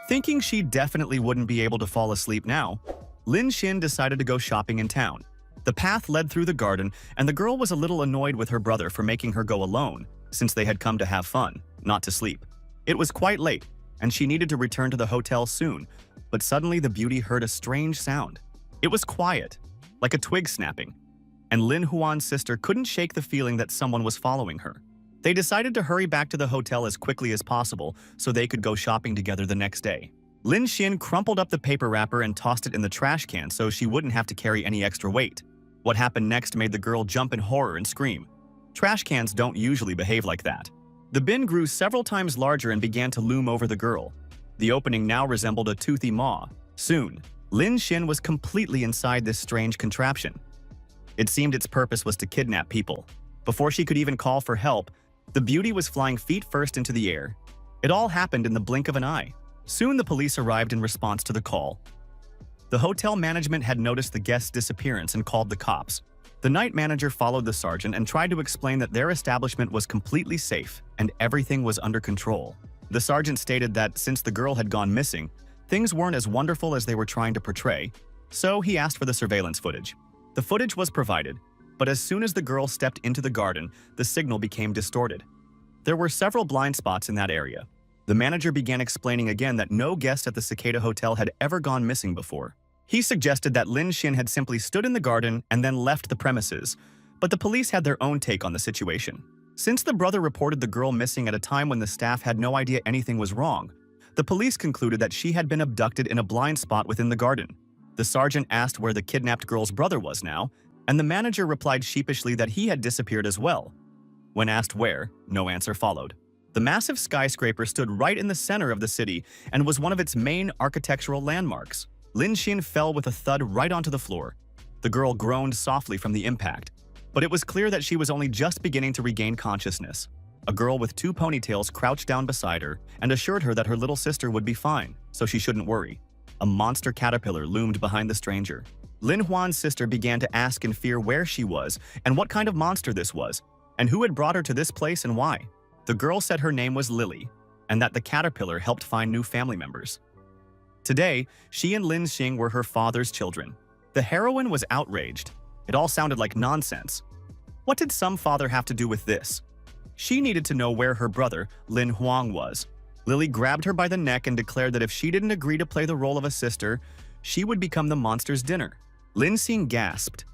Thinking she definitely wouldn't be able to fall asleep now, Lin Xin decided to go shopping in town. The path led through the garden, and the girl was a little annoyed with her brother for making her go alone, since they had come to have fun, not to sleep. It was quite late, and she needed to return to the hotel soon, but suddenly the beauty heard a strange sound. It was quiet, like a twig snapping, and Lin Huan's sister couldn't shake the feeling that someone was following her. They decided to hurry back to the hotel as quickly as possible so they could go shopping together the next day. Lin Xin crumpled up the paper wrapper and tossed it in the trash can so she wouldn't have to carry any extra weight. What happened next made the girl jump in horror and scream. Trash cans don't usually behave like that. The bin grew several times larger and began to loom over the girl. The opening now resembled a toothy maw. Soon, Lin Xin was completely inside this strange contraption. It seemed its purpose was to kidnap people. Before she could even call for help, the beauty was flying feet first into the air. It all happened in the blink of an eye. Soon the police arrived in response to the call. The hotel management had noticed the guest's disappearance and called the cops. The night manager followed the sergeant and tried to explain that their establishment was completely safe and everything was under control. The sergeant stated that since the girl had gone missing, things weren't as wonderful as they were trying to portray, so he asked for the surveillance footage. The footage was provided, but as soon as the girl stepped into the garden, the signal became distorted. There were several blind spots in that area. The manager began explaining again that no guest at the Cicada Hotel had ever gone missing before. He suggested that Lin Xin had simply stood in the garden and then left the premises, but the police had their own take on the situation. Since the brother reported the girl missing at a time when the staff had no idea anything was wrong, the police concluded that she had been abducted in a blind spot within the garden. The sergeant asked where the kidnapped girl's brother was now, and the manager replied sheepishly that he had disappeared as well. When asked where, no answer followed. The massive skyscraper stood right in the center of the city and was one of its main architectural landmarks. Lin Xin fell with a thud right onto the floor. The girl groaned softly from the impact, but it was clear that she was only just beginning to regain consciousness. A girl with 2 ponytails crouched down beside her and assured her that her little sister would be fine, so she shouldn't worry. A monster caterpillar loomed behind the stranger. Lin Huan's sister began to ask in fear where she was and what kind of monster this was, and who had brought her to this place and why. The girl said her name was Lily, and that the caterpillar helped find new family members. Today, she and Lin Xing were her father's children. The heroine was outraged. It all sounded like nonsense. What did some father have to do with this? She needed to know where her brother, Lin Huang, was. Lily grabbed her by the neck and declared that if she didn't agree to play the role of a sister, she would become the monster's dinner. Lin Xing gasped.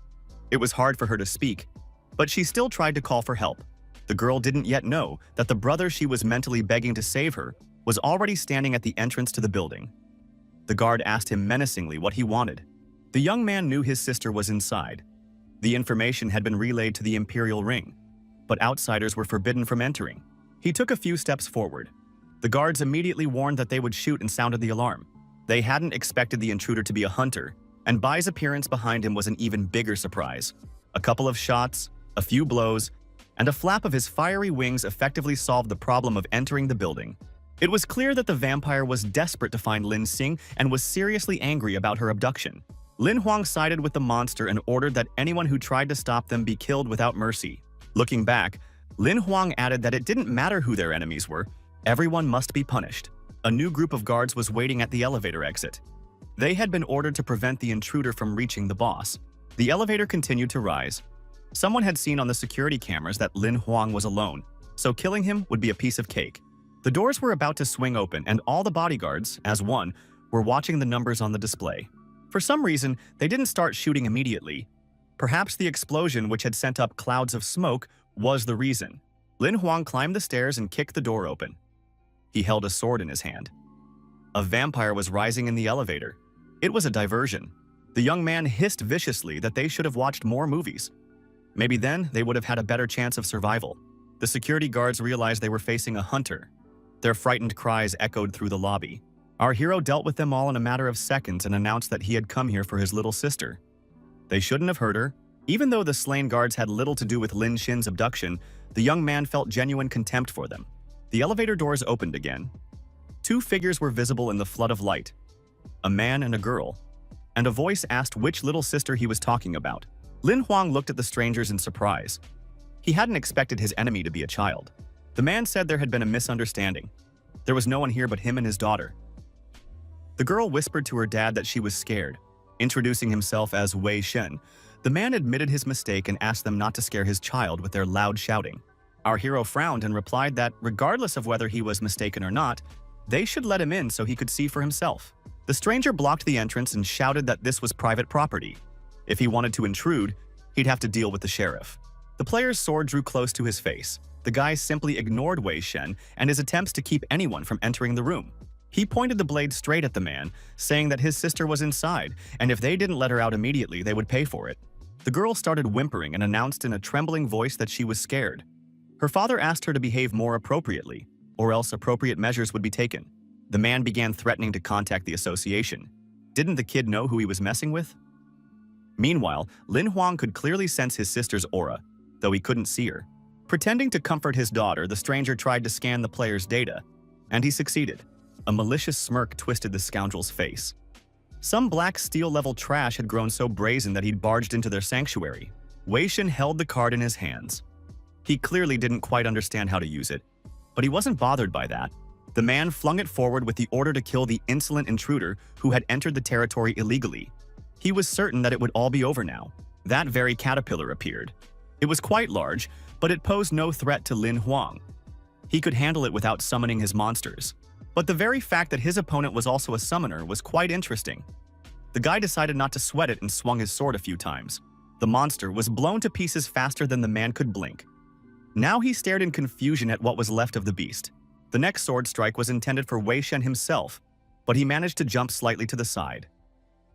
It was hard for her to speak, but she still tried to call for help. The girl didn't yet know that the brother she was mentally begging to save her was already standing at the entrance to the building. The guard asked him menacingly what he wanted. The young man knew his sister was inside. The information had been relayed to the Imperial Ring, but outsiders were forbidden from entering. He took a few steps forward. The guards immediately warned that they would shoot and sounded the alarm. They hadn't expected the intruder to be a hunter, and Bai's appearance behind him was an even bigger surprise. A couple of shots, a few blows, and a flap of his fiery wings effectively solved the problem of entering the building. It was clear that the vampire was desperate to find Lin Xing and was seriously angry about her abduction. Lin Huang sided with the monster and ordered that anyone who tried to stop them be killed without mercy. Looking back, Lin Huang added that it didn't matter who their enemies were, everyone must be punished. A new group of guards was waiting at the elevator exit. They had been ordered to prevent the intruder from reaching the boss. The elevator continued to rise. Someone had seen on the security cameras that Lin Huang was alone, so killing him would be a piece of cake. The doors were about to swing open, and all the bodyguards, as one, were watching the numbers on the display. For some reason, they didn't start shooting immediately. Perhaps the explosion, which had sent up clouds of smoke, was the reason. Lin Huang climbed the stairs and kicked the door open. He held a sword in his hand. A vampire was rising in the elevator. It was a diversion. The young man hissed viciously that they should have watched more movies. Maybe then they would have had a better chance of survival. The security guards realized they were facing a hunter. Their frightened cries echoed through the lobby. Our hero dealt with them all in a matter of seconds and announced that he had come here for his little sister. They shouldn't have hurt her. Even though the slain guards had little to do with Lin Xing's abduction, the young man felt genuine contempt for them. The elevator doors opened again. Two figures were visible in the flood of light, a man and a girl, and a voice asked which little sister he was talking about. Lin Huang looked at the strangers in surprise. He hadn't expected his enemy to be a child. The man said there had been a misunderstanding. There was no one here but him and his daughter. The girl whispered to her dad that she was scared. Introducing himself as Wei Shen, the man admitted his mistake and asked them not to scare his child with their loud shouting. Our hero frowned and replied that, regardless of whether he was mistaken or not, they should let him in so he could see for himself. The stranger blocked the entrance and shouted that this was private property. If he wanted to intrude, he'd have to deal with the sheriff. The player's sword drew close to his face. The guy simply ignored Wei Shen and his attempts to keep anyone from entering the room. He pointed the blade straight at the man, saying that his sister was inside, and if they didn't let her out immediately, they would pay for it. The girl started whimpering and announced in a trembling voice that she was scared. Her father asked her to behave more appropriately, or else appropriate measures would be taken. The man began threatening to contact the association. Didn't the kid know who he was messing with? Meanwhile, Lin Huang could clearly sense his sister's aura, though he couldn't see her. Pretending to comfort his daughter, the stranger tried to scan the player's data, and he succeeded. A malicious smirk twisted the scoundrel's face. Some black steel-level trash had grown so brazen that he'd barged into their sanctuary. Wei Shen held the card in his hands. He clearly didn't quite understand how to use it, but he wasn't bothered by that. The man flung it forward with the order to kill the insolent intruder who had entered the territory illegally. He was certain that it would all be over now. That very caterpillar appeared. It was quite large, but it posed no threat to Lin Huang. He could handle it without summoning his monsters. But the very fact that his opponent was also a summoner was quite interesting. The guy decided not to sweat it and swung his sword a few times. The monster was blown to pieces faster than the man could blink. Now he stared in confusion at what was left of the beast. The next sword strike was intended for Wei Shen himself, but he managed to jump slightly to the side.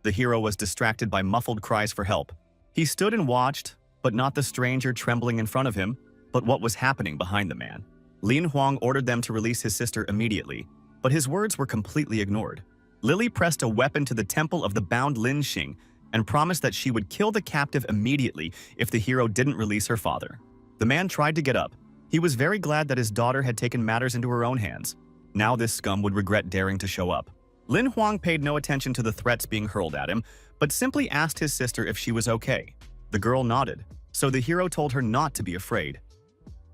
The hero was distracted by muffled cries for help. He stood and watched, but not the stranger trembling in front of him, but what was happening behind the man. Lin Huang ordered them to release his sister immediately, but his words were completely ignored. Lily pressed a weapon to the temple of the bound Lin Xing and promised that she would kill the captive immediately if the hero didn't release her father. The man tried to get up. He was very glad that his daughter had taken matters into her own hands. Now this scum would regret daring to show up. Lin Huang paid no attention to the threats being hurled at him, but simply asked his sister if she was okay. The girl nodded, so the hero told her not to be afraid.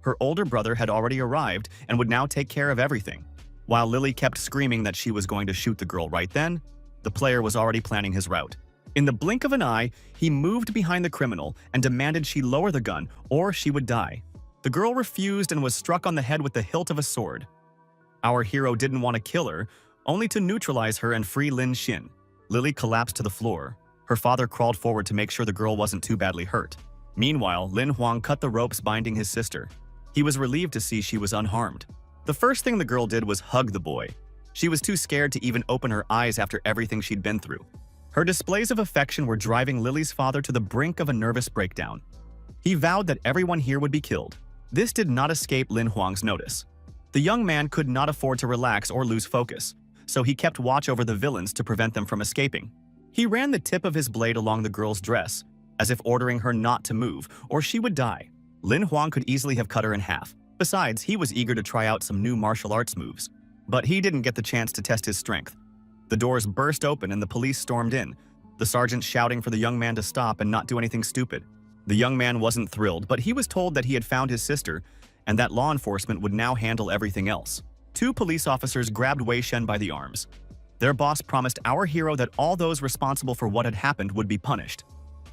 Her older brother had already arrived and would now take care of everything. While Lily kept screaming that she was going to shoot the girl right then, the player was already planning his route. In the blink of an eye, he moved behind the criminal and demanded she lower the gun or she would die. The girl refused and was struck on the head with the hilt of a sword. Our hero didn't want to kill her, only to neutralize her and free Lin Xin. Lily collapsed to the floor. Her father crawled forward to make sure the girl wasn't too badly hurt. Meanwhile, Lin Huang cut the ropes binding his sister. He was relieved to see she was unharmed. The first thing the girl did was hug the boy. She was too scared to even open her eyes after everything she'd been through. Her displays of affection were driving Lily's father to the brink of a nervous breakdown. He vowed that everyone here would be killed. This did not escape Lin Huang's notice. The young man could not afford to relax or lose focus, so he kept watch over the villains to prevent them from escaping. He ran the tip of his blade along the girl's dress, as if ordering her not to move, or she would die. Lin Huang could easily have cut her in half. Besides, he was eager to try out some new martial arts moves. But he didn't get the chance to test his strength. The doors burst open and the police stormed in, the sergeant shouting for the young man to stop and not do anything stupid. The young man wasn't thrilled, but he was told that he had found his sister and that law enforcement would now handle everything else. Two police officers grabbed Wei Shen by the arms. Their boss promised our hero that all those responsible for what had happened would be punished,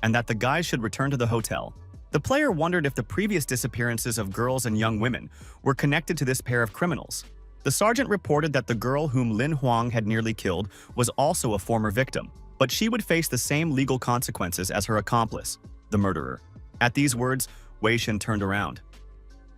and that the guys should return to the hotel. The player wondered if the previous disappearances of girls and young women were connected to this pair of criminals. The sergeant reported that the girl whom Lin Huang had nearly killed was also a former victim, but she would face the same legal consequences as her accomplice, the murderer. At these words, Wei Shen turned around.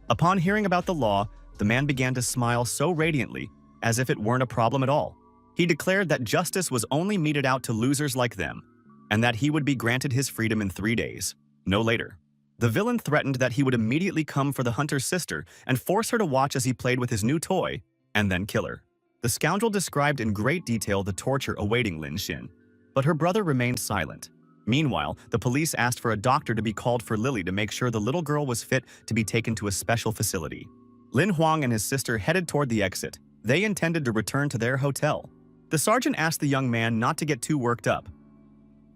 Upon hearing about the law, the man began to smile so radiantly, as if it weren't a problem at all. He declared that justice was only meted out to losers like them, and that he would be granted his freedom in 3 days, no later. The villain threatened that he would immediately come for the hunter's sister and force her to watch as he played with his new toy, and then kill her. The scoundrel described in great detail the torture awaiting Lin Xin, but her brother remained silent. Meanwhile, the police asked for a doctor to be called for Lily to make sure the little girl was fit to be taken to a special facility. Lin Huang and his sister headed toward the exit. They intended to return to their hotel. The sergeant asked the young man not to get too worked up.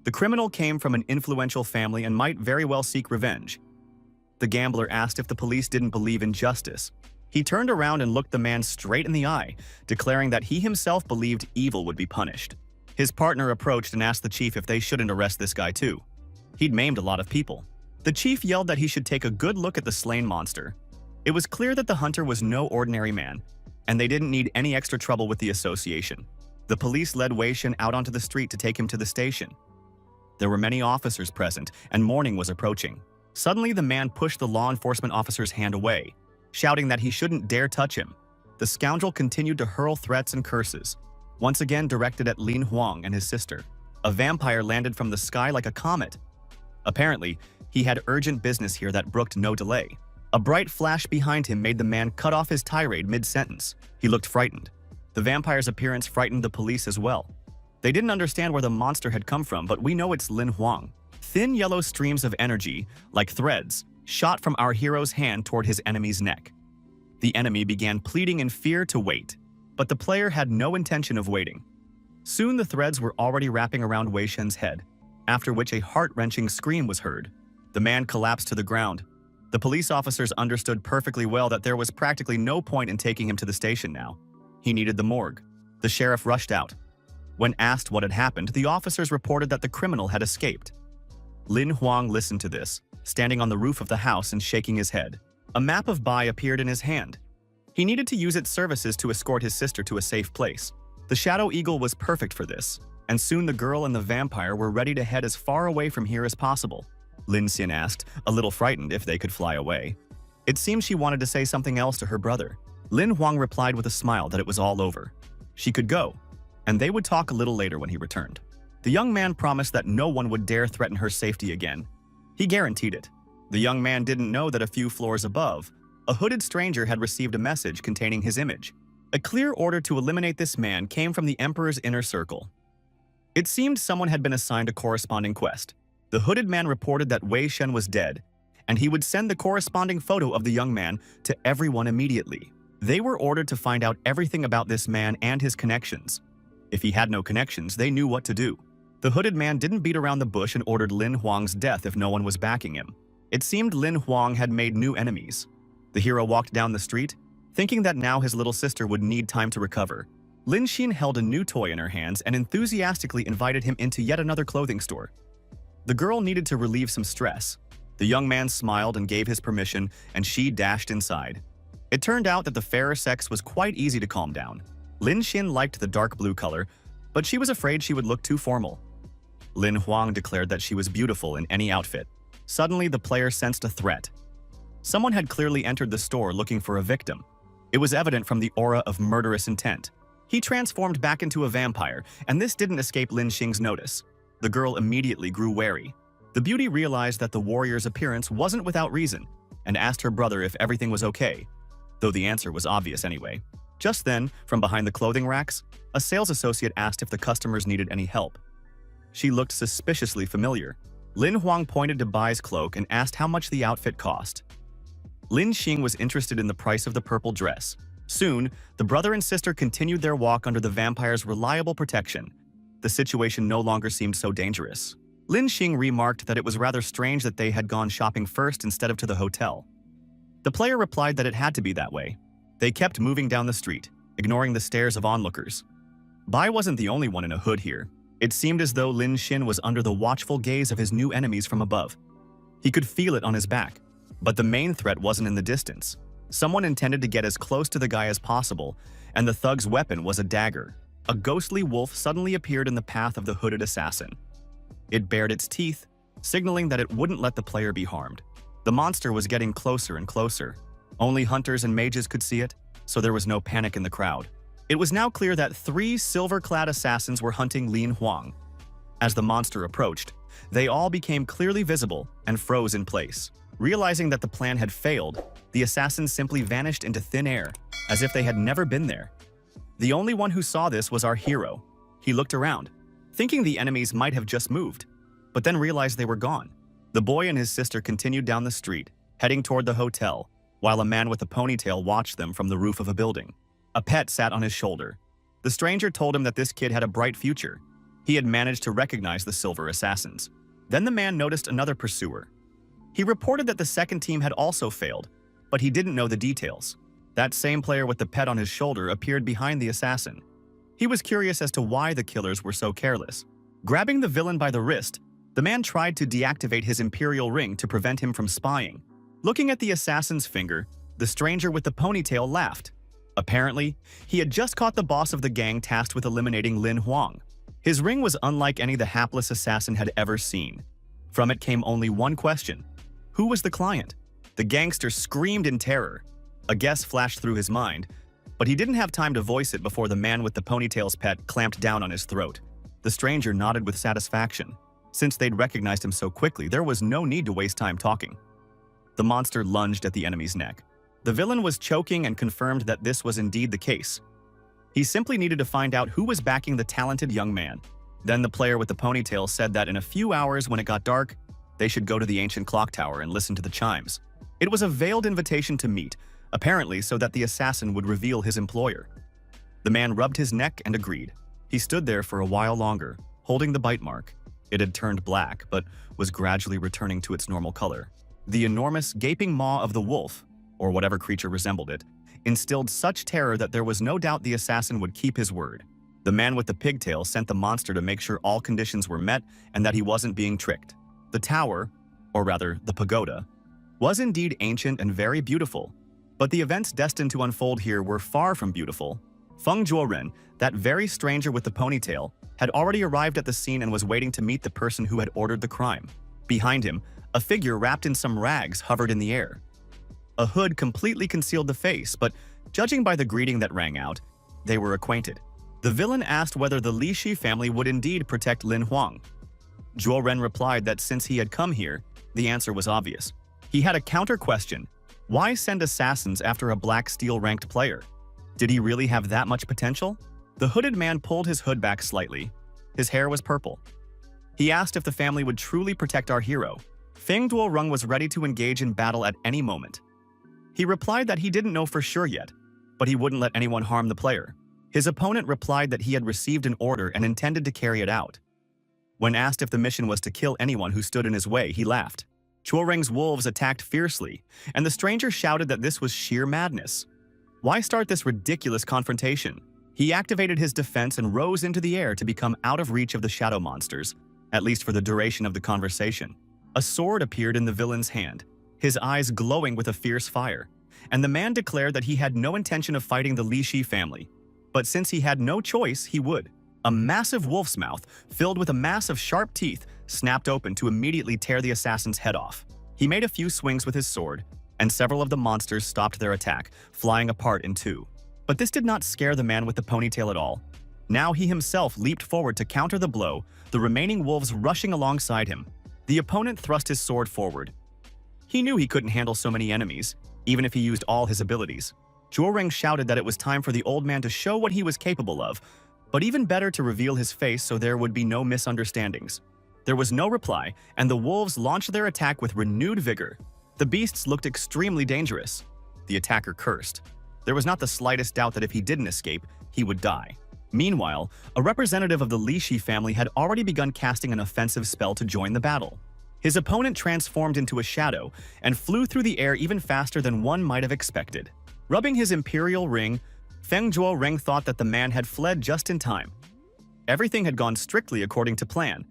The criminal came from an influential family and might very well seek revenge. The gambler asked if the police didn't believe in justice. He turned around and looked the man straight in the eye, declaring that he himself believed evil would be punished. His partner approached and asked the chief if they shouldn't arrest this guy too. He'd maimed a lot of people. The chief yelled that he should take a good look at the slain monster. It was clear that the hunter was no ordinary man, and they didn't need any extra trouble with the association. The police led Wei Shen out onto the street to take him to the station. There were many officers present, and morning was approaching. Suddenly, the man pushed the law enforcement officer's hand away, shouting that he shouldn't dare touch him. The scoundrel continued to hurl threats and curses, once again directed at Lin Huang and his sister. A vampire landed from the sky like a comet. Apparently, he had urgent business here that brooked no delay. A bright flash behind him made the man cut off his tirade mid-sentence. He looked frightened. The vampire's appearance frightened the police as well. They didn't understand where the monster had come from, but we know it's Lin Huang. Thin yellow streams of energy, like threads, shot from our hero's hand toward his enemy's neck. The enemy began pleading in fear to wait, but the player had no intention of waiting. Soon the threads were already wrapping around Wei Shen's head, after which a heart-wrenching scream was heard. The man collapsed to the ground. The police officers understood perfectly well that there was practically no point in taking him to the station now. He needed the morgue. The sheriff rushed out. When asked what had happened, the officers reported that the criminal had escaped. Lin Huang listened to this, standing on the roof of the house and shaking his head. A map of Bai appeared in his hand. He needed to use its services to escort his sister to a safe place. The Shadow Eagle was perfect for this, and soon the girl and the vampire were ready to head as far away from here as possible. Lin Xin asked, a little frightened if they could fly away. It seemed she wanted to say something else to her brother. Lin Huang replied with a smile that it was all over. She could go, and they would talk a little later when he returned. The young man promised that no one would dare threaten her safety again. He guaranteed it. The young man didn't know that a few floors above, a hooded stranger had received a message containing his image. A clear order to eliminate this man came from the Emperor's inner circle. It seemed someone had been assigned a corresponding quest. The hooded man reported that Wei Shen was dead, and he would send the corresponding photo of the young man to everyone immediately. They were ordered to find out everything about this man and his connections. If he had no connections, they knew what to do. The hooded man didn't beat around the bush and ordered Lin Huang's death if no one was backing him. It seemed Lin Huang had made new enemies. The hero walked down the street. Thinking that now his little sister would need time to recover, Lin Xin held a new toy in her hands and enthusiastically invited him into yet another clothing store. The girl needed to relieve some stress. The young man smiled and gave his permission, and she dashed inside. It turned out that the fairer sex was quite easy to calm down. Lin Xin liked the dark blue color, but she was afraid she would look too formal. Lin Huang declared that she was beautiful in any outfit. Suddenly, the player sensed a threat. Someone had clearly entered the store looking for a victim. It was evident from the aura of murderous intent. He transformed back into a vampire, and this didn't escape Lin Xing's notice. The girl immediately grew wary. The beauty realized that the warrior's appearance wasn't without reason, and asked her brother if everything was okay, though the answer was obvious anyway. Just then, from behind the clothing racks, a sales associate asked if the customers needed any help. She looked suspiciously familiar. Lin Huang pointed to Bai's cloak and asked how much the outfit cost. Lin Xing was interested in the price of the purple dress. Soon, the brother and sister continued their walk under the vampire's reliable protection. The situation no longer seemed so dangerous. Lin Xing remarked that it was rather strange that they had gone shopping first instead of to the hotel. The player replied that it had to be that way. They kept moving down the street, ignoring the stares of onlookers. Bai wasn't the only one in a hood here. It seemed as though Lin Xin was under the watchful gaze of his new enemies from above. He could feel it on his back. But the main threat wasn't in the distance. Someone intended to get as close to the guy as possible, and the thug's weapon was a dagger. A ghostly wolf suddenly appeared in the path of the hooded assassin. It bared its teeth, signaling that it wouldn't let the player be harmed. The monster was getting closer and closer. Only hunters and mages could see it, so there was no panic in the crowd. It was now clear that 3 silver-clad assassins were hunting Lin Huang. As the monster approached, they all became clearly visible and froze in place. Realizing that the plan had failed, the assassins simply vanished into thin air, as if they had never been there. The only one who saw this was our hero. He looked around, thinking the enemies might have just moved, but then realized they were gone. The boy and his sister continued down the street, heading toward the hotel, while a man with a ponytail watched them from the roof of a building. A pet sat on his shoulder. The stranger told him that this kid had a bright future. He had managed to recognize the silver assassins. Then the man noticed another pursuer. He reported that the second team had also failed, but he didn't know the details. That same player with the pet on his shoulder appeared behind the assassin. He was curious as to why the killers were so careless. Grabbing the villain by the wrist, the man tried to deactivate his imperial ring to prevent him from spying. Looking at the assassin's finger, the stranger with the ponytail laughed. Apparently, he had just caught the boss of the gang tasked with eliminating Lin Huang. His ring was unlike any the hapless assassin had ever seen. From it came only one question. Who was the client? The gangster screamed in terror. A guess flashed through his mind, but he didn't have time to voice it before the man with the ponytail's pet clamped down on his throat. The stranger nodded with satisfaction. Since they'd recognized him so quickly, there was no need to waste time talking. The monster lunged at the enemy's neck. The villain was choking and confirmed that this was indeed the case. He simply needed to find out who was backing the talented young man. Then the player with the ponytail said that in a few hours when it got dark, they should go to the ancient clock tower and listen to the chimes. It was a veiled invitation to meet, apparently so that the assassin would reveal his employer. The man rubbed his neck and agreed. He stood there for a while longer, holding the bite mark. It had turned black, but was gradually returning to its normal color. The enormous, gaping maw of the wolf, or whatever creature resembled it, instilled such terror that there was no doubt the assassin would keep his word. The man with the pigtail sent the monster to make sure all conditions were met and that he wasn't being tricked. The tower, or rather the pagoda, was indeed ancient and very beautiful, but the events destined to unfold here were far from beautiful. Feng Zhuoren, that very stranger with the ponytail, had already arrived at the scene and was waiting to meet the person who had ordered the crime. Behind him, a figure wrapped in some rags hovered in the air. A hood completely concealed the face, but judging by the greeting that rang out, they were acquainted. The villain asked whether the Li Shi family would indeed protect Lin Huang. Zhuo Ren replied that since he had come here, the answer was obvious. He had a counter question. Why send assassins after a black steel-ranked player? Did he really have that much potential? The hooded man pulled his hood back slightly. His hair was purple. He asked if the family would truly protect our hero. Feng Duorong was ready to engage in battle at any moment. He replied that he didn't know for sure yet, but he wouldn't let anyone harm the player. His opponent replied that he had received an order and intended to carry it out. When asked if the mission was to kill anyone who stood in his way, he laughed. Chuoreng's wolves attacked fiercely, and the stranger shouted that this was sheer madness. Why start this ridiculous confrontation? He activated his defense and rose into the air to become out of reach of the shadow monsters, at least for the duration of the conversation. A sword appeared in the villain's hand, his eyes glowing with a fierce fire, and the man declared that he had no intention of fighting the Li Shi family. But since he had no choice, he would. A massive wolf's mouth, filled with a mass of sharp teeth, snapped open to immediately tear the assassin's head off. He made a few swings with his sword, and several of the monsters stopped their attack, flying apart in two. But this did not scare the man with the ponytail at all. Now he himself leaped forward to counter the blow, the remaining wolves rushing alongside him. The opponent thrust his sword forward. He knew he couldn't handle so many enemies, even if he used all his abilities. Zhuo Reng shouted that it was time for the old man to show what he was capable of, but even better to reveal his face so there would be no misunderstandings. There was no reply, and the wolves launched their attack with renewed vigor. The beasts looked extremely dangerous. The attacker cursed. There was not the slightest doubt that if he didn't escape, he would die. Meanwhile, a representative of the Li Shi family had already begun casting an offensive spell to join the battle. His opponent transformed into a shadow and flew through the air even faster than one might have expected. Rubbing his imperial ring, Feng Zhuo Reng thought that the man had fled just in time. Everything had gone strictly according to plan,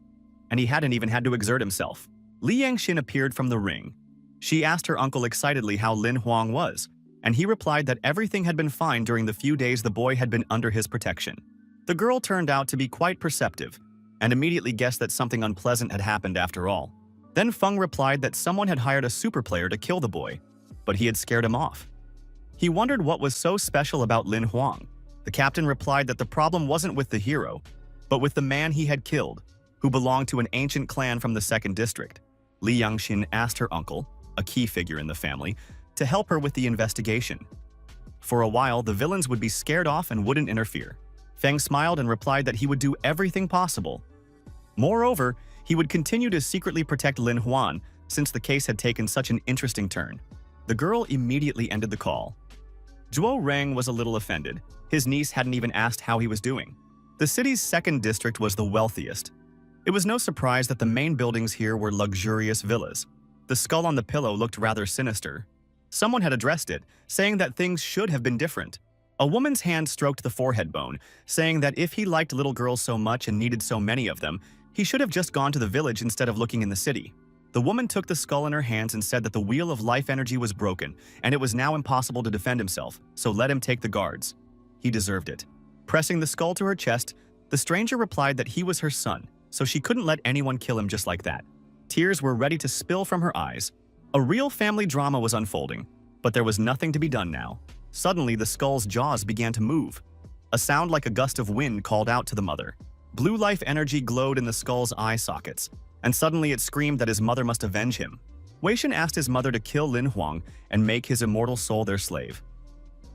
and he hadn't even had to exert himself. Li Yangxin appeared from the ring. She asked her uncle excitedly how Lin Huang was, and he replied that everything had been fine during the few days the boy had been under his protection. The girl turned out to be quite perceptive, and immediately guessed that something unpleasant had happened after all. Then Feng replied that someone had hired a super player to kill the boy, but he had scared him off. He wondered what was so special about Lin Huang. The captain replied that the problem wasn't with the hero, but with the man he had killed, who belonged to an ancient clan from the 2nd district. Li Yangxin asked her uncle, a key figure in the family, to help her with the investigation. For a while, the villains would be scared off and wouldn't interfere. Feng smiled and replied that he would do everything possible. Moreover, he would continue to secretly protect Lin Huan since the case had taken such an interesting turn. The girl immediately ended the call. Zhuo Reng was a little offended. His niece hadn't even asked how he was doing. The city's 2nd district was the wealthiest. It was no surprise that the main buildings here were luxurious villas. The skull on the pillow looked rather sinister. Someone had addressed it, saying that things should have been different. A woman's hand stroked the forehead bone, saying that if he liked little girls so much and needed so many of them, he should have just gone to the village instead of looking in the city. The woman took the skull in her hands and said that the wheel of life energy was broken, and it was now impossible to defend himself, so let him take the guards. He deserved it. Pressing the skull to her chest, the stranger replied that he was her son, so she couldn't let anyone kill him just like that. Tears were ready to spill from her eyes. A real family drama was unfolding, but there was nothing to be done now. Suddenly, the skull's jaws began to move. A sound like a gust of wind called out to the mother. Blue life energy glowed in the skull's eye sockets, and suddenly it screamed that his mother must avenge him. Weishan asked his mother to kill Lin Huang and make his immortal soul their slave.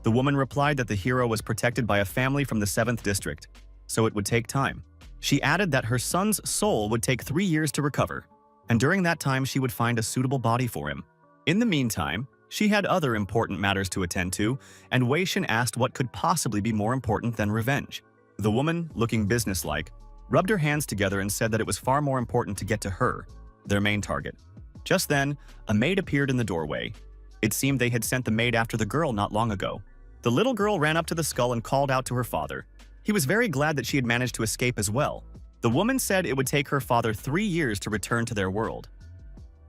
The woman replied that the hero was protected by a family from the 7th district, so it would take time. She added that her son's soul would take 3 years to recover, and during that time she would find a suitable body for him. In the meantime, she had other important matters to attend to, and Weishan asked what could possibly be more important than revenge. The woman, looking businesslike, rubbed her hands together and said that it was far more important to get to her, their main target. Just then, a maid appeared in the doorway. It seemed they had sent the maid after the girl not long ago. The little girl ran up to the skull and called out to her father. He was very glad that she had managed to escape as well. The woman said it would take her father 3 years to return to their world.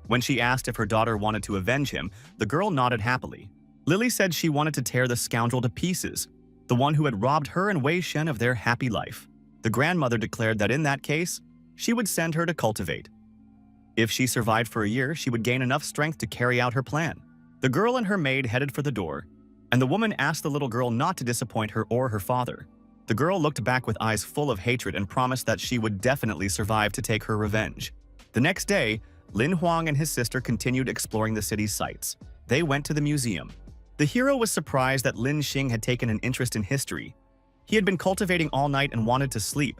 When she asked if her daughter wanted to avenge him, the girl nodded happily. Lily said she wanted to tear the scoundrel to pieces, the one who had robbed her and Wei Shen of their happy life. The grandmother declared that in that case, she would send her to cultivate. If she survived for a year, she would gain enough strength to carry out her plan. The girl and her maid headed for the door, and the woman asked the little girl not to disappoint her or her father. The girl looked back with eyes full of hatred and promised that she would definitely survive to take her revenge. The next day, Lin Huang and his sister continued exploring the city's sights. They went to the museum. The hero was surprised that Lin Xing had taken an interest in history. He had been cultivating all night and wanted to sleep,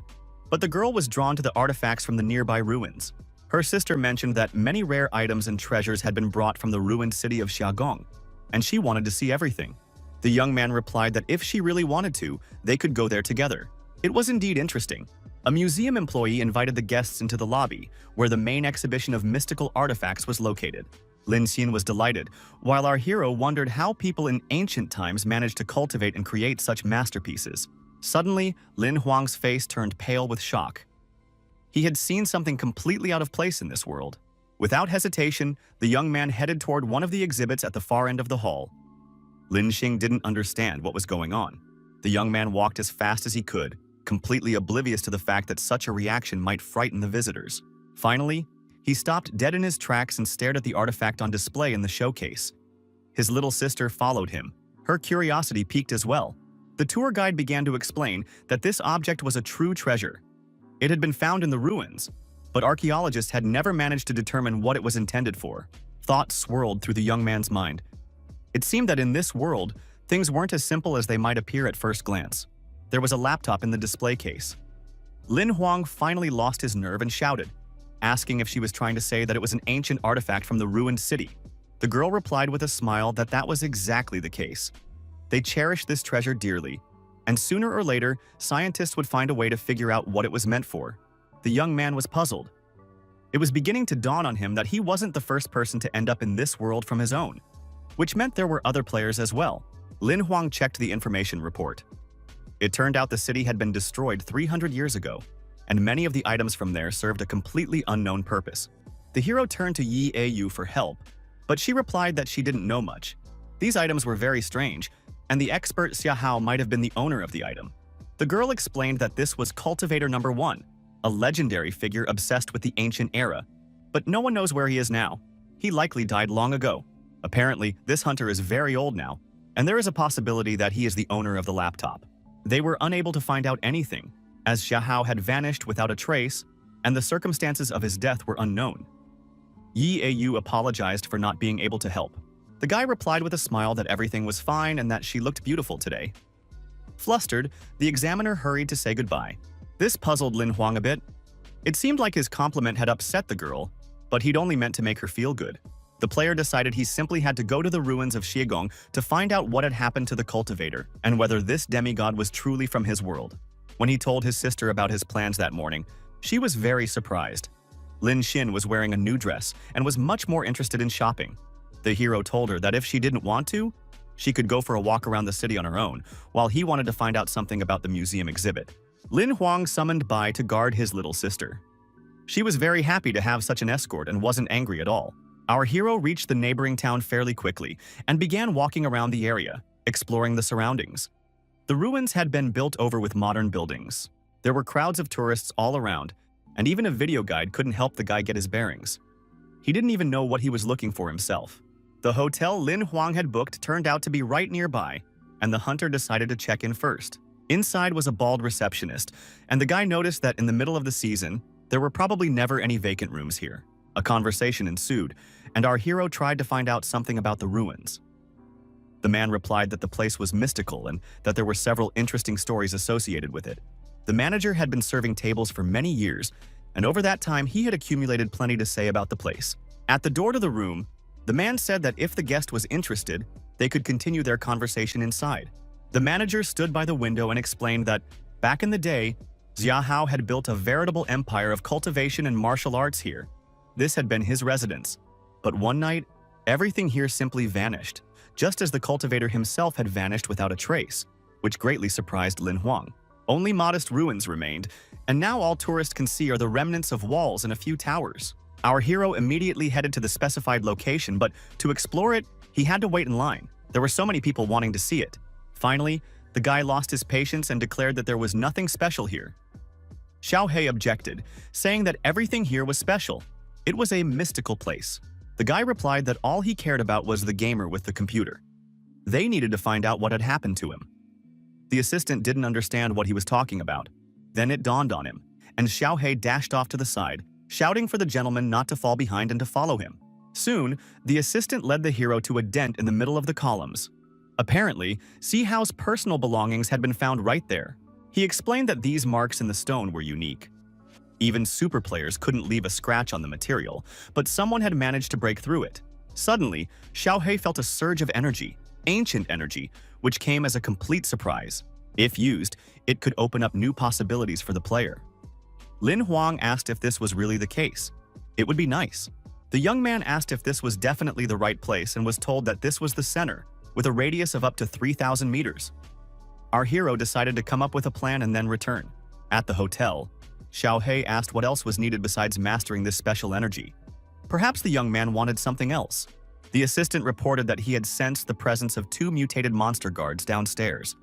but the girl was drawn to the artifacts from the nearby ruins. Her sister mentioned that many rare items and treasures had been brought from the ruined city of Xiaogong, and she wanted to see everything. The young man replied that if she really wanted to, they could go there together. It was indeed interesting. A museum employee invited the guests into the lobby, where the main exhibition of mystical artifacts was located. Lin Xin was delighted, while our hero wondered how people in ancient times managed to cultivate and create such masterpieces. Suddenly, Lin Huang's face turned pale with shock. He had seen something completely out of place in this world. Without hesitation, the young man headed toward one of the exhibits at the far end of the hall. Lin Xing didn't understand what was going on. The young man walked as fast as he could, completely oblivious to the fact that such a reaction might frighten the visitors. Finally, he stopped dead in his tracks and stared at the artifact on display in the showcase. His little sister followed him. Her curiosity piqued as well. The tour guide began to explain that this object was a true treasure. It had been found in the ruins, but archaeologists had never managed to determine what it was intended for. Thoughts swirled through the young man's mind. It seemed that in this world, things weren't as simple as they might appear at first glance. There was a laptop in the display case. Lin Huang finally lost his nerve and shouted, asking if she was trying to say that it was an ancient artifact from the ruined city. The girl replied with a smile that that was exactly the case. They cherished this treasure dearly, and sooner or later, scientists would find a way to figure out what it was meant for. The young man was puzzled. It was beginning to dawn on him that he wasn't the first person to end up in this world from his own, which meant there were other players as well. Lin Huang checked the information report. It turned out the city had been destroyed 300 years ago, and many of the items from there served a completely unknown purpose. The hero turned to Yahello for help, but she replied that she didn't know much. These items were very strange, and the expert Xiahao might have been the owner of the item. The girl explained that this was Cultivator Number 1, a legendary figure obsessed with the ancient era, but no one knows where he is now. He likely died long ago. Apparently, this hunter is very old now, and there is a possibility that he is the owner of the laptop. They were unable to find out anything, as Xiahao had vanished without a trace, and the circumstances of his death were unknown. Yahello apologized for not being able to help. The guy replied with a smile that everything was fine and that she looked beautiful today. Flustered, the examiner hurried to say goodbye. This puzzled Lin Huang a bit. It seemed like his compliment had upset the girl, but he'd only meant to make her feel good. The player decided he simply had to go to the ruins of Xigong to find out what had happened to the cultivator and whether this demigod was truly from his world. When he told his sister about his plans that morning, she was very surprised. Lin Xin was wearing a new dress and was much more interested in shopping. The hero told her that if she didn't want to, she could go for a walk around the city on her own, while he wanted to find out something about the museum exhibit. Lin Huang summoned Bai to guard his little sister. She was very happy to have such an escort and wasn't angry at all. Our hero reached the neighboring town fairly quickly and began walking around the area, exploring the surroundings. The ruins had been built over with modern buildings. There were crowds of tourists all around, and even a video guide couldn't help the guy get his bearings. He didn't even know what he was looking for himself. The hotel Lin Huang had booked turned out to be right nearby, and the hunter decided to check in first. Inside was a bald receptionist, and the guy noticed that in the middle of the season, there were probably never any vacant rooms here. A conversation ensued, and our hero tried to find out something about the ruins. The man replied that the place was mystical and that there were several interesting stories associated with it. The manager had been serving tables for many years, and over that time he had accumulated plenty to say about the place. At the door to the room, the man said that if the guest was interested, they could continue their conversation inside. The manager stood by the window and explained that, back in the day, Xiahao had built a veritable empire of cultivation and martial arts here. This had been his residence. But one night, everything here simply vanished, just as the cultivator himself had vanished without a trace, which greatly surprised Lin Huang. Only modest ruins remained, and now all tourists can see are the remnants of walls and a few towers. Our hero immediately headed to the specified location, but to explore it, he had to wait in line. There were so many people wanting to see it. Finally, the guy lost his patience and declared that there was nothing special here. Xiaohei objected, saying that everything here was special. It was a mystical place. The guy replied that all he cared about was the gamer with the computer. They needed to find out what had happened to him. The assistant didn't understand what he was talking about. Then it dawned on him, and Xiaohei dashed off to the side, shouting for the gentleman not to fall behind and to follow him. Soon, the assistant led the hero to a dent in the middle of the columns. Apparently, Xihao's personal belongings had been found right there. He explained that these marks in the stone were unique. Even super players couldn't leave a scratch on the material, but someone had managed to break through it. Suddenly, Xiaohei felt a surge of energy, ancient energy, which came as a complete surprise. If used, it could open up new possibilities for the player. Lin Huang asked if this was really the case. It would be nice. The young man asked if this was definitely the right place and was told that this was the center, with a radius of up to 3,000 meters. Our hero decided to come up with a plan and then return. At the hotel, Xiaohei asked what else was needed besides mastering this special energy. Perhaps the young man wanted something else. The assistant reported that he had sensed the presence of 2 mutated monster guards downstairs.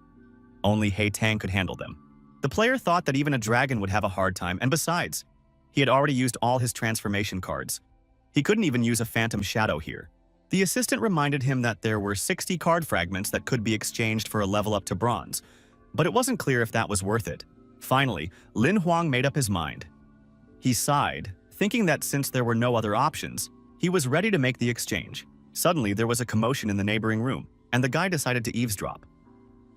Only Hei Tang could handle them. The player thought that even a dragon would have a hard time, and besides, he had already used all his transformation cards. He couldn't even use a phantom shadow here. The assistant reminded him that there were 60 card fragments that could be exchanged for a level up to bronze, but it wasn't clear if that was worth it. Finally, Lin Huang made up his mind. He sighed, thinking that since there were no other options, he was ready to make the exchange. Suddenly, there was a commotion in the neighboring room, and the guy decided to eavesdrop.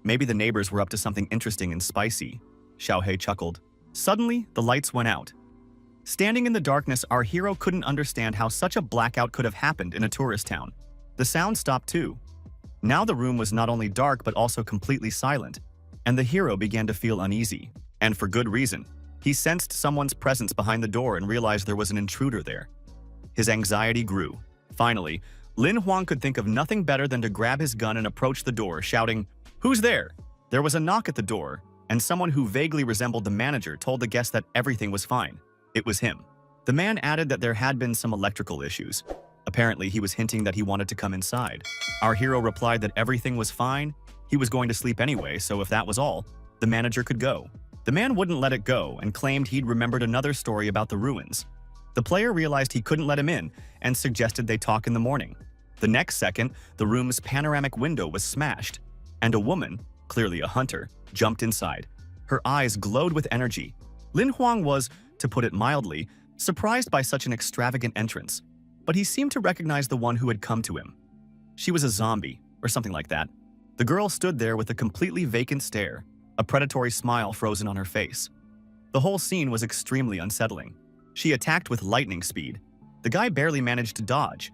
Maybe the neighbors were up to something interesting and spicy. Xiaohei chuckled. Suddenly, the lights went out. Standing in the darkness, our hero couldn't understand how such a blackout could have happened in a tourist town. The sound stopped too. Now the room was not only dark but also completely silent, and the hero began to feel uneasy. And for good reason. He sensed someone's presence behind the door and realized there was an intruder there. His anxiety grew. Finally, Lin Huang could think of nothing better than to grab his gun and approach the door, shouting, "Who's there?" There was a knock at the door, and someone who vaguely resembled the manager told the guest that everything was fine. It was him. The man added that there had been some electrical issues. Apparently, he was hinting that he wanted to come inside. Our hero replied that everything was fine. He was going to sleep anyway, so if that was all, the manager could go. The man wouldn't let it go and claimed he'd remembered another story about the ruins. The player realized he couldn't let him in and suggested they talk in the morning. The next second, the room's panoramic window was smashed, and a woman, clearly a hunter, jumped inside. Her eyes glowed with energy. Lin Huang was, to put it mildly, surprised by such an extravagant entrance, but he seemed to recognize the one who had come to him. She was a zombie, or something like that. The girl stood there with a completely vacant stare, a predatory smile frozen on her face. The whole scene was extremely unsettling. She attacked with lightning speed. The guy barely managed to dodge.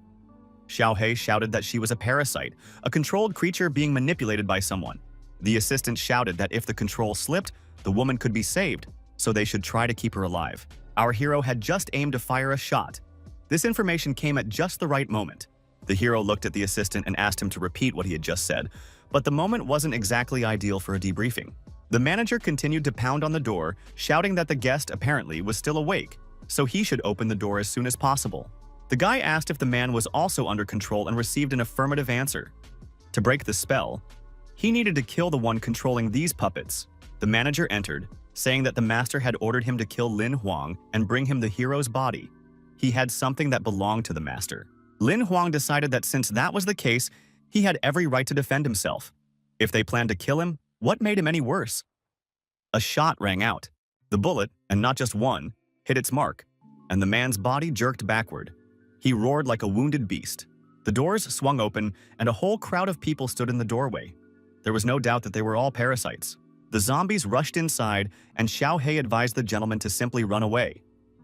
Xiaohei shouted that she was a parasite, a controlled creature being manipulated by someone. The assistant shouted that if the control slipped, the woman could be saved, so they should try to keep her alive. Our hero had just aimed to fire a shot. This information came at just the right moment. The hero looked at the assistant and asked him to repeat what he had just said, but the moment wasn't exactly ideal for a debriefing. The manager continued to pound on the door, shouting that the guest apparently was still awake, so he should open the door as soon as possible. The guy asked if the man was also under control and received an affirmative answer. To break the spell, he needed to kill the one controlling these puppets. The manager entered, saying that the master had ordered him to kill Lin Huang and bring him the hero's body. He had something that belonged to the master. Lin Huang decided that since that was the case, he had every right to defend himself. If they planned to kill him, what made him any worse? A shot rang out. The bullet, and not just one, hit its mark, and the man's body jerked backward. He roared like a wounded beast. The doors swung open, and a whole crowd of people stood in the doorway. There was no doubt that they were all parasites. The zombies rushed inside, and Xiaohei advised the gentleman to simply run away.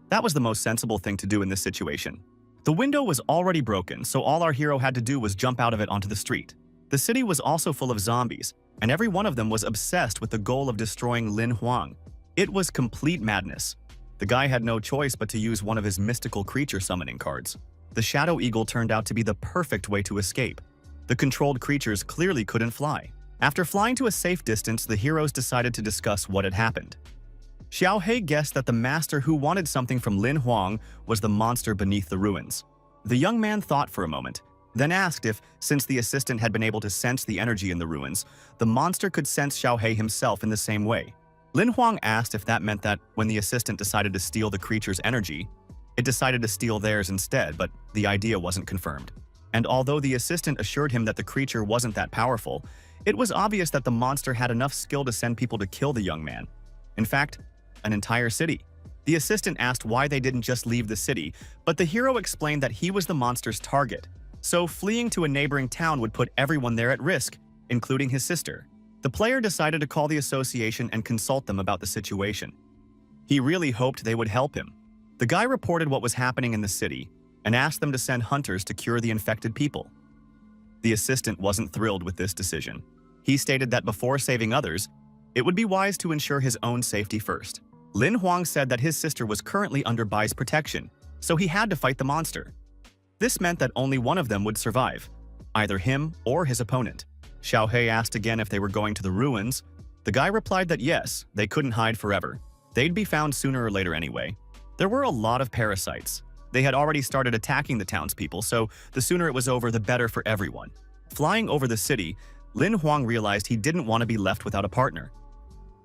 That was the most sensible thing to do in this situation. The window was already broken, so all our hero had to do was jump out of it onto the street. The city was also full of zombies, and every one of them was obsessed with the goal of destroying Lin Huang. It was complete madness. The guy had no choice but to use one of his mystical creature summoning cards. The Shadow Eagle turned out to be the perfect way to escape. The controlled creatures clearly couldn't fly. After flying to a safe distance, the heroes decided to discuss what had happened. Xiaohei guessed that the master who wanted something from Lin Huang was the monster beneath the ruins. The young man thought for a moment, then asked if, since the assistant had been able to sense the energy in the ruins, the monster could sense Xiaohei himself in the same way. Lin Huang asked if that meant that when the assistant decided to steal the creature's energy, it decided to steal theirs instead, but the idea wasn't confirmed. And although the assistant assured him that the creature wasn't that powerful, it was obvious that the monster had enough skill to send people to kill the young man. In fact, an entire city. The assistant asked why they didn't just leave the city, but the hero explained that he was the monster's target, so fleeing to a neighboring town would put everyone there at risk, including his sister. The player decided to call the association and consult them about the situation. He really hoped they would help him. The guy reported what was happening in the city and asked them to send hunters to cure the infected people. The assistant wasn't thrilled with this decision. He stated that before saving others, it would be wise to ensure his own safety first. Lin Huang said that his sister was currently under Bai's protection, so he had to fight the monster. This meant that only one of them would survive, either him or his opponent. Xiaohei asked again if they were going to the ruins. The guy replied that yes, they couldn't hide forever. They'd be found sooner or later anyway. There were a lot of parasites. They had already started attacking the townspeople, so the sooner it was over, the better for everyone. Flying over the city, Lin Huang realized he didn't want to be left without a partner.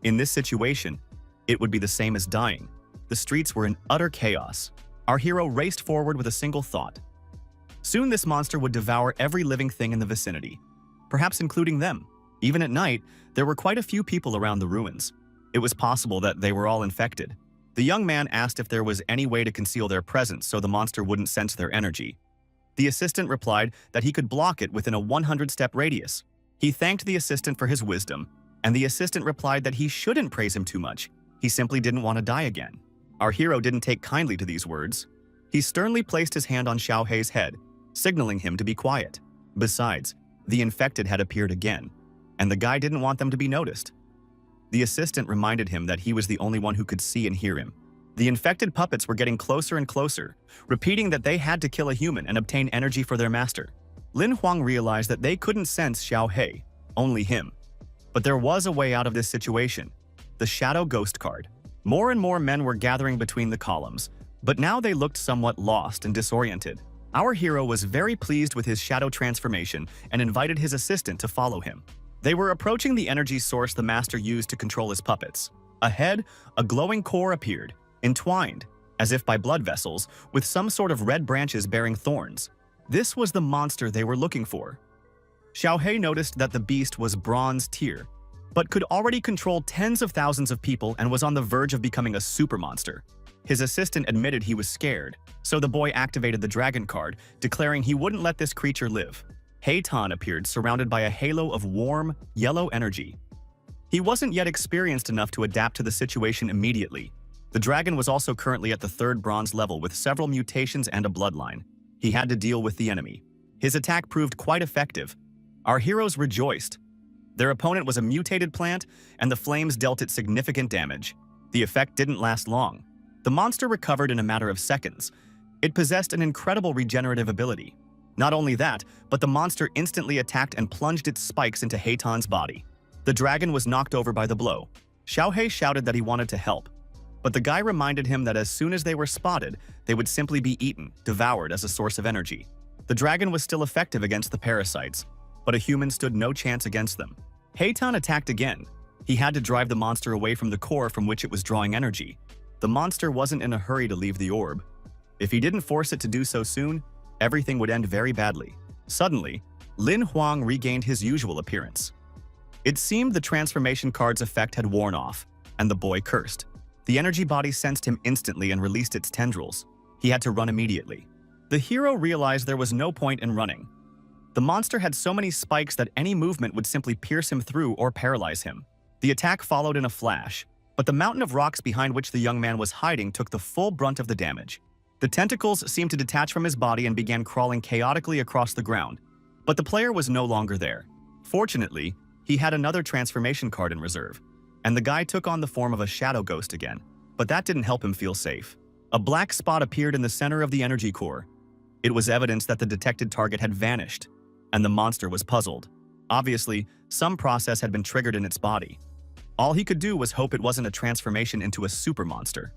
In this situation, it would be the same as dying. The streets were in utter chaos. Our hero raced forward with a single thought. Soon this monster would devour every living thing in the vicinity, perhaps including them. Even at night, there were quite a few people around the ruins. It was possible that they were all infected. The young man asked if there was any way to conceal their presence so the monster wouldn't sense their energy. The assistant replied that he could block it within a 100-step radius. He thanked the assistant for his wisdom, and the assistant replied that he shouldn't praise him too much. He simply didn't want to die again. Our hero didn't take kindly to these words. He sternly placed his hand on Xiaohei's head, signaling him to be quiet. Besides, the infected had appeared again, and the guy didn't want them to be noticed. The assistant reminded him that he was the only one who could see and hear him. The infected puppets were getting closer and closer, repeating that they had to kill a human and obtain energy for their master. Lin Huang realized that they couldn't sense Xiaohei, only him. But there was a way out of this situation: the Shadow Ghost card. More and more men were gathering between the columns, but now they looked somewhat lost and disoriented. Our hero was very pleased with his shadow transformation and invited his assistant to follow him. They were approaching the energy source the master used to control his puppets. Ahead, a glowing core appeared, entwined, as if by blood vessels, with some sort of red branches bearing thorns. This was the monster they were looking for. Xiaohei noticed that the beast was bronze tier, but could already control tens of thousands of people and was on the verge of becoming a super monster. His assistant admitted he was scared, so the boy activated the dragon card, declaring he wouldn't let this creature live. Heitan appeared surrounded by a halo of warm, yellow energy. He wasn't yet experienced enough to adapt to the situation immediately. The dragon was also currently at the 3rd bronze level with several mutations and a bloodline. He had to deal with the enemy. His attack proved quite effective. Our heroes rejoiced. Their opponent was a mutated plant, and the flames dealt it significant damage. The effect didn't last long. The monster recovered in a matter of seconds. It possessed an incredible regenerative ability. Not only that, but the monster instantly attacked and plunged its spikes into Heitan's body. The dragon was knocked over by the blow. Xiaohei shouted that he wanted to help, but the guy reminded him that as soon as they were spotted, they would simply be eaten, devoured as a source of energy. The dragon was still effective against the parasites, but a human stood no chance against them. Heitan attacked again. He had to drive the monster away from the core from which it was drawing energy. The monster wasn't in a hurry to leave the orb. If he didn't force it to do so soon, everything would end very badly. Suddenly, Lin Huang regained his usual appearance. It seemed the transformation card's effect had worn off, and the boy cursed. The energy body sensed him instantly and released its tendrils. He had to run immediately. The hero realized there was no point in running. The monster had so many spikes that any movement would simply pierce him through or paralyze him. The attack followed in a flash, but the mountain of rocks behind which the young man was hiding took the full brunt of the damage. The tentacles seemed to detach from his body and began crawling chaotically across the ground. But the player was no longer there. Fortunately, he had another transformation card in reserve, and the guy took on the form of a shadow ghost again. But that didn't help him feel safe. A black spot appeared in the center of the energy core. It was evidence that the detected target had vanished, and the monster was puzzled. Obviously, some process had been triggered in its body. All he could do was hope it wasn't a transformation into a super monster.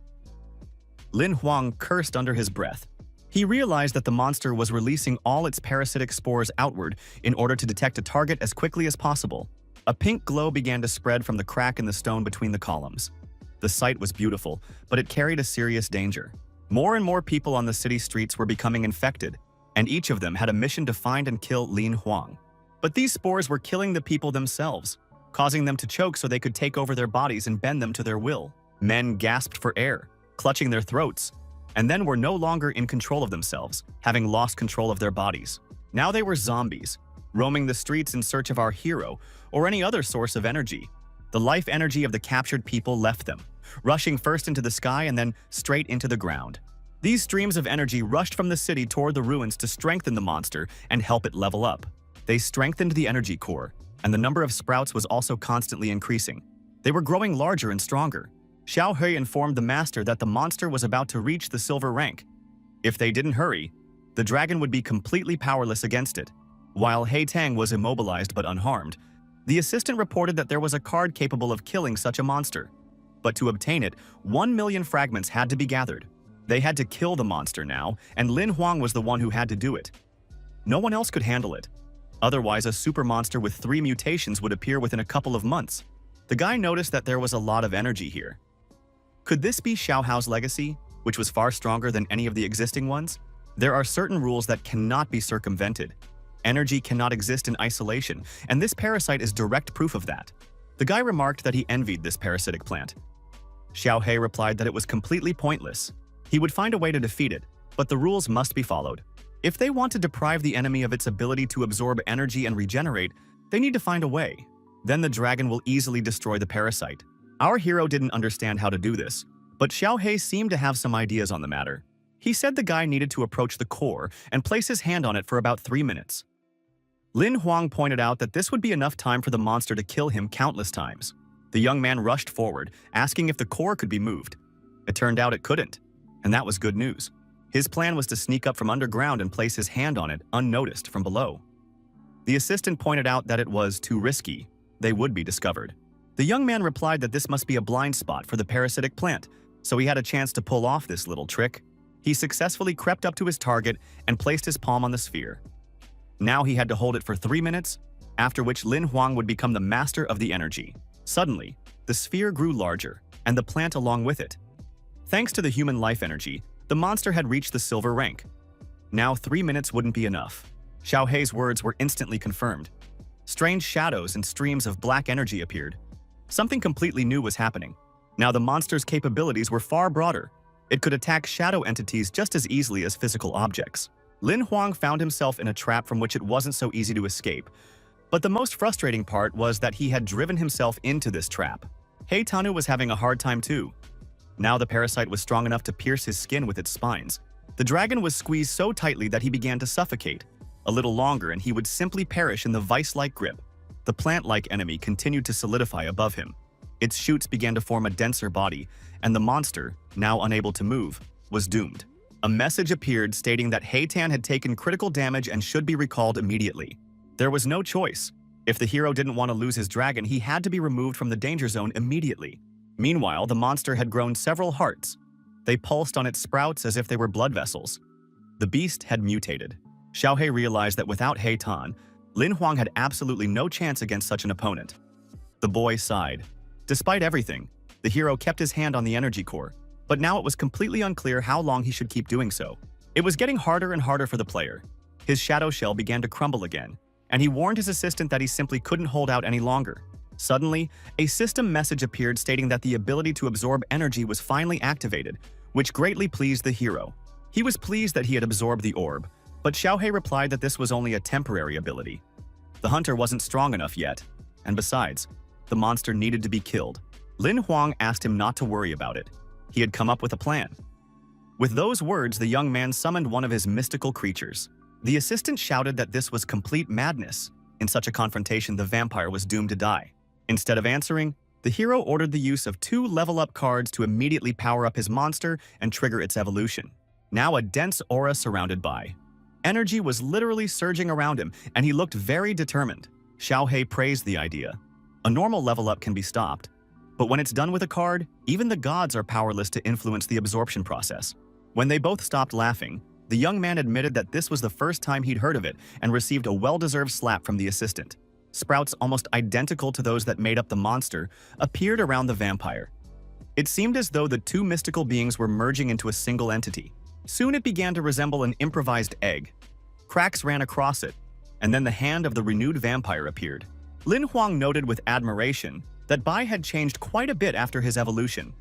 Lin Huang cursed under his breath. He realized that the monster was releasing all its parasitic spores outward in order to detect a target as quickly as possible. A pink glow began to spread from the crack in the stone between the columns. The sight was beautiful, but it carried a serious danger. More and more people on the city streets were becoming infected, and each of them had a mission to find and kill Lin Huang. But these spores were killing the people themselves, causing them to choke so they could take over their bodies and bend them to their will. Men gasped for air, clutching their throats, and then were no longer in control of themselves, having lost control of their bodies. Now they were zombies, roaming the streets in search of our hero or any other source of energy. The life energy of the captured people left them, rushing first into the sky and then straight into the ground. These streams of energy rushed from the city toward the ruins to strengthen the monster and help it level up. They strengthened the energy core, and the number of sprouts was also constantly increasing. They were growing larger and stronger. Xiaohei informed the master that the monster was about to reach the silver rank. If they didn't hurry, the dragon would be completely powerless against it. While He Tang was immobilized but unharmed, the assistant reported that there was a card capable of killing such a monster. But to obtain it, 1 million fragments had to be gathered. They had to kill the monster now, and Lin Huang was the one who had to do it. No one else could handle it. Otherwise, a super monster with 3 mutations would appear within a couple of months. The guy noticed that there was a lot of energy here. Could this be Xiao Hao's legacy, which was far stronger than any of the existing ones? There are certain rules that cannot be circumvented. Energy cannot exist in isolation, and this parasite is direct proof of that. The guy remarked that he envied this parasitic plant. Xiao He replied that it was completely pointless. He would find a way to defeat it, but the rules must be followed. If they want to deprive the enemy of its ability to absorb energy and regenerate, they need to find a way. Then the dragon will easily destroy the parasite. Our hero didn't understand how to do this, but Xiao He seemed to have some ideas on the matter. He said the guy needed to approach the core and place his hand on it for about 3 minutes. Lin Huang pointed out that this would be enough time for the monster to kill him countless times. The young man rushed forward, asking if the core could be moved. It turned out it couldn't, and that was good news. His plan was to sneak up from underground and place his hand on it unnoticed from below. The assistant pointed out that it was too risky. They would be discovered. The young man replied that this must be a blind spot for the parasitic plant, so he had a chance to pull off this little trick. He successfully crept up to his target and placed his palm on the sphere. Now he had to hold it for 3 minutes, after which Lin Huang would become the master of the energy. Suddenly, the sphere grew larger, and the plant along with it. Thanks to the human life energy, the monster had reached the silver rank. Now 3 minutes wouldn't be enough. Xiao He's words were instantly confirmed. Strange shadows and streams of black energy appeared. Something completely new was happening. Now the monster's capabilities were far broader. It could attack shadow entities just as easily as physical objects. Lin Huang found himself in a trap from which it wasn't so easy to escape. But the most frustrating part was that he had driven himself into this trap. He Tanu was having a hard time too. Now the parasite was strong enough to pierce his skin with its spines. The dragon was squeezed so tightly that he began to suffocate. A little longer and he would simply perish in the vice-like grip. The plant-like enemy continued to solidify above him. Its shoots began to form a denser body, and the monster, now unable to move, was doomed. A message appeared stating that He Tan had taken critical damage and should be recalled immediately. There was no choice. If the hero didn't want to lose his dragon, he had to be removed from the danger zone immediately. Meanwhile, the monster had grown several hearts. They pulsed on its sprouts as if they were blood vessels. The beast had mutated. Xiao He realized that without He Tan, Lin Huang had absolutely no chance against such an opponent. The boy sighed. Despite everything, the hero kept his hand on the energy core, but now it was completely unclear how long he should keep doing so. It was getting harder and harder for the player. His shadow shell began to crumble again, and he warned his assistant that he simply couldn't hold out any longer. Suddenly, a system message appeared stating that the ability to absorb energy was finally activated, which greatly pleased the hero. He was pleased that he had absorbed the orb, but Xiao He replied that this was only a temporary ability. The hunter wasn't strong enough yet, and besides, the monster needed to be killed. Lin Huang asked him not to worry about it. He had come up with a plan. With those words, the young man summoned one of his mystical creatures. The assistant shouted that this was complete madness. In such a confrontation, the vampire was doomed to die. Instead of answering, the hero ordered the use of 2 level-up cards to immediately power up his monster and trigger its evolution. Now a dense aura surrounded by. Energy was literally surging around him, and he looked very determined. Xiao He praised the idea. A normal level-up can be stopped, but when it's done with a card, even the gods are powerless to influence the absorption process. When they both stopped laughing, the young man admitted that this was the first time he'd heard of it and received a well-deserved slap from the assistant. Sprouts almost identical to those that made up the monster appeared around the vampire. It seemed as though the 2 mystical beings were merging into a single entity. Soon it began to resemble an improvised egg. Cracks ran across it, and then the hand of the renewed vampire appeared. Lin Huang noted with admiration that Bai had changed quite a bit after his evolution.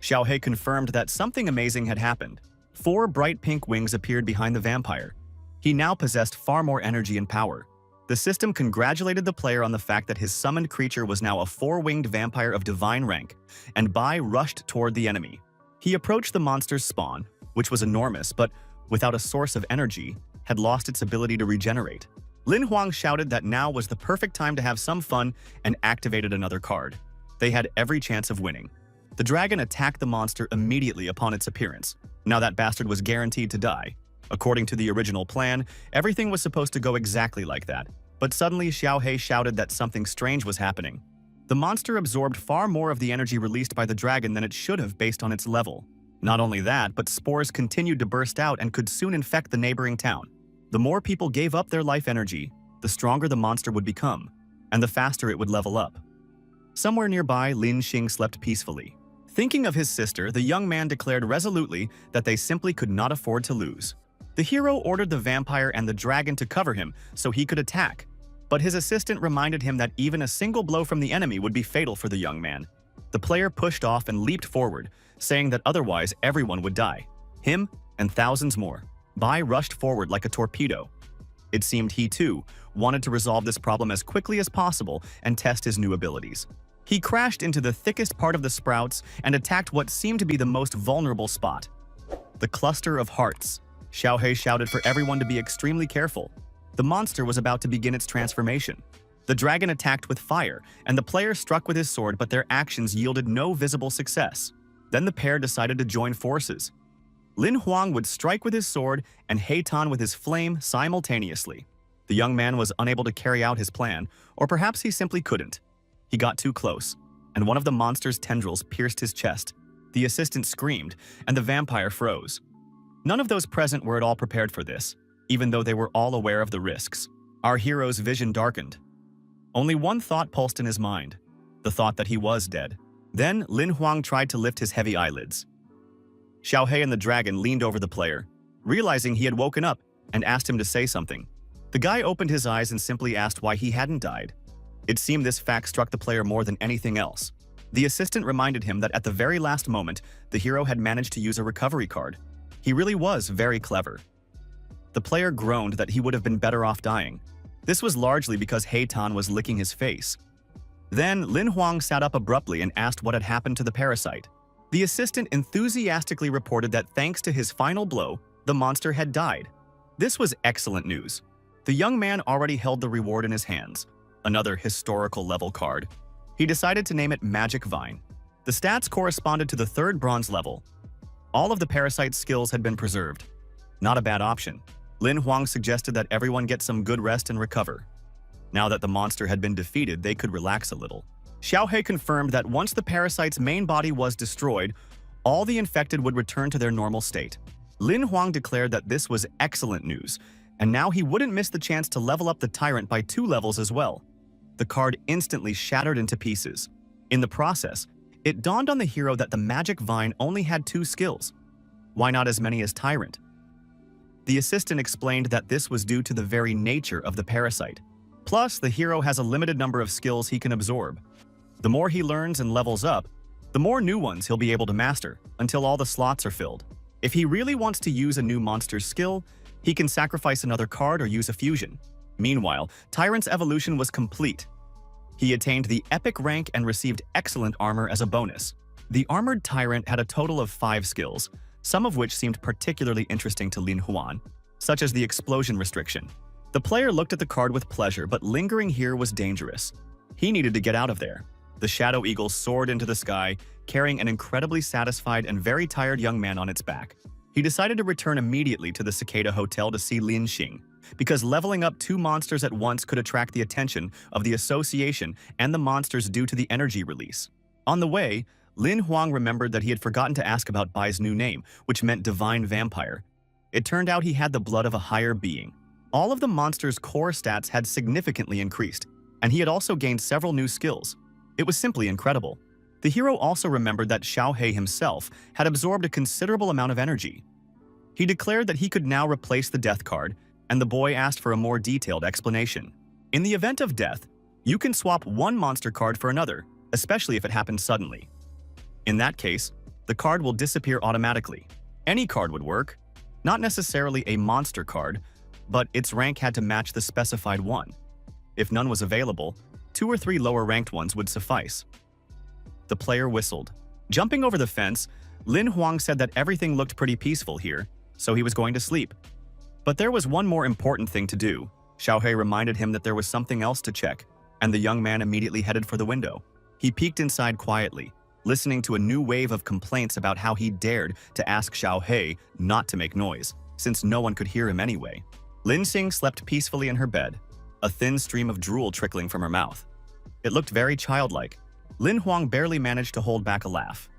Xiao He confirmed that something amazing had happened. 4 bright pink wings appeared behind the vampire. He now possessed far more energy and power. The system congratulated the player on the fact that his summoned creature was now a 4-winged vampire of divine rank, and Bai rushed toward the enemy. He approached the monster's spawn, which was enormous but, without a source of energy, had lost its ability to regenerate. Lin Huang shouted that now was the perfect time to have some fun and activated another card. They had every chance of winning. The dragon attacked the monster immediately upon its appearance. Now that bastard was guaranteed to die. According to the original plan, everything was supposed to go exactly like that. But suddenly Xiaohei shouted that something strange was happening. The monster absorbed far more of the energy released by the dragon than it should have based on its level. Not only that, but spores continued to burst out and could soon infect the neighboring town. The more people gave up their life energy, the stronger the monster would become, and the faster it would level up. Somewhere nearby, Lin Xing slept peacefully. Thinking of his sister, the young man declared resolutely that they simply could not afford to lose. The hero ordered the vampire and the dragon to cover him so he could attack, but his assistant reminded him that even a single blow from the enemy would be fatal for the young man. The player pushed off and leaped forward, saying that otherwise everyone would die. Him and thousands more. Bai rushed forward like a torpedo. It seemed he, too, wanted to resolve this problem as quickly as possible and test his new abilities. He crashed into the thickest part of the sprouts and attacked what seemed to be the most vulnerable spot. The cluster of hearts. Xiaohei shouted for everyone to be extremely careful. The monster was about to begin its transformation. The dragon attacked with fire, and the player struck with his sword, but their actions yielded no visible success. Then the pair decided to join forces. Lin Huang would strike with his sword and Heitan with his flame simultaneously. The young man was unable to carry out his plan, or perhaps he simply couldn't. He got too close, and one of the monster's tendrils pierced his chest. The assistant screamed, and the vampire froze. None of those present were at all prepared for this, even though they were all aware of the risks. Our hero's vision darkened. Only one thought pulsed in his mind, the thought that he was dead. Then Lin Huang tried to lift his heavy eyelids. Xiaohei and the dragon leaned over the player, realizing he had woken up, and asked him to say something. The guy opened his eyes and simply asked why he hadn't died. It seemed this fact struck the player more than anything else. The assistant reminded him that at the very last moment, the hero had managed to use a recovery card. He really was very clever. The player groaned that he would have been better off dying. This was largely because Heitan was licking his face. Then Lin Huang sat up abruptly and asked what had happened to the parasite. The assistant enthusiastically reported that thanks to his final blow, the monster had died. This was excellent news. The young man already held the reward in his hands, another historical level card. He decided to name it Magic Vine. The stats corresponded to the 3rd bronze level. All of the parasite's skills had been preserved. Not a bad option. Lin Huang suggested that everyone get some good rest and recover. Now that the monster had been defeated, they could relax a little. Xiaohei confirmed that once the parasite's main body was destroyed, all the infected would return to their normal state. Lin Huang declared that this was excellent news, and now he wouldn't miss the chance to level up the tyrant by 2 levels as well. The card instantly shattered into pieces. In the process, it dawned on the hero that the Magic Vine only had 2 skills. Why not as many as Tyrant? The assistant explained that this was due to the very nature of the parasite. Plus, the hero has a limited number of skills he can absorb. The more he learns and levels up, the more new ones he'll be able to master, until all the slots are filled. If he really wants to use a new monster's skill, he can sacrifice another card or use a fusion. Meanwhile, Tyrant's evolution was complete. He attained the epic rank and received excellent armor as a bonus. The armored Tyrant had a total of 5 skills, some of which seemed particularly interesting to Lin Huang, such as the explosion restriction. The player looked at the card with pleasure, but lingering here was dangerous. He needed to get out of there. The Shadow Eagle soared into the sky, carrying an incredibly satisfied and very tired young man on its back. He decided to return immediately to the Cicada Hotel to see Lin Xing, because leveling up 2 monsters at once could attract the attention of the association and the monsters due to the energy release. On the way, Lin Huang remembered that he had forgotten to ask about Bai's new name, which meant Divine Vampire. It turned out he had the blood of a higher being. All of the monster's core stats had significantly increased, and he had also gained several new skills. It was simply incredible. The hero also remembered that Xiaohei himself had absorbed a considerable amount of energy. He declared that he could now replace the death card, and the boy asked for a more detailed explanation. In the event of death, you can swap one monster card for another, especially if it happens suddenly. In that case, the card will disappear automatically. Any card would work, not necessarily a monster card, but its rank had to match the specified one. If none was available, 2 or 3 lower-ranked ones would suffice. The player whistled. Jumping over the fence, Lin Huang said that everything looked pretty peaceful here, so he was going to sleep. But there was one more important thing to do. Xiaohei reminded him that there was something else to check, and the young man immediately headed for the window. He peeked inside quietly, listening to a new wave of complaints about how he dared to ask Xiaohei not to make noise. since no one could hear him anyway. Lin Xing slept peacefully in her bed, a thin stream of drool trickling from her mouth. It looked very childlike. Lin Huang barely managed to hold back a laugh.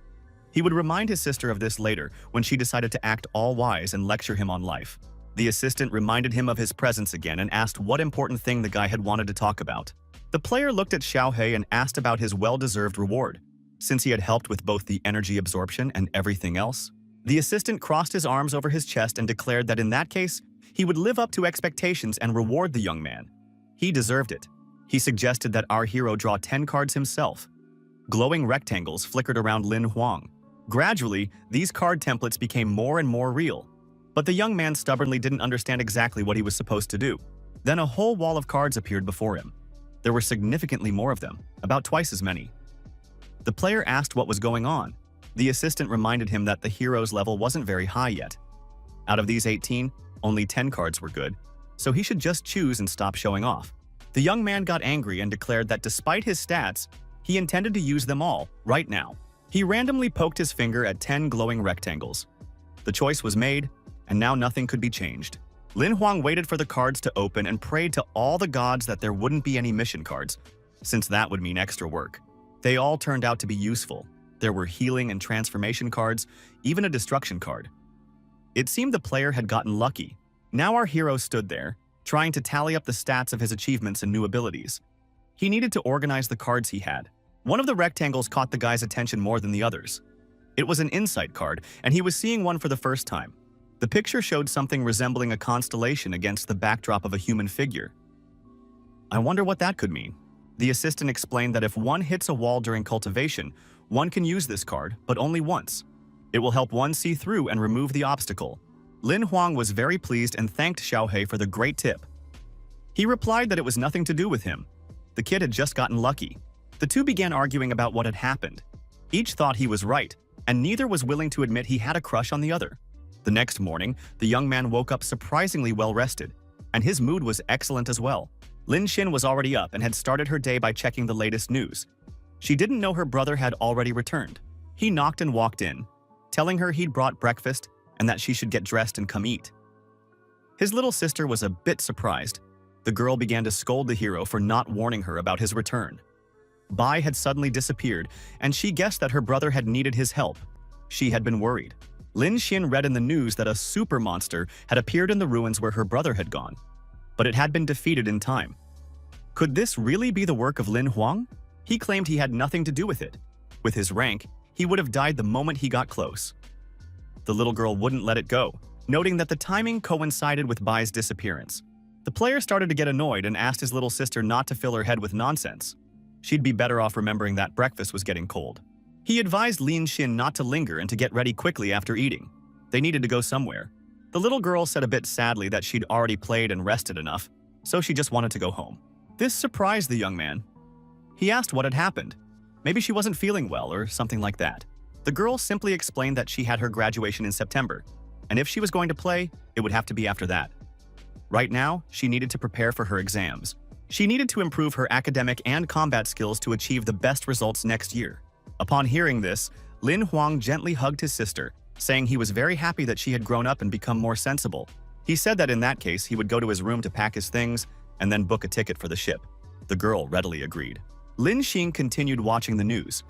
He would remind his sister of this later when she decided to act all wise and lecture him on life. The assistant reminded him of his presence again and asked what important thing the guy had wanted to talk about. The player looked at Xiaohei and asked about his well-deserved reward, since he had helped with both the energy absorption and everything else. The assistant crossed his arms over his chest and declared that in that case, he would live up to expectations and reward the young man. He deserved it. He suggested that our hero draw 10 cards himself. Glowing rectangles flickered around Lin Huang. Gradually, these card templates became more and more real. But the young man stubbornly didn't understand exactly what he was supposed to do. Then a whole wall of cards appeared before him. There were significantly more of them, about twice as many. The player asked what was going on. The assistant reminded him that the hero's level wasn't very high yet. Out of these 18, only 10 cards were good, so he should just choose and stop showing off. The young man got angry and declared that despite his stats, he intended to use them all, right now. He randomly poked his finger at 10 glowing rectangles. The choice was made, and now nothing could be changed. Lin Huang waited for the cards to open and prayed to all the gods that there wouldn't be any mission cards, since that would mean extra work. They all turned out to be useful. There were healing and transformation cards, even a destruction card. It seemed the player had gotten lucky. Now our hero stood there, trying to tally up the stats of his achievements and new abilities. He needed to organize the cards he had. One of the rectangles caught the guy's attention more than the others. It was an insight card, and he was seeing one for the first time. The picture showed something resembling a constellation against the backdrop of a human figure. I wonder what that could mean. The assistant explained that if one hits a wall during cultivation, one can use this card, but only once. It will help one see through and remove the obstacle. Lin Huang was very pleased and thanked Xiaohei for the great tip. He replied that it was nothing to do with him. The kid had just gotten lucky. The two began arguing about what had happened. Each thought he was right, and neither was willing to admit he had a crush on the other. The next morning, the young man woke up surprisingly well-rested, and his mood was excellent as well. Lin Xin was already up and had started her day by checking the latest news. She didn't know her brother had already returned. He knocked and walked in, telling her he'd brought breakfast and that she should get dressed and come eat. His little sister was a bit surprised. The girl began to scold the hero for not warning her about his return. Bai had suddenly disappeared, and she guessed that her brother had needed his help. She had been worried. Lin Xin read in the news that a super monster had appeared in the ruins where her brother had gone, but it had been defeated in time. Could this really be the work of Lin Huang? He claimed he had nothing to do with it. With his rank, he would have died the moment he got close. The little girl wouldn't let it go, noting that the timing coincided with Bai's disappearance. The player started to get annoyed and asked his little sister not to fill her head with nonsense. She'd be better off remembering that breakfast was getting cold. He advised Lin Xin not to linger and to get ready quickly after eating. They needed to go somewhere. The little girl said a bit sadly that she'd already played and rested enough, so she just wanted to go home. This surprised the young man. He asked what had happened. Maybe she wasn't feeling well or something like that. The girl simply explained that she had her graduation in September, and if she was going to play, it would have to be after that. Right now, she needed to prepare for her exams. She needed to improve her academic and combat skills to achieve the best results next year. Upon hearing this, Lin Huang gently hugged his sister, saying he was very happy that she had grown up and become more sensible. He said that in that case, he would go to his room to pack his things and then book a ticket for the ship. The girl readily agreed. Lin Xing continued watching the news.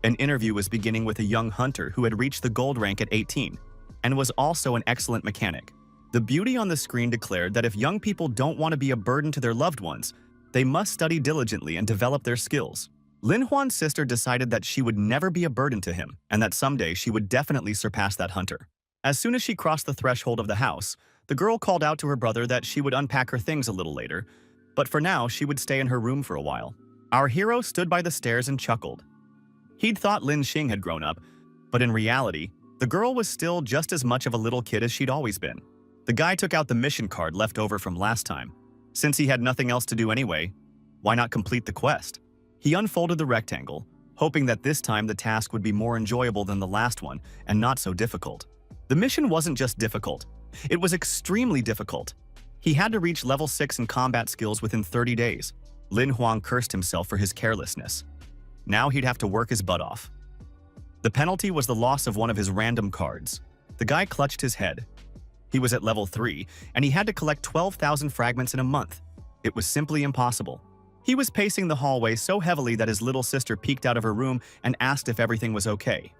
An interview was beginning with a young hunter who had reached the gold rank at 18 and was also an excellent mechanic. The beauty on the screen declared that if young people don't want to be a burden to their loved ones, they must study diligently and develop their skills. Lin Huan's sister decided that she would never be a burden to him and that someday she would definitely surpass that hunter. As soon as she crossed the threshold of the house, the girl called out to her brother that she would unpack her things a little later, but for now she would stay in her room for a while. Our hero stood by the stairs and chuckled. He'd thought Lin Xing had grown up, but in reality, the girl was still just as much of a little kid as she'd always been. The guy took out the mission card left over from last time. Since he had nothing else to do anyway, why not complete the quest? He unfolded the rectangle, hoping that this time the task would be more enjoyable than the last one and not so difficult. The mission wasn't just difficult, it was extremely difficult. He had to reach level 6 in combat skills within 30 days. Lin Huang cursed himself for his carelessness. Now he'd have to work his butt off. The penalty was the loss of one of his random cards. The guy clutched his head. He was at level 3, and he had to collect 12,000 fragments in a month. It was simply impossible. He was pacing the hallway so heavily that his little sister peeked out of her room and asked if everything was okay.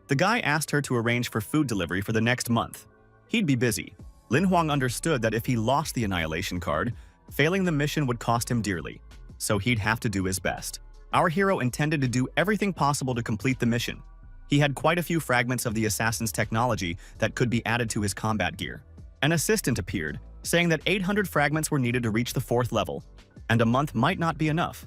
The guy asked her to arrange for food delivery for the next month. He'd be busy. Lin Huang understood that if he lost the annihilation card, failing the mission would cost him dearly, so he'd have to do his best. Our hero intended to do everything possible to complete the mission. He had quite a few fragments of the assassin's technology that could be added to his combat gear. An assistant appeared, saying that 800 fragments were needed to reach the 4th level, and a month might not be enough.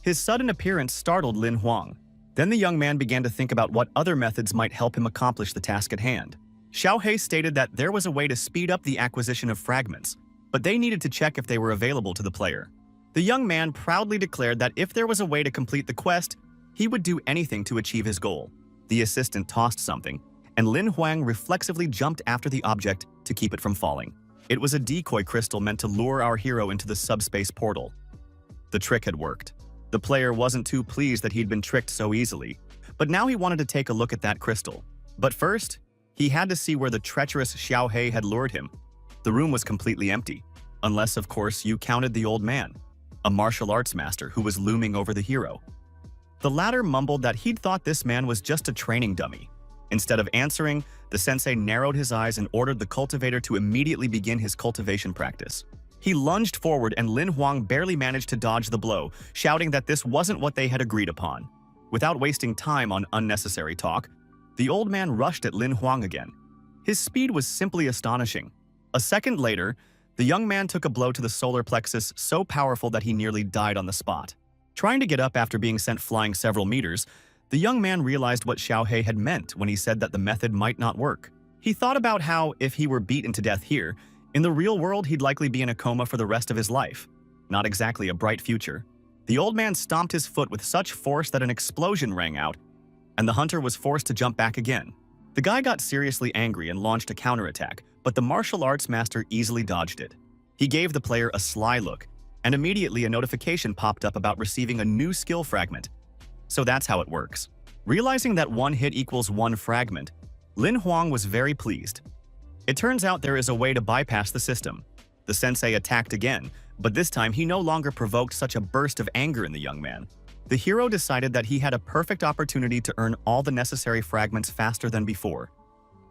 His sudden appearance startled Lin Huang. Then the young man began to think about what other methods might help him accomplish the task at hand. Xiaohei stated that there was a way to speed up the acquisition of fragments, but they needed to check if they were available to the player. The young man proudly declared that if there was a way to complete the quest, he would do anything to achieve his goal. The assistant tossed something, and Lin Huang reflexively jumped after the object to keep it from falling. It was a decoy crystal meant to lure our hero into the subspace portal. The trick had worked. The player wasn't too pleased that he'd been tricked so easily, but now he wanted to take a look at that crystal. But first, he had to see where the treacherous Xiaohei had lured him. The room was completely empty, unless, of course, you counted the old man, a martial arts master who was looming over the hero. The latter mumbled that he'd thought this man was just a training dummy. Instead of answering, the sensei narrowed his eyes and ordered the cultivator to immediately begin his cultivation practice. He lunged forward and Lin Huang barely managed to dodge the blow, shouting that this wasn't what they had agreed upon. Without wasting time on unnecessary talk, the old man rushed at Lin Huang again. His speed was simply astonishing. A second later, the young man took a blow to the solar plexus so powerful that he nearly died on the spot. Trying to get up after being sent flying several meters, the young man realized what Xiaohei had meant when he said that the method might not work. He thought about how, if he were beaten to death here, in the real world he'd likely be in a coma for the rest of his life. Not exactly a bright future. The old man stomped his foot with such force that an explosion rang out, and the hunter was forced to jump back again. The guy got seriously angry and launched a counterattack, but the martial arts master easily dodged it. He gave the player a sly look, and immediately a notification popped up about receiving a new skill fragment. So that's how it works. Realizing that one hit equals one fragment, Lin Huang was very pleased. It turns out there is a way to bypass the system. The sensei attacked again, but this time he no longer provoked such a burst of anger in the young man. The hero decided that he had a perfect opportunity to earn all the necessary fragments faster than before.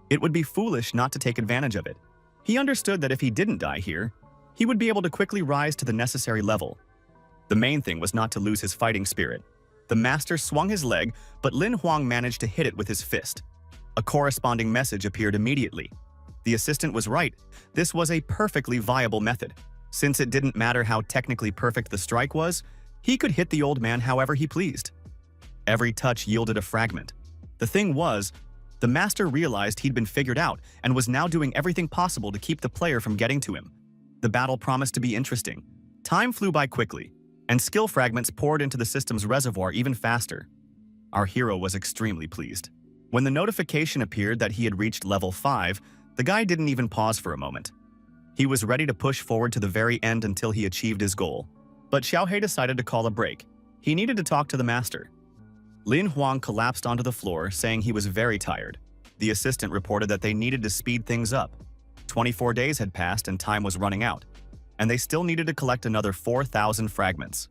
It would be foolish not to take advantage of it. He understood that if he didn't die here, he would be able to quickly rise to the necessary level. The main thing was not to lose his fighting spirit. The master swung his leg, but Lin Huang managed to hit it with his fist. A corresponding message appeared immediately. The assistant was right. This was a perfectly viable method. Since it didn't matter how technically perfect the strike was, he could hit the old man however he pleased. Every touch yielded a fragment. The thing was, the master realized he'd been figured out and was now doing everything possible to keep the player from getting to him. The battle promised to be interesting. Time flew by quickly, and skill fragments poured into the system's reservoir even faster. Our hero was extremely pleased. When the notification appeared that he had reached level 5, the guy didn't even pause for a moment. He was ready to push forward to the very end until he achieved his goal. But Xiaohei decided to call a break. He needed to talk to the master. Lin Huang collapsed onto the floor, saying he was very tired. The assistant reported that they needed to speed things up. 24 days had passed and time was running out, and they still needed to collect another 4,000 fragments.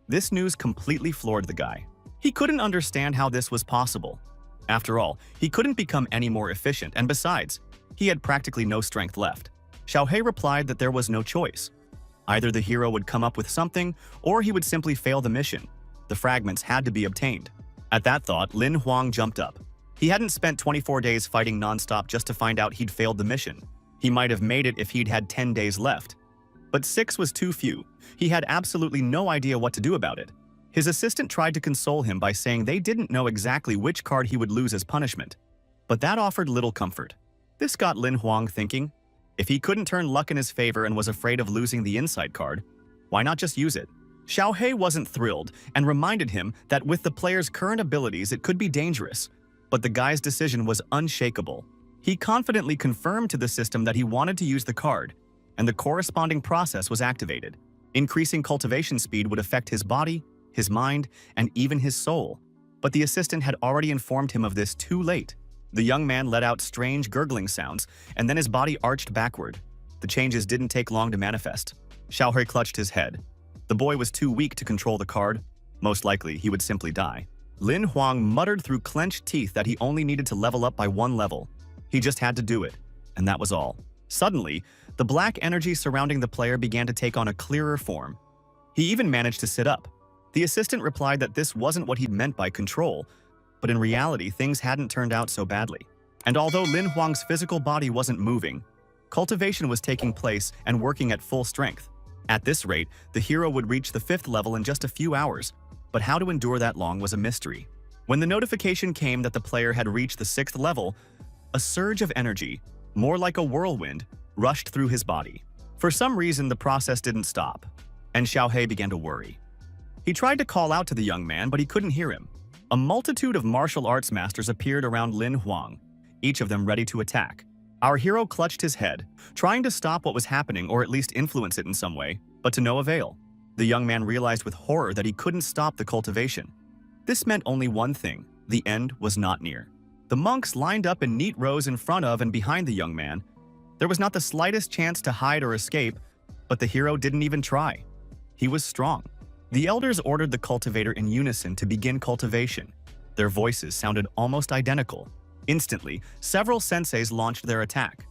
This news completely floored the guy. He couldn't understand how this was possible. After all, he couldn't become any more efficient, and besides, he had practically no strength left. Xiaohei replied that there was no choice. Either the hero would come up with something, or he would simply fail the mission. The fragments had to be obtained. At that thought, Lin Huang jumped up. He hadn't spent 24 days fighting non-stop just to find out he'd failed the mission. He might have made it if he'd had 10 days left. But 6 was too few. He had absolutely no idea what to do about it. His assistant tried to console him by saying they didn't know exactly which card he would lose as punishment. But that offered little comfort. This got Lin Huang thinking. If he couldn't turn luck in his favor and was afraid of losing the inside card, why not just use it? Xiaohei wasn't thrilled and reminded him that with the player's current abilities it could be dangerous, but the guy's decision was unshakable. He confidently confirmed to the system that he wanted to use the card, and the corresponding process was activated. Increasing cultivation speed would affect his body, his mind, and even his soul. But the assistant had already informed him of this too late. The young man let out strange gurgling sounds, and then his body arched backward. The changes didn't take long to manifest. Xiaohui clutched his head. The boy was too weak to control the card. Most likely, he would simply die. Lin Huang muttered through clenched teeth that he only needed to level up by 1 level. He just had to do it, and that was all. Suddenly, the black energy surrounding the player began to take on a clearer form. He even managed to sit up. The assistant replied that this wasn't what he'd meant by control, but in reality, things hadn't turned out so badly. And although Lin Huang's physical body wasn't moving, cultivation was taking place and working at full strength. At this rate, the hero would reach the 5th level in just a few hours, but how to endure that long was a mystery. When the notification came that the player had reached the 6th level, a surge of energy, more like a whirlwind, rushed through his body. For some reason, the process didn't stop, and Xiaohui began to worry. He tried to call out to the young man, but he couldn't hear him. A multitude of martial arts masters appeared around Lin Huang, each of them ready to attack. Our hero clutched his head, trying to stop what was happening or at least influence it in some way, but to no avail. The young man realized with horror that he couldn't stop the cultivation. This meant only one thing: the end was not near. The monks lined up in neat rows in front of and behind the young man. There was not the slightest chance to hide or escape, but the hero didn't even try. He was strong. The elders ordered the cultivator in unison to begin cultivation. Their voices sounded almost identical. Instantly, several senseis launched their attack.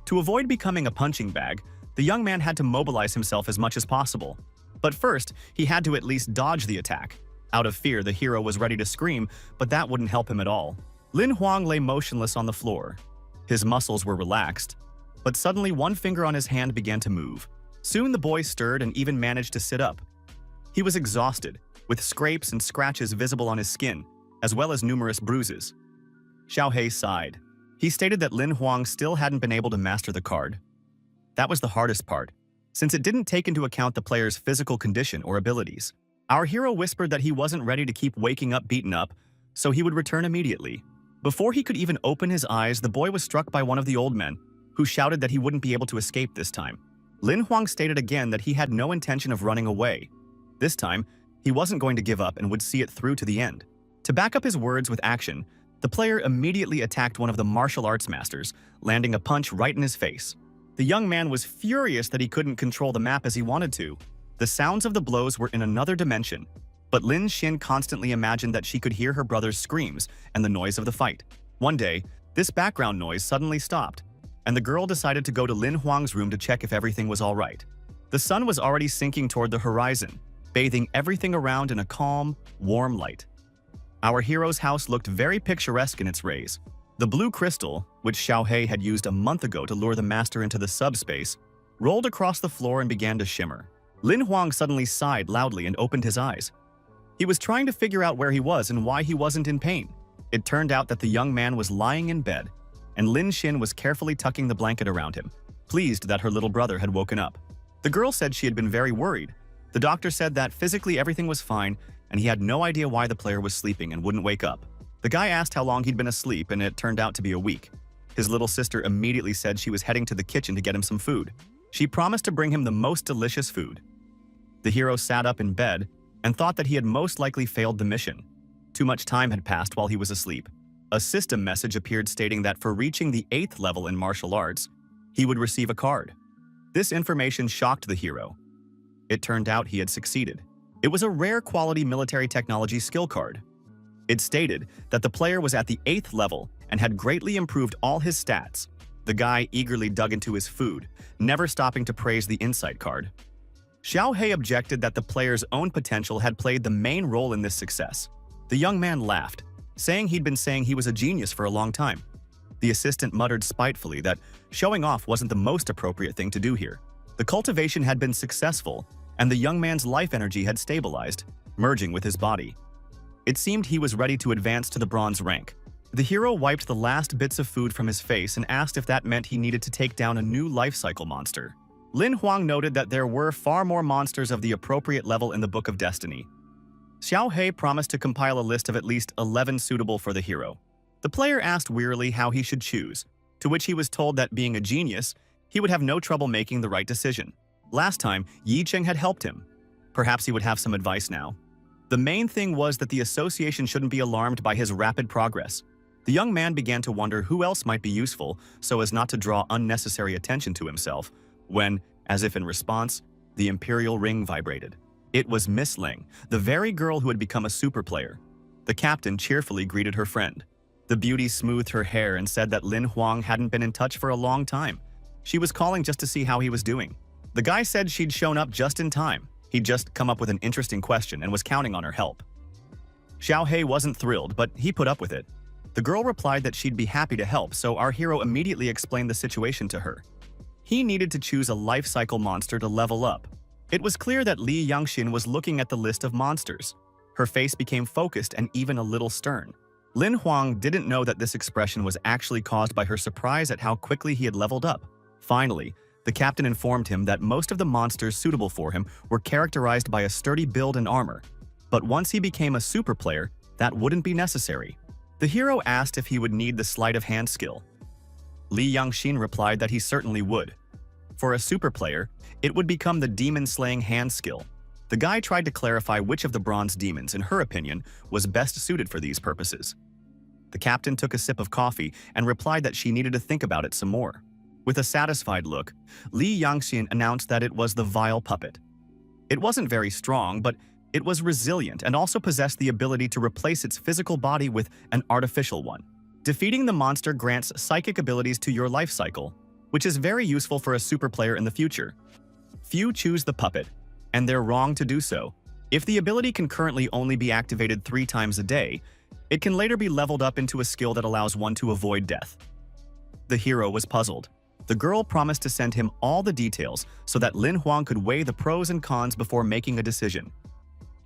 To avoid becoming a punching bag, the young man had to mobilize himself as much as possible. But first, he had to at least dodge the attack. Out of fear, the hero was ready to scream, but that wouldn't help him at all. Lin Huang lay motionless on the floor. His muscles were relaxed, but suddenly one finger on his hand began to move. Soon the boy stirred and even managed to sit up. He was exhausted, with scrapes and scratches visible on his skin, as well as numerous bruises. Xiaohui sighed. He stated that Lin Huang still hadn't been able to master the card. That was the hardest part, since it didn't take into account the player's physical condition or abilities. Our hero whispered that he wasn't ready to keep waking up beaten up, so he would return immediately. Before he could even open his eyes, the boy was struck by one of the old men, who shouted that he wouldn't be able to escape this time. Lin Huang stated again that he had no intention of running away. This time, he wasn't going to give up and would see it through to the end. To back up his words with action, the player immediately attacked one of the martial arts masters, landing a punch right in his face. The young man was furious that he couldn't control the map as he wanted to. The sounds of the blows were in another dimension, but Lin Xin constantly imagined that she could hear her brother's screams and the noise of the fight. One day, this background noise suddenly stopped, and the girl decided to go to Lin Huang's room to check if everything was all right. The sun was already sinking toward the horizon, bathing everything around in a calm, warm light. Our hero's house looked very picturesque in its rays. The blue crystal, which Xiaohui had used a month ago to lure the master into the subspace, rolled across the floor and began to shimmer. Lin Huang suddenly sighed loudly and opened his eyes. He was trying to figure out where he was and why he wasn't in pain. It turned out that the young man was lying in bed, and Lin Xin was carefully tucking the blanket around him, pleased that her little brother had woken up. The girl said she had been very worried. The doctor said that physically everything was fine, and he had no idea why the player was sleeping and wouldn't wake up. The guy asked how long he'd been asleep, and it turned out to be a week. His little sister immediately said she was heading to the kitchen to get him some food. She promised to bring him the most delicious food. The hero sat up in bed and thought that he had most likely failed the mission. Too much time had passed while he was asleep. A system message appeared stating that for reaching the 8th level in martial arts, he would receive a card. This information shocked the hero. It turned out he had succeeded. It was a rare quality military technology skill card. It stated that the player was at the 8th level and had greatly improved all his stats. The guy eagerly dug into his food, never stopping to praise the insight card. Xiaohui objected that the player's own potential had played the main role in this success. The young man laughed, saying he'd been saying he was a genius for a long time. The assistant muttered spitefully that showing off wasn't the most appropriate thing to do here. The cultivation had been successful, and the young man's life energy had stabilized, merging with his body. It seemed he was ready to advance to the bronze rank. The hero wiped the last bits of food from his face and asked if that meant he needed to take down a new life cycle monster. Lin Huang noted that there were far more monsters of the appropriate level in the Book of Destiny. Xiaohui promised to compile a list of at least 11 suitable for the hero. The player asked wearily how he should choose, to which he was told that being a genius, he would have no trouble making the right decision. Last time, Yi Cheng had helped him. Perhaps he would have some advice now. The main thing was that the association shouldn't be alarmed by his rapid progress. The young man began to wonder who else might be useful so as not to draw unnecessary attention to himself when, as if in response, the imperial ring vibrated. It was Miss Ling, the very girl who had become a super player. The captain cheerfully greeted her friend. The beauty smoothed her hair and said that Lin Huang hadn't been in touch for a long time. She was calling just to see how he was doing. The guy said she'd shown up just in time. He'd just come up with an interesting question and was counting on her help. Xiao He wasn't thrilled, but he put up with it. The girl replied that she'd be happy to help, so our hero immediately explained the situation to her. He needed to choose a life cycle monster to level up. It was clear that Li Yangxin was looking at the list of monsters. Her face became focused and even a little stern. Lin Huang didn't know that this expression was actually caused by her surprise at how quickly he had leveled up. Finally, the captain informed him that most of the monsters suitable for him were characterized by a sturdy build and armor. But once he became a super player, that wouldn't be necessary. The hero asked if he would need the sleight of hand skill. Li Yangxin replied that he certainly would. For a super player, it would become the demon-slaying hand skill. The guy tried to clarify which of the bronze demons, in her opinion, was best suited for these purposes. The captain took a sip of coffee and replied that she needed to think about it some more. With a satisfied look, Li Yangxin announced that it was the vile puppet. It wasn't very strong, but it was resilient and also possessed the ability to replace its physical body with an artificial one. Defeating the monster grants psychic abilities to your life cycle, which is very useful for a super player in the future. Few choose the puppet, and they're wrong to do so. If the ability can currently only be activated 3 times a day, it can later be leveled up into a skill that allows one to avoid death. The hero was puzzled. The girl promised to send him all the details so that Lin Huang could weigh the pros and cons before making a decision.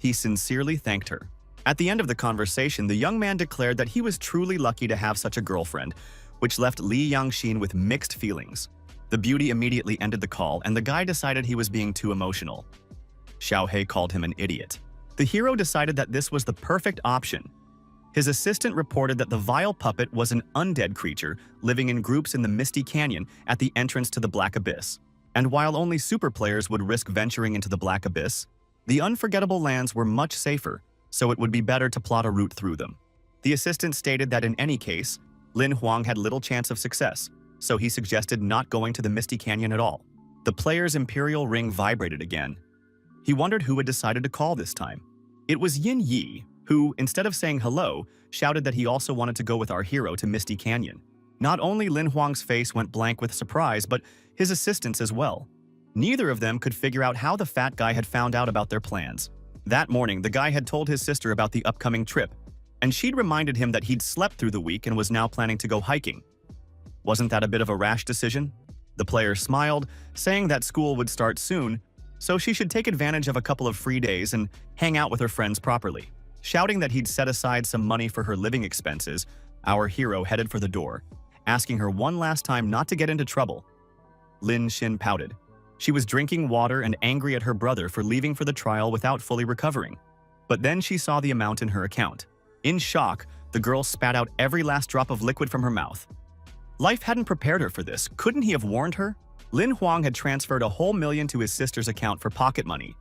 He sincerely thanked her. At the end of the conversation, the young man declared that he was truly lucky to have such a girlfriend, which left Li Yangxin with mixed feelings. The beauty immediately ended the call, and the guy decided he was being too emotional. Xiao He called him an idiot. The hero decided that this was the perfect option. His assistant reported that the vile puppet was an undead creature living in groups in the Misty Canyon at the entrance to the Black Abyss. And while only super players would risk venturing into the Black Abyss, the unforgettable lands were much safer, so it would be better to plot a route through them. The assistant stated that in any case, Lin Huang had little chance of success, so he suggested not going to the Misty Canyon at all. The player's imperial ring vibrated again. He wondered who had decided to call this time. It was Yin Yi, who, instead of saying hello, shouted that he also wanted to go with our hero to Misty Canyon. Not only Lin Huang's face went blank with surprise, but his assistant's as well. Neither of them could figure out how the fat guy had found out about their plans. That morning, the guy had told his sister about the upcoming trip, and she'd reminded him that he'd slept through the week and was now planning to go hiking. Wasn't that a bit of a rash decision? The player smiled, saying that school would start soon, so she should take advantage of a couple of free days and hang out with her friends properly. Shouting that he'd set aside some money for her living expenses, our hero headed for the door, asking her one last time not to get into trouble. Lin Xin pouted. She was drinking water and angry at her brother for leaving for the trial without fully recovering. But then she saw the amount in her account. In shock, the girl spat out every last drop of liquid from her mouth. Life hadn't prepared her for this. Couldn't he have warned her? Lin Huang had transferred a whole million to his sister's account for pocket money.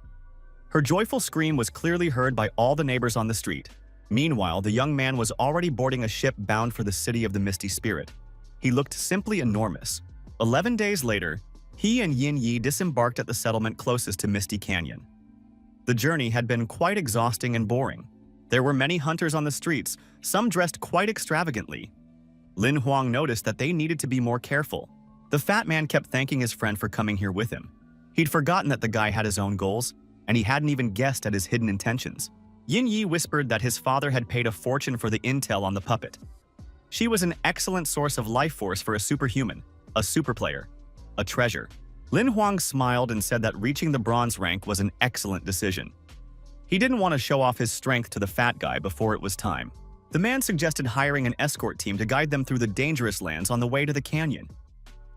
Her joyful scream was clearly heard by all the neighbors on the street. Meanwhile, the young man was already boarding a ship bound for the city of the Misty Spirit. He looked simply enormous. 11 days later, he and Yin Yi disembarked at the settlement closest to Misty Canyon. The journey had been quite exhausting and boring. There were many hunters on the streets, some dressed quite extravagantly. Lin Huang noticed that they needed to be more careful. The fat man kept thanking his friend for coming here with him. He'd forgotten that the guy had his own goals, and he hadn't even guessed at his hidden intentions. Yin Yi whispered that his father had paid a fortune for the intel on the puppet. She was an excellent source of life force for a superhuman, a super player, a treasure. Lin Huang smiled and said that reaching the bronze rank was an excellent decision. He didn't want to show off his strength to the fat guy before it was time. The man suggested hiring an escort team to guide them through the dangerous lands on the way to the canyon.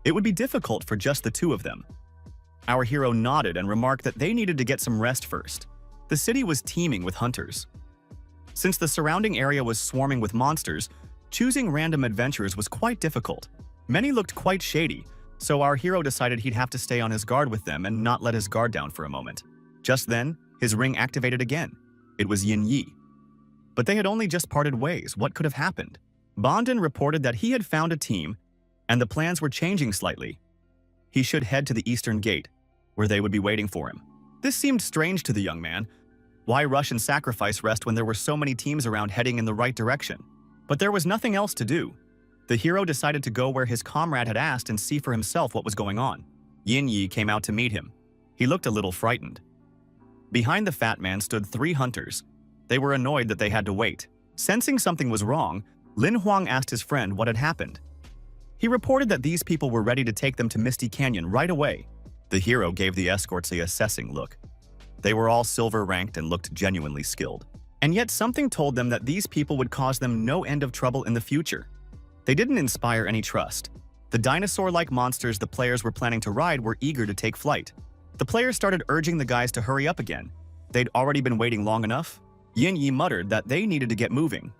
It would be difficult for just the two of them. Our hero nodded and remarked that they needed to get some rest first. The city was teeming with hunters. Since the surrounding area was swarming with monsters, choosing random adventurers was quite difficult. Many looked quite shady, so our hero decided he'd have to stay on his guard with them and not let his guard down for a moment. Just then, his ring activated again. It was Yin Yi. But they had only just parted ways. What could have happened? Bondin reported that he had found a team, and the plans were changing slightly. He should head to the eastern gate, where they would be waiting for him. This seemed strange to the young man. Why rush and sacrifice rest when there were so many teams around heading in the right direction? But there was nothing else to do. The hero decided to go where his comrade had asked and see for himself what was going on. Yin Yi came out to meet him. He looked a little frightened. Behind the fat man stood 3 hunters. They were annoyed that they had to wait. Sensing something was wrong, Lin Huang asked his friend what had happened. He reported that these people were ready to take them to Misty Canyon right away. The hero gave the escorts a assessing look. They were all silver ranked and looked genuinely skilled. And yet something told them that these people would cause them no end of trouble in the future. They didn't inspire any trust. The dinosaur-like monsters the players were planning to ride were eager to take flight. The players started urging the guys to hurry up again. They'd already been waiting long enough. Yin Yi muttered that they needed to get moving.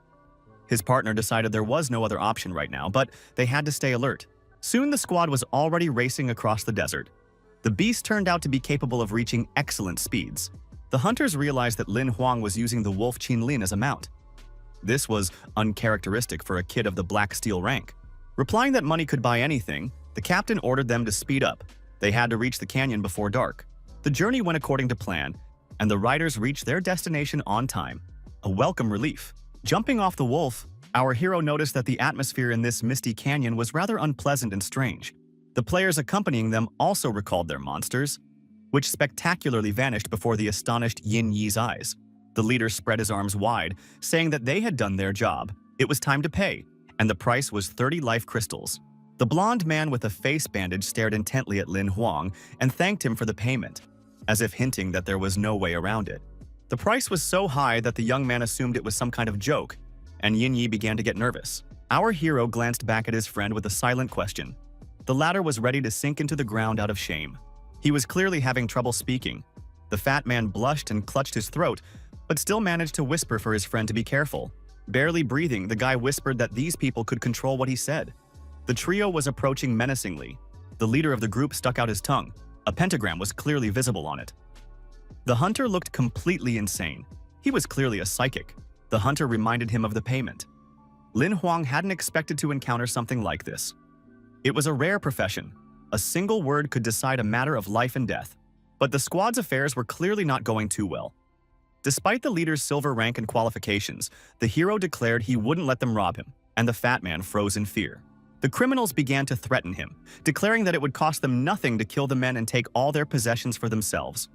His partner decided there was no other option right now, but they had to stay alert. Soon the squad was already racing across the desert. The beast turned out to be capable of reaching excellent speeds. The hunters realized that Lin Huang was using the wolf Qinlin as a mount. This was uncharacteristic for a kid of the black steel rank. Replying that money could buy anything, the captain ordered them to speed up. They had to reach the canyon before dark. The journey went according to plan, and the riders reached their destination on time. A welcome relief. Jumping off the wolf, our hero noticed that the atmosphere in this misty canyon was rather unpleasant and strange. The players accompanying them also recalled their monsters, which spectacularly vanished before the astonished Yin Yi's eyes. The leader spread his arms wide, saying that they had done their job. It was time to pay, and the price was 30 life crystals. The blonde man with a face bandage stared intently at Lin Huang and thanked him for the payment, as if hinting that there was no way around it. The price was so high that the young man assumed it was some kind of joke, and Yin Yi began to get nervous. Our hero glanced back at his friend with a silent question. The latter was ready to sink into the ground out of shame. He was clearly having trouble speaking. The fat man blushed and clutched his throat, but still managed to whisper for his friend to be careful. Barely breathing, the guy whispered that these people could control what he said. The trio was approaching menacingly. The leader of the group stuck out his tongue. A pentagram was clearly visible on it. The hunter looked completely insane. He was clearly a psychic. The hunter reminded him of the payment. Lin Huang hadn't expected to encounter something like this. It was a rare profession. A single word could decide a matter of life and death. But the squad's affairs were clearly not going too well. Despite the leader's silver rank and qualifications, the hero declared he wouldn't let them rob him, and the fat man froze in fear. The criminals began to threaten him, declaring that it would cost them nothing to kill the men and take all their possessions for themselves.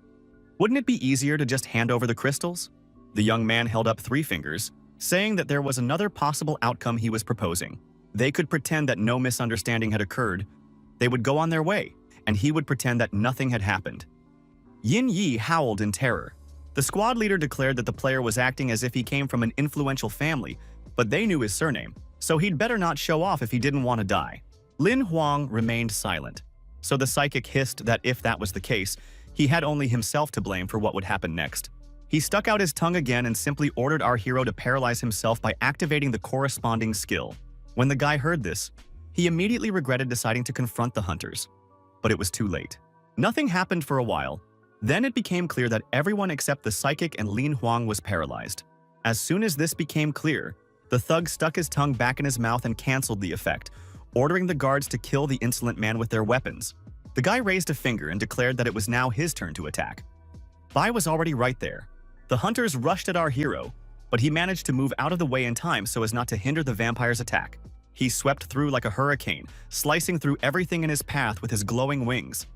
Wouldn't it be easier to just hand over the crystals? The young man held up 3 fingers, saying that there was another possible outcome he was proposing. They could pretend that no misunderstanding had occurred. They would go on their way, and he would pretend that nothing had happened. Yin Yi howled in terror. The squad leader declared that the player was acting as if he came from an influential family, but they knew his surname, so he'd better not show off if he didn't want to die. Lin Huang remained silent, so the psychic hissed that if that was the case, he had only himself to blame for what would happen next. He stuck out his tongue again and simply ordered our hero to paralyze himself by activating the corresponding skill. When the guy heard this, he immediately regretted deciding to confront the hunters. But it was too late. Nothing happened for a while. Then it became clear that everyone except the psychic and Lin Huang was paralyzed. As soon as this became clear, the thug stuck his tongue back in his mouth and canceled the effect, ordering the guards to kill the insolent man with their weapons. The guy raised a finger and declared that it was now his turn to attack. Bai was already right there. The hunters rushed at our hero, but he managed to move out of the way in time so as not to hinder the vampire's attack. He swept through like a hurricane, slicing through everything in his path with his glowing wings.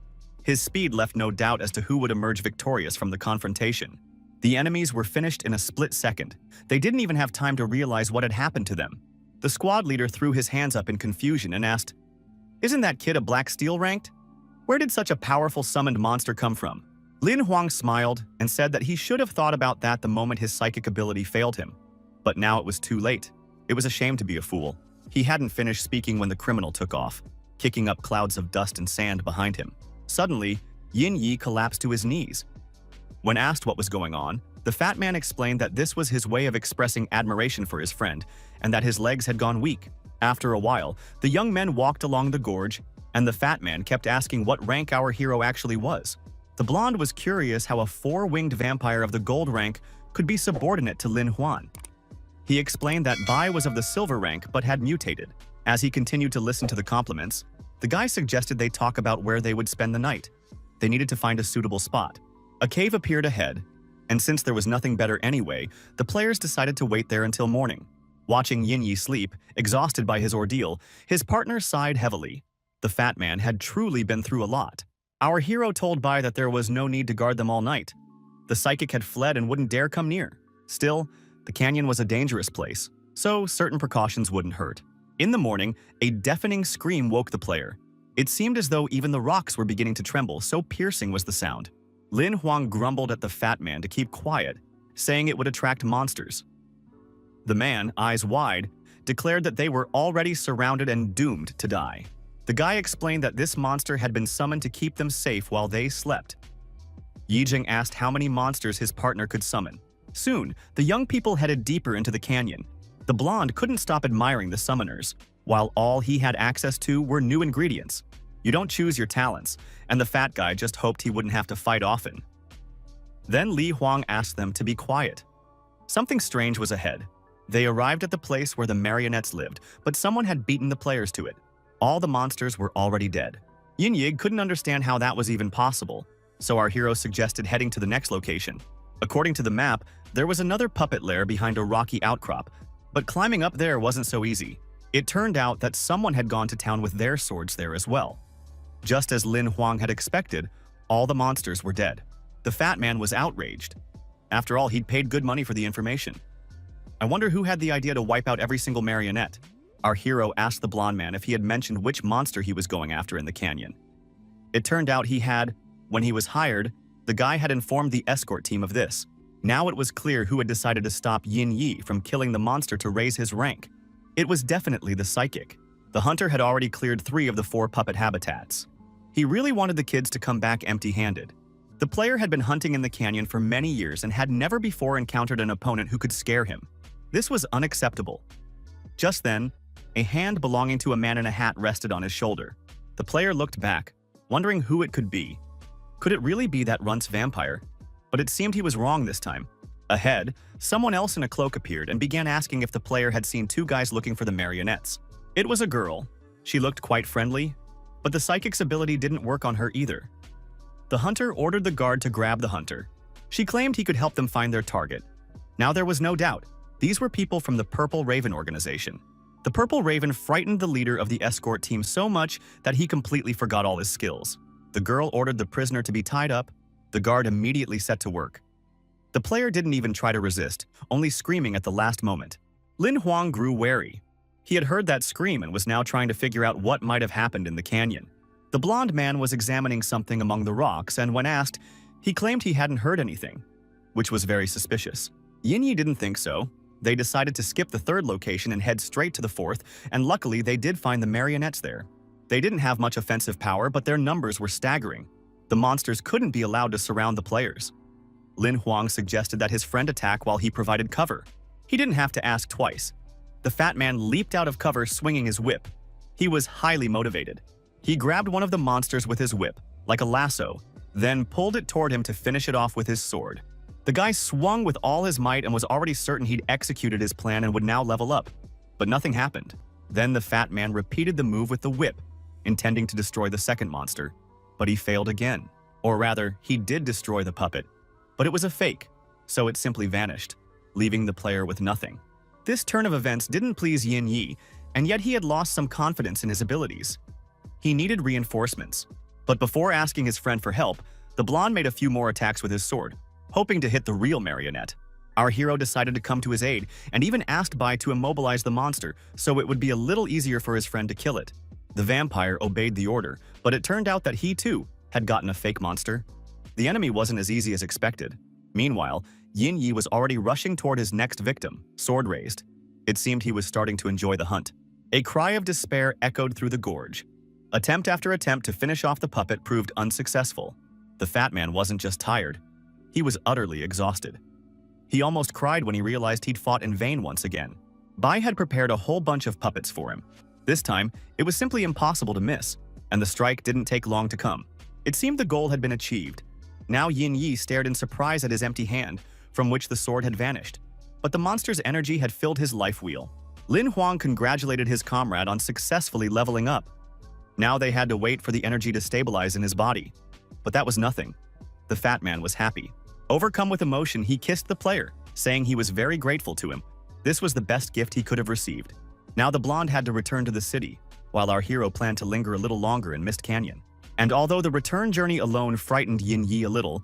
His speed left no doubt as to who would emerge victorious from the confrontation. The enemies were finished in a split second. They didn't even have time to realize what had happened to them. The squad leader threw his hands up in confusion and asked, "Isn't that kid a black steel ranked? Where did such a powerful summoned monster come from?" Lin Huang smiled and said that he should have thought about that the moment his psychic ability failed him. But now it was too late. It was a shame to be a fool. He hadn't finished speaking when the criminal took off, kicking up clouds of dust and sand behind him. Suddenly, Yin Yi collapsed to his knees. When asked what was going on, the fat man explained that this was his way of expressing admiration for his friend and that his legs had gone weak. After a while, the young men walked along the gorge, and the fat man kept asking what rank our hero actually was. The blonde was curious how a 4-winged vampire of the gold rank could be subordinate to Lin Huang. He explained that Bai was of the silver rank but had mutated. As he continued to listen to the compliments, the guy suggested they talk about where they would spend the night. They needed to find a suitable spot. A cave appeared ahead, and since there was nothing better anyway, the players decided to wait there until morning. Watching Yin Yi sleep, exhausted by his ordeal, his partner sighed heavily. The fat man had truly been through a lot. Our hero told Bai that there was no need to guard them all night. The psychic had fled and wouldn't dare come near. Still, the canyon was a dangerous place, so certain precautions wouldn't hurt. In the morning, a deafening scream woke the player. It seemed as though even the rocks were beginning to tremble, so piercing was the sound. Lin Huang grumbled at the fat man to keep quiet, saying it would attract monsters. The man, eyes wide, declared that they were already surrounded and doomed to die. The guy explained that this monster had been summoned to keep them safe while they slept. Yijing asked how many monsters his partner could summon. Soon, the young people headed deeper into the canyon. The blonde couldn't stop admiring the summoners, while all he had access to were new ingredients. You don't choose your talents, and the fat guy just hoped he wouldn't have to fight often. Then Li Huang asked them to be quiet. Something strange was ahead. They arrived at the place where the marionettes lived, but someone had beaten the players to it. All the monsters were already dead. Yin Yig couldn't understand how that was even possible, so our hero suggested heading to the next location. According to the map, there was another puppet lair behind a rocky outcrop, but climbing up there wasn't so easy. It turned out that someone had gone to town with their swords there as well. Just as Lin Huang had expected, all the monsters were dead. The fat man was outraged. After all, he'd paid good money for the information. I wonder who had the idea to wipe out every single marionette. Our hero asked the blonde man if he had mentioned which monster he was going after in the canyon. It turned out he had. When he was hired, the guy had informed the escort team of this. Now it was clear who had decided to stop Yin Yi from killing the monster to raise his rank. It was definitely the psychic. The hunter had already cleared 3 of the 4 puppet habitats. He really wanted the kids to come back empty-handed. The player had been hunting in the canyon for many years and had never before encountered an opponent who could scare him. This was unacceptable. Just then, a hand belonging to a man in a hat rested on his shoulder. The player looked back, wondering who it could be. Could it really be that Runt's vampire? But it seemed he was wrong this time. Ahead, someone else in a cloak appeared and began asking if the player had seen 2 guys looking for the marionettes. It was a girl. She looked quite friendly, but the psychic's ability didn't work on her either. The hunter ordered the guard to grab the hunter. She claimed he could help them find their target. Now there was no doubt. These were people from the Purple Raven organization. The Purple Raven frightened the leader of the escort team so much that he completely forgot all his skills. The girl ordered the prisoner to be tied up. The guard immediately set to work. The player didn't even try to resist, only screaming at the last moment. Lin Huang grew wary. He had heard that scream and was now trying to figure out what might have happened in the canyon. The blonde man was examining something among the rocks, and when asked, he claimed he hadn't heard anything, which was very suspicious. Yin Yi didn't think so. They decided to skip the 3rd location and head straight to the 4th, and luckily they did find the marionettes there. They didn't have much offensive power, but their numbers were staggering. The monsters couldn't be allowed to surround the players. Lin Huang suggested that his friend attack while he provided cover. He didn't have to ask twice. The fat man leaped out of cover swinging his whip. He was highly motivated. He grabbed one of the monsters with his whip, like a lasso, then pulled it toward him to finish it off with his sword. The guy swung with all his might and was already certain he'd executed his plan and would now level up. But nothing happened. Then the fat man repeated the move with the whip, intending to destroy the second monster. But he failed again. Or rather, he did destroy the puppet. But it was a fake, so it simply vanished, leaving the player with nothing. This turn of events didn't please Yin Yi, and yet he had lost some confidence in his abilities. He needed reinforcements. But before asking his friend for help, the blonde made a few more attacks with his sword, hoping to hit the real marionette. Our hero decided to come to his aid and even asked Bai to immobilize the monster so it would be a little easier for his friend to kill it. The vampire obeyed the order, but it turned out that he too had gotten a fake monster. The enemy wasn't as easy as expected. Meanwhile, Yin Yi was already rushing toward his next victim, sword raised. It seemed he was starting to enjoy the hunt. A cry of despair echoed through the gorge. Attempt after attempt to finish off the puppet proved unsuccessful. The fat man wasn't just tired. He was utterly exhausted. He almost cried when he realized he'd fought in vain once again. Bai had prepared a whole bunch of puppets for him. This time, it was simply impossible to miss, and the strike didn't take long to come. It seemed the goal had been achieved. Now Yin Yi stared in surprise at his empty hand, from which the sword had vanished. but the monster's energy had filled his life wheel. Lin Huang congratulated his comrade on successfully leveling up. Now they had to wait for the energy to stabilize in his body. But that was nothing. The fat man was happy. Overcome with emotion, he kissed the player, saying he was very grateful to him. This was the best gift he could have received. Now the blonde had to return to the city, while our hero planned to linger a little longer in Mist Canyon. And although the return journey alone frightened Yin Yi a little,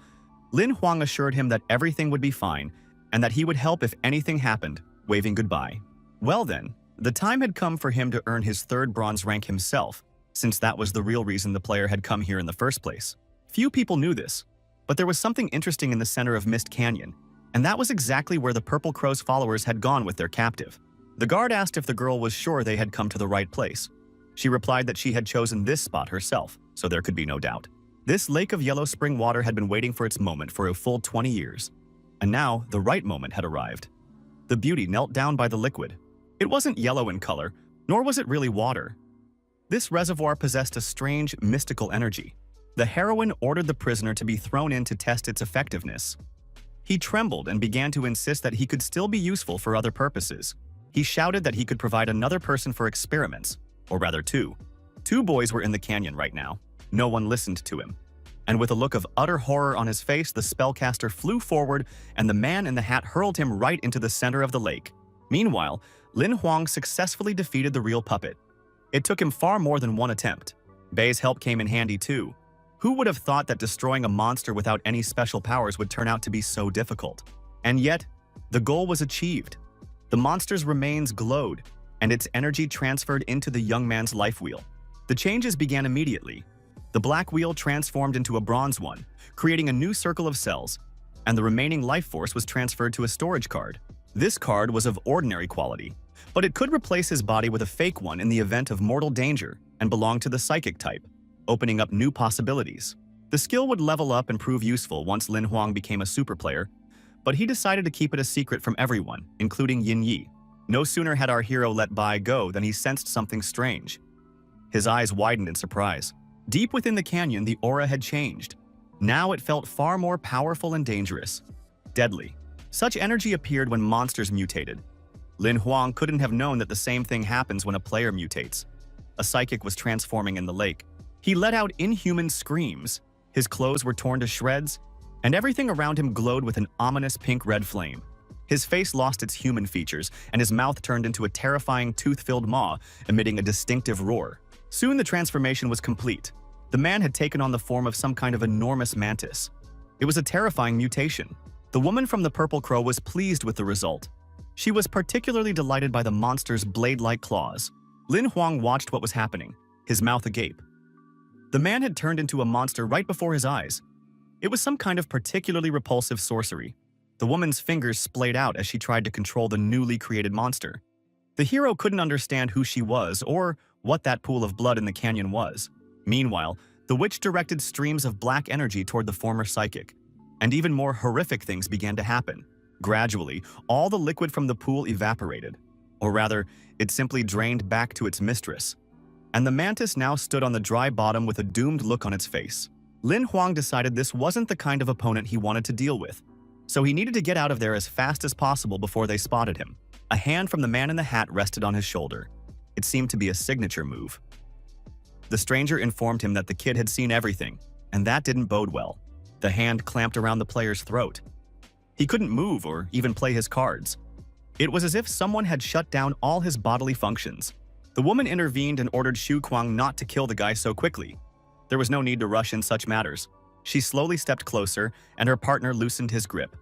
Lin Huang assured him that everything would be fine and that he would help if anything happened, waving goodbye. Well then, the time had come for him to earn his third bronze rank himself, since that was the real reason the player had come here in the first place. Few people knew this, but there was something interesting in the center of Mist Canyon, and that was exactly where the Purple Crow's followers had gone with their captive. The guard asked if the girl was sure they had come to the right place. She replied that she had chosen this spot herself, so there could be no doubt. This lake of yellow spring water had been waiting for its moment for a full 20 years, and now the right moment had arrived. The beauty knelt down by the liquid. It wasn't yellow in color, nor was it really water. This reservoir possessed a strange, mystical energy. The heroine ordered the prisoner to be thrown in to test its effectiveness. He trembled and began to insist that he could still be useful for other purposes. He shouted that he could provide another person for experiments, or rather two. Two boys were in the canyon right now. No one listened to him. And with a look of utter horror on his face, the spellcaster flew forward and the man in the hat hurled him right into the center of the lake. Meanwhile, Lin Huang successfully defeated the real puppet. It took him far more than one attempt. Bei's help came in handy too. Who would have thought that destroying a monster without any special powers would turn out to be so difficult? And yet, the goal was achieved. The monster's remains glowed, and its energy transferred into the young man's life wheel. The changes began immediately. The black wheel transformed into a bronze one, creating a new circle of cells, and the remaining life force was transferred to a storage card. This card was of ordinary quality, but it could replace his body with a fake one in the event of mortal danger and belonged to the psychic type, opening up new possibilities. The skill would level up and prove useful once Lin Huang became a super player, but he decided to keep it a secret from everyone, including Yin Yi. No sooner had our hero let Bai go than he sensed something strange. His eyes widened in surprise. Deep within the canyon, the aura had changed. Now it felt far more powerful and dangerous. Deadly. Such energy appeared when monsters mutated. Lin Huang couldn't have known that the same thing happens when a player mutates. A psychic was transforming in the lake. He let out inhuman screams. His clothes were torn to shreds, and everything around him glowed with an ominous pink-red flame. His face lost its human features, and his mouth turned into a terrifying tooth-filled maw, emitting a distinctive roar. Soon the transformation was complete. The man had taken on the form of some kind of enormous mantis. It was a terrifying mutation. The woman from the Purple Crow was pleased with the result. She was particularly delighted by the monster's blade-like claws. Lin Huang watched what was happening, his mouth agape. The man had turned into a monster right before his eyes. It was some kind of particularly repulsive sorcery. The woman's fingers splayed out as she tried to control the newly created monster. The hero couldn't understand who she was or what that pool of blood in the canyon was. Meanwhile, the witch directed streams of black energy toward the former psychic, and even more horrific things began to happen. Gradually, all the liquid from the pool evaporated, or rather, it simply drained back to its mistress. And the mantis now stood on the dry bottom with a doomed look on its face. Lin Huang decided this wasn't the kind of opponent he wanted to deal with, so he needed to get out of there as fast as possible before they spotted him. A hand from the man in the hat rested on his shoulder. It seemed to be a signature move. The stranger informed him that the kid had seen everything, and that didn't bode well. The hand clamped around the player's throat. He couldn't move or even play his cards. It was as if someone had shut down all his bodily functions. The woman intervened and ordered Xu Kuang not to kill the guy so quickly. There was no need to rush in such matters. She slowly stepped closer, and her partner loosened his grip.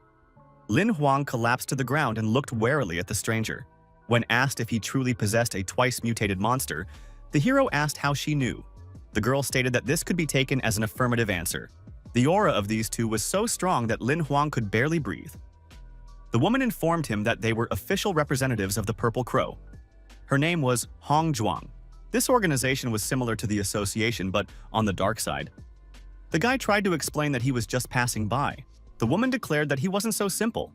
Lin Huang collapsed to the ground and looked warily at the stranger. When asked if he truly possessed a twice-mutated monster, the hero asked how she knew. The girl stated that this could be taken as an affirmative answer. The aura of these two was so strong that Lin Huang could barely breathe. The woman informed him that they were official representatives of the Purple Crow. Her name was Hong Zhuang. This organization was similar to the association, but on the dark side. The guy tried to explain that he was just passing by. The woman declared that he wasn't so simple.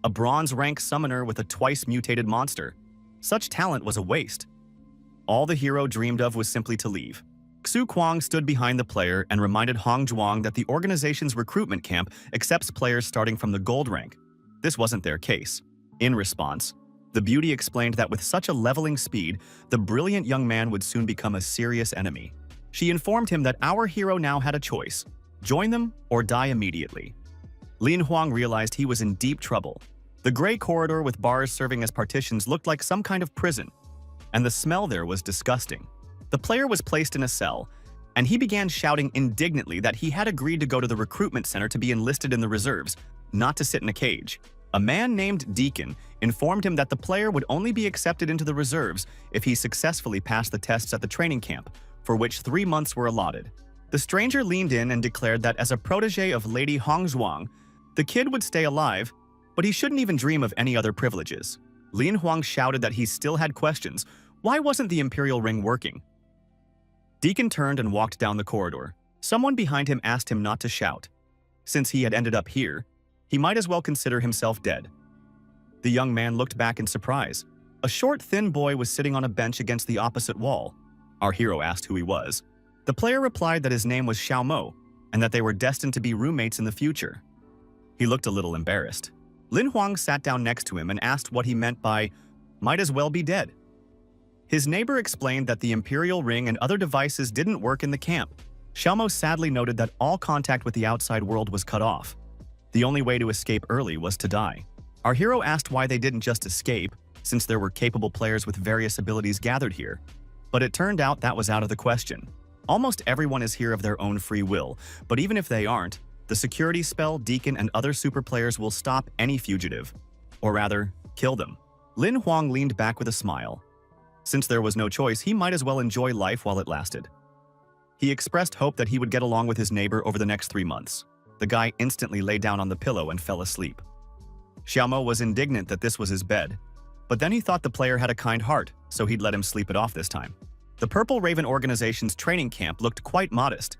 A bronze-rank summoner with a twice-mutated monster. Such talent was a waste. All the hero dreamed of was simply to leave. Xu Kuang stood behind the player and reminded Hong Zhuang that the organization's recruitment camp accepts players starting from the gold rank. This wasn't their case. In response, the beauty explained that with such a leveling speed, the brilliant young man would soon become a serious enemy. She informed him that our hero now had a choice: join them or die immediately. Lin Huang realized he was in deep trouble. The gray corridor with bars serving as partitions looked like some kind of prison, and the smell there was disgusting. The player was placed in a cell, and he began shouting indignantly that he had agreed to go to the recruitment center to be enlisted in the reserves, not to sit in a cage. A man named Deacon informed him that the player would only be accepted into the reserves if he successfully passed the tests at the training camp, for which 3 months were allotted. The stranger leaned in and declared that as a protege of Lady Hongzhuang, the kid would stay alive, but he shouldn't even dream of any other privileges. Lin Huang shouted that he still had questions. Why wasn't the Imperial Ring working? Deacon turned and walked down the corridor. Someone behind him asked him not to shout. Since he had ended up here, he might as well consider himself dead. The young man looked back in surprise. A short, thin boy was sitting on a bench against the opposite wall. Our hero asked who he was. The player replied that his name was Xiaomo, and that they were destined to be roommates in the future. He looked a little embarrassed. Lin Huang sat down next to him and asked what he meant by, "might as well be dead." His neighbor explained that the Imperial Ring and other devices didn't work in the camp. Xiaomo sadly noted that all contact with the outside world was cut off. The only way to escape early was to die. Our hero asked why they didn't just escape, since there were capable players with various abilities gathered here. But it turned out that was out of the question. Almost everyone is here of their own free will, but even if they aren't, the security spell, Deacon, and other super players will stop any fugitive. Or rather, kill them. Lin Huang leaned back with a smile. Since there was no choice, he might as well enjoy life while it lasted. He expressed hope that he would get along with his neighbor over the next 3 months. The guy instantly lay down on the pillow and fell asleep. Xiaomo was indignant that this was his bed, but then he thought the player had a kind heart, so he'd let him sleep it off this time. The Purple Raven organization's training camp looked quite modest.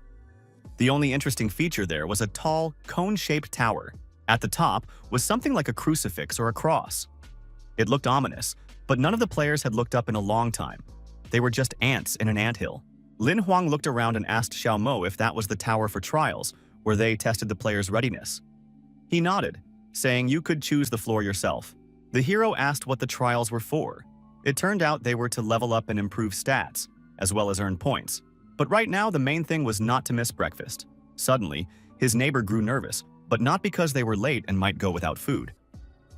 The only interesting feature there was a tall, cone-shaped tower. At the top was something like a crucifix or a cross. It looked ominous, but none of the players had looked up in a long time. They were just ants in an anthill. Lin Huang looked around and asked Xiaomo if that was the tower for trials, where they tested the players' readiness. He nodded, saying you could choose the floor yourself. The hero asked what the trials were for. It turned out they were to level up and improve stats, as well as earn points. But right now, the main thing was not to miss breakfast. Suddenly, his neighbor grew nervous, but not because they were late and might go without food.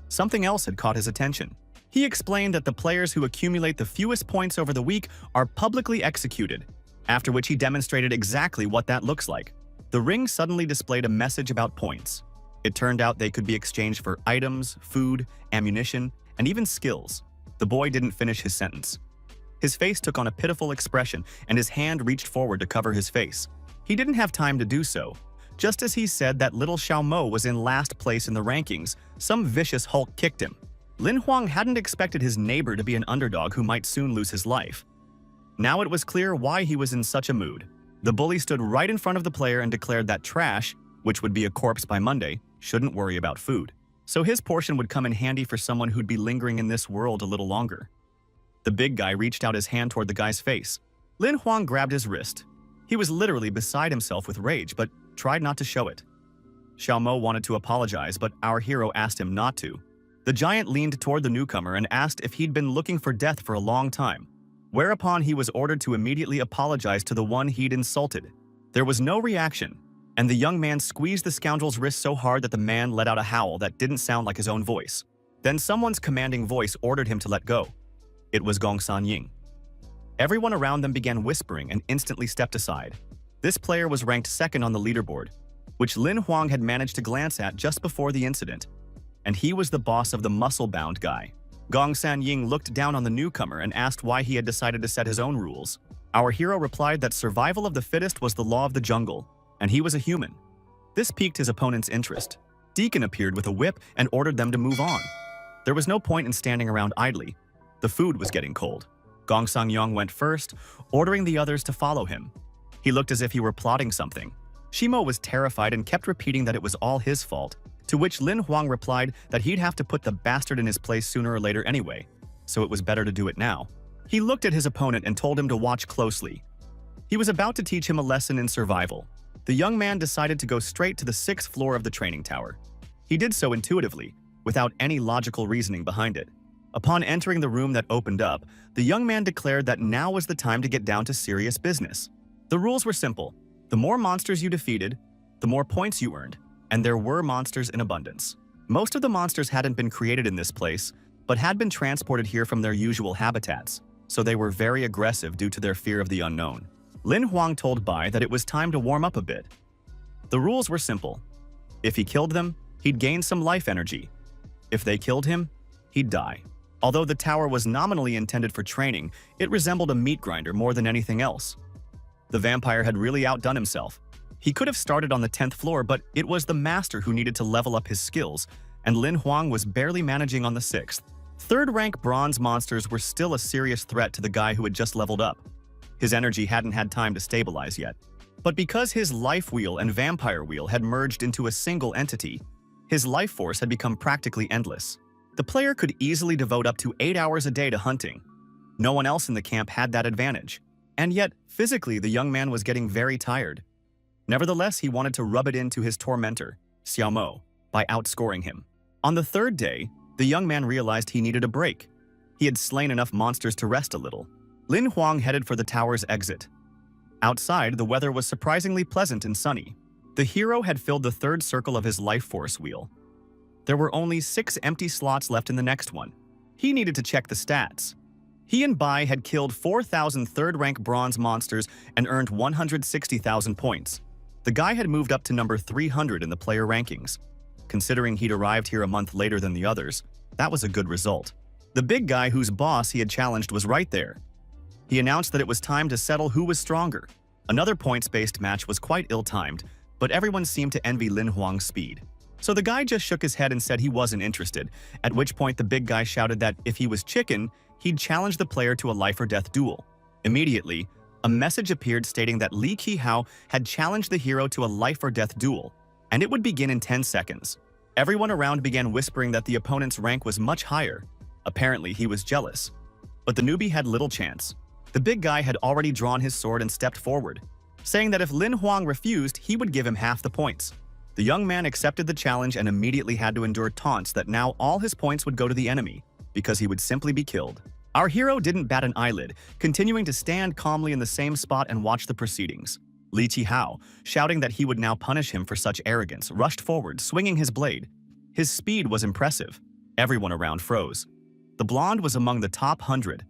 Something else had caught his attention. He explained that the players who accumulate the fewest points over the week are publicly executed, after which he demonstrated exactly what that looks like. The ring suddenly displayed a message about points. It turned out they could be exchanged for items, food, ammunition, and even skills. The boy didn't finish his sentence. His face took on a pitiful expression, and his hand reached forward to cover his face. He didn't have time to do so. Just as he said that little Xiaomo was in last place in the rankings, some vicious Hulk kicked him. Lin Huang hadn't expected his neighbor to be an underdog who might soon lose his life. Now it was clear why he was in such a mood. The bully stood right in front of the player and declared that trash, which would be a corpse by Monday, shouldn't worry about food. So his portion would come in handy for someone who'd be lingering in this world a little longer. The big guy reached out his hand toward the guy's face. Lin Huang grabbed his wrist. He was literally beside himself with rage, but tried not to show it. Xiaomo wanted to apologize, but our hero asked him not to. The giant leaned toward the newcomer and asked if he'd been looking for death for a long time, whereupon he was ordered to immediately apologize to the one he'd insulted. There was no reaction, and the young man squeezed the scoundrel's wrist so hard that the man let out a howl that didn't sound like his own voice. Then someone's commanding voice ordered him to let go. It was Gong Sanying. Everyone around them began whispering and instantly stepped aside. This player was ranked second on the leaderboard, which Lin Huang had managed to glance at just before the incident, and he was the boss of the muscle-bound guy. Gong Sanying looked down on the newcomer and asked why he had decided to set his own rules. Our hero replied that survival of the fittest was the law of the jungle, and he was a human. This piqued his opponent's interest. Deacon appeared with a whip and ordered them to move on. There was no point in standing around idly. The food was getting cold. Gong Sangyong went first, ordering the others to follow him. He looked as if he were plotting something. Shimo was terrified and kept repeating that it was all his fault, to which Lin Huang replied that he'd have to put the bastard in his place sooner or later anyway, so it was better to do it now. He looked at his opponent and told him to watch closely. He was about to teach him a lesson in survival. The young man decided to go straight to the 6th floor of the training tower. He did so intuitively, without any logical reasoning behind it. Upon entering the room that opened up, the young man declared that now was the time to get down to serious business. The rules were simple. The more monsters you defeated, the more points you earned, and there were monsters in abundance. Most of the monsters hadn't been created in this place, but had been transported here from their usual habitats, so they were very aggressive due to their fear of the unknown. Lin Huang told Bai that it was time to warm up a bit. The rules were simple. If he killed them, he'd gain some life energy. If they killed him, he'd die. Although the tower was nominally intended for training, it resembled a meat grinder more than anything else. The vampire had really outdone himself. He could have started on the 10th floor, but it was the master who needed to level up his skills, and Lin Huang was barely managing on the 6th. Third-rank bronze monsters were still a serious threat to the guy who had just leveled up. His energy hadn't had time to stabilize yet. But because his life wheel and vampire wheel had merged into a single entity, his life force had become practically endless. The player could easily devote up to 8 hours a day to hunting. No one else in the camp had that advantage. And yet, physically, the young man was getting very tired. Nevertheless, he wanted to rub it into his tormentor, Xiaomo, by outscoring him. On the 3rd day, the young man realized he needed a break. He had slain enough monsters to rest a little. Lin Huang headed for the tower's exit. Outside, the weather was surprisingly pleasant and sunny. The hero had filled the 3rd circle of his life force wheel. There were only 6 empty slots left in the next one. He needed to check the stats. He and Bai had killed 4,000 third-rank bronze monsters and earned 160,000 points. The guy had moved up to number 300 in the player rankings. Considering he'd arrived here a month later than the others, that was a good result. The big guy whose boss he had challenged was right there. He announced that it was time to settle who was stronger. Another points-based match was quite ill-timed, but everyone seemed to envy Lin Huang's speed. So the guy just shook his head and said he wasn't interested, at which point the big guy shouted that if he was chicken, he'd challenge the player to a life-or-death duel. Immediately, a message appeared stating that Li Qihao had challenged the hero to a life-or-death duel, and it would begin in 10 seconds. Everyone around began whispering that the opponent's rank was much higher. Apparently, he was jealous. But the newbie had little chance. The big guy had already drawn his sword and stepped forward, saying that if Lin Huang refused, he would give him half the points. The young man accepted the challenge and immediately had to endure taunts that now all his points would go to the enemy, because he would simply be killed. Our hero didn't bat an eyelid, continuing to stand calmly in the same spot and watch the proceedings. Li Qihao, shouting that he would now punish him for such arrogance, rushed forward, swinging his blade. His speed was impressive. Everyone around froze. The blonde was among the top 100,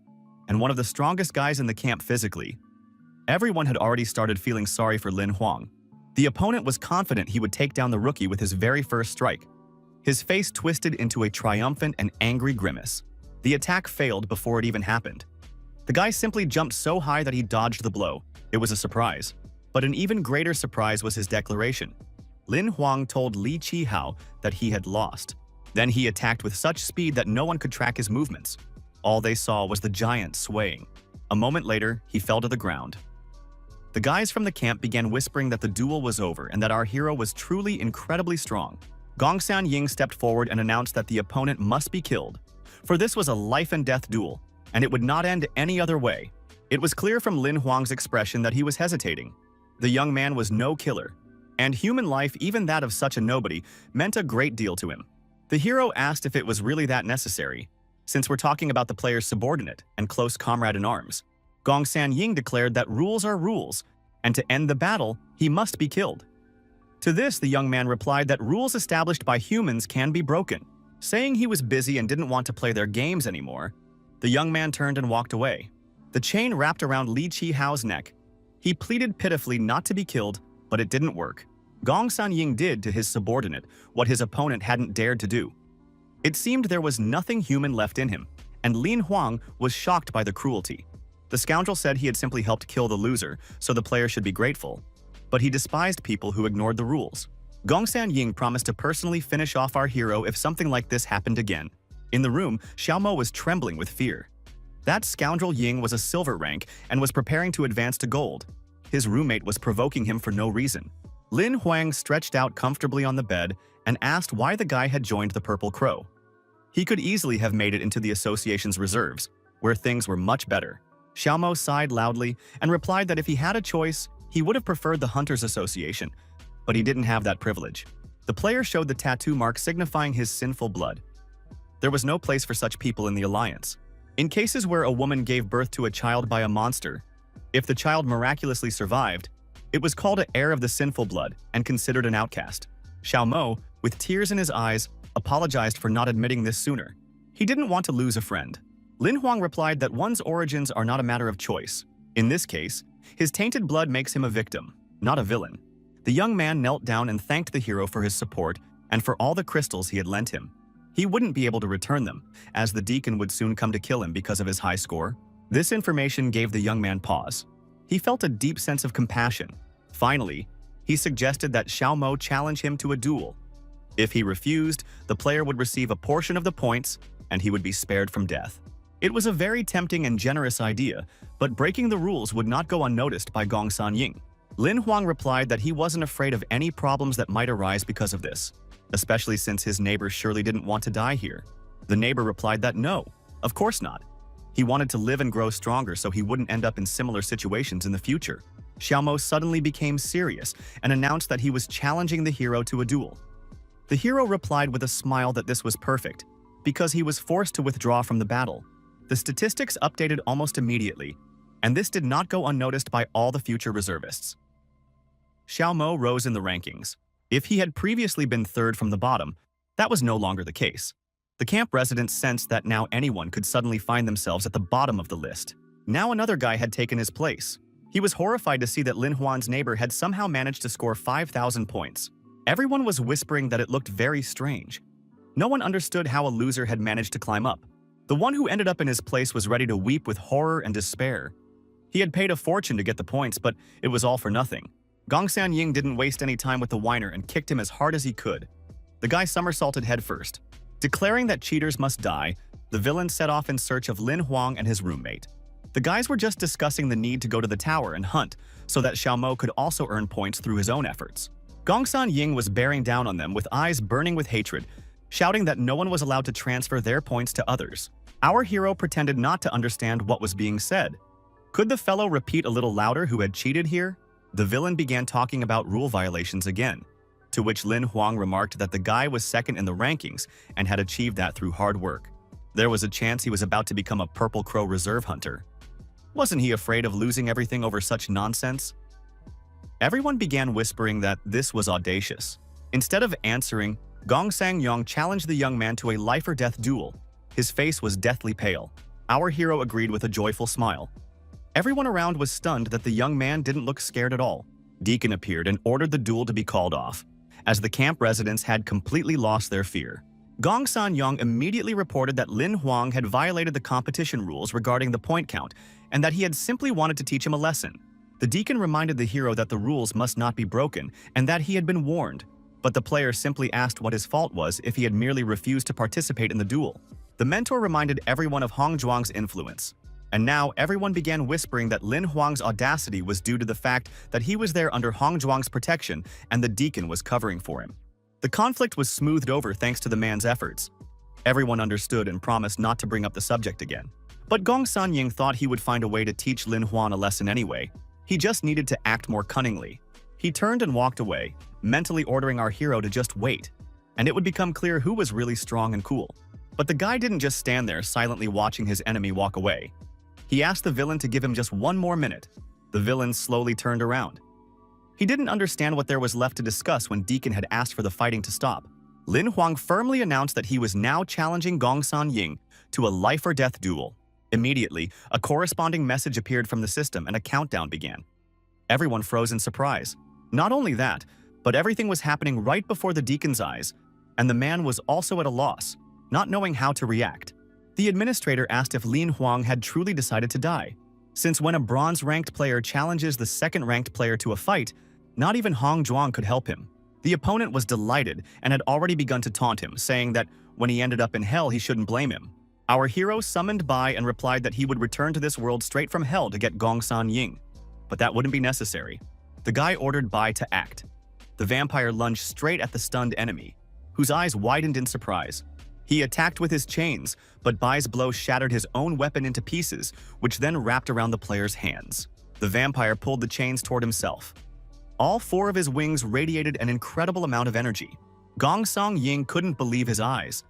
and one of the strongest guys in the camp physically. Everyone had already started feeling sorry for Lin Huang. The opponent was confident he would take down the rookie with his very first strike. His face twisted into a triumphant and angry grimace. The attack failed before it even happened. The guy simply jumped so high that he dodged the blow. It was a surprise. But an even greater surprise was his declaration. Lin Huang told Li Qihao that he had lost. Then he attacked with such speed that no one could track his movements. All they saw was the giant swaying. A moment later, he fell to the ground. The guys from the camp began whispering that the duel was over and that our hero was truly incredibly strong. Gongsan Ying stepped forward and announced that the opponent must be killed. For this was a life-and-death duel, and it would not end any other way. It was clear from Lin Huang's expression that he was hesitating. The young man was no killer, and human life, even that of such a nobody, meant a great deal to him. The hero asked if it was really that necessary, since we're talking about the player's subordinate and close comrade in arms. Gongsan Ying declared that rules are rules, and to end the battle, he must be killed. To this, the young man replied that rules established by humans can be broken. Saying he was busy and didn't want to play their games anymore, the young man turned and walked away. The chain wrapped around Li Qihao's neck. He pleaded pitifully not to be killed, but it didn't work. Gongsan Ying did to his subordinate what his opponent hadn't dared to do. It seemed there was nothing human left in him, and Lin Huang was shocked by the cruelty. The scoundrel said he had simply helped kill the loser, so the player should be grateful. But he despised people who ignored the rules. Gongsan Ying promised to personally finish off our hero if something like this happened again. In the room, Xiaomo was trembling with fear. That scoundrel Ying was a silver rank and was preparing to advance to gold. His roommate was provoking him for no reason. Lin Huang stretched out comfortably on the bed and asked why the guy had joined the Purple Crow. He could easily have made it into the association's reserves, where things were much better. Xiaomo sighed loudly and replied that if he had a choice, he would have preferred the Hunters Association, but he didn't have that privilege. The player showed the tattoo mark signifying his sinful blood. There was no place for such people in the alliance. In cases where a woman gave birth to a child by a monster, if the child miraculously survived, it was called an heir of the sinful blood and considered an outcast. Xiao Mo, with tears in his eyes, apologized for not admitting this sooner. He didn't want to lose a friend. Lin Huang replied that one's origins are not a matter of choice. In this case, his tainted blood makes him a victim, not a villain. The young man knelt down and thanked the hero for his support and for all the crystals he had lent him. He wouldn't be able to return them, as the deacon would soon come to kill him because of his high score. This information gave the young man pause. He felt a deep sense of compassion. Finally, he suggested that Xiao Mo challenge him to a duel. If he refused, the player would receive a portion of the points and he would be spared from death. It was a very tempting and generous idea, but breaking the rules would not go unnoticed by Gongsan Ying. Lin Huang replied that he wasn't afraid of any problems that might arise because of this, especially since his neighbor surely didn't want to die here. The neighbor replied that no, of course not. He wanted to live and grow stronger so he wouldn't end up in similar situations in the future. Xiao Mo suddenly became serious and announced that he was challenging the hero to a duel. The hero replied with a smile that this was perfect, because he was forced to withdraw from the battle. The statistics updated almost immediately, and this did not go unnoticed by all the future reservists. Xiao Mo rose in the rankings. If he had previously been third from the bottom, that was no longer the case. The camp residents sensed that now anyone could suddenly find themselves at the bottom of the list. Now another guy had taken his place. He was horrified to see that Lin Huan's neighbor had somehow managed to score 5,000 points. Everyone was whispering that it looked very strange. No one understood how a loser had managed to climb up. The one who ended up in his place was ready to weep with horror and despair. He had paid a fortune to get the points, but it was all for nothing. Gongsan Ying didn't waste any time with the whiner and kicked him as hard as he could. The guy somersaulted headfirst. Declaring that cheaters must die, the villain set off in search of Lin Huang and his roommate. The guys were just discussing the need to go to the tower and hunt, so that Xiao Mo could also earn points through his own efforts. Gongsan Ying was bearing down on them with eyes burning with hatred, shouting that no one was allowed to transfer their points to others. Our hero pretended not to understand what was being said. Could the fellow repeat a little louder who had cheated here? The villain began talking about rule violations again, to which Lin Huang remarked that the guy was second in the rankings and had achieved that through hard work. There was a chance he was about to become a Purple Crow reserve hunter. Wasn't he afraid of losing everything over such nonsense? Everyone began whispering that this was audacious. Instead of answering, Gongsan Yong challenged the young man to a life-or-death duel. His face was deathly pale. Our hero agreed with a joyful smile. Everyone around was stunned that the young man didn't look scared at all. Deacon appeared and ordered the duel to be called off, as the camp residents had completely lost their fear. Gongsan Yong immediately reported that Lin Huang had violated the competition rules regarding the point count and that he had simply wanted to teach him a lesson. The deacon reminded the hero that the rules must not be broken and that he had been warned, but the player simply asked what his fault was if he had merely refused to participate in the duel. The mentor reminded everyone of Hong Zhuang's influence, and now everyone began whispering that Lin Huang's audacity was due to the fact that he was there under Hong Zhuang's protection and the deacon was covering for him. The conflict was smoothed over thanks to the man's efforts. Everyone understood and promised not to bring up the subject again. But Gongsan Ying thought he would find a way to teach Lin Huang a lesson anyway. He just needed to act more cunningly. He turned and walked away, mentally ordering our hero to just wait, and it would become clear who was really strong and cool. But the guy didn't just stand there silently watching his enemy walk away. He asked the villain to give him just one more minute. The villain slowly turned around. He didn't understand what there was left to discuss when Deacon had asked for the fighting to stop. Lin Huang firmly announced that he was now challenging Gongsan Ying to a life-or-death duel. Immediately, a corresponding message appeared from the system and a countdown began. Everyone froze in surprise. Not only that, but everything was happening right before the Deacon's eyes, and the man was also at a loss, not knowing how to react. The administrator asked if Lin Huang had truly decided to die, since when a bronze-ranked player challenges the second-ranked player to a fight, not even Hong Zhuang could help him. The opponent was delighted and had already begun to taunt him, saying that when he ended up in hell, he shouldn't blame him. Our hero summoned Bai and replied that he would return to this world straight from hell to get Gongsan Ying. But that wouldn't be necessary. The guy ordered Bai to act. The vampire lunged straight at the stunned enemy, whose eyes widened in surprise. He attacked with his chains, but Bai's blow shattered his own weapon into pieces, which then wrapped around the player's hands. The vampire pulled the chains toward himself. All four of his wings radiated an incredible amount of energy. Gongsan Ying couldn't believe his eyes.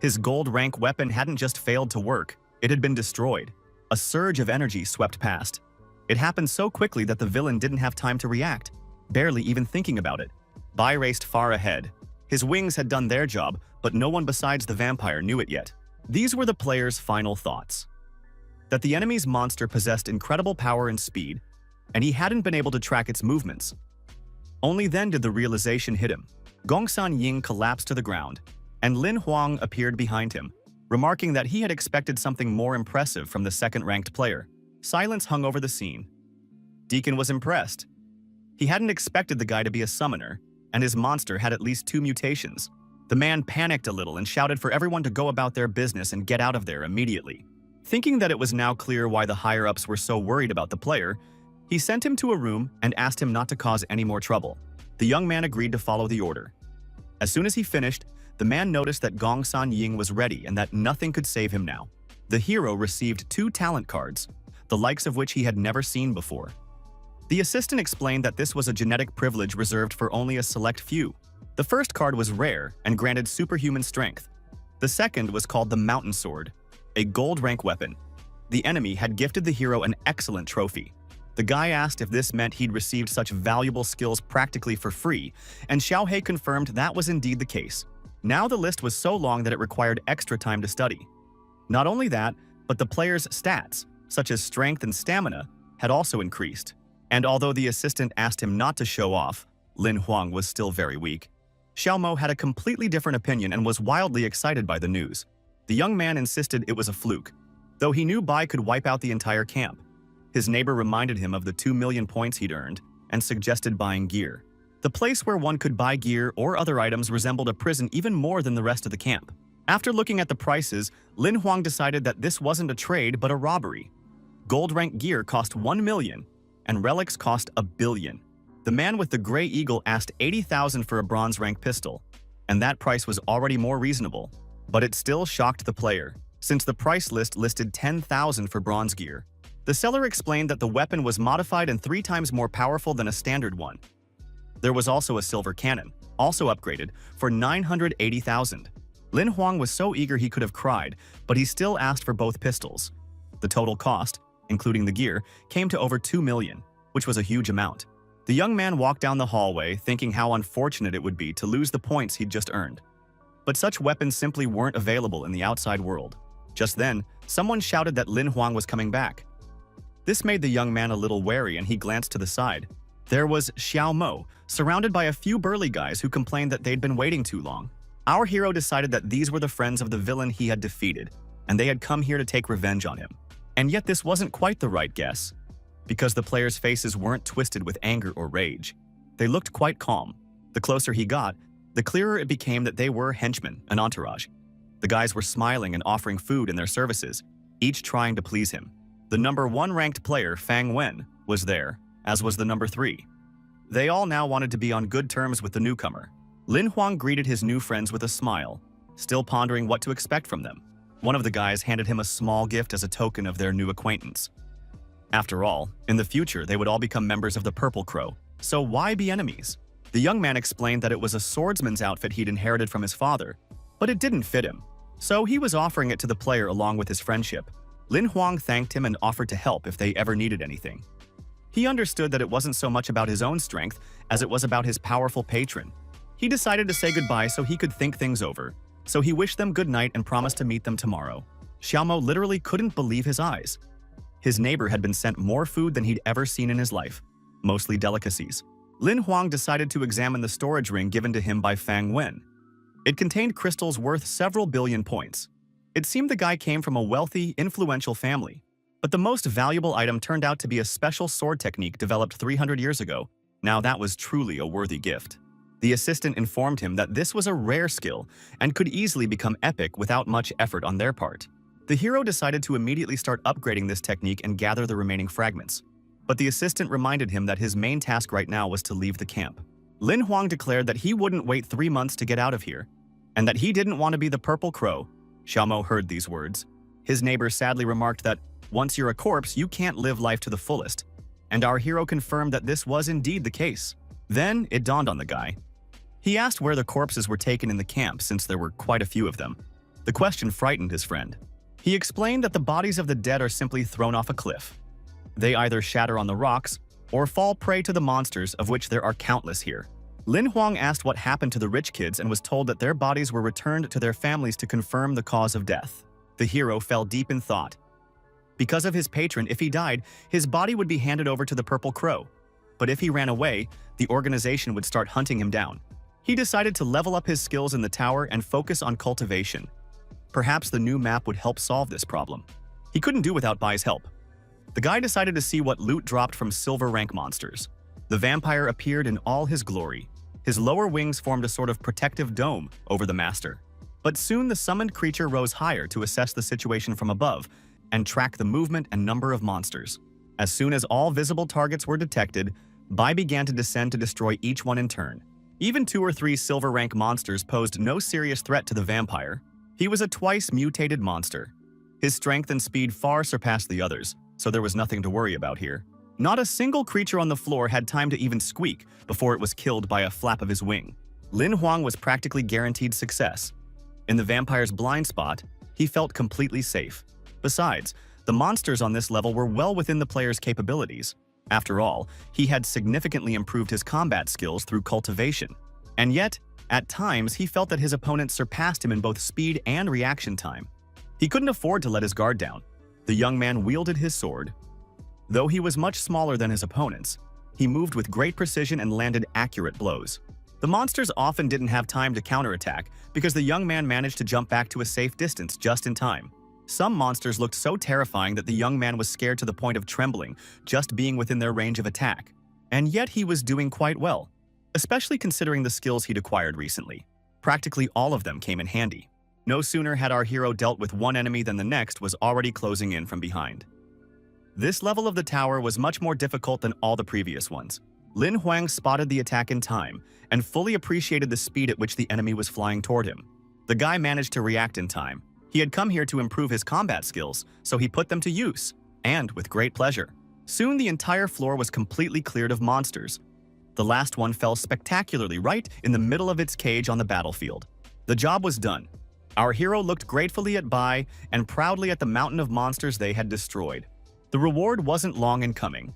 His gold rank weapon hadn't just failed to work, it had been destroyed. A surge of energy swept past. It happened so quickly that the villain didn't have time to react, barely even thinking about it. Bai raced far ahead. His wings had done their job, but no one besides the vampire knew it yet. These were the player's final thoughts. That the enemy's monster possessed incredible power and speed, and he hadn't been able to track its movements. Only then did the realization hit him. Gongsan Ying collapsed to the ground, and Lin Huang appeared behind him, remarking that he had expected something more impressive from the second-ranked player. Silence hung over the scene. Deacon was impressed. He hadn't expected the guy to be a summoner, and his monster had at least 2 mutations. The man panicked a little and shouted for everyone to go about their business and get out of there immediately. Thinking that it was now clear why the higher-ups were so worried about the player, he sent him to a room and asked him not to cause any more trouble. The young man agreed to follow the order. As soon as he finished, the man noticed that Gongsan Ying was ready and that nothing could save him now. The hero received 2 talent cards, the likes of which he had never seen before. The assistant explained that this was a genetic privilege reserved for only a select few. The first card was rare and granted superhuman strength. The second was called the Mountain Sword, a gold rank weapon. The enemy had gifted the hero an excellent trophy. The guy asked if this meant he'd received such valuable skills practically for free, and Xiaohei confirmed that was indeed the case. Now the list was so long that it required extra time to study. Not only that, but the player's stats, such as strength and stamina, had also increased. And although the assistant asked him not to show off, Lin Huang was still very weak. Xiao Mo had a completely different opinion and was wildly excited by the news. The young man insisted it was a fluke, though he knew Bai could wipe out the entire camp. His neighbor reminded him of the 2 million points he'd earned and suggested buying gear. The place where one could buy gear or other items resembled a prison even more than the rest of the camp. After looking at the prices, Lin Huang decided that this wasn't a trade but a robbery. Gold rank gear cost 1 million, and relics cost 1 billion. The man with the gray eagle asked 80,000 for a bronze rank pistol, and that price was already more reasonable. But it still shocked the player, since the price list listed 10,000 for bronze gear. The seller explained that the weapon was modified and 3 times more powerful than a standard one. There was also a silver cannon, also upgraded, for 980,000. Lin Huang was so eager he could have cried, but he still asked for both pistols. The total cost, including the gear, came to over 2 million, which was a huge amount. The young man walked down the hallway, thinking how unfortunate it would be to lose the points he'd just earned. But such weapons simply weren't available in the outside world. Just then, someone shouted that Lin Huang was coming back. This made the young man a little wary and he glanced to the side. There was Xiao Mo, surrounded by a few burly guys who complained that they'd been waiting too long. Our hero decided that these were the friends of the villain he had defeated, and they had come here to take revenge on him. And yet this wasn't quite the right guess, because the players' faces weren't twisted with anger or rage. They looked quite calm. The closer he got, the clearer it became that they were henchmen, an entourage. The guys were smiling and offering food and their services, each trying to please him. The number 1 ranked player, Fang Wen, was there, as was the number 3. They all now wanted to be on good terms with the newcomer. Lin Huang greeted his new friends with a smile, still pondering what to expect from them. One of the guys handed him a small gift as a token of their new acquaintance. After all, in the future they would all become members of the Purple Crow, so why be enemies? The young man explained that it was a swordsman's outfit he'd inherited from his father, but it didn't fit him, so he was offering it to the player along with his friendship. Lin Huang thanked him and offered to help if they ever needed anything. He understood that it wasn't so much about his own strength as it was about his powerful patron. He decided to say goodbye so he could think things over, so he wished them good night and promised to meet them tomorrow. Xiaomo literally couldn't believe his eyes. His neighbor had been sent more food than he'd ever seen in his life, mostly delicacies. Lin Huang decided to examine the storage ring given to him by Fang Wen. It contained crystals worth several billion points. It seemed the guy came from a wealthy, influential family. But the most valuable item turned out to be a special sword technique developed 300 years ago. Now that was truly a worthy gift. The assistant informed him that this was a rare skill and could easily become epic without much effort on their part. The hero decided to immediately start upgrading this technique and gather the remaining fragments. But the assistant reminded him that his main task right now was to leave the camp. Lin Huang declared that he wouldn't wait 3 months to get out of here, and that he didn't want to be the Purple Crow. Xiaomo heard these words. His neighbor sadly remarked that once you're a corpse, you can't live life to the fullest, and our hero confirmed that this was indeed the case. Then it dawned on the guy. He asked where the corpses were taken in the camp since there were quite a few of them. The question frightened his friend. He explained that the bodies of the dead are simply thrown off a cliff. They either shatter on the rocks or fall prey to the monsters, of which there are countless here. Lin Huang asked what happened to the rich kids and was told that their bodies were returned to their families to confirm the cause of death. The hero fell deep in thought. Because of his patron, if he died, his body would be handed over to the Purple Crow. But if he ran away, the organization would start hunting him down. He decided to level up his skills in the tower and focus on cultivation. Perhaps the new map would help solve this problem. He couldn't do without Bai's help. The guy decided to see what loot dropped from silver rank monsters. The vampire appeared in all his glory. His lower wings formed a sort of protective dome over the master. But soon the summoned creature rose higher to assess the situation from above and track the movement and number of monsters. As soon as all visible targets were detected, Bai began to descend to destroy each one in turn. Even 2 or 3 silver rank monsters posed no serious threat to the vampire. He was a twice mutated monster. His strength and speed far surpassed the others, so there was nothing to worry about here. Not a single creature on the floor had time to even squeak before it was killed by a flap of his wing. Lin Huang was practically guaranteed success. In the vampire's blind spot, he felt completely safe. Besides, the monsters on this level were well within the player's capabilities. After all, he had significantly improved his combat skills through cultivation. And yet, at times, he felt that his opponent surpassed him in both speed and reaction time. He couldn't afford to let his guard down. The young man wielded his sword. Though he was much smaller than his opponents, he moved with great precision and landed accurate blows. The monsters often didn't have time to counterattack because the young man managed to jump back to a safe distance just in time. Some monsters looked so terrifying that the young man was scared to the point of trembling, just being within their range of attack. And yet he was doing quite well, especially considering the skills he'd acquired recently. Practically all of them came in handy. No sooner had our hero dealt with one enemy than the next was already closing in from behind. This level of the tower was much more difficult than all the previous ones. Lin Huang spotted the attack in time and fully appreciated the speed at which the enemy was flying toward him. The guy managed to react in time. He had come here to improve his combat skills, so he put them to use, and with great pleasure. Soon the entire floor was completely cleared of monsters. The last one fell spectacularly right in the middle of its cage on the battlefield. The job was done. Our hero looked gratefully at Bai and proudly at the mountain of monsters they had destroyed. The reward wasn't long in coming.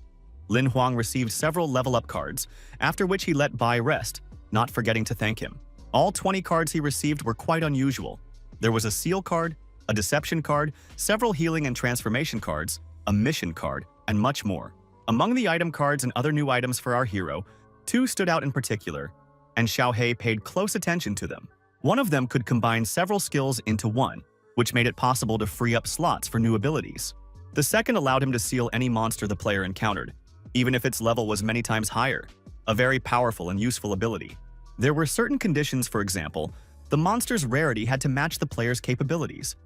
Lin Huang received several level-up cards, after which he let Bai rest, not forgetting to thank him. All 20 cards he received were quite unusual. There was a seal card, a deception card, several healing and transformation cards, a mission card, and much more. Among the item cards and other new items for our hero, 2 stood out in particular, and Xiaohei paid close attention to them. One of them could combine several skills into one, which made it possible to free up slots for new abilities. The second allowed him to seal any monster the player encountered, even if its level was many times higher, a very powerful and useful ability. There were certain conditions, for example, the monster's rarity had to match the player's capabilities.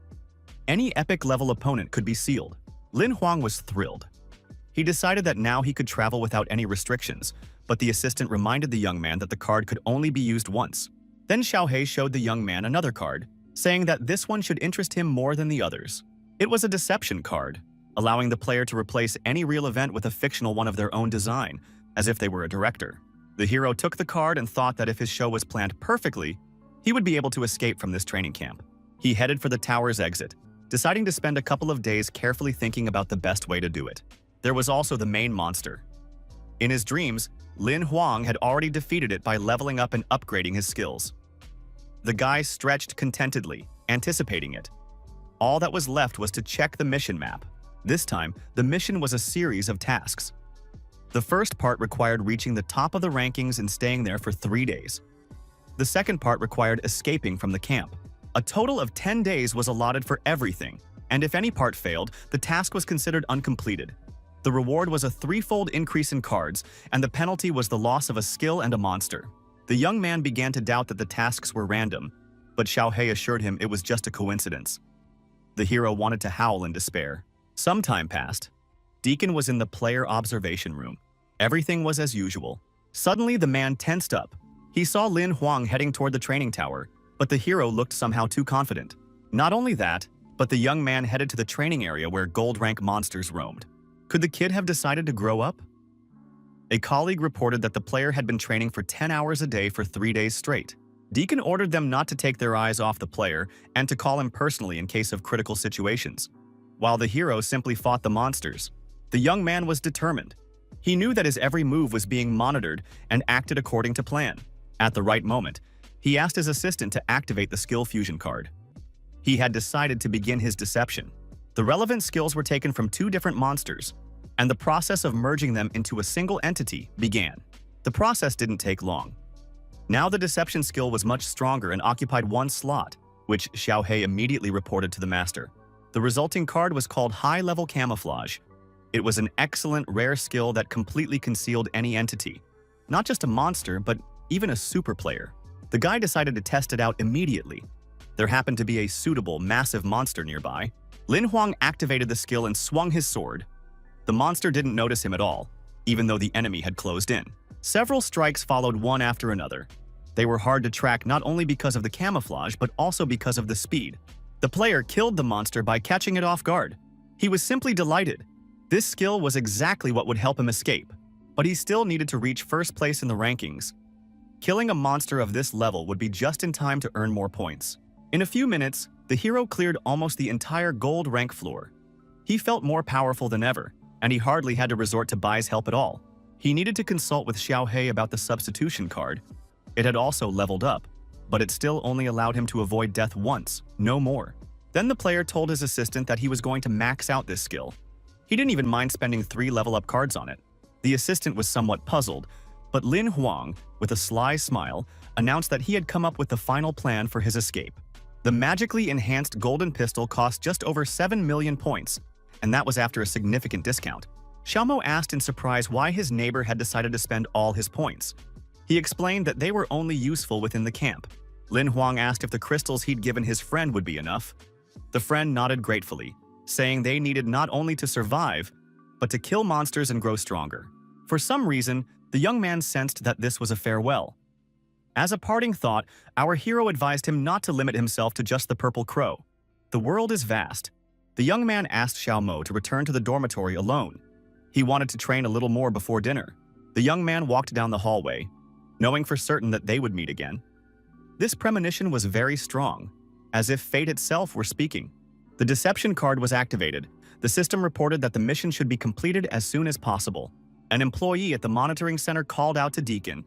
Any epic-level opponent could be sealed. Lin Huang was thrilled. He decided that now he could travel without any restrictions, but the assistant reminded the young man that the card could only be used once. Then Xiaohei showed the young man another card, saying that this one should interest him more than the others. It was a deception card, allowing the player to replace any real event with a fictional one of their own design, as if they were a director. The hero took the card and thought that if his show was planned perfectly, he would be able to escape from this training camp. He headed for the tower's exit, deciding to spend a couple of days carefully thinking about the best way to do it. There was also the main monster. In his dreams, Lin Huang had already defeated it by leveling up and upgrading his skills. The guy stretched contentedly, anticipating it. All that was left was to check the mission map. This time, the mission was a series of tasks. The first part required reaching the top of the rankings and staying there for 3 days. The second part required escaping from the camp. A total of 10 days was allotted for everything, and if any part failed, the task was considered uncompleted. The reward was a 3-fold increase in cards, and the penalty was the loss of a skill and a monster. The young man began to doubt that the tasks were random, but Xiaohei assured him it was just a coincidence. The hero wanted to howl in despair. Some time passed. Deacon was in the player observation room. Everything was as usual. Suddenly, the man tensed up. He saw Lin Huang heading toward the training tower, but the hero looked somehow too confident. Not only that, but the young man headed to the training area where gold-rank monsters roamed. Could the kid have decided to grow up? A colleague reported that the player had been training for 10 hours a day for 3 days straight. Deacon ordered them not to take their eyes off the player and to call him personally in case of critical situations. While the hero simply fought the monsters, the young man was determined. He knew that his every move was being monitored and acted according to plan. At the right moment, he asked his assistant to activate the skill fusion card. He had decided to begin his deception. The relevant skills were taken from two different monsters, and the process of merging them into a single entity began. The process didn't take long. Now the deception skill was much stronger and occupied one slot, which Xiaohei immediately reported to the master. The resulting card was called High-Level Camouflage. It was an excellent rare skill that completely concealed any entity. Not just a monster, but even a super player. The guy decided to test it out immediately. There happened to be a suitable, massive monster nearby. Lin Huang activated the skill and swung his sword. The monster didn't notice him at all, even though the enemy had closed in. Several strikes followed one after another. They were hard to track not only because of the camouflage, but also because of the speed. The player killed the monster by catching it off guard. He was simply delighted. This skill was exactly what would help him escape, but he still needed to reach first place in the rankings. Killing a monster of this level would be just in time to earn more points. In a few minutes, the hero cleared almost the entire gold rank floor. He felt more powerful than ever, and he hardly had to resort to Bai's help at all. He needed to consult with Xiaohei about the substitution card. It had also leveled up, but it still only allowed him to avoid death once, no more. Then the player told his assistant that he was going to max out this skill. He didn't even mind spending 3 level-up cards on it. The assistant was somewhat puzzled, but Lin Huang, with a sly smile, announced that he had come up with the final plan for his escape. The magically enhanced golden pistol cost just over 7 million points, and that was after a significant discount. Xiaomo asked in surprise why his neighbor had decided to spend all his points. He explained that they were only useful within the camp. Lin Huang asked if the crystals he'd given his friend would be enough. The friend nodded gratefully, saying they needed not only to survive, but to kill monsters and grow stronger. For some reason, the young man sensed that this was a farewell. As a parting thought, our hero advised him not to limit himself to just the purple crow. The world is vast. The young man asked Xiaomo to return to the dormitory alone. He wanted to train a little more before dinner. The young man walked down the hallway, knowing for certain that they would meet again. This premonition was very strong, as if fate itself were speaking. The deception card was activated. The system reported that the mission should be completed as soon as possible. An employee at the monitoring center called out to Deacon.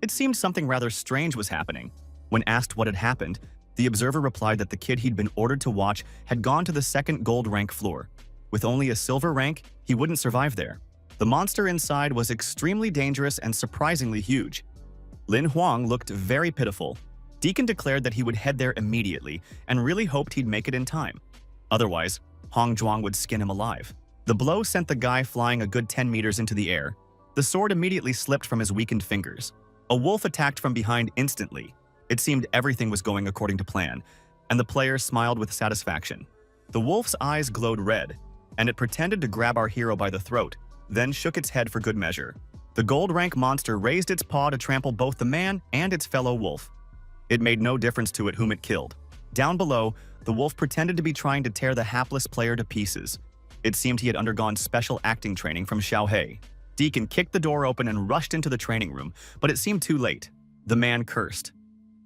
It seemed something rather strange was happening. When asked what had happened, the observer replied that the kid he'd been ordered to watch had gone to the second gold rank floor. With only a silver rank, he wouldn't survive there. The monster inside was extremely dangerous and surprisingly huge. Lin Huang looked very pitiful. Deacon declared that he would head there immediately and really hoped he'd make it in time. Otherwise, Hong Zhuang would skin him alive. The blow sent the guy flying a good 10 meters into the air. The sword immediately slipped from his weakened fingers. A wolf attacked from behind instantly. It seemed everything was going according to plan, and the player smiled with satisfaction. The wolf's eyes glowed red, and it pretended to grab our hero by the throat, then shook its head for good measure. The gold rank monster raised its paw to trample both the man and its fellow wolf. It made no difference to it whom it killed. Down below, the wolf pretended to be trying to tear the hapless player to pieces. It seemed he had undergone special acting training from Xiaohei. Deacon kicked the door open and rushed into the training room, but it seemed too late. The man cursed.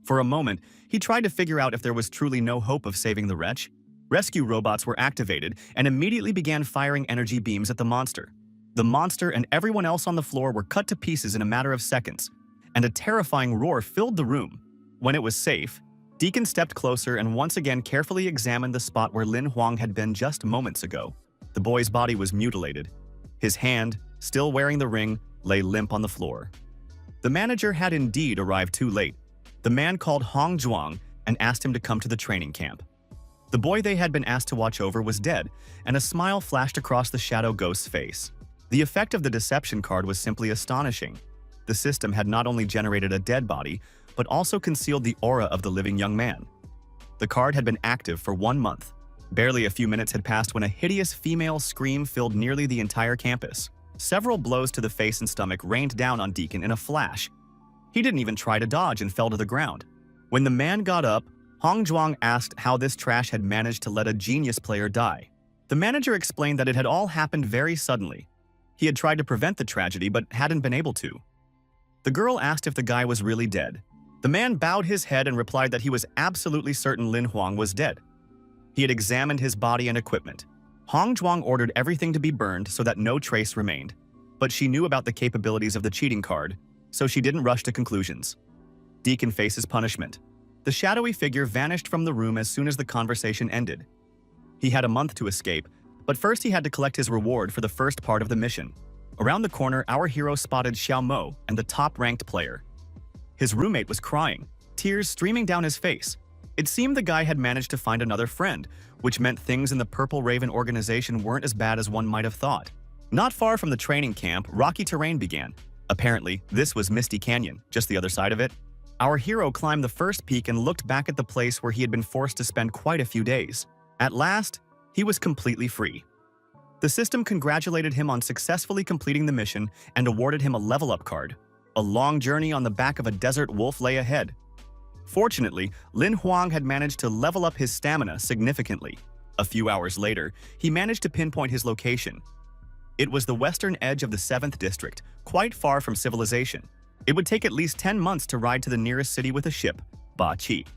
For a moment, he tried to figure out if there was truly no hope of saving the wretch. Rescue robots were activated and immediately began firing energy beams at the monster. The monster and everyone else on the floor were cut to pieces in a matter of seconds, and a terrifying roar filled the room. When it was safe, Deacon stepped closer and once again carefully examined the spot where Lin Huang had been just moments ago. The boy's body was mutilated. His hand, still wearing the ring, lay limp on the floor. The manager had indeed arrived too late. The man called Hong Zhuang and asked him to come to the training camp. The boy they had been asked to watch over was dead, and a smile flashed across the shadow ghost's face. The effect of the deception card was simply astonishing. The system had not only generated a dead body, but also concealed the aura of the living young man. The card had been active for 1 month. Barely a few minutes had passed when a hideous female scream filled nearly the entire campus. Several blows to the face and stomach rained down on Deacon in a flash. He didn't even try to dodge and fell to the ground. When the man got up, Hong Zhuang asked how this trash had managed to let a genius player die. The manager explained that it had all happened very suddenly. He had tried to prevent the tragedy but hadn't been able to. The girl asked if the guy was really dead. The man bowed his head and replied that he was absolutely certain Lin Huang was dead. He had examined his body and equipment. Hong Zhuang ordered everything to be burned so that no trace remained. But she knew about the capabilities of the cheating card, so she didn't rush to conclusions. Deacon faces punishment. The shadowy figure vanished from the room as soon as the conversation ended. He had a month to escape, but first he had to collect his reward for the first part of the mission. Around the corner, our hero spotted Xiao Mo and the top-ranked player. His roommate was crying, tears streaming down his face. It seemed the guy had managed to find another friend, which meant things in the Purple Raven organization weren't as bad as one might have thought. Not far from the training camp, rocky terrain began. Apparently, this was Misty Canyon, just the other side of it. Our hero climbed the first peak and looked back at the place where he had been forced to spend quite a few days. At last, he was completely free. The system congratulated him on successfully completing the mission and awarded him a level-up card. A long journey on the back of a desert wolf lay ahead. Fortunately, Lin Huang had managed to level up his stamina significantly. A few hours later, he managed to pinpoint his location. It was the western edge of the 7th district, quite far from civilization. It would take at least 10 months to ride to the nearest city with a ship, Ba Qi.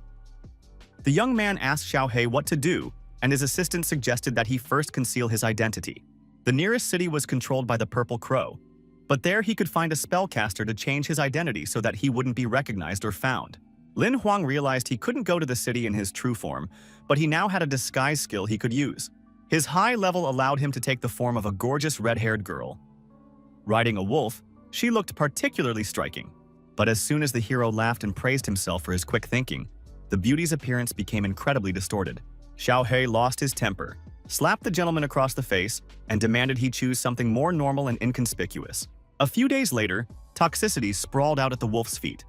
The young man asked Xiao He what to do, and his assistant suggested that he first conceal his identity. The nearest city was controlled by the Purple Crow, but there he could find a spellcaster to change his identity so that he wouldn't be recognized or found. Lin Huang realized he couldn't go to the city in his true form, but he now had a disguise skill he could use. His high level allowed him to take the form of a gorgeous red-haired girl. Riding a wolf, she looked particularly striking. But as soon as the hero laughed and praised himself for his quick thinking, the beauty's appearance became incredibly distorted. Xiao He lost his temper, slapped the gentleman across the face, and demanded he choose something more normal and inconspicuous. A few days later, toxicity sprawled out at the wolf's feet.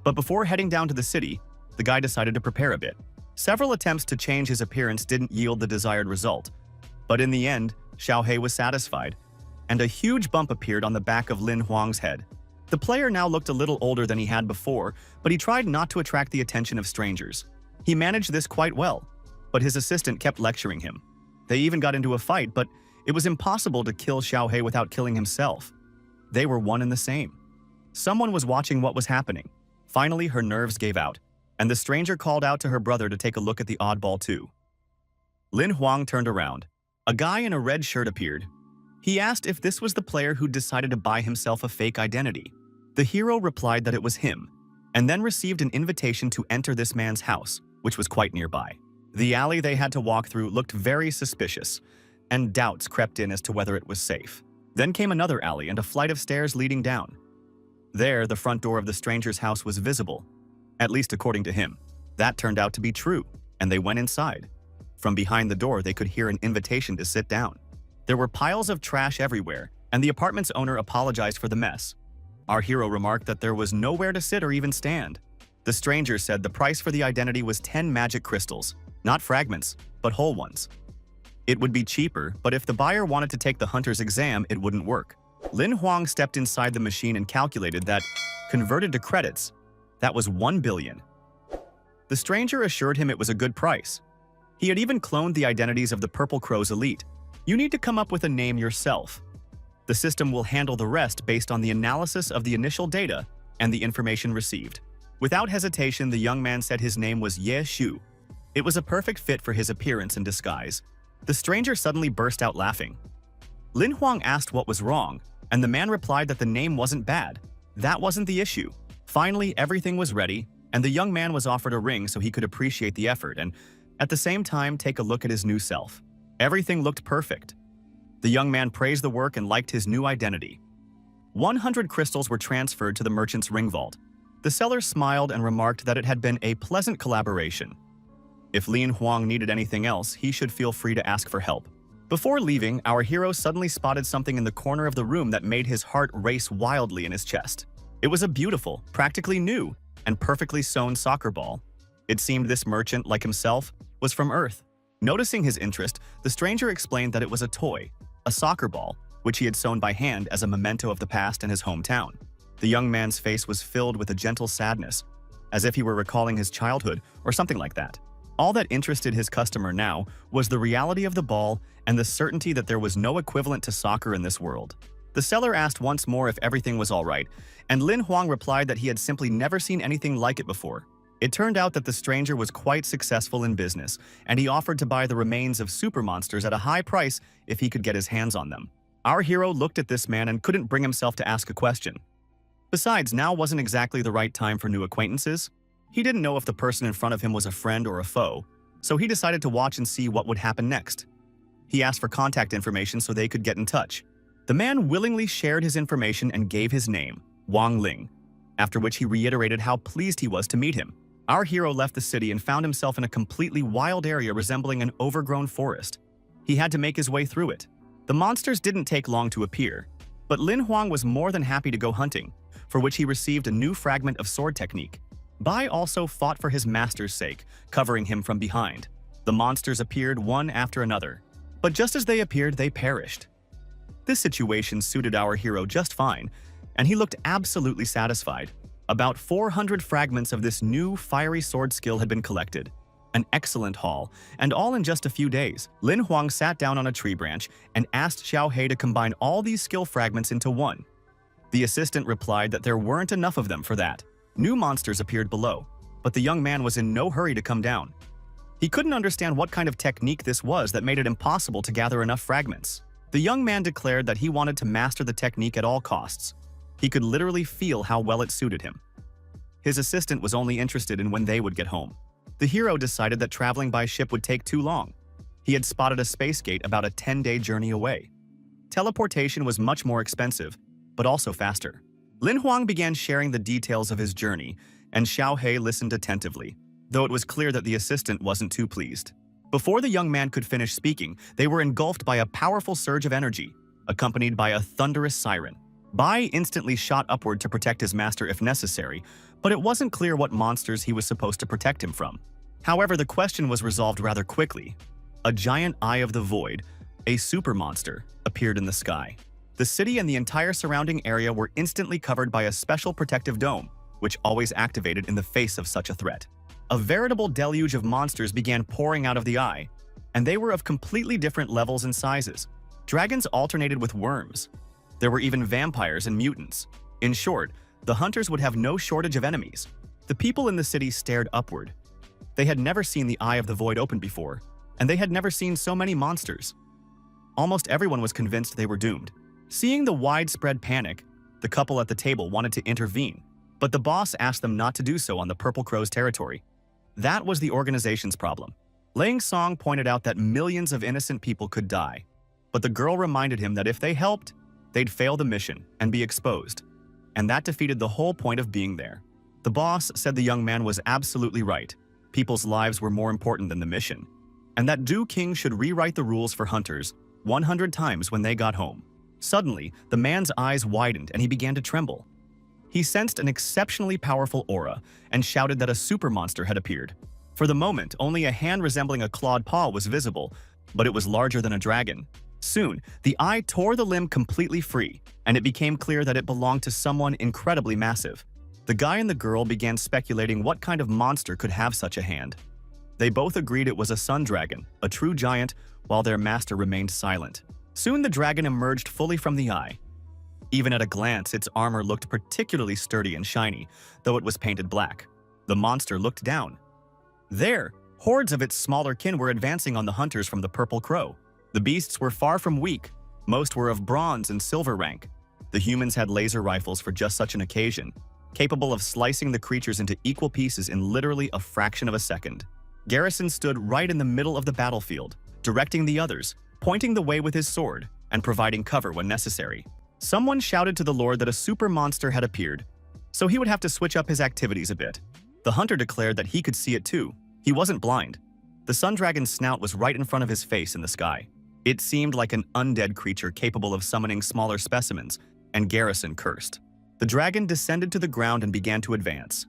But before heading down to the city, the guy decided to prepare a bit. Several attempts to change his appearance didn't yield the desired result. But in the end, Xiao He was satisfied, and a huge bump appeared on the back of Lin Huang's head. The player now looked a little older than he had before, but he tried not to attract the attention of strangers. He managed this quite well, but his assistant kept lecturing him. They even got into a fight, but it was impossible to kill Xiao He without killing himself. They were one and the same. Someone was watching what was happening. Finally, her nerves gave out, and the stranger called out to her brother to take a look at the oddball too. Lin Huang turned around. A guy in a red shirt appeared. He asked if this was the player who decided to buy himself a fake identity. The hero replied that it was him, and then received an invitation to enter this man's house, which was quite nearby. The alley they had to walk through looked very suspicious, and doubts crept in as to whether it was safe. Then came another alley and a flight of stairs leading down. There, the front door of the stranger's house was visible, at least according to him. That turned out to be true, and they went inside. From behind the door, they could hear an invitation to sit down. There were piles of trash everywhere, and the apartment's owner apologized for the mess. Our hero remarked that there was nowhere to sit or even stand. The stranger said the price for the identity was 10 magic crystals, not fragments, but whole ones. It would be cheaper, but if the buyer wanted to take the hunter's exam, it wouldn't work. Lin Huang stepped inside the machine and calculated that, converted to credits, that was 1 billion. The stranger assured him it was a good price. He had even cloned the identities of the Purple Crow's elite. You need to come up with a name yourself. The system will handle the rest based on the analysis of the initial data and the information received. Without hesitation, the young man said his name was Ye Shu. It was a perfect fit for his appearance and disguise. The stranger suddenly burst out laughing. Lin Huang asked what was wrong, and the man replied that the name wasn't bad. That wasn't the issue. Finally, everything was ready, and the young man was offered a ring so he could appreciate the effort and, at the same time, take a look at his new self. Everything looked perfect. The young man praised the work and liked his new identity. 100 crystals were transferred to the merchant's ring vault. The seller smiled and remarked that it had been a pleasant collaboration. If Lin Huang needed anything else, he should feel free to ask for help. Before leaving, our hero suddenly spotted something in the corner of the room that made his heart race wildly in his chest. It was a beautiful, practically new, and perfectly sewn soccer ball. It seemed this merchant, like himself, was from Earth. Noticing his interest, the stranger explained that it was a toy, a soccer ball, which he had sewn by hand as a memento of the past and his hometown. The young man's face was filled with a gentle sadness, as if he were recalling his childhood or something like that. All that interested his customer now was the reality of the ball and the certainty that there was no equivalent to soccer in this world. The seller asked once more if everything was all right, and Lin Huang replied that he had simply never seen anything like it before. It turned out that the stranger was quite successful in business, and he offered to buy the remains of super monsters at a high price if he could get his hands on them. Our hero looked at this man and couldn't bring himself to ask a question. Besides, now wasn't exactly the right time for new acquaintances. He didn't know if the person in front of him was a friend or a foe, so he decided to watch and see what would happen next. He asked for contact information so they could get in touch. The man willingly shared his information and gave his name, Wang Ling, after which he reiterated how pleased he was to meet him. Our hero left the city and found himself in a completely wild area resembling an overgrown forest. He had to make his way through it. The monsters didn't take long to appear, but Lin Huang was more than happy to go hunting, for which he received a new fragment of sword technique. Bai also fought for his master's sake, covering him from behind. The monsters appeared one after another, but just as they appeared, they perished. This situation suited our hero just fine, and he looked absolutely satisfied. About 400 fragments of this new fiery sword skill had been collected. An excellent haul, and all in just a few days. Lin Huang sat down on a tree branch and asked Xiao He to combine all these skill fragments into one. The assistant replied that there weren't enough of them for that. New monsters appeared below, but the young man was in no hurry to come down. He couldn't understand what kind of technique this was that made it impossible to gather enough fragments. The young man declared that he wanted to master the technique at all costs. He could literally feel how well it suited him. His assistant was only interested in when they would get home. The hero decided that traveling by ship would take too long. He had spotted a space gate about a 10-day journey away. Teleportation was much more expensive, but also faster. Lin Huang began sharing the details of his journey, and Xiao He listened attentively, though it was clear that the assistant wasn't too pleased. Before the young man could finish speaking, they were engulfed by a powerful surge of energy, accompanied by a thunderous siren. Bai instantly shot upward to protect his master if necessary, but it wasn't clear what monsters he was supposed to protect him from. However, the question was resolved rather quickly. A giant Eye of the Void, a super monster, appeared in the sky. The city and the entire surrounding area were instantly covered by a special protective dome, which always activated in the face of such a threat. A veritable deluge of monsters began pouring out of the eye, and they were of completely different levels and sizes. Dragons alternated with worms. There were even vampires and mutants. In short, the hunters would have no shortage of enemies. The people in the city stared upward. They had never seen the Eye of the Void open before, and they had never seen so many monsters. Almost everyone was convinced they were doomed. Seeing the widespread panic, the couple at the table wanted to intervene, but the boss asked them not to do so on the Purple Crow's territory. That was the organization's problem. Lang Song pointed out that millions of innocent people could die, but the girl reminded him that if they helped, they'd fail the mission and be exposed, and that defeated the whole point of being there. The boss said the young man was absolutely right. People's lives were more important than the mission, and that Du King should rewrite the rules for hunters 100 times when they got home. Suddenly, the man's eyes widened and he began to tremble. He sensed an exceptionally powerful aura and shouted that a super monster had appeared. For the moment, only a hand resembling a clawed paw was visible, but it was larger than a dragon. Soon, the eye tore the limb completely free, and it became clear that it belonged to someone incredibly massive. The guy and the girl began speculating what kind of monster could have such a hand. They both agreed it was a sun dragon, a true giant, while their master remained silent. Soon the dragon emerged fully from the eye. Even at a glance, its armor looked particularly sturdy and shiny, though it was painted black. The monster looked down. There, hordes of its smaller kin were advancing on the hunters from the Purple Crow. The beasts were far from weak. Most were of bronze and silver rank. The humans had laser rifles for just such an occasion, capable of slicing the creatures into equal pieces in literally a fraction of a second. Garrison stood right in the middle of the battlefield, directing the others, pointing the way with his sword, and providing cover when necessary. Someone shouted to the Lord that a super monster had appeared, so he would have to switch up his activities a bit. The hunter declared that he could see it too. He wasn't blind. The sun dragon's snout was right in front of his face in the sky. It seemed like an undead creature capable of summoning smaller specimens, and Garrison cursed. The dragon descended to the ground and began to advance.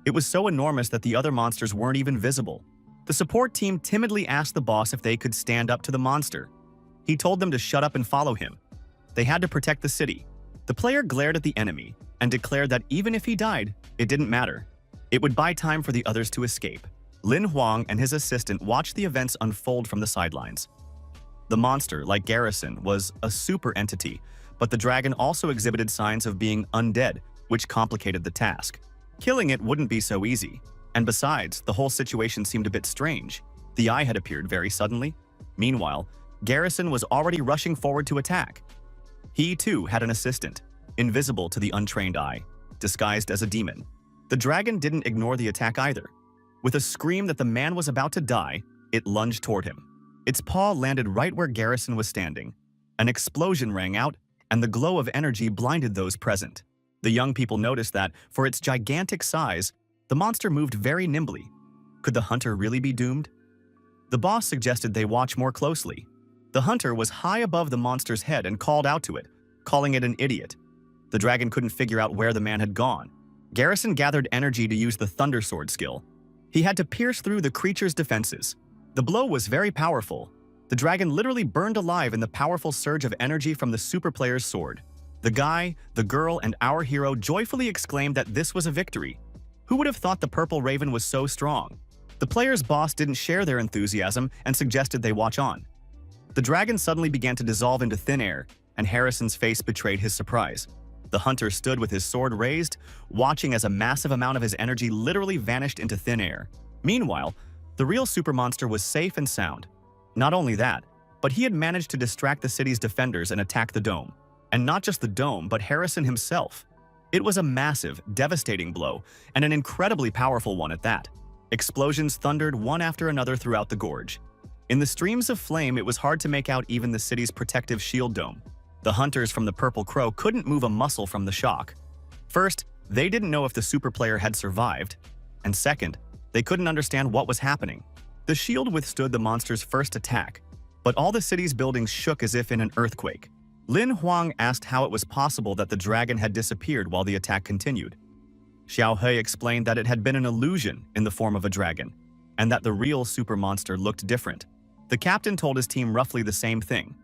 It was so enormous that the other monsters weren't even visible. The support team timidly asked the boss if they could stand up to the monster. He told them to shut up and follow him. They had to protect the city. The player glared at the enemy and declared that even if he died, it didn't matter. It would buy time for the others to escape. Lin Huang and his assistant watched the events unfold from the sidelines. The monster, like Garrison, was a super entity, but the dragon also exhibited signs of being undead, which complicated the task. Killing it wouldn't be so easy, and besides, the whole situation seemed a bit strange. The eye had appeared very suddenly. Meanwhile, Garrison was already rushing forward to attack. He, too, had an assistant, invisible to the untrained eye, disguised as a demon. The dragon didn't ignore the attack either. With a scream that the man was about to die, it lunged toward him. Its paw landed right where Garrison was standing. An explosion rang out, and the glow of energy blinded those present. The young people noticed that, for its gigantic size, the monster moved very nimbly. Could the hunter really be doomed? The boss suggested they watch more closely. The hunter was high above the monster's head and called out to it, calling it an idiot. The dragon couldn't figure out where the man had gone. Garrison gathered energy to use the Thunder Sword skill. He had to pierce through the creature's defenses. The blow was very powerful. The dragon literally burned alive in the powerful surge of energy from the super player's sword. The guy, the girl, and our hero joyfully exclaimed that this was a victory. Who would have thought the Purple Raven was so strong? The player's boss didn't share their enthusiasm and suggested they watch on. The dragon suddenly began to dissolve into thin air, and Harrison's face betrayed his surprise. The hunter stood with his sword raised, watching as a massive amount of his energy literally vanished into thin air. Meanwhile, the real super monster was safe and sound. Not only that, but he had managed to distract the city's defenders and attack the dome. And not just the dome, but Harrison himself. It was a massive, devastating blow, and an incredibly powerful one at that. Explosions thundered one after another throughout the gorge. In the streams of flame, it was hard to make out even the city's protective shield dome. The hunters from the Purple Crow couldn't move a muscle from the shock. First, they didn't know if the super player had survived, and second, they couldn't understand what was happening. The shield withstood the monster's first attack, but all the city's buildings shook as if in an earthquake. Lin Huang asked how it was possible that the dragon had disappeared while the attack continued. Xiao He explained that it had been an illusion in the form of a dragon, and that the real super monster looked different. The captain told his team roughly the same thing.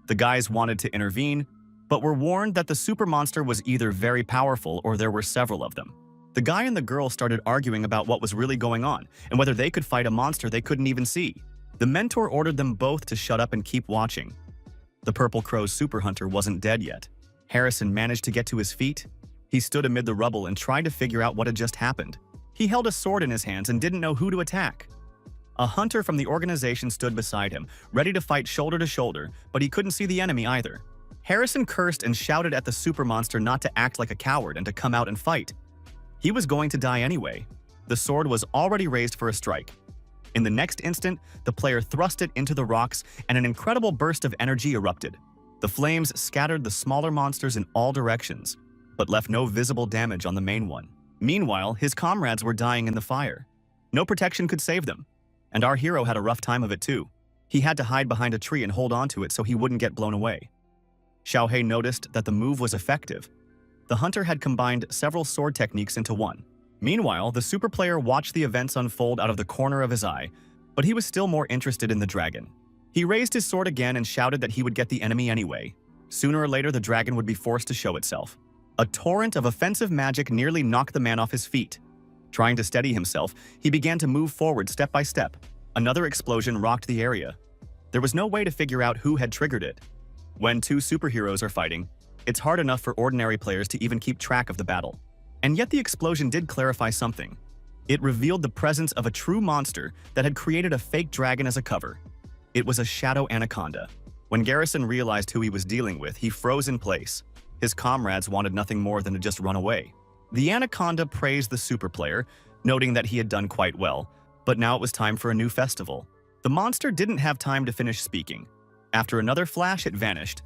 The guys wanted to intervene, but were warned that the super monster was either very powerful or there were several of them. The guy and the girl started arguing about what was really going on and whether they could fight a monster they couldn't even see. The mentor ordered them both to shut up and keep watching. The Purple Crow's super hunter wasn't dead yet. Harrison managed to get to his feet. He stood amid the rubble and tried to figure out what had just happened. He held a sword in his hands and didn't know who to attack. A hunter from the organization stood beside him, ready to fight shoulder to shoulder, but he couldn't see the enemy either. Harrison cursed and shouted at the super monster not to act like a coward and to come out and fight. He was going to die anyway. The sword was already raised for a strike. In the next instant, the player thrust it into the rocks and an incredible burst of energy erupted. The flames scattered the smaller monsters in all directions, but left no visible damage on the main one. Meanwhile, his comrades were dying in the fire. No protection could save them, and our hero had a rough time of it too. He had to hide behind a tree and hold on to it so he wouldn't get blown away. Xiao He noticed that the move was effective. The hunter had combined several sword techniques into one. Meanwhile, the super player watched the events unfold out of the corner of his eye, but he was still more interested in the dragon. He raised his sword again and shouted that he would get the enemy anyway. Sooner or later, the dragon would be forced to show itself. A torrent of offensive magic nearly knocked the man off his feet. Trying to steady himself, he began to move forward step by step. Another explosion rocked the area. There was no way to figure out who had triggered it. When two superheroes are fighting, it's hard enough for ordinary players to even keep track of the battle. And yet the explosion did clarify something. It revealed the presence of a true monster that had created a fake dragon as a cover. It was a shadow anaconda. When Garrison realized who he was dealing with, he froze in place. His comrades wanted nothing more than to just run away. The anaconda praised the super player, noting that he had done quite well, but now it was time for a new festival. The monster didn't have time to finish speaking. After another flash, it vanished,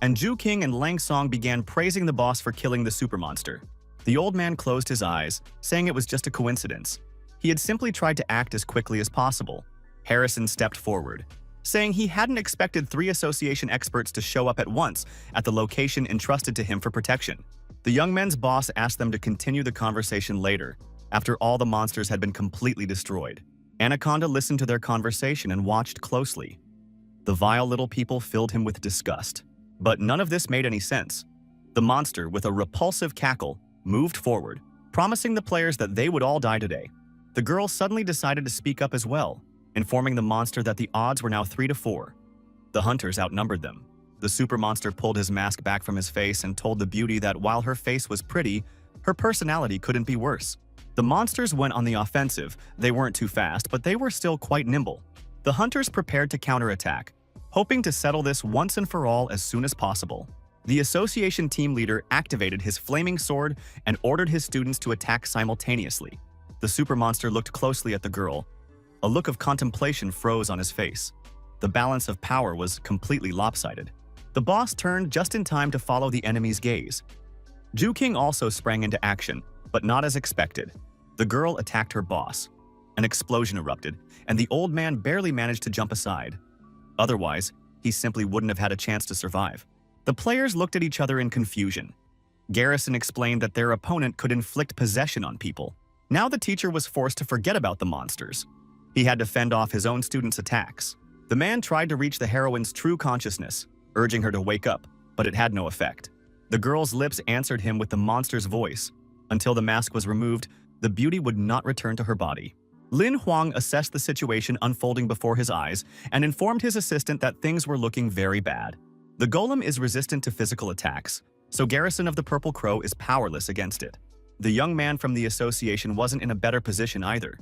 and Ju King and Lang Song began praising the boss for killing the super monster. The old man closed his eyes, saying it was just a coincidence. He had simply tried to act as quickly as possible. Harrison stepped forward, saying he hadn't expected 3 association experts to show up at once at the location entrusted to him for protection. The young men's boss asked them to continue the conversation later, after all the monsters had been completely destroyed. Anaconda listened to their conversation and watched closely. The vile little people filled him with disgust. But none of this made any sense. The monster, with a repulsive cackle, moved forward, promising the players that they would all die today. The girl suddenly decided to speak up as well, informing the monster that the odds were now 3 to 4. The hunters outnumbered them. The super monster pulled his mask back from his face and told the beauty that while her face was pretty, her personality couldn't be worse. The monsters went on the offensive. They weren't too fast, but they were still quite nimble. The hunters prepared to counterattack, hoping to settle this once and for all as soon as possible. The association team leader activated his flaming sword and ordered his students to attack simultaneously. The super monster looked closely at the girl. A look of contemplation froze on his face. The balance of power was completely lopsided. The boss turned just in time to follow the enemy's gaze. Ju King also sprang into action, but not as expected. The girl attacked her boss. An explosion erupted, and the old man barely managed to jump aside. Otherwise, he simply wouldn't have had a chance to survive. The players looked at each other in confusion. Garrison explained that their opponent could inflict possession on people. Now the teacher was forced to forget about the monsters. He had to fend off his own students' attacks. The man tried to reach the heroine's true consciousness, urging her to wake up, but it had no effect. The girl's lips answered him with the monster's voice. Until the mask was removed, the beauty would not return to her body. Lin Huang assessed the situation unfolding before his eyes and informed his assistant that things were looking very bad. The golem is resistant to physical attacks, so Garrison of the Purple Crow is powerless against it. The young man from the association wasn't in a better position either.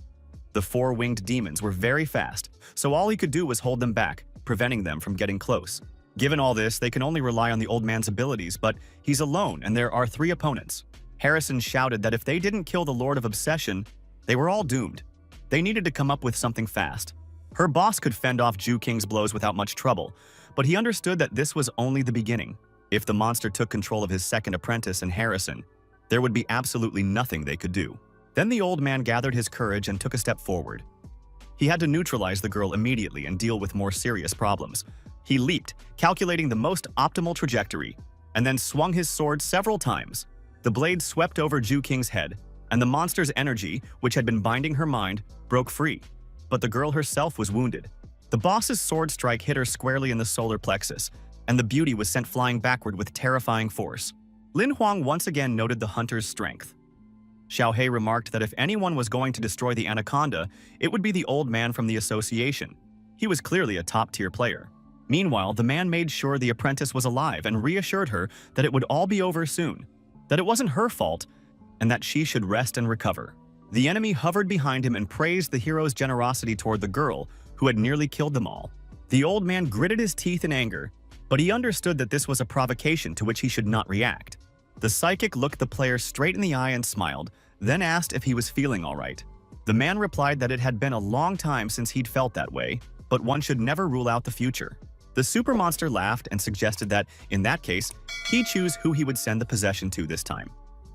The four-winged demons were very fast, so all he could do was hold them back, preventing them from getting close. Given all this, they can only rely on the old man's abilities, but he's alone and there are 3 opponents. Harrison shouted that if they didn't kill the Lord of Obsession, they were all doomed. They needed to come up with something fast. Her boss could fend off Ju King's blows without much trouble, but he understood that this was only the beginning. If the monster took control of his second apprentice and Harrison, there would be absolutely nothing they could do. Then the old man gathered his courage and took a step forward. He had to neutralize the girl immediately and deal with more serious problems. He leaped, calculating the most optimal trajectory, and then swung his sword several times. The blade swept over Ju King's head, and the monster's energy, which had been binding her mind, broke free. But the girl herself was wounded. The boss's sword strike hit her squarely in the solar plexus, and the beauty was sent flying backward with terrifying force. Lin Huang once again noted the hunter's strength. Xiao He remarked that if anyone was going to destroy the anaconda, it would be the old man from the association. He was clearly a top-tier player. Meanwhile, the man made sure the apprentice was alive and reassured her that it would all be over soon, that it wasn't her fault, and that she should rest and recover. The enemy hovered behind him and praised the hero's generosity toward the girl, who had nearly killed them all. The old man gritted his teeth in anger, but he understood that this was a provocation to which he should not react. The psychic looked the player straight in the eye and smiled, then asked if he was feeling all right. The man replied that it had been a long time since he'd felt that way, but one should never rule out the future. The super monster laughed and suggested that, in that case, he'd choose who he would send the possession to this time.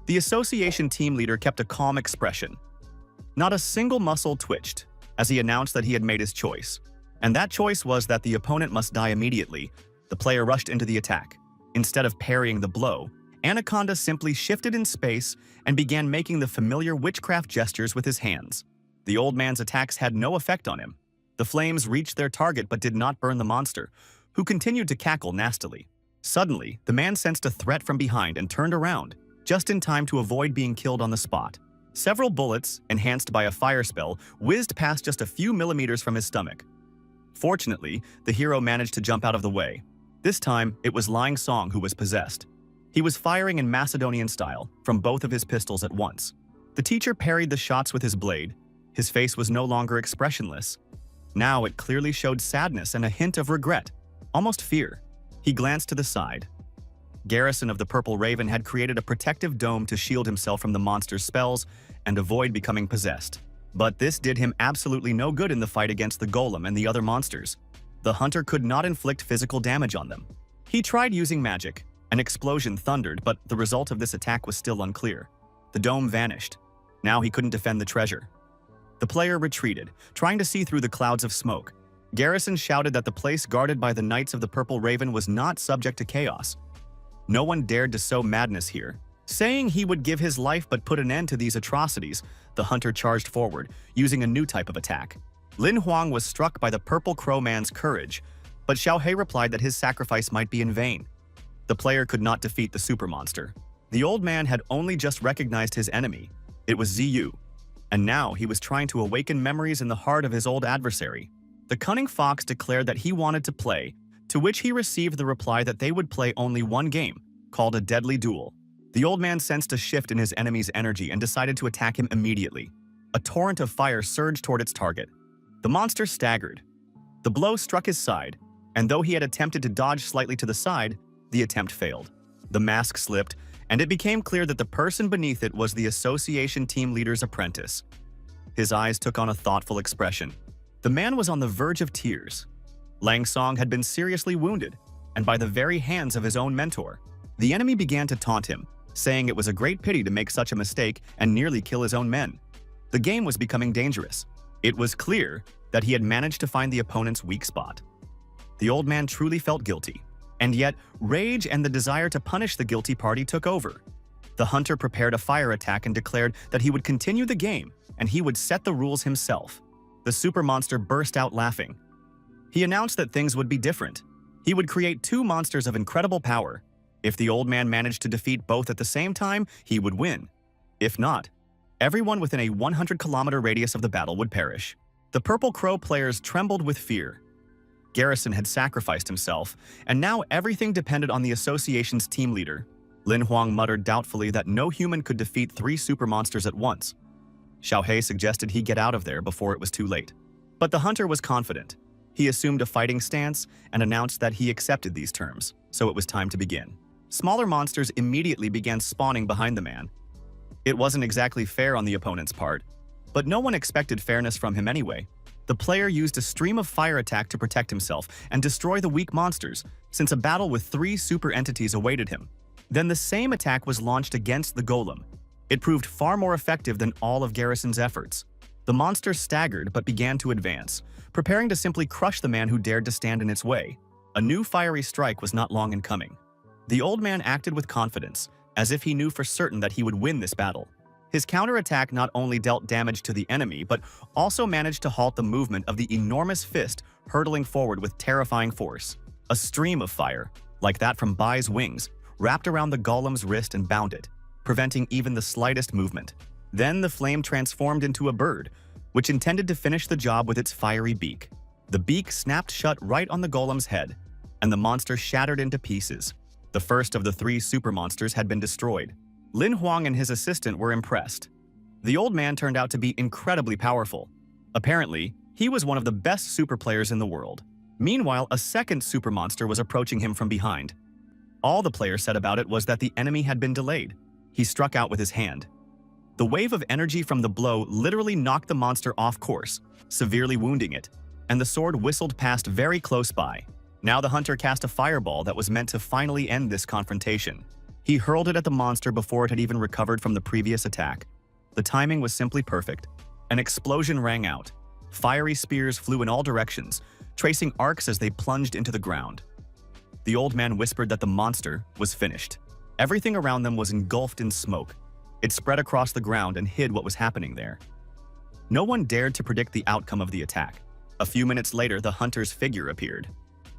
The association team leader kept a calm expression. Not a single muscle twitched, as he announced that he had made his choice. And that choice was that the opponent must die immediately. The player rushed into the attack. Instead of parrying the blow, Anaconda simply shifted in space and began making the familiar witchcraft gestures with his hands. The old man's attacks had no effect on him. The flames reached their target but did not burn the monster, who continued to cackle nastily. Suddenly, the man sensed a threat from behind and turned around, just in time to avoid being killed on the spot. Several bullets, enhanced by a fire spell, whizzed past just a few millimeters from his stomach. Fortunately, the hero managed to jump out of the way. This time, it was Lang Song who was possessed. He was firing in Macedonian style, from both of his pistols at once. The teacher parried the shots with his blade. His face was no longer expressionless. Now it clearly showed sadness and a hint of regret, almost fear. He glanced to the side. Garrison of the Purple Raven had created a protective dome to shield himself from the monster's spells and avoid becoming possessed. But this did him absolutely no good in the fight against the golem and the other monsters. The hunter could not inflict physical damage on them. He tried using magic. An explosion thundered, but the result of this attack was still unclear. The dome vanished. Now he couldn't defend the treasure. The player retreated, trying to see through the clouds of smoke. Garrison shouted that the place guarded by the Knights of the Purple Raven was not subject to chaos. No one dared to sow madness here. Saying he would give his life but put an end to these atrocities, the hunter charged forward, using a new type of attack. Lin Huang was struck by the Purple Crow Man's courage, but Xiao He replied that his sacrifice might be in vain. The player could not defeat the super monster. The old man had only just recognized his enemy. It was Ziyu. And now he was trying to awaken memories in the heart of his old adversary. The cunning fox declared that he wanted to play, to which he received the reply that they would play only one game, called a deadly duel. The old man sensed a shift in his enemy's energy and decided to attack him immediately. A torrent of fire surged toward its target. The monster staggered. The blow struck his side, and though he had attempted to dodge slightly to the side, the attempt failed. The mask slipped, and it became clear that the person beneath it was the association team leader's apprentice. His eyes took on a thoughtful expression. The man was on the verge of tears. Lang Song had been seriously wounded, and by the very hands of his own mentor. The enemy began to taunt him, saying it was a great pity to make such a mistake and nearly kill his own men. The game was becoming dangerous. It was clear that he had managed to find the opponent's weak spot. The old man truly felt guilty, and yet rage and the desire to punish the guilty party took over. The hunter prepared a fire attack and declared that he would continue the game and he would set the rules himself. The super monster burst out laughing. He announced that things would be different. He would create two monsters of incredible power. If the old man managed to defeat both at the same time, he would win. If not, everyone within a 100-kilometer radius of the battle would perish. The Purple Crow players trembled with fear. Garrison had sacrificed himself, and now everything depended on the association's team leader. Lin Huang muttered doubtfully that no human could defeat 3 super monsters at once. Xiaohei suggested he get out of there before it was too late. But the hunter was confident. He assumed a fighting stance and announced that he accepted these terms, so it was time to begin. Smaller monsters immediately began spawning behind the man. It wasn't exactly fair on the opponent's part, but no one expected fairness from him anyway. The player used a stream of fire attack to protect himself and destroy the weak monsters, since a battle with 3 super entities awaited him. Then the same attack was launched against the golem. It proved far more effective than all of Garrison's efforts. The monster staggered but began to advance, preparing to simply crush the man who dared to stand in its way. A new fiery strike was not long in coming. The old man acted with confidence, as if he knew for certain that he would win this battle. His counterattack not only dealt damage to the enemy, but also managed to halt the movement of the enormous fist hurtling forward with terrifying force. A stream of fire, like that from Bai's wings, wrapped around the golem's wrist and bound it, preventing even the slightest movement. Then the flame transformed into a bird, which intended to finish the job with its fiery beak. The beak snapped shut right on the golem's head, and the monster shattered into pieces. The first of the 3 super monsters had been destroyed. Lin Huang and his assistant were impressed. The old man turned out to be incredibly powerful. Apparently, he was one of the best super players in the world. Meanwhile, a second super monster was approaching him from behind. All the player said about it was that the enemy had been delayed. He struck out with his hand. The wave of energy from the blow literally knocked the monster off course, severely wounding it, and the sword whistled past very close by. Now the hunter cast a fireball that was meant to finally end this confrontation. He hurled it at the monster before it had even recovered from the previous attack. The timing was simply perfect. An explosion rang out. Fiery spears flew in all directions, tracing arcs as they plunged into the ground. The old man whispered that the monster was finished. Everything around them was engulfed in smoke. It spread across the ground and hid what was happening there. No one dared to predict the outcome of the attack. A few minutes later, the hunter's figure appeared.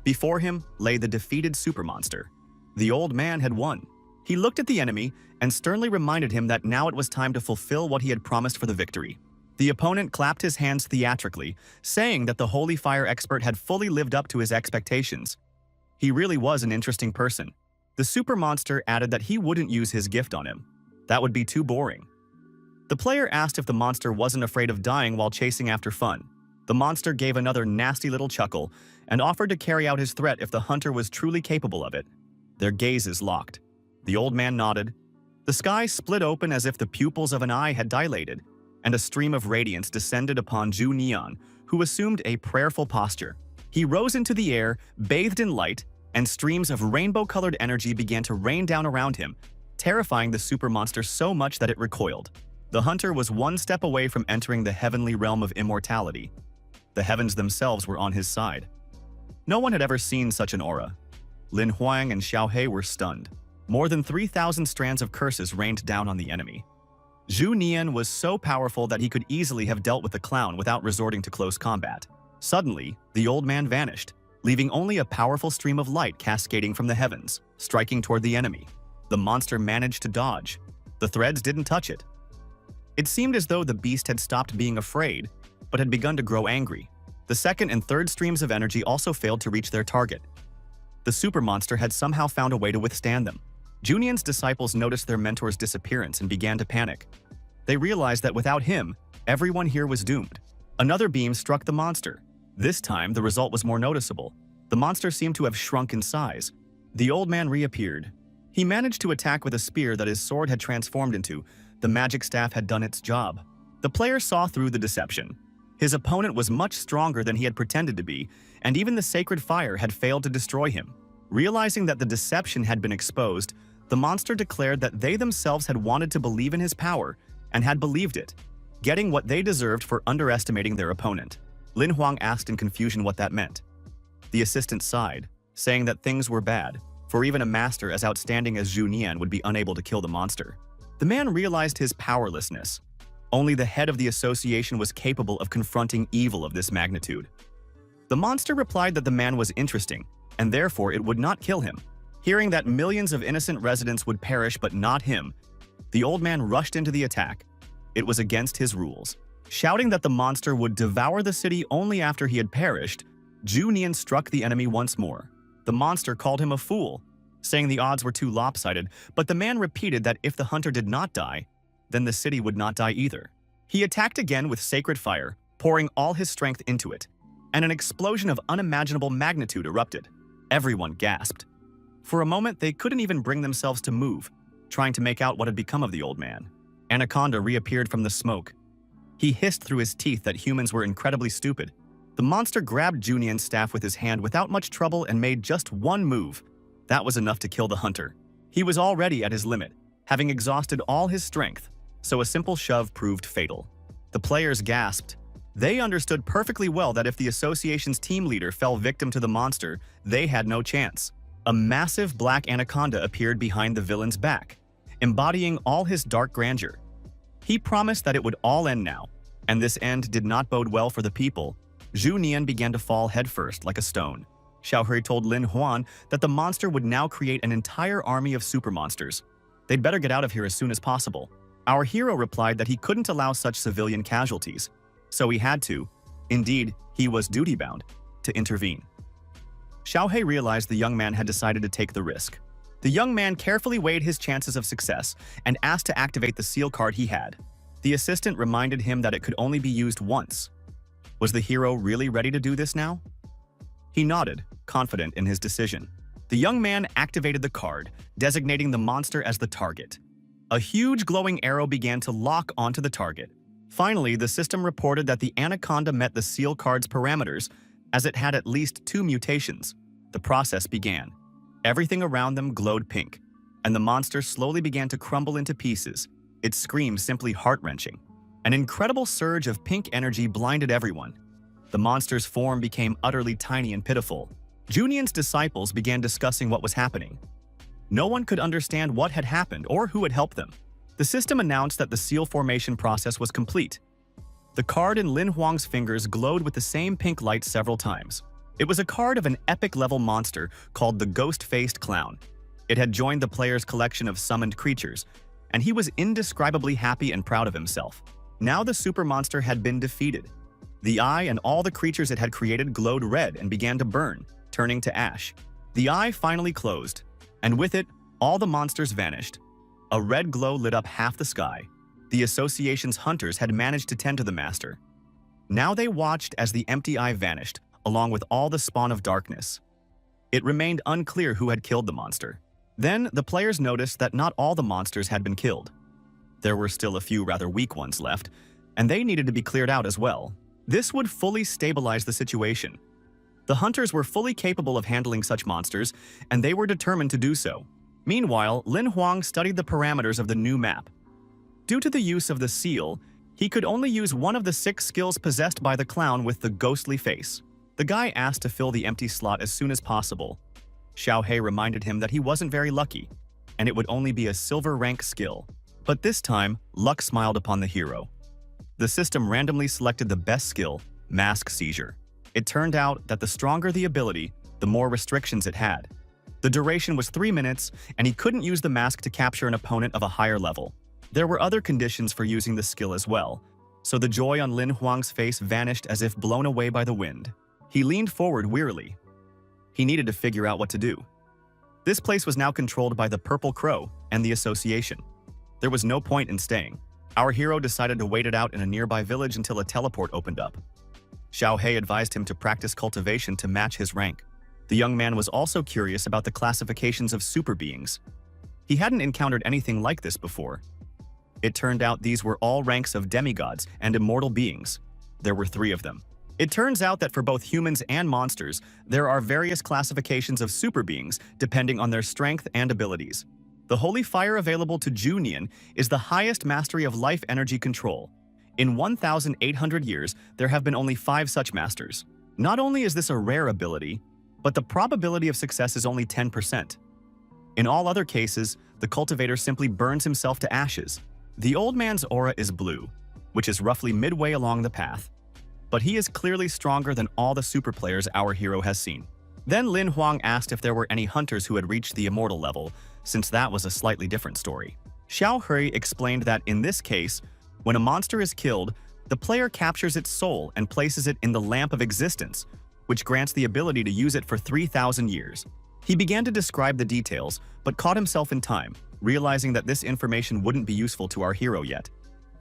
Before him lay the defeated super monster. The old man had won. He looked at the enemy and sternly reminded him that now it was time to fulfill what he had promised for the victory. The opponent clapped his hands theatrically, saying that the holy fire expert had fully lived up to his expectations. He really was an interesting person. The super monster added that he wouldn't use his gift on him. That would be too boring. The player asked if the monster wasn't afraid of dying while chasing after fun. The monster gave another nasty little chuckle and offered to carry out his threat if the hunter was truly capable of it. Their gazes locked. The old man nodded. The sky split open as if the pupils of an eye had dilated, and a stream of radiance descended upon Zhu Nian, who assumed a prayerful posture. He rose into the air, bathed in light, and streams of rainbow-colored energy began to rain down around him, terrifying the super monster so much that it recoiled. The hunter was one step away from entering the heavenly realm of immortality. The heavens themselves were on his side. No one had ever seen such an aura. Lin Huang and Xiaohei were stunned. More than 3,000 strands of curses rained down on the enemy. Zhu Nian was so powerful that he could easily have dealt with the clown without resorting to close combat. Suddenly, the old man vanished, leaving only a powerful stream of light cascading from the heavens, striking toward the enemy. The monster managed to dodge. The threads didn't touch it. It seemed as though the beast had stopped being afraid, but had begun to grow angry. The second and third streams of energy also failed to reach their target. The super monster had somehow found a way to withstand them. Junian's disciples noticed their mentor's disappearance and began to panic. They realized that without him, everyone here was doomed. Another beam struck the monster. This time, the result was more noticeable. The monster seemed to have shrunk in size. The old man reappeared. He managed to attack with a spear that his sword had transformed into. The magic staff had done its job. The player saw through the deception. His opponent was much stronger than he had pretended to be, and even the sacred fire had failed to destroy him. Realizing that the deception had been exposed, the monster declared that they themselves had wanted to believe in his power and had believed it, getting what they deserved for underestimating their opponent. Lin Huang asked in confusion what that meant. The assistant sighed, saying that things were bad, for even a master as outstanding as Zhu Nian would be unable to kill the monster. The man realized his powerlessness. Only the head of the association was capable of confronting evil of this magnitude. The monster replied that the man was interesting, and therefore it would not kill him. Hearing that millions of innocent residents would perish but not him, the old man rushed into the attack. It was against his rules. Shouting that the monster would devour the city only after he had perished, Zhu Nian struck the enemy once more. The monster called him a fool, saying the odds were too lopsided, but the man repeated that if the hunter did not die, then the city would not die either. He attacked again with sacred fire, pouring all his strength into it, and an explosion of unimaginable magnitude erupted. Everyone gasped. For a moment, they couldn't even bring themselves to move, trying to make out what had become of the old man. Anaconda reappeared from the smoke. He hissed through his teeth that humans were incredibly stupid. The monster grabbed Junian's staff with his hand without much trouble and made just one move. That was enough to kill the hunter. He was already at his limit, having exhausted all his strength, so a simple shove proved fatal. The players gasped. They understood perfectly well that if the association's team leader fell victim to the monster, they had no chance. A massive black anaconda appeared behind the villain's back, embodying all his dark grandeur. He promised that it would all end now, and this end did not bode well for the people. Zhu Nian began to fall headfirst like a stone. Xiaohui told Lin Huan that the monster would now create an entire army of super monsters. They'd better get out of here as soon as possible. Our hero replied that he couldn't allow such civilian casualties, so he had to, indeed, he was duty-bound, to intervene. Xiaohui realized the young man had decided to take the risk. The young man carefully weighed his chances of success and asked to activate the seal card he had. The assistant reminded him that it could only be used once. Was the hero really ready to do this now? He nodded, confident in his decision. The young man activated the card, designating the monster as the target. A huge glowing arrow began to lock onto the target. Finally, the system reported that the anaconda met the seal card's parameters, as it had at least 2 mutations. The process began. Everything around them glowed pink, and the monster slowly began to crumble into pieces, its scream simply heart-wrenching. An incredible surge of pink energy blinded everyone. The monster's form became utterly tiny and pitiful. Junian's disciples began discussing what was happening. No one could understand what had happened or who had helped them. The system announced that the seal formation process was complete. The card in Lin Huang's fingers glowed with the same pink light several times. It was a card of an epic-level monster called the Ghost-Faced Clown. It had joined the player's collection of summoned creatures, and he was indescribably happy and proud of himself. Now the super monster had been defeated. The eye and all the creatures it had created glowed red and began to burn, turning to ash. The eye finally closed, and with it, all the monsters vanished. A red glow lit up half the sky. The association's hunters had managed to tend to the master. Now they watched as the empty eye vanished, along with all the spawn of darkness. It remained unclear who had killed the monster. Then, the players noticed that not all the monsters had been killed. There were still a few rather weak ones left, and they needed to be cleared out as well. This would fully stabilize the situation. The hunters were fully capable of handling such monsters, and they were determined to do so. Meanwhile, Lin Huang studied the parameters of the new map. Due to the use of the seal, he could only use one of the 6 skills possessed by the clown with the ghostly face. The guy asked to fill the empty slot as soon as possible. Xiaohui reminded him that he wasn't very lucky, and it would only be a silver rank skill. But this time, luck smiled upon the hero. The system randomly selected the best skill, Mask Seizure. It turned out that the stronger the ability, the more restrictions it had. The duration was 3 minutes, and he couldn't use the mask to capture an opponent of a higher level. There were other conditions for using the skill as well, so the joy on Lin Huang's face vanished as if blown away by the wind. He leaned forward wearily. He needed to figure out what to do. This place was now controlled by the Purple Crow and the Association. There was no point in staying. Our hero decided to wait it out in a nearby village until a teleport opened up. Xiaohei advised him to practice cultivation to match his rank. The young man was also curious about the classifications of super beings. He hadn't encountered anything like this before. It turned out these were all ranks of demigods and immortal beings. There were 3 of them. It turns out that for both humans and monsters, there are various classifications of super beings depending on their strength and abilities. The holy fire available to Junin is the highest mastery of life energy control. In 1,800 years, there have been only 5 such masters. Not only is this a rare ability, but the probability of success is only 10%. In all other cases, the cultivator simply burns himself to ashes. The old man's aura is blue, which is roughly midway along the path. But he is clearly stronger than all the super players our hero has seen. Then Lin Huang asked if there were any hunters who had reached the immortal level, since that was a slightly different story. Xiaohei explained that in this case, when a monster is killed, the player captures its soul and places it in the Lamp of Existence, which grants the ability to use it for 3,000 years. He began to describe the details, but caught himself in time, realizing that this information wouldn't be useful to our hero yet.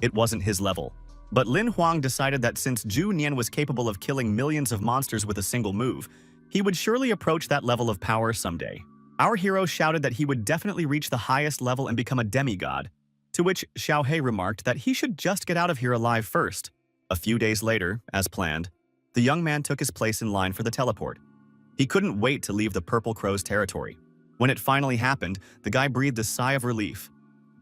It wasn't his level. But Lin Huang decided that since Zhu Nian was capable of killing millions of monsters with a single move, he would surely approach that level of power someday. Our hero shouted that he would definitely reach the highest level and become a demigod, to which Xiaohei remarked that he should just get out of here alive first. A few days later, as planned, the young man took his place in line for the teleport. He couldn't wait to leave the Purple Crow's territory. When it finally happened, the guy breathed a sigh of relief.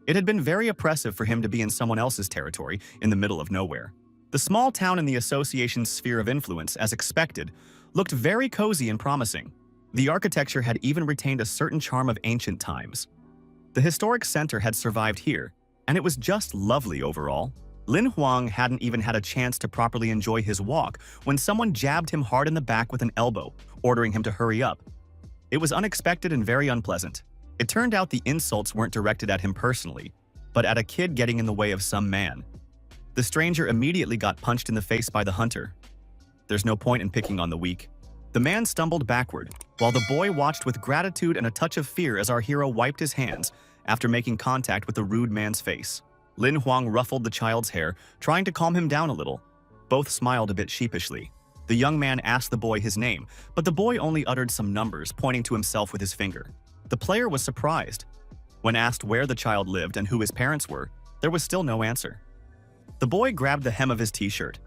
It had been very oppressive for him to be in someone else's territory in the middle of nowhere. The small town in the association's sphere of influence, as expected, looked very cozy and promising. The architecture had even retained a certain charm of ancient times. The historic center had survived here, and it was just lovely overall. Lin Huang hadn't even had a chance to properly enjoy his walk when someone jabbed him hard in the back with an elbow, ordering him to hurry up. It was unexpected and very unpleasant. It turned out the insults weren't directed at him personally, but at a kid getting in the way of some man. The stranger immediately got punched in the face by the hunter. There's no point in picking on the weak. The man stumbled backward, while the boy watched with gratitude and a touch of fear as our hero wiped his hands after making contact with the rude man's face. Lin Huang ruffled the child's hair, trying to calm him down a little. Both smiled a bit sheepishly. The young man asked the boy his name, but the boy only uttered some numbers, pointing to himself with his finger. The player was surprised. When asked where the child lived and who his parents were, there was still no answer. The boy grabbed the hem of his t-shirt.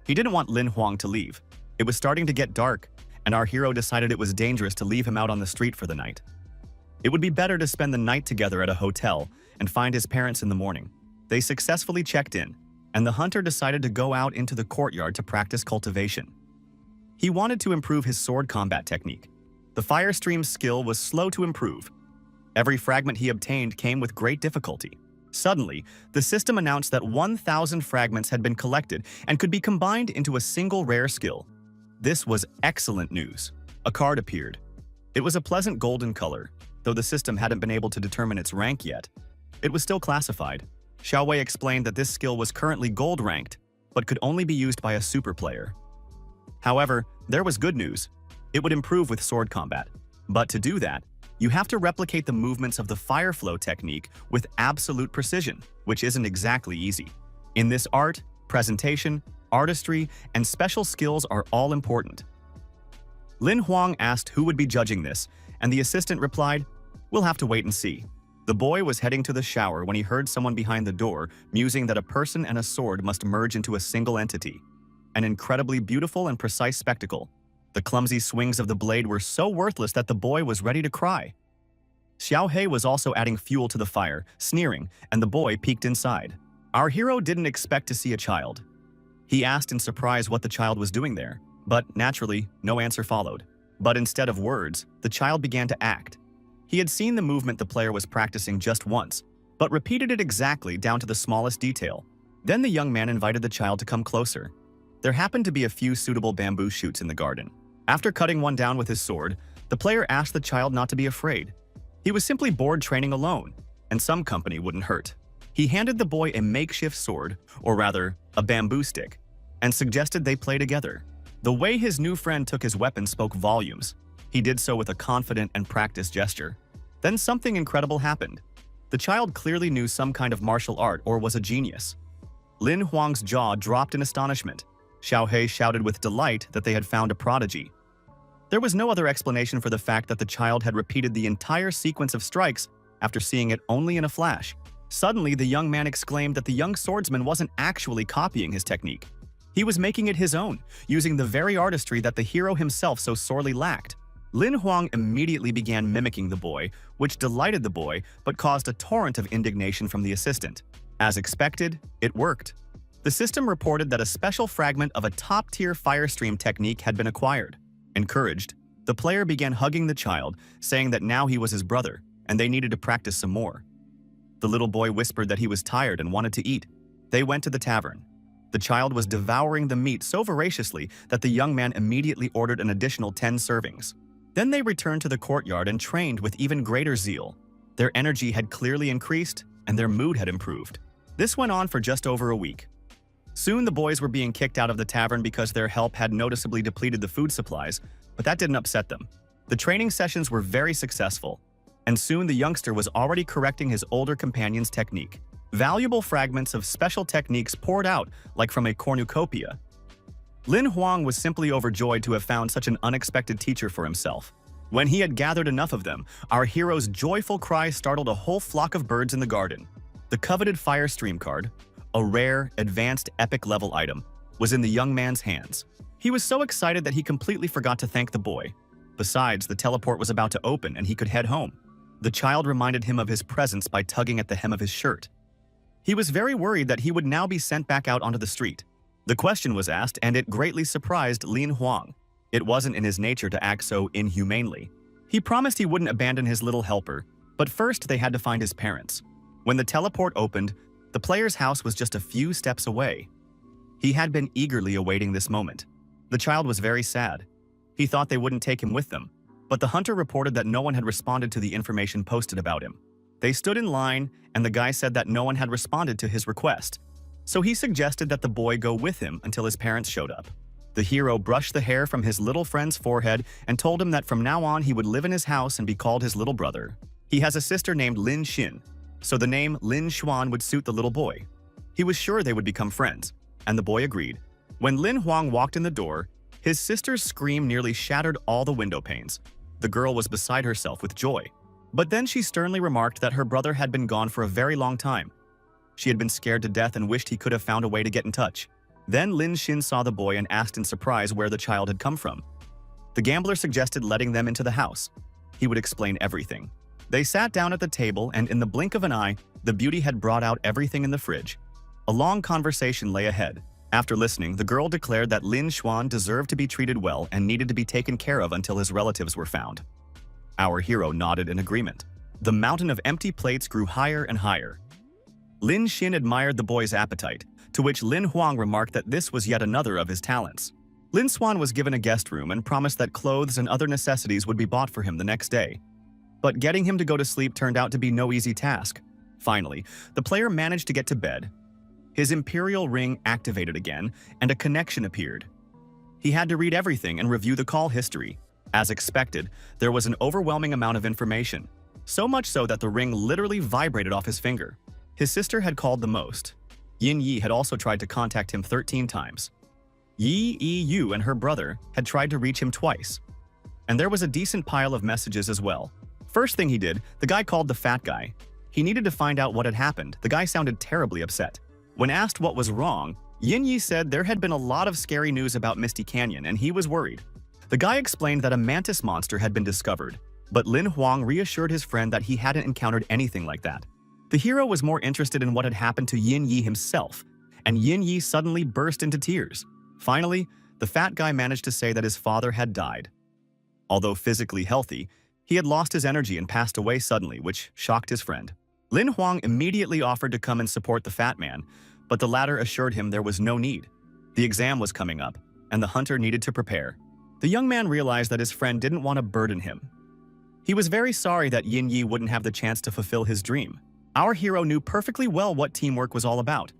He didn't want Lin Huang to leave. It was starting to get dark, and our hero decided it was dangerous to leave him out on the street for the night. It would be better to spend the night together at a hotel and find his parents in the morning. They successfully checked in, and the hunter decided to go out into the courtyard to practice cultivation. He wanted to improve his sword combat technique. The fire stream skill was slow to improve. Every fragment he obtained came with great difficulty. Suddenly, the system announced that 1,000 fragments had been collected and could be combined into a single rare skill. This was excellent news. A card appeared. It was a pleasant golden color, though the system hadn't been able to determine its rank yet. It was still classified. Xiaowei explained that this skill was currently gold ranked, but could only be used by a super player. However, there was good news. It would improve with sword combat. But to do that, you have to replicate the movements of the fire flow technique with absolute precision, which isn't exactly easy. In this art, presentation, artistry, and special skills are all important. Lin Huang asked who would be judging this, and the assistant replied, "We'll have to wait and see." The boy was heading to the shower when he heard someone behind the door musing that a person and a sword must merge into a single entity. An incredibly beautiful and precise spectacle. The clumsy swings of the blade were so worthless that the boy was ready to cry. Xiaohei was also adding fuel to the fire, sneering, and the boy peeked inside. Our hero didn't expect to see a child. He asked in surprise what the child was doing there, but naturally, no answer followed. But instead of words, the child began to act. He had seen the movement the player was practicing just once, but repeated it exactly down to the smallest detail. Then the young man invited the child to come closer. There happened to be a few suitable bamboo shoots in the garden. After cutting one down with his sword, the player asked the child not to be afraid. He was simply bored training alone, and some company wouldn't hurt. He handed the boy a makeshift sword, or rather, a bamboo stick, and suggested they play together. The way his new friend took his weapon spoke volumes. He did so with a confident and practiced gesture. Then something incredible happened. The child clearly knew some kind of martial art or was a genius. Lin Huang's jaw dropped in astonishment. Xiaohei shouted with delight that they had found a prodigy. There was no other explanation for the fact that the child had repeated the entire sequence of strikes after seeing it only in a flash. Suddenly, the young man exclaimed that the young swordsman wasn't actually copying his technique. He was making it his own, using the very artistry that the hero himself so sorely lacked. Lin Huang immediately began mimicking the boy, which delighted the boy but caused a torrent of indignation from the assistant. As expected, it worked. The system reported that a special fragment of a top-tier firestream technique had been acquired. Encouraged, the player began hugging the child, saying that now he was his brother, and they needed to practice some more. The little boy whispered that he was tired and wanted to eat. They went to the tavern. The child was devouring the meat so voraciously that the young man immediately ordered an additional 10 servings. Then they returned to the courtyard and trained with even greater zeal. Their energy had clearly increased, and their mood had improved. This went on for just over a week. Soon the boys were being kicked out of the tavern because their help had noticeably depleted the food supplies, but that didn't upset them. The training sessions were very successful, and soon the youngster was already correcting his older companion's technique. Valuable fragments of special techniques poured out like from a cornucopia. Lin Huang was simply overjoyed to have found such an unexpected teacher for himself. When he had gathered enough of them, our hero's joyful cry startled a whole flock of birds in the garden. The coveted Firestream card, a rare, advanced epic level item, was in the young man's hands. He was so excited that he completely forgot to thank the boy. Besides, the teleport was about to open and he could head home. The child reminded him of his presence by tugging at the hem of his shirt. He was very worried that he would now be sent back out onto the street. The question was asked, and it greatly surprised Lin Huang. It wasn't in his nature to act so inhumanely. He promised he wouldn't abandon his little helper, but first they had to find his parents. When the teleport opened, the player's house was just a few steps away. He had been eagerly awaiting this moment. The child was very sad. He thought they wouldn't take him with them, but the hunter reported that no one had responded to the information posted about him. They stood in line, and the guy said that no one had responded to his request. So he suggested that the boy go with him until his parents showed up. The hero brushed the hair from his little friend's forehead and told him that from now on he would live in his house and be called his little brother. He has a sister named Lin Xin, so the name Lin Xuan would suit the little boy. He was sure they would become friends, and the boy agreed. When Lin Huang walked in the door, his sister's scream nearly shattered all the window panes. The girl was beside herself with joy. But then she sternly remarked that her brother had been gone for a very long time. She had been scared to death and wished he could have found a way to get in touch. Then Lin Xin saw the boy and asked in surprise where the child had come from. The gambler suggested letting them into the house. He would explain everything. They sat down at the table, and in the blink of an eye, the beauty had brought out everything in the fridge. A long conversation lay ahead. After listening, the girl declared that Lin Xuan deserved to be treated well and needed to be taken care of until his relatives were found. Our hero nodded in agreement. The mountain of empty plates grew higher and higher. Lin Xin admired the boy's appetite, to which Lin Huang remarked that this was yet another of his talents. Lin Xuan was given a guest room and promised that clothes and other necessities would be bought for him the next day. But getting him to go to sleep turned out to be no easy task. Finally, the player managed to get to bed. His Imperial ring activated again, and a connection appeared. He had to read everything and review the call history. As expected, there was an overwhelming amount of information, so much so that the ring literally vibrated off his finger. His sister had called the most. Yin Yi had also tried to contact him 13 times. Yi Yu and her brother had tried to reach him twice. And there was a decent pile of messages as well. First thing he did, the guy called the fat guy. He needed to find out what had happened. The guy sounded terribly upset. When asked what was wrong, Yin Yi said there had been a lot of scary news about Misty Canyon and he was worried. The guy explained that a mantis monster had been discovered, but Lin Huang reassured his friend that he hadn't encountered anything like that. The hero was more interested in what had happened to Yin Yi himself, and Yin Yi suddenly burst into tears. Finally, the fat guy managed to say that his father had died. Although physically healthy, he had lost his energy and passed away suddenly, which shocked his friend. Lin Huang immediately offered to come and support the fat man, but the latter assured him there was no need. The exam was coming up, and the hunter needed to prepare. The young man realized that his friend didn't want to burden him. He was very sorry that Yin Yi wouldn't have the chance to fulfill his dream. Our hero knew perfectly well what teamwork was all about.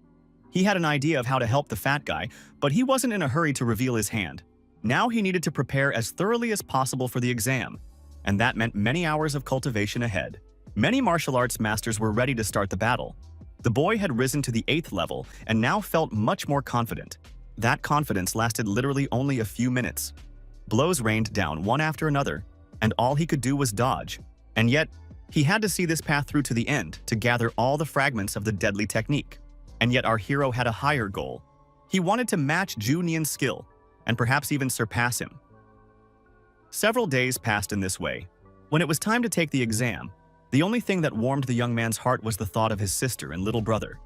He had an idea of how to help the fat guy, but he wasn't in a hurry to reveal his hand. Now he needed to prepare as thoroughly as possible for the exam, and that meant many hours of cultivation ahead. Many martial arts masters were ready to start the battle. The boy had risen to the 8th level and now felt much more confident. That confidence lasted literally only a few minutes. Blows rained down one after another, and all he could do was dodge. And yet, he had to see this path through to the end to gather all the fragments of the deadly technique. And yet our hero had a higher goal. He wanted to match Ju Nian's skill, and perhaps even surpass him. Several days passed in this way. When it was time to take the exam, the only thing that warmed the young man's heart was the thought of his sister and little brother.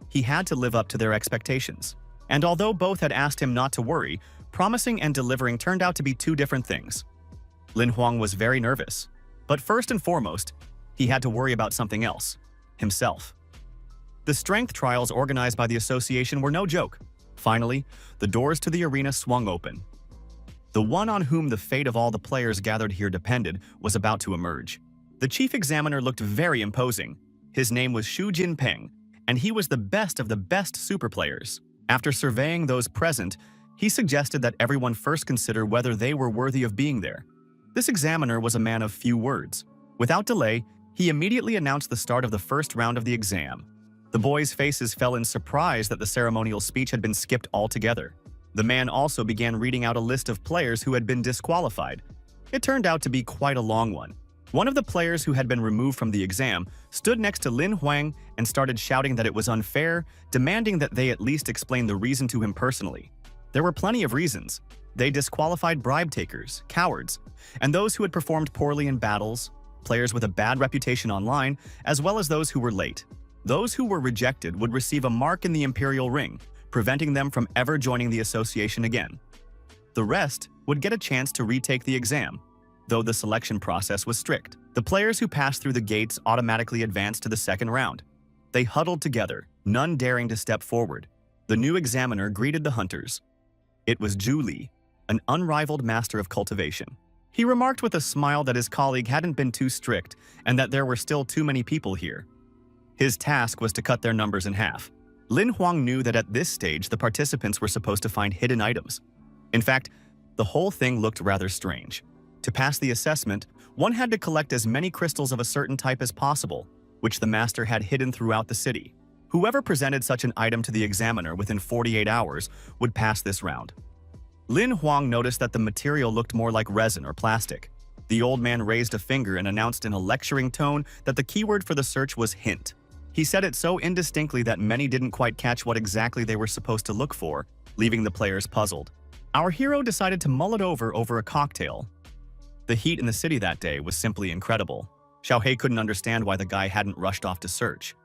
He had to live up to their expectations. And although both had asked him not to worry, promising and delivering turned out to be two different things. Lin Huang was very nervous. But first and foremost, he had to worry about something else: himself. The strength trials organized by the association were no joke. Finally, the doors to the arena swung open. The one on whom the fate of all the players gathered here depended was about to emerge. The chief examiner looked very imposing. His name was Xu Jinping, and he was the best of the best super players. After surveying those present, he suggested that everyone first consider whether they were worthy of being there. This examiner was a man of few words. Without delay, he immediately announced the start of the first round of the exam. The boys' faces fell in surprise that the ceremonial speech had been skipped altogether. The man also began reading out a list of players who had been disqualified. It turned out to be quite a long one. One of the players who had been removed from the exam stood next to Lin Huang and started shouting that it was unfair, demanding that they at least explain the reason to him personally. There were plenty of reasons. They disqualified bribe takers, cowards, and those who had performed poorly in battles, players with a bad reputation online, as well as those who were late. Those who were rejected would receive a mark in the Imperial Ring, preventing them from ever joining the association again. The rest would get a chance to retake the exam, though the selection process was strict. The players who passed through the gates automatically advanced to the second round. They huddled together, none daring to step forward. The new examiner greeted the hunters. It was Zhu Li, an unrivaled master of cultivation. He remarked with a smile that his colleague hadn't been too strict and that there were still too many people here. His task was to cut their numbers in half. Lin Huang knew that at this stage the participants were supposed to find hidden items. In fact, the whole thing looked rather strange. To pass the assessment, one had to collect as many crystals of a certain type as possible, which the master had hidden throughout the city. Whoever presented such an item to the examiner within 48 hours would pass this round. Lin Huang noticed that the material looked more like resin or plastic. The old man raised a finger and announced in a lecturing tone that the keyword for the search was hint. He said it so indistinctly that many didn't quite catch what exactly they were supposed to look for, leaving the players puzzled. Our hero decided to mull it over a cocktail. The heat in the city that day was simply incredible. Xiaohei couldn't understand why the guy hadn't rushed off to search.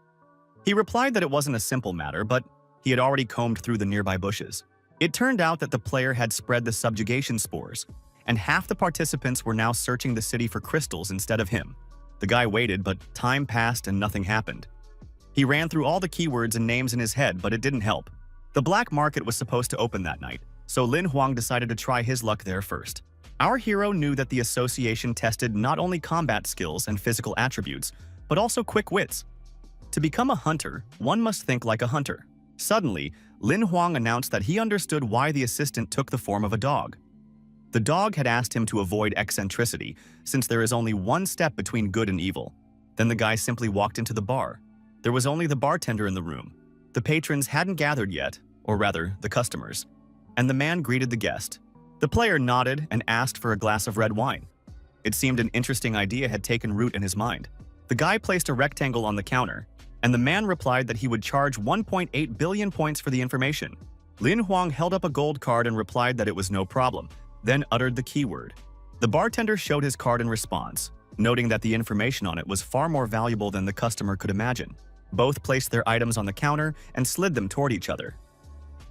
He replied that it wasn't a simple matter, but he had already combed through the nearby bushes. It turned out that the player had spread the subjugation spores, and half the participants were now searching the city for crystals instead of him. The guy waited, but time passed and nothing happened. He ran through all the keywords and names in his head, but it didn't help. The black market was supposed to open that night, so Lin Huang decided to try his luck there first. Our hero knew that the association tested not only combat skills and physical attributes, but also quick wits. To become a hunter, one must think like a hunter. Suddenly, Lin Huang announced that he understood why the assistant took the form of a dog. The dog had asked him to avoid eccentricity, since there is only one step between good and evil. Then the guy simply walked into the bar. There was only the bartender in the room. The patrons hadn't gathered yet, or rather, the customers, and the man greeted the guest. The player nodded and asked for a glass of red wine. It seemed an interesting idea had taken root in his mind. The guy placed a rectangle on the counter, and the man replied that he would charge 1.8 billion points for the information. Lin Huang held up a gold card and replied that it was no problem, then uttered the keyword. The bartender showed his card in response, noting that the information on it was far more valuable than the customer could imagine. Both placed their items on the counter and slid them toward each other.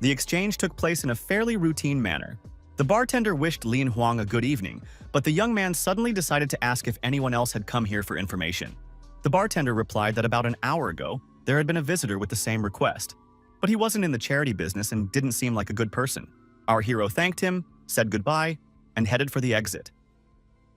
The exchange took place in a fairly routine manner. The bartender wished Lin Huang a good evening, but the young man suddenly decided to ask if anyone else had come here for information. The bartender replied that about an hour ago, there had been a visitor with the same request, but he wasn't in the charity business and didn't seem like a good person. Our hero thanked him, said goodbye, and headed for the exit.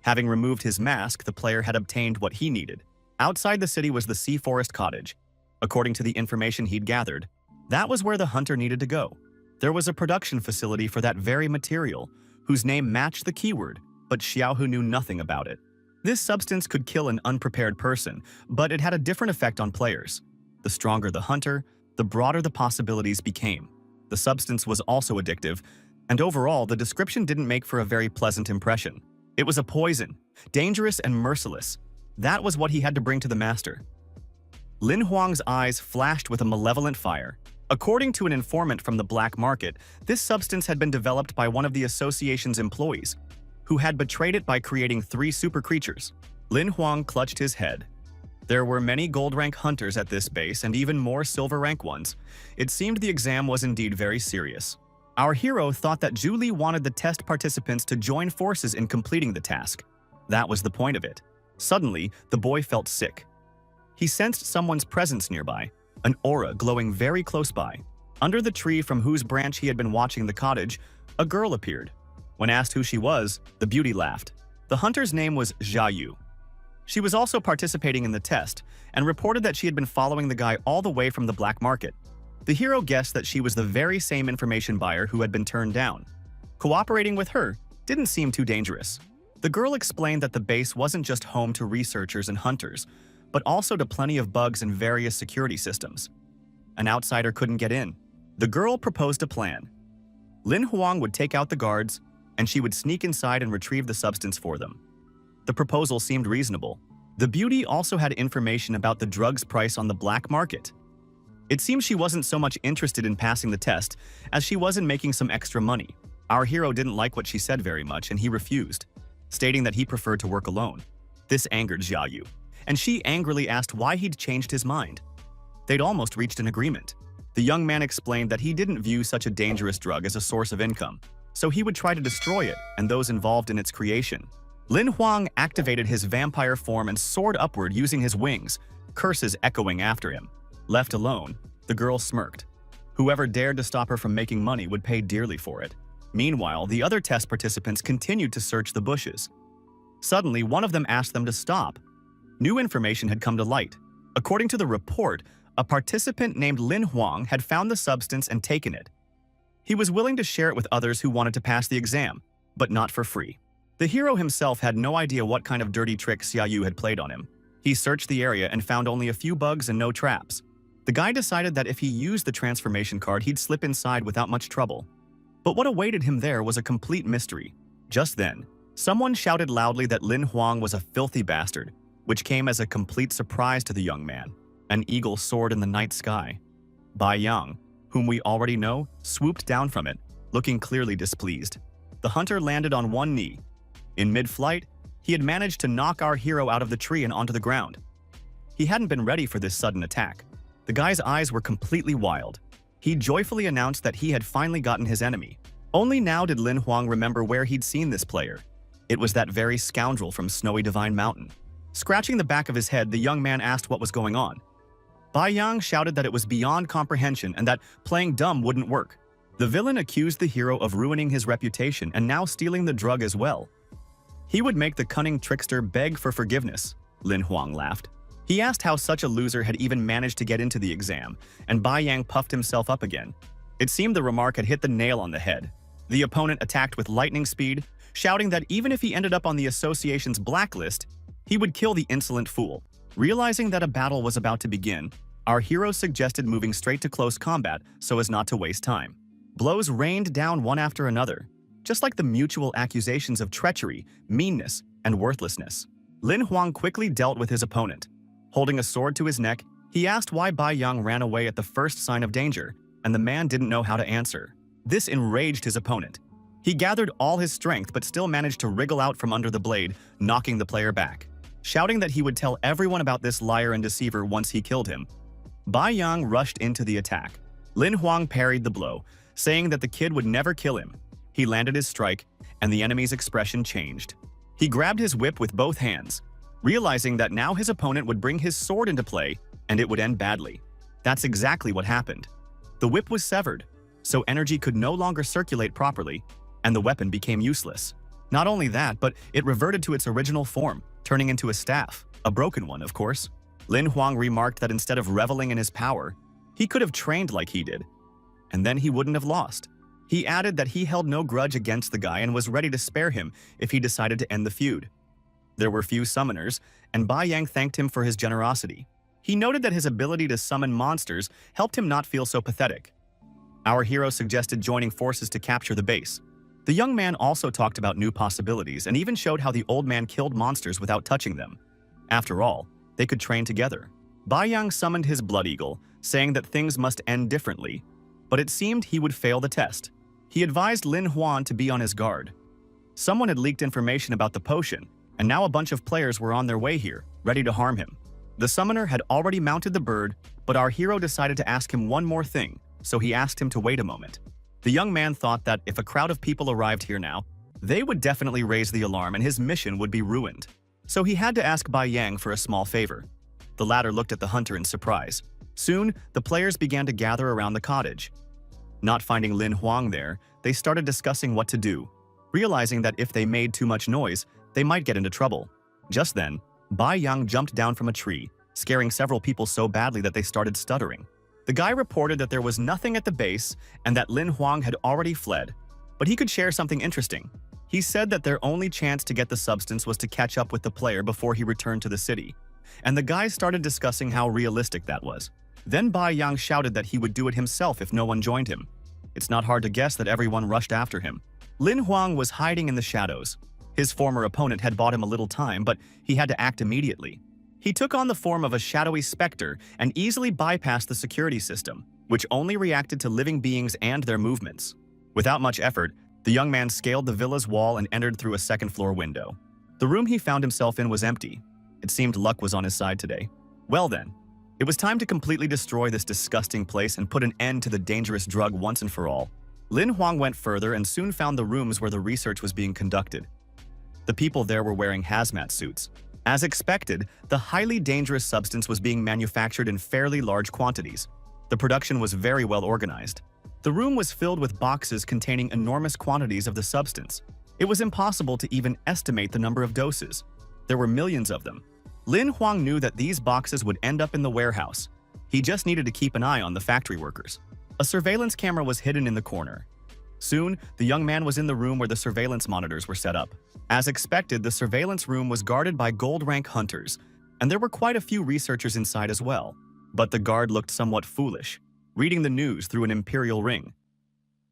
Having removed his mask, the player had obtained what he needed. Outside the city was the Sea Forest Cottage. According to the information he'd gathered, that was where the hunter needed to go. There was a production facility for that very material, whose name matched the keyword, but Xiaohu knew nothing about it. This substance could kill an unprepared person, but it had a different effect on players. The stronger the hunter, the broader the possibilities became. The substance was also addictive, and overall, the description didn't make for a very pleasant impression. It was a poison, dangerous and merciless. That was what he had to bring to the master. Lin Huang's eyes flashed with a malevolent fire. According to an informant from the black market, this substance had been developed by one of the association's employees, who had betrayed it by creating 3 super creatures. Lin Huang clutched his head. There were many gold rank hunters at this base and even more silver rank ones. It seemed the exam was indeed very serious. Our hero thought that Zhu Li wanted the test participants to join forces in completing the task. That was the point of it. Suddenly, the boy felt sick. He sensed someone's presence nearby, an aura glowing very close by. Under the tree from whose branch he had been watching the cottage, a girl appeared. When asked who she was, the beauty laughed. The hunter's name was Xiaoyu. She was also participating in the test and reported that she had been following the guy all the way from the black market. The hero guessed that she was the very same information buyer who had been turned down. Cooperating with her didn't seem too dangerous. The girl explained that the base wasn't just home to researchers and hunters, but also to plenty of bugs and various security systems. An outsider couldn't get in. The girl proposed a plan. Lin Huang would take out the guards, and she would sneak inside and retrieve the substance for them. The proposal seemed reasonable. The beauty also had information about the drug's price on the black market. It seemed she wasn't so much interested in passing the test as she was in making some extra money. Our hero didn't like what she said very much and he refused, stating that he preferred to work alone. This angered Xiaoyu, and she angrily asked why he'd changed his mind. They'd almost reached an agreement. The young man explained that he didn't view such a dangerous drug as a source of income, so he would try to destroy it and those involved in its creation. Lin Huang activated his vampire form and soared upward using his wings, curses echoing after him. Left alone, the girl smirked. Whoever dared to stop her from making money would pay dearly for it. Meanwhile, the other test participants continued to search the bushes. Suddenly, one of them asked them to stop. New information had come to light. According to the report, a participant named Lin Huang had found the substance and taken it. He was willing to share it with others who wanted to pass the exam, but not for free. The hero himself had no idea what kind of dirty trick Xiaoyu had played on him. He searched the area and found only a few bugs and no traps. The guy decided that if he used the transformation card, he'd slip inside without much trouble. But what awaited him there was a complete mystery. Just then, someone shouted loudly that Lin Huang was a filthy bastard, which came as a complete surprise to the young man. An eagle soared in the night sky. Bai Yang, whom we already know, swooped down from it, looking clearly displeased. The hunter landed on one knee. In mid-flight, he had managed to knock our hero out of the tree and onto the ground. He hadn't been ready for this sudden attack. The guy's eyes were completely wild. He joyfully announced that he had finally gotten his enemy. Only now did Lin Huang remember where he'd seen this player. It was that very scoundrel from Snowy Divine Mountain. Scratching the back of his head, the young man asked what was going on. Bai Yang shouted that it was beyond comprehension and that playing dumb wouldn't work. The villain accused the hero of ruining his reputation and now stealing the drug as well. He would make the cunning trickster beg for forgiveness, Lin Huang laughed. He asked how such a loser had even managed to get into the exam, and Bai Yang puffed himself up again. It seemed the remark had hit the nail on the head. The opponent attacked with lightning speed, shouting that even if he ended up on the association's blacklist, he would kill the insolent fool. Realizing that a battle was about to begin, our hero suggested moving straight to close combat so as not to waste time. Blows rained down one after another, just like the mutual accusations of treachery, meanness, and worthlessness. Lin Huang quickly dealt with his opponent. Holding a sword to his neck, he asked why Bai Yang ran away at the first sign of danger, and the man didn't know how to answer. This enraged his opponent. He gathered all his strength but still managed to wriggle out from under the blade, knocking the player back. Shouting that he would tell everyone about this liar and deceiver once he killed him, Bai Yang rushed into the attack. Lin Huang parried the blow, saying that the kid would never kill him. He landed his strike, and the enemy's expression changed. He grabbed his whip with both hands, realizing that now his opponent would bring his sword into play and it would end badly. That's exactly what happened. The whip was severed, so energy could no longer circulate properly, and the weapon became useless. Not only that, but it reverted to its original form, turning into a staff, a broken one, of course. Lin Huang remarked that instead of reveling in his power, he could have trained like he did, and then he wouldn't have lost. He added that he held no grudge against the guy and was ready to spare him if he decided to end the feud. There were few summoners, and Bai Yang thanked him for his generosity. He noted that his ability to summon monsters helped him not feel so pathetic. Our hero suggested joining forces to capture the base. The young man also talked about new possibilities and even showed how the old man killed monsters without touching them. After all, they could train together. Bai Yang summoned his blood eagle, saying that things must end differently, but it seemed he would fail the test. He advised Lin Huan to be on his guard. Someone had leaked information about the potion, and now a bunch of players were on their way here, ready to harm him. The summoner had already mounted the bird, but our hero decided to ask him one more thing, so he asked him to wait a moment. The young man thought that if a crowd of people arrived here now, they would definitely raise the alarm and his mission would be ruined. So he had to ask Bai Yang for a small favor. The latter looked at the hunter in surprise. Soon, the players began to gather around the cottage. Not finding Lin Huang there, they started discussing what to do, realizing that if they made too much noise, they might get into trouble. Just then, Bai Yang jumped down from a tree, scaring several people so badly that they started stuttering. The guy reported that there was nothing at the base and that Lin Huang had already fled, but he could share something interesting. He said that their only chance to get the substance was to catch up with the player before he returned to the city, and the guys started discussing how realistic that was. Then Bai Yang shouted that he would do it himself if no one joined him. It's not hard to guess that everyone rushed after him. Lin Huang was hiding in the shadows. His former opponent had bought him a little time, but he had to act immediately. He took on the form of a shadowy specter and easily bypassed the security system, which only reacted to living beings and their movements. Without much effort, the young man scaled the villa's wall and entered through a second-floor window. The room he found himself in was empty. It seemed luck was on his side today. Well then, it was time to completely destroy this disgusting place and put an end to the dangerous drug once and for all. Lin Huang went further and soon found the rooms where the research was being conducted. The people there were wearing hazmat suits. As expected, the highly dangerous substance was being manufactured in fairly large quantities. The production was very well organized. The room was filled with boxes containing enormous quantities of the substance. It was impossible to even estimate the number of doses. There were millions of them. Lin Huang knew that these boxes would end up in the warehouse. He just needed to keep an eye on the factory workers. A surveillance camera was hidden in the corner. Soon, the young man was in the room where the surveillance monitors were set up. As expected, the surveillance room was guarded by gold-rank hunters, and there were quite a few researchers inside as well. But the guard looked somewhat foolish, reading the news through an imperial ring.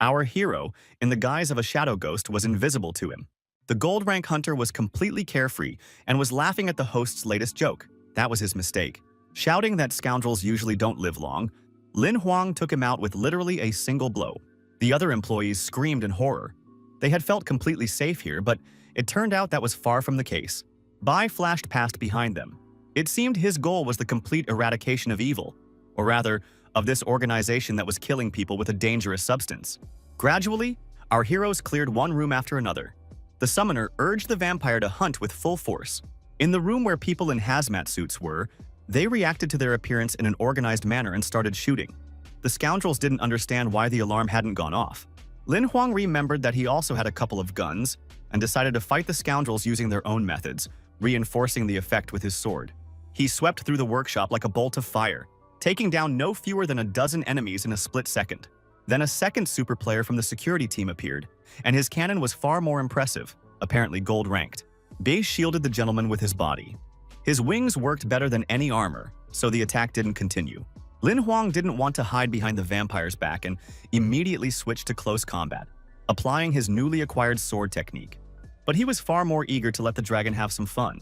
Our hero, in the guise of a shadow ghost, was invisible to him. The gold-rank hunter was completely carefree and was laughing at the host's latest joke. That was his mistake. Shouting that scoundrels usually don't live long, Lin Huang took him out with literally a single blow. The other employees screamed in horror. They had felt completely safe here, but it turned out that was far from the case. Bai flashed past behind them. It seemed his goal was the complete eradication of evil, or rather, of this organization that was killing people with a dangerous substance. Gradually, our heroes cleared one room after another. The summoner urged the vampire to hunt with full force. In the room where people in hazmat suits were, they reacted to their appearance in an organized manner and started shooting. The scoundrels didn't understand why the alarm hadn't gone off. Lin Huang remembered that he also had a couple of guns and decided to fight the scoundrels using their own methods, reinforcing the effect with his sword. He swept through the workshop like a bolt of fire, taking down no fewer than a dozen enemies in a split second. Then a second super player from the security team appeared, and his cannon was far more impressive, apparently gold-ranked. Bai shielded the gentleman with his body. His wings worked better than any armor, so the attack didn't continue. Lin Huang didn't want to hide behind the vampire's back and immediately switched to close combat, applying his newly acquired sword technique. But he was far more eager to let the dragon have some fun.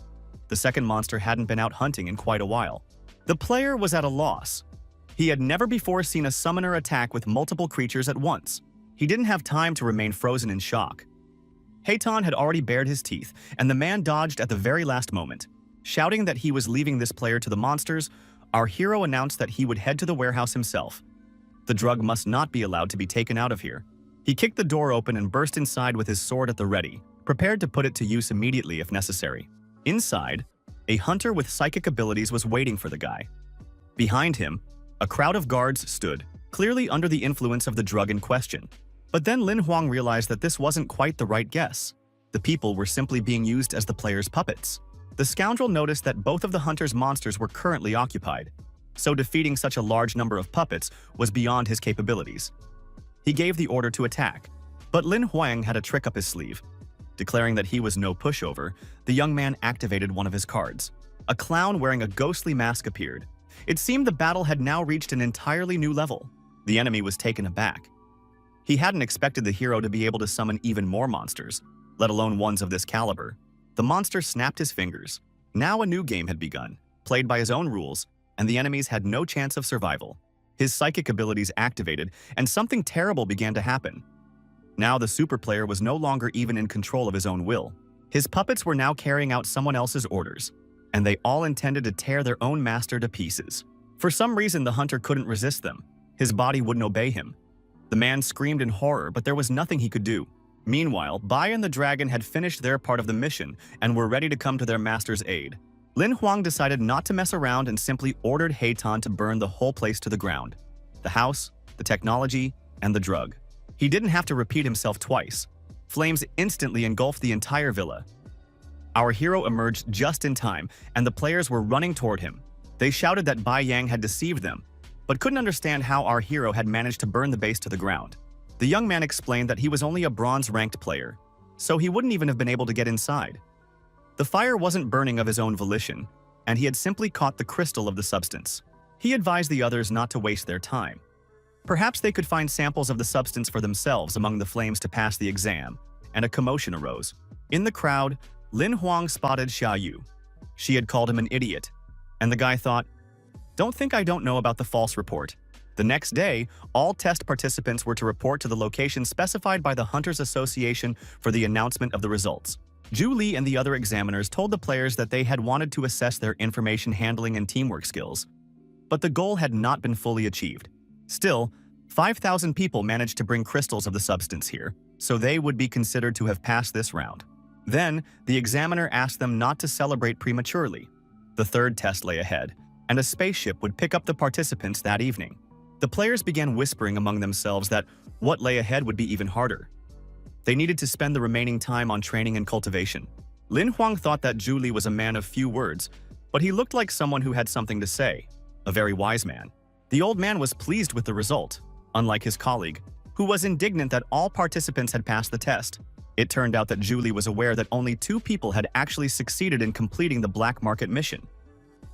The second monster hadn't been out hunting in quite a while. The player was at a loss. He had never before seen a summoner attack with multiple creatures at once. He didn't have time to remain frozen in shock. Heitan had already bared his teeth, and the man dodged at the very last moment. Shouting that he was leaving this player to the monsters, our hero announced that he would head to the warehouse himself. The drug must not be allowed to be taken out of here. He kicked the door open and burst inside with his sword at the ready, prepared to put it to use immediately if necessary. Inside, a hunter with psychic abilities was waiting for the guy. Behind him, a crowd of guards stood, clearly under the influence of the drug in question. But then Lin Huang realized that this wasn't quite the right guess. The people were simply being used as the player's puppets. The scoundrel noticed that both of the hunter's monsters were currently occupied, so defeating such a large number of puppets was beyond his capabilities. He gave the order to attack. But Lin Huang had a trick up his sleeve. Declaring that he was no pushover, the young man activated one of his cards. A clown wearing a ghostly mask appeared. It seemed the battle had now reached an entirely new level. The enemy was taken aback. He hadn't expected the hero to be able to summon even more monsters, let alone ones of this caliber. The monster snapped his fingers. Now a new game had begun, played by his own rules, and the enemies had no chance of survival. His psychic abilities activated, and something terrible began to happen. Now the super player was no longer even in control of his own will. His puppets were now carrying out someone else's orders, and they all intended to tear their own master to pieces. For some reason, the hunter couldn't resist them. His body wouldn't obey him. The man screamed in horror, but there was nothing he could do. Meanwhile, Bai and the dragon had finished their part of the mission and were ready to come to their master's aid. Lin Huang decided not to mess around and simply ordered Heitan to burn the whole place to the ground. The house, the technology, and the drug. He didn't have to repeat himself twice. Flames instantly engulfed the entire villa. Our hero emerged just in time, and the players were running toward him. They shouted that Bai Yang had deceived them, but couldn't understand how our hero had managed to burn the base to the ground. The young man explained that he was only a bronze-ranked player, so he wouldn't even have been able to get inside. The fire wasn't burning of his own volition, and he had simply caught the crystal of the substance. He advised the others not to waste their time. Perhaps they could find samples of the substance for themselves among the flames to pass the exam, and a commotion arose. In the crowd, Lin Huang spotted Xia Yu. She had called him an idiot, and the guy thought, "Don't think I don't know about the false report." The next day, all test participants were to report to the location specified by the Hunters Association for the announcement of the results. Zhu Li and the other examiners told the players that they had wanted to assess their information handling and teamwork skills, but the goal had not been fully achieved. Still, 5,000 people managed to bring crystals of the substance here, so they would be considered to have passed this round. Then, the examiner asked them not to celebrate prematurely. The third test lay ahead, and a spaceship would pick up the participants that evening. The players began whispering among themselves that what lay ahead would be even harder. They needed to spend the remaining time on training and cultivation. Lin Huang thought that Zhu Li was a man of few words, but he looked like someone who had something to say, a very wise man. The old man was pleased with the result, unlike his colleague, who was indignant that all participants had passed the test. It turned out that Zhu Li was aware that only 2 people had actually succeeded in completing the black market mission.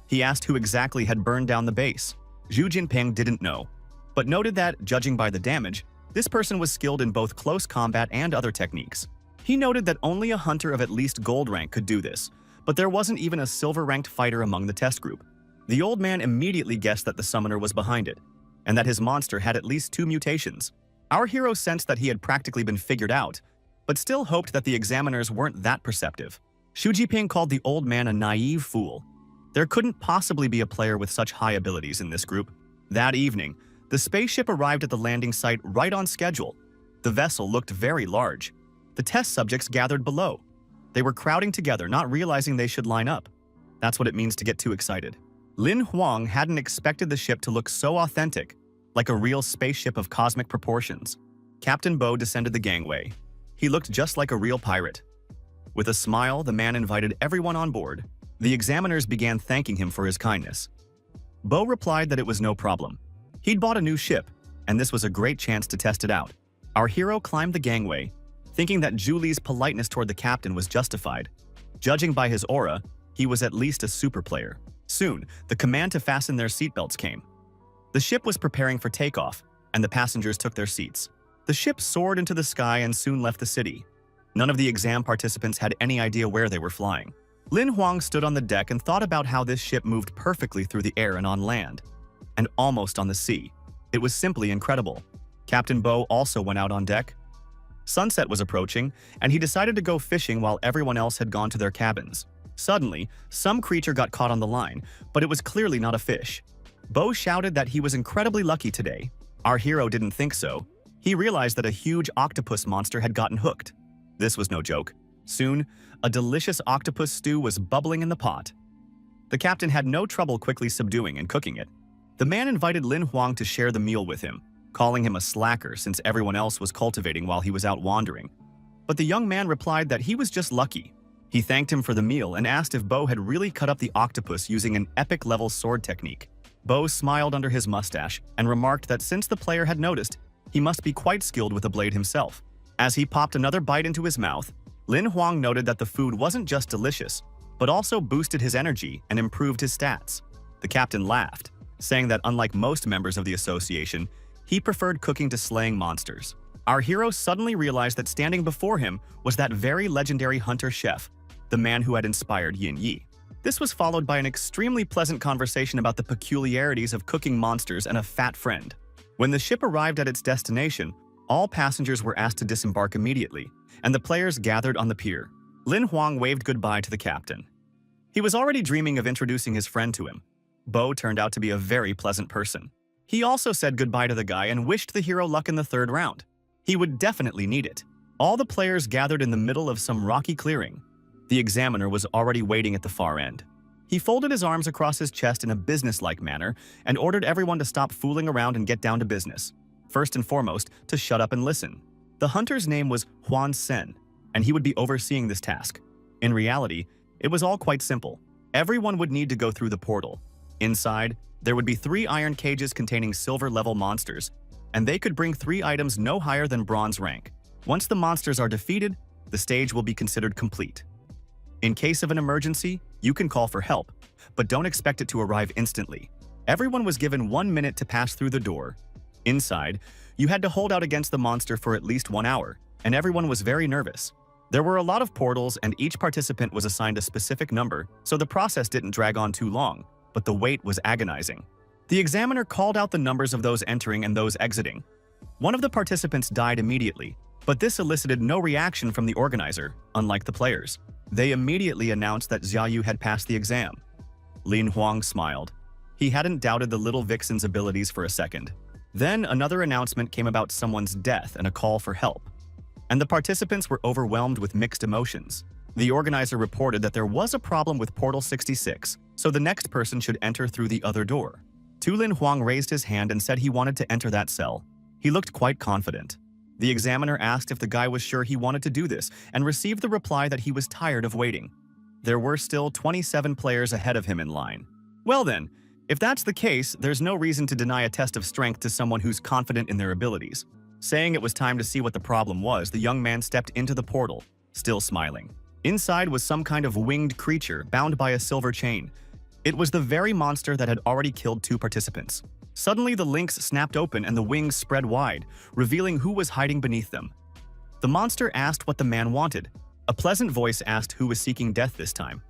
He asked who exactly had burned down the base. Zhu Jinping didn't know, but noted that, judging by the damage, this person was skilled in both close combat and other techniques. He noted that only a hunter of at least gold rank could do this, but there wasn't even a silver-ranked fighter among the test group. The old man immediately guessed that the summoner was behind it, and that his monster had at least 2 mutations. Our hero sensed that he had practically been figured out, but still hoped that the examiners weren't that perceptive. Xu Jiping called the old man a naive fool. There couldn't possibly be a player with such high abilities in this group. That evening, the spaceship arrived at the landing site right on schedule. The vessel looked very large. The test subjects gathered below. They were crowding together, not realizing they should line up. That's what it means to get too excited. Lin Huang hadn't expected the ship to look so authentic, like a real spaceship of cosmic proportions. Captain Bo descended the gangway. He looked just like a real pirate. With a smile, the man invited everyone on board. The examiners began thanking him for his kindness. Bo replied that it was no problem. He'd bought a new ship, and this was a great chance to test it out. Our hero climbed the gangway, thinking that Zhu Li's politeness toward the captain was justified. Judging by his aura, he was at least a super player. Soon, the command to fasten their seatbelts came. The ship was preparing for takeoff, and the passengers took their seats. The ship soared into the sky and soon left the city. None of the exam participants had any idea where they were flying. Lin Huang stood on the deck and thought about how this ship moved perfectly through the air and on land, and almost on the sea. It was simply incredible. Captain Bo also went out on deck. Sunset was approaching, and he decided to go fishing while everyone else had gone to their cabins. Suddenly, some creature got caught on the line, but it was clearly not a fish. Bo shouted that he was incredibly lucky today. Our hero didn't think so. He realized that a huge octopus monster had gotten hooked. This was no joke. Soon, a delicious octopus stew was bubbling in the pot. The captain had no trouble quickly subduing and cooking it. The man invited Lin Huang to share the meal with him, calling him a slacker since everyone else was cultivating while he was out wandering. But the young man replied that he was just lucky. He thanked him for the meal and asked if Bo had really cut up the octopus using an epic-level sword technique. Bo smiled under his mustache and remarked that since the player had noticed, He must be quite skilled with a blade himself. As he popped another bite into his mouth, Lin Huang noted that the food wasn't just delicious, but also boosted his energy and improved his stats. The captain laughed, saying that unlike most members of the association, he preferred cooking to slaying monsters. Our hero suddenly realized that standing before him was that very legendary hunter chef, the man who had inspired Yin Yi. This was followed by an extremely pleasant conversation about the peculiarities of cooking monsters and a fat friend. When the ship arrived at its destination, all passengers were asked to disembark immediately, and the players gathered on the pier. Lin Huang waved goodbye to the captain. He was already dreaming of introducing his friend to him. Bo turned out to be a very pleasant person. He also said goodbye to the guy and wished the hero luck in the third round. He would definitely need it. All the players gathered in the middle of some rocky clearing. The examiner was already waiting at the far end. He folded his arms across his chest in a businesslike manner and ordered everyone to stop fooling around and get down to business. First and foremost, to shut up and listen. The hunter's name was Huan Sen, and he would be overseeing this task. In reality, it was all quite simple. Everyone would need to go through the portal. Inside, there would be 3 iron cages containing silver-level monsters, and they could bring 3 items no higher than bronze rank. Once the monsters are defeated, the stage will be considered complete. In case of an emergency, you can call for help, but don't expect it to arrive instantly. Everyone was given 1 minute to pass through the door. Inside, you had to hold out against the monster for at least 1 hour, and everyone was very nervous. There were a lot of portals, and each participant was assigned a specific number, so the process didn't drag on too long, but the wait was agonizing. The examiner called out the numbers of those entering and those exiting. One of the participants died immediately, but this elicited no reaction from the organizer, unlike the players. They immediately announced that Xiaoyu had passed the exam. Lin Huang smiled. He hadn't doubted the little vixen's abilities for a second. Then another announcement came about someone's death and a call for help. And the participants were overwhelmed with mixed emotions. The organizer reported that there was a problem with Portal 66, so the next person should enter through the other door. Lin Huang raised his hand and said he wanted to enter that cell. He looked quite confident. The examiner asked if the guy was sure he wanted to do this and received the reply that he was tired of waiting. There were still 27 players ahead of him in line. Well then, if that's the case, there's no reason to deny a test of strength to someone who's confident in their abilities. Saying it was time to see what the problem was, the young man stepped into the portal, still smiling. Inside was some kind of winged creature bound by a silver chain. It was the very monster that had already killed 2 participants. Suddenly, the links snapped open and the wings spread wide, revealing who was hiding beneath them. The monster asked what the man wanted. A pleasant voice asked who was seeking death this time.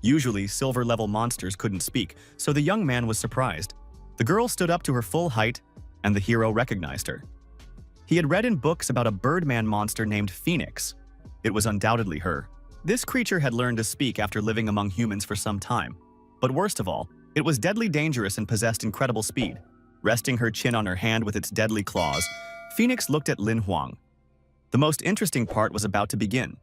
Usually, silver-level monsters couldn't speak, so the young man was surprised. The girl stood up to her full height, and the hero recognized her. He had read in books about a birdman monster named Phoenix. It was undoubtedly her. This creature had learned to speak after living among humans for some time. But worst of all, it was deadly dangerous and possessed incredible speed. Resting her chin on her hand with its deadly claws, Phoenix looked at Lin Huang. The most interesting part was about to begin.